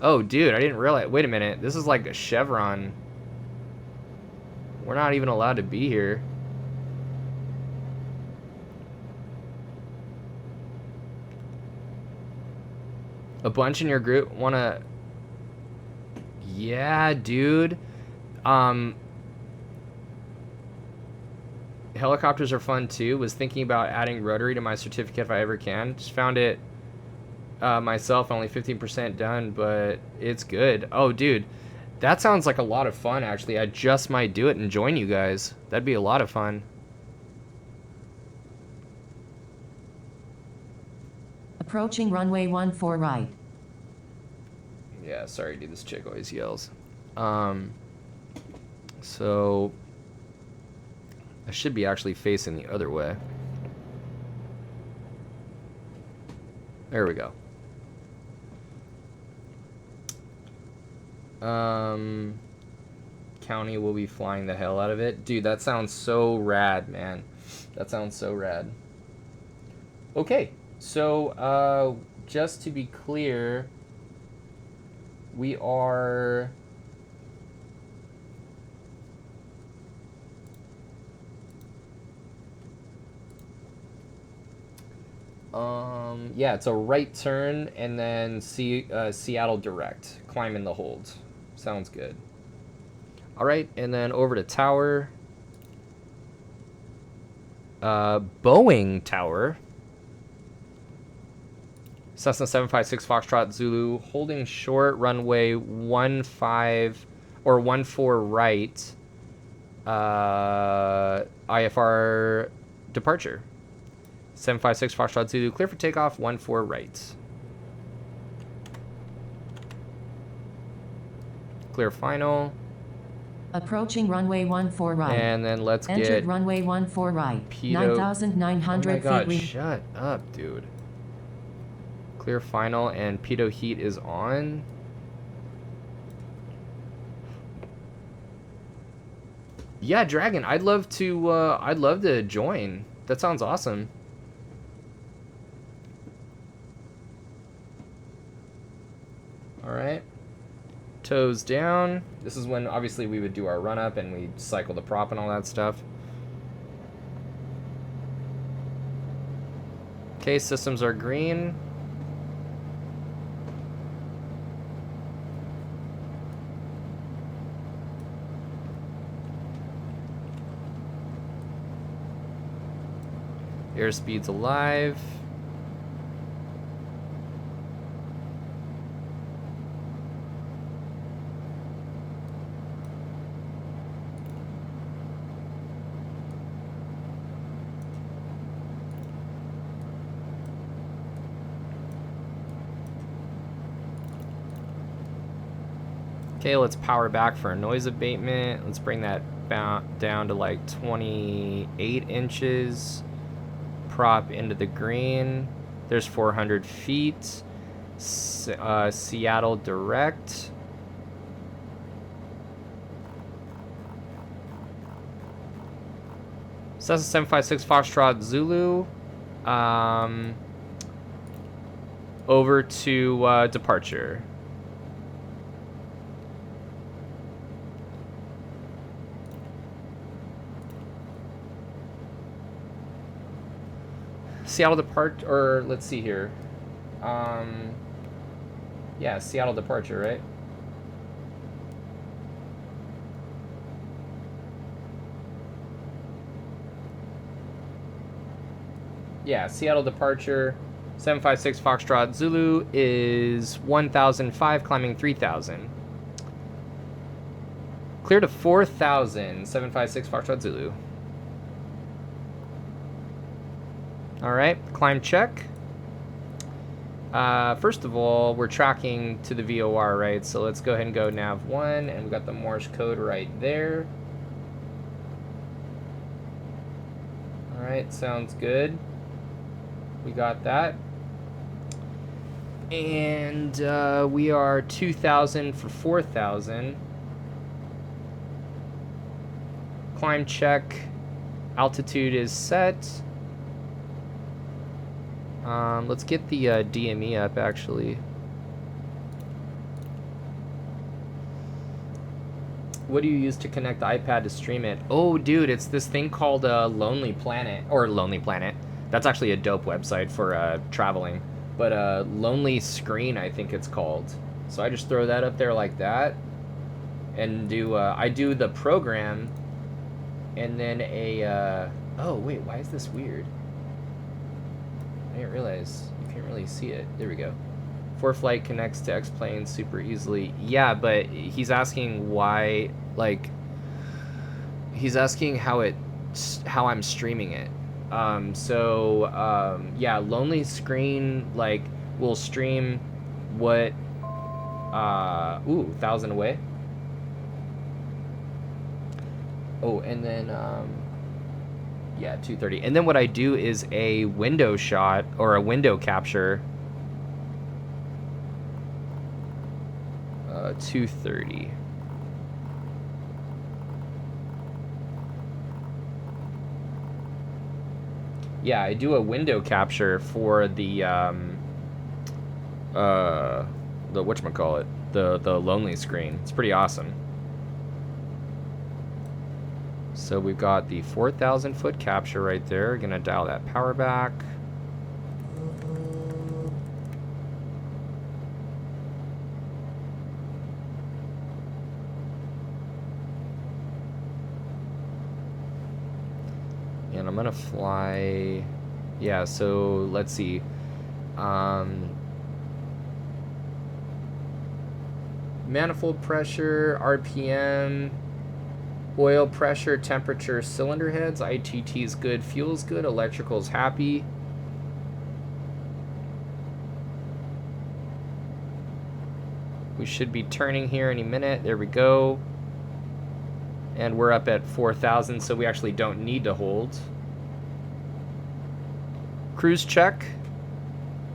Oh, dude, I didn't realize. Wait a minute. This is like a chevron. We're not even allowed to be here. A bunch in your group wanna... Yeah, dude. Helicopters are fun too. Was thinking about adding rotary to my certificate if I ever can. Just found it myself, only 15% done, but it's good. Oh, dude, that sounds like a lot of fun, actually. I just might do it and join you guys. That'd be a lot of fun. Approaching runway 14 right. Yeah, sorry, dude, this chick always yells. So I should be actually facing the other way. There we go. County will be flying the hell out of it. Dude, that sounds so rad, man. That sounds so rad. Okay, so just to be clear, we are yeah, it's a right turn and then Seattle direct, climb in the hold. Sounds good. All right, and then over to tower. Boeing tower. Cessna 756 Foxtrot Zulu, holding short, runway 15 or 14 right. IFR departure. 756 Foxtrot Zulu, clear for takeoff, 14 right. Clear final. Approaching runway 14 right. And then let's Entered get runway 14 right. Pitot. 9,900 oh my God, feet. shut up, dude. Clear final and pitot heat is on. Yeah, Dragon, I'd love to join. That sounds awesome. All right. Toes down. This is when obviously we would do our run up and we cycle the prop and all that stuff. Okay, systems are green. Airspeed's alive. Okay, let's power back for a noise abatement. Let's bring that down to like 28 inches. Prop into the green. There's 400 feet. Seattle direct. Cessna 756 Foxtrot Zulu. Over to departure. Seattle depart, or let's see here. Yeah, Seattle departure, right? Yeah, Seattle departure. 756 Foxtrot Zulu is 1,005, climbing 3,000. Clear to 4,000, 756 Foxtrot Zulu. All right, climb check. First of all, we're tracking to the VOR, right? So let's go ahead and go nav 1, and we got the Morse code right there. All right, sounds good. We got that. And we are 2,000 for 4,000. Climb check. Altitude is set. Let's get the DME up, actually. What do you use to connect the iPad to stream it? Oh, dude, it's this thing called Lonely Planet. Or Lonely Planet. That's actually a dope website for traveling. But Lonely Screen, I think it's called. So I just throw that up there like that. And I do the program. And then oh, wait, why is this weird? I didn't realize you can't really see it. There we go. ForeFlight connects to X-Plane super easily. Yeah, but he's asking why, like, he's asking how I'm streaming it. Yeah, Lonely Screen, like, will stream what, 1,000 away. Oh, and then, yeah, 230. And then what I do is a window shot or a window capture. 230. Yeah, I do a window capture for the whatchamacallit, the lonely screen. It's pretty awesome. So we've got the 4,000 foot capture right there. Gonna dial that power back. And I'm gonna fly, yeah, so let's see. Manifold pressure, RPM, oil pressure, temperature, cylinder heads, ITT is good, fuel's good, electrical's happy. We should be turning here any minute. There we go. And we're up at 4,000, so we actually don't need to hold. Cruise check.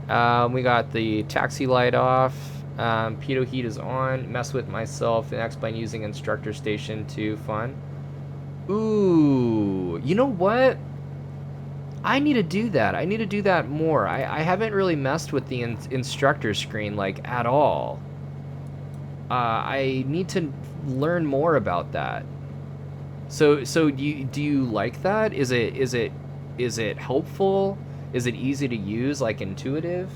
We got the taxi light off. Pitot heat is on. Mess with myself and explain using instructor station to fun. Ooh, you know what? I need to do that. I need to do that more. I haven't really messed with the instructor screen like at all. I need to learn more about that. So do you like that? Is it helpful? Is it easy to use, like intuitive?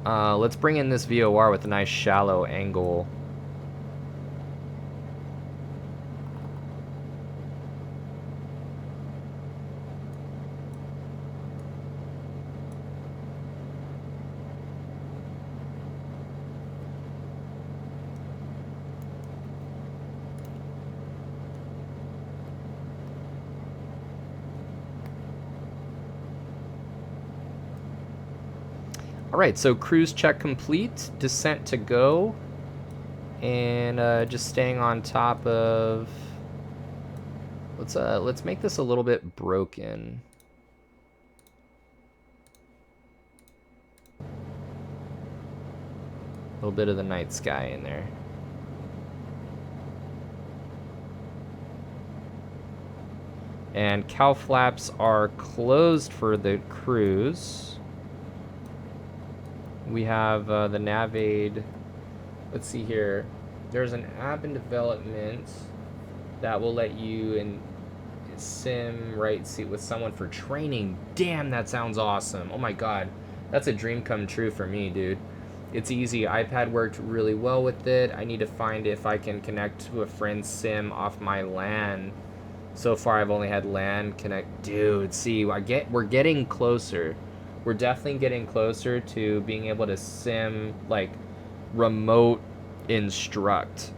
Let's bring in this VOR with a nice shallow angle. All right, so cruise check complete, descent to go, and just staying on top of. Let's make this a little bit broken. A little bit of the night sky in there. And cow flaps are closed for the cruise. We have the nav aid. Let's see here. There's an app in development that will let you in sim right seat with someone for training. Damn, that sounds awesome. Oh my god, that's a dream come true for me, dude. It's easy. iPad worked really well with it. I need to find if I can connect to a friend's sim off my LAN. So far, I've only had LAN connect. Dude, see, we're getting closer. We're definitely getting closer to being able to sim, like, remote instruct.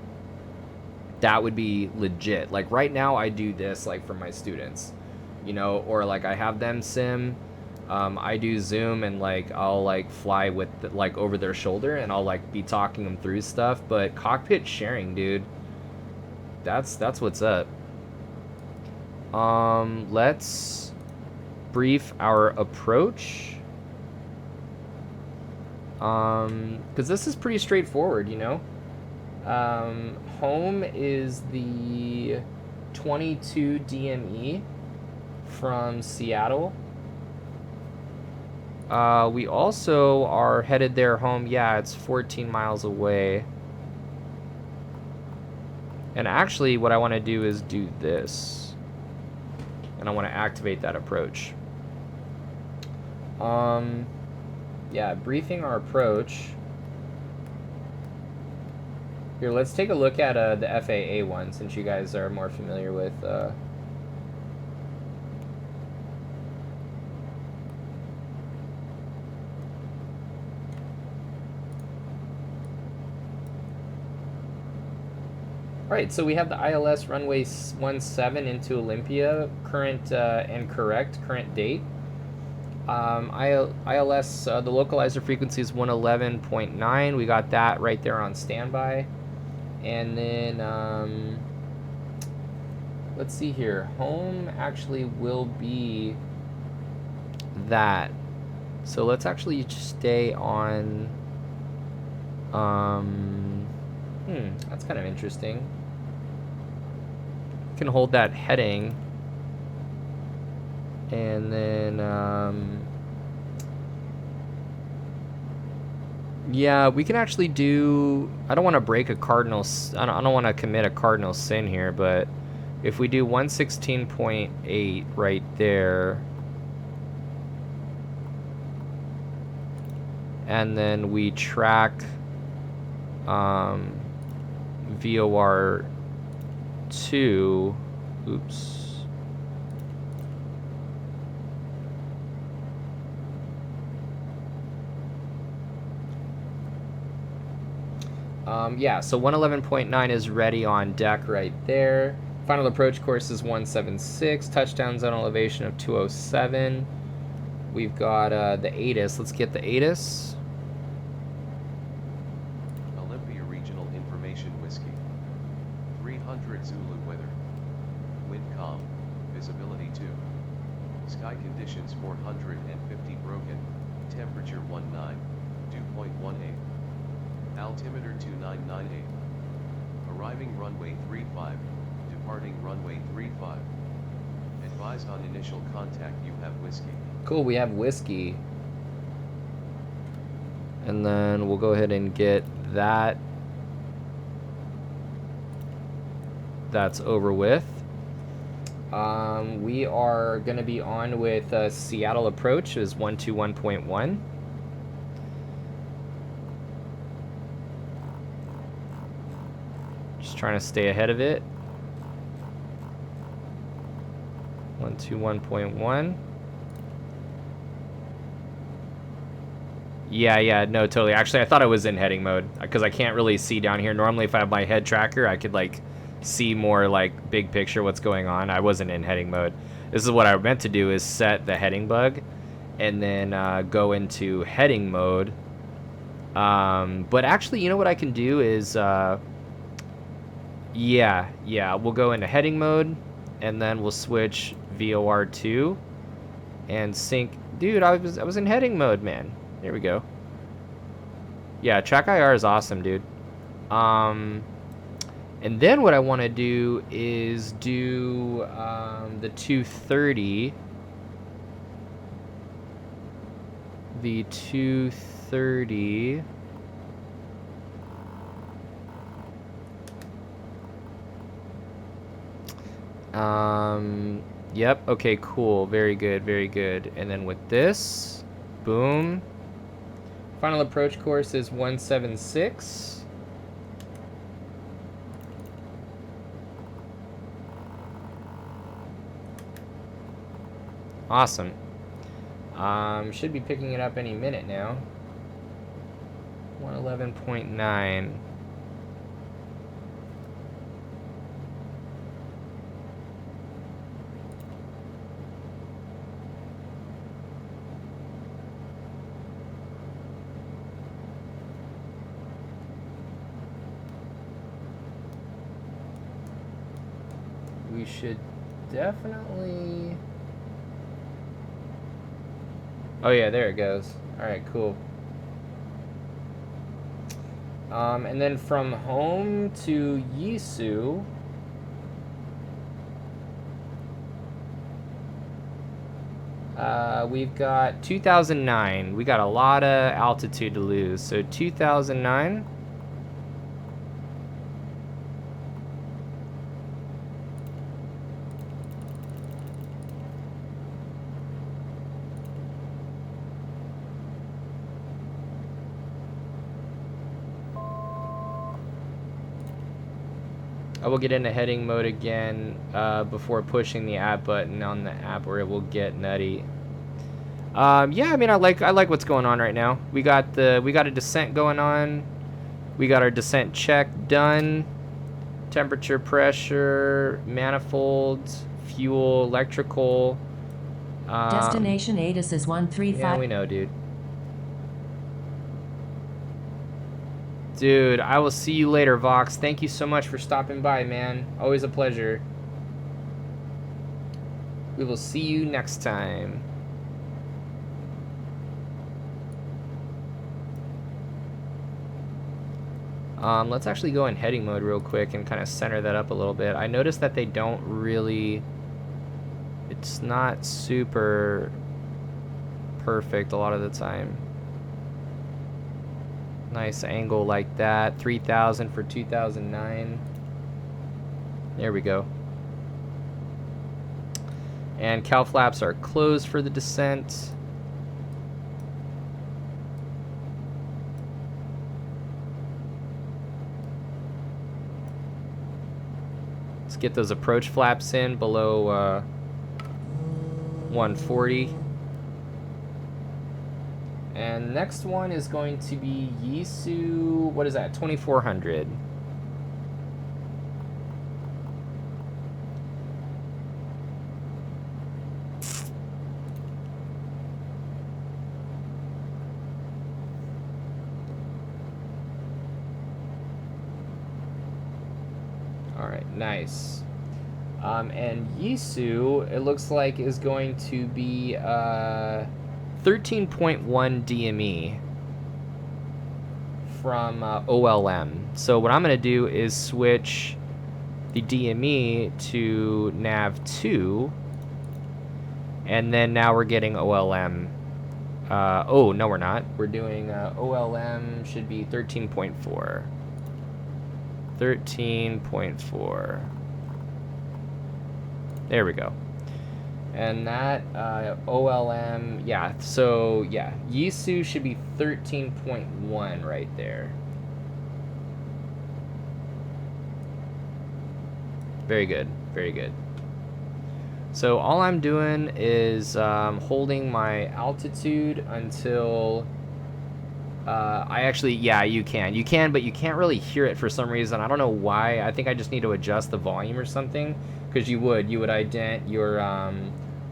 That would be legit. Like, right now, I do this, like, for my students, you know, or, like, I have them sim. I do Zoom, and, like, I'll, like, fly with, like, over their shoulder, and I'll, like, be talking them through stuff. But cockpit sharing, dude, that's what's up. Let's brief our approach. Because this is pretty straightforward, you know. Home is the 22 DME from Seattle. We also are headed there home. Yeah, it's 14 miles away. And actually, what I want to do is do this. And I want to activate that approach. Yeah, briefing our approach. Here, let's take a look at the FAA one, since you guys are more familiar with. Alright, so we have the ILS runway 17 into Olympia, current and correct, current date. ILS, the localizer frequency is 111.9. We got that right there on standby. And then, let's see here. Home actually will be that. So let's actually just stay on. That's kind of interesting. Can hold that heading, and then yeah, we can actually do. I don't want to break a cardinal. I don't want to commit a cardinal sin here, but if we do 116.8 right there, and then we track VOR 2, oops. Yeah, so 111.9 is ready on deck right there. Final approach course is 176. Touchdown zone elevation of 207. We've got the ATIS. Let's get the ATIS. Olympia Regional Information Whiskey. 300 Zulu weather. Wind calm. Visibility 2. Sky conditions 450 broken. Temperature 19. Dew point 18. Altimeter 2998. Arriving runway 35. Departing runway 35. Advise on initial contact you have whiskey. Cool, we have whiskey. And then we'll go ahead and get that. That's over with. We are going to be on with Seattle approach is 121.1. Just trying to stay ahead of it. 121.1. Yeah, no, totally. Actually, I thought I was in heading mode because I can't really see down here. Normally, if I have my head tracker, I could like see more like big picture what's going on. I wasn't in heading mode. This is what I meant to do, is set the heading bug and then go into heading mode. But actually, you know what I can do is yeah, we'll go into heading mode and then we'll switch VOR 2 and sync. Dude, I was in heading mode, man. There we go. Yeah, track IR is awesome, dude. And then what I want to do is do the 230. The 230. Yep, okay, cool. Very good, very good. And then with this, boom. Final approach course is 176. Awesome. Should be picking it up any minute now. 111.9. We should definitely... Oh yeah, there it goes. Alright, cool. And then from home to Yisu, we've got 2009. We got a lot of altitude to lose. So 2009. I will get into heading mode again before pushing the app button on the app, or it will get nutty. Yeah, I mean, I like what's going on right now. We got a descent going on. We got our descent check done. Temperature, pressure, manifolds, fuel, electrical. Destination ATIS is 135. Yeah, we know, dude. Dude, I will see you later, Vox. Thank you so much for stopping by, man. Always a pleasure. We will see you next time. Let's actually go in heading mode real quick and kind of center that up a little bit. I noticed that they don't really, it's not super perfect a lot of the time. Nice angle like that. 3000 for 2009. There we go. And cow flaps are closed for the descent. Let's get those approach flaps in below 140. And next one is going to be Yisu, what is that, 2400. All right, nice. And Yisu, it looks like, is going to be 13.1 DME from OLM. So what I'm going to do is switch the DME to Nav 2, and then now we're getting OLM. Oh, no, we're not. We're doing OLM should be 13.4. 13.4. There we go. And that OLM, yeah, so yeah, Yisu should be 13.1 right there. Very good, very good. So all I'm doing is holding my altitude until I actually, yeah, you can, but you can't really hear it for some reason. I don't know why. I think I just need to adjust the volume or something, because you would ident your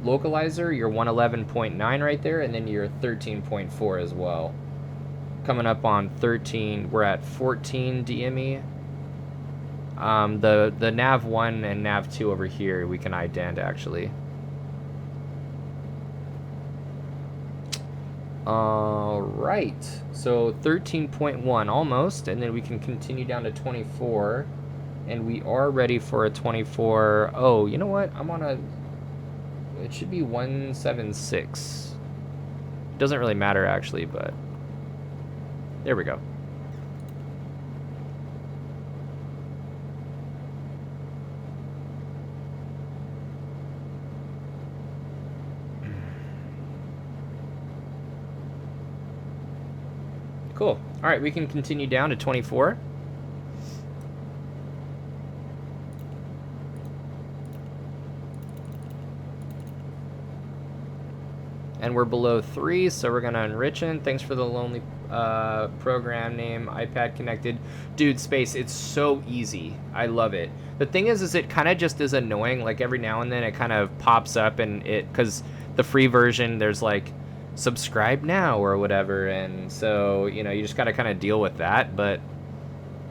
localizer, your 111.9 right there, and then your 13.4 as well. Coming up on 13, we're at 14 DME. The Nav 1 and Nav 2 over here, we can ident actually. Alright, so 13.1 almost, and then we can continue down to 24, and we are ready for a 24. Oh, you know what? I'm on a, it should be 176. It doesn't really matter actually, but there we go. Cool. All right, we can continue down to 24. And we're below 3, so we're going to enrich in. Thanks for the lonely program name, iPad connected. Dude, Space, it's so easy. I love it. The thing is it kind of just is annoying. Like every now and then it kind of pops up, and it, because the free version, there's like, subscribe now or whatever, and so you know you just gotta kind of deal with that, but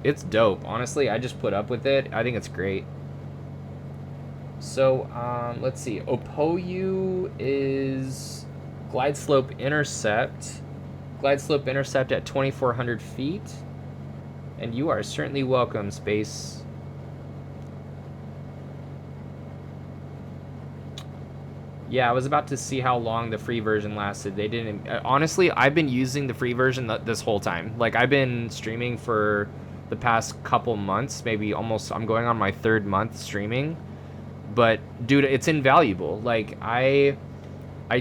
it's dope. Honestly, I just put up with it. I think it's great. So let's see, Opoyu is glide slope intercept at 2,400 feet, and you are certainly welcome, Space. Yeah, I was about to see how long the free version lasted. They didn't... honestly, I've been using the free version this whole time. Like, I've been streaming for the past couple months. Maybe almost... I'm going on my 3rd month streaming. But, dude, it's invaluable. Like, I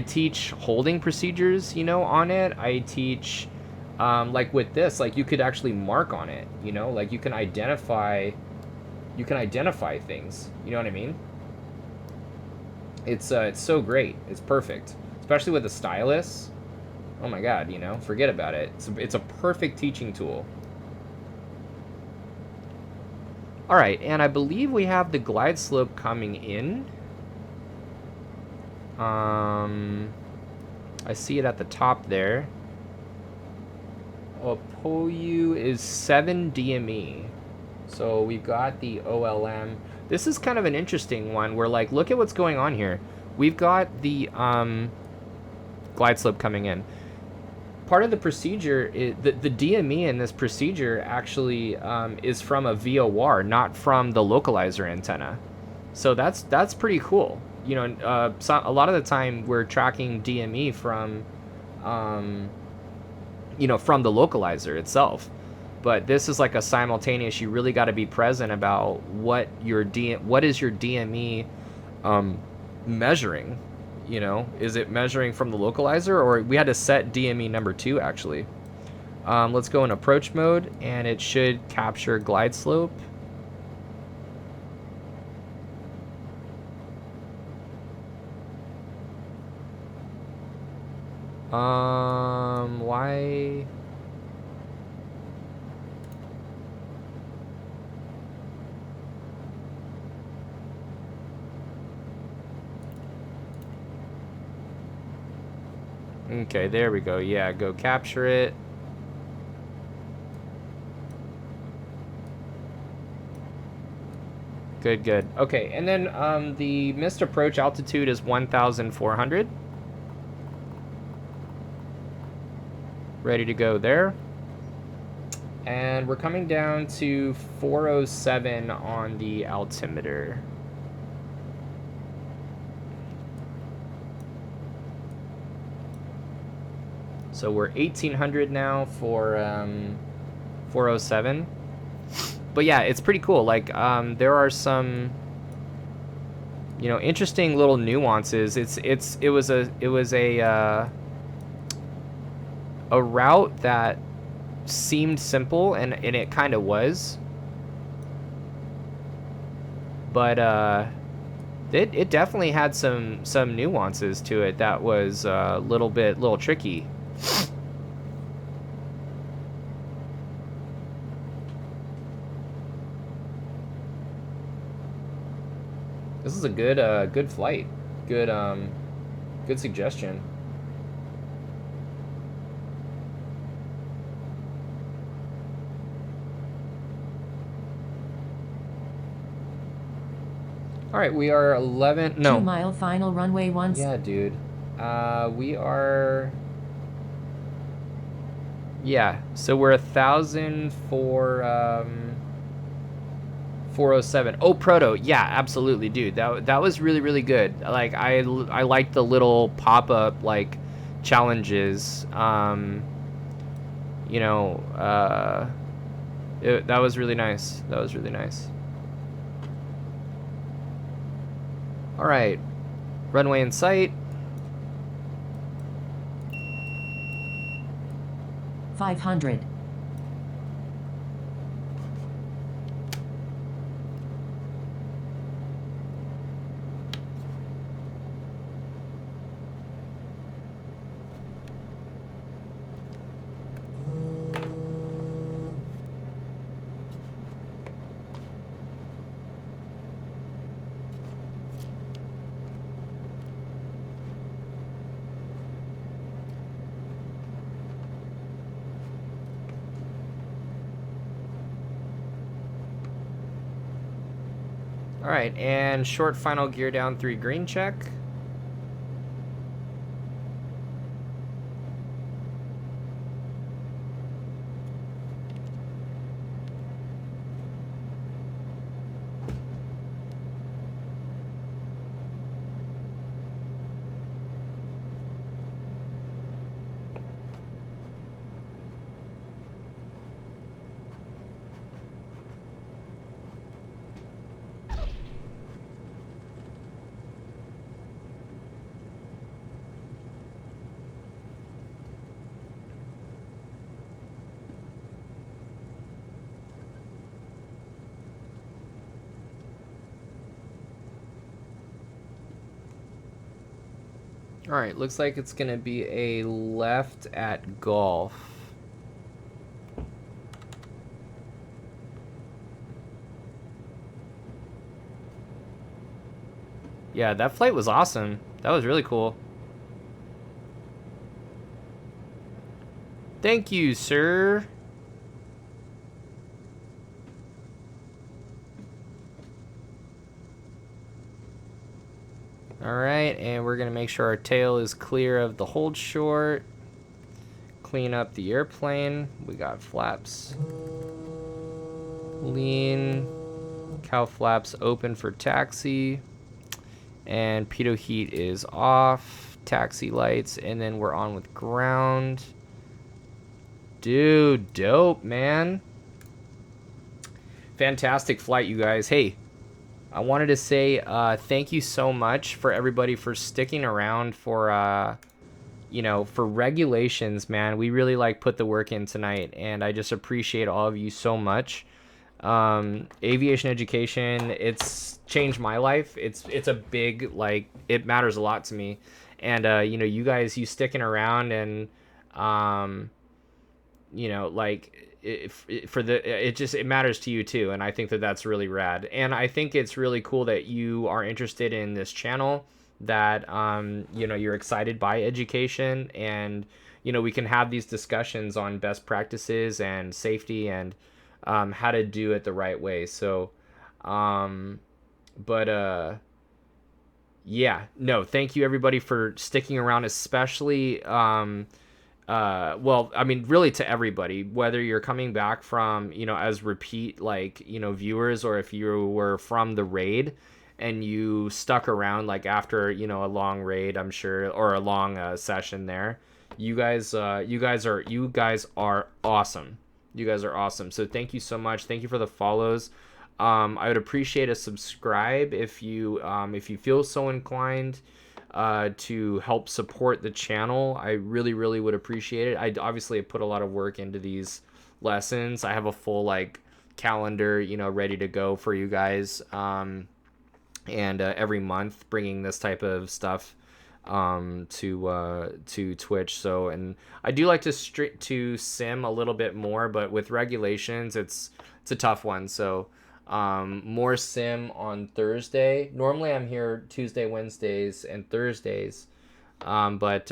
teach holding procedures, you know, on it. I teach... like, with this, like, you could actually mark on it, you know? Like, you can identify things. You know what I mean? It's so great. It's perfect, especially with the stylus. Oh my god, you know, forget about it. It's a perfect teaching tool. All right, and I believe we have the glide slope coming in. I see it at the top there. Opoyu is 7 DME. So we've got the OLM. This is kind of an interesting one where, like, look at what's going on here. We've got the glide slope coming in. part of the procedure is the DME in this procedure actually is from a VOR, not from the localizer antenna. So that's pretty cool. You know, a lot of the time we're tracking DME from, you know, from the localizer itself. But this is like a simultaneous. You really got to be present about what is your DME measuring. You know, is it measuring from the localizer, or we had to set DME number 2 actually. Let's go in approach mode, and it should capture glide slope. Why? Okay, there we go. Yeah, go capture it. Good, good. Okay, and then the missed approach altitude is 1,400. Ready to go there. And we're coming down to 407 on the altimeter. So we're 1,800 now for 407. But yeah, it's pretty cool. Like there are some, you know, interesting little nuances. It was a route that seemed simple, and it kind of was, but it definitely had some nuances to it that was a little tricky. This is a good flight. Good suggestion. All right, we are 11. No. 2 mile final runway 1. Yeah, dude. We are. Yeah, so we're 1,000 for 407. Oh, Proto. Yeah, absolutely, dude. That was really good. Like I liked the little pop-up like challenges. You know, that was really nice. That was really nice. All right, runway in sight. 500. All right, and short final gear down 3 green check. All right, looks like it's gonna be a left at Golf. Yeah, that flight was awesome. That was really cool. Thank you, sir. All right, and we're gonna make sure our tail is clear of the hold short. clean up the airplane. We got flaps lean, cow flaps open for taxi, and pitot heat is off, taxi lights, and then we're on with ground. Dude, dope, man. Fantastic flight, you guys. Hey, I wanted to say thank you so much for everybody for sticking around for for regulations, man. We really put the work in tonight, and I just appreciate all of you so much. Aviation education, it's changed my life. It's a big, it matters a lot to me. And you guys, you sticking around, and it matters to you too, and I think that that's really rad. And I think it's really cool that you are interested in this channel, that you're excited by education, and we can have these discussions on best practices and safety, and how to do it the right way. So yeah, no, thank you everybody for sticking around, especially really to everybody, whether you're coming back from, as repeat, viewers, or if you were from the raid and you stuck around, after, a long raid, I'm sure, or a long session there. You guys are awesome. You guys are awesome. So thank you so much. Thank you for the follows. I would appreciate a subscribe if you feel so inclined to help support the channel. I really, really would appreciate it. I obviously put a lot of work into these lessons. I have a full calendar, ready to go for you guys. And every month bringing this type of stuff to Twitch. So, and I do like to sim a little bit more, but with regulations, it's a tough one. So more sim on Thursday. Normally I'm here Tuesday, Wednesdays, and Thursdays, but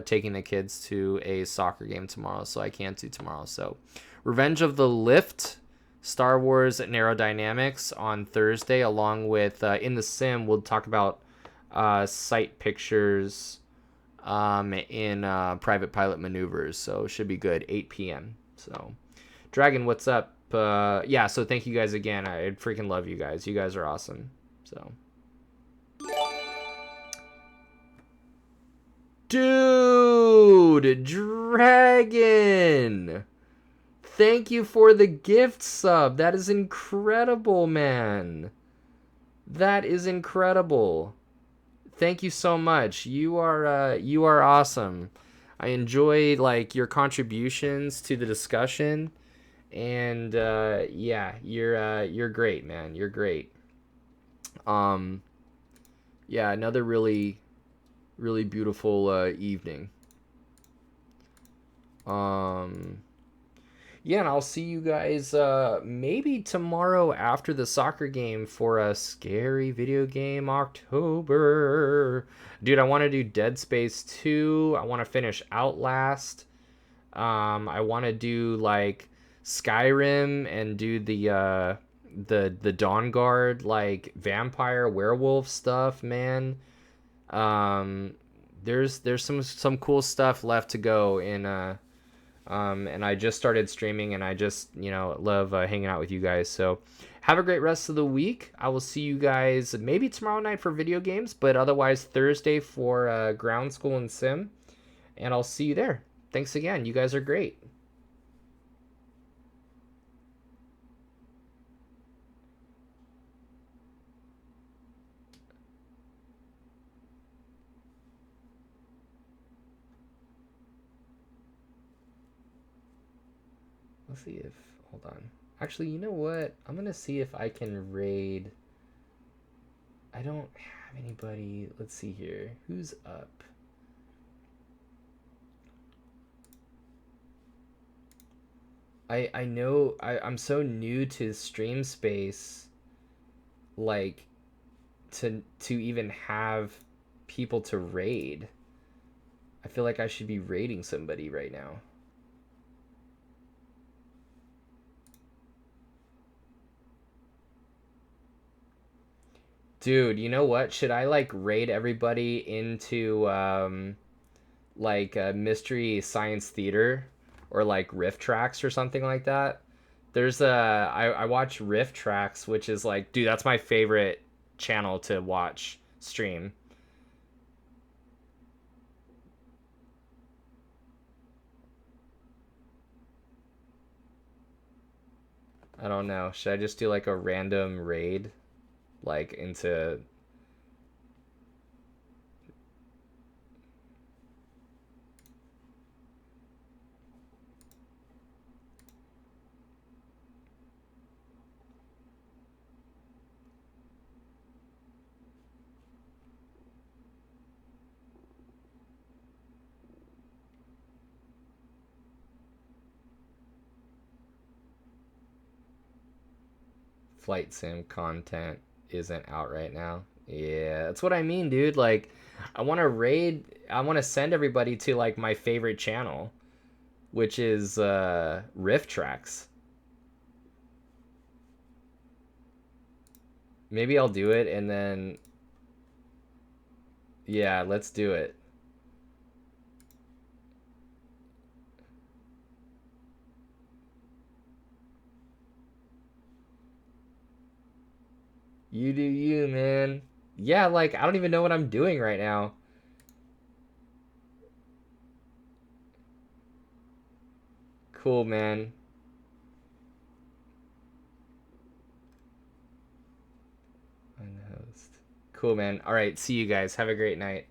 taking the kids to a soccer game tomorrow, so I can't do tomorrow. So Revenge of the Lift, Star Wars Narrow Dynamics on Thursday, along with in the sim we'll talk about sight pictures in private pilot maneuvers. So it should be good. 8 p.m. So Dragon, what's up? Yeah, so thank you guys again. I freaking love you guys. You guys are awesome. So, dude, Dragon, thank you for the gift sub. That is incredible, man. That is incredible. Thank you so much. You are awesome. I enjoy your contributions to the discussion. And yeah, you're great, man. You're great. Yeah, another really, really beautiful evening. Yeah, and I'll see you guys maybe tomorrow after the soccer game for a scary video game October. Dude, I want to do Dead Space 2. I want to finish Outlast. I want to do Skyrim and do the Dawn Guard vampire werewolf stuff, man. There's some cool stuff left to go in and I just started streaming, and I just love hanging out with you guys. So have a great rest of the week. I will see you guys maybe tomorrow night for video games, but otherwise Thursday for ground school and sim, and I'll see you there. Thanks again. You guys are great. Let's see if, hold on. Actually, you know what? I'm going to see if I can raid. I don't have anybody. Let's see here. Who's up? I know I'm so new to stream space, to even have people to raid. I feel like I should be raiding somebody right now. Dude, you know what? Should I raid everybody into like Mystery Science Theater or like Riff Tracks or something like that. There's I watch Riff Tracks, which is like, dude, that's my favorite channel to watch stream. I don't know. Should I just do like a random raid, like into? Flight sim content isn't out right now. Yeah, that's what I mean, dude. Like, I want to raid. I want to send everybody to like my favorite channel, which is Riff Tracks. Maybe I'll do it and then yeah, let's do it. You do you, man. Yeah, like I don't even know what I'm doing right now. Cool, man. Unhost. Cool, man. All right, see you guys. Have a great night.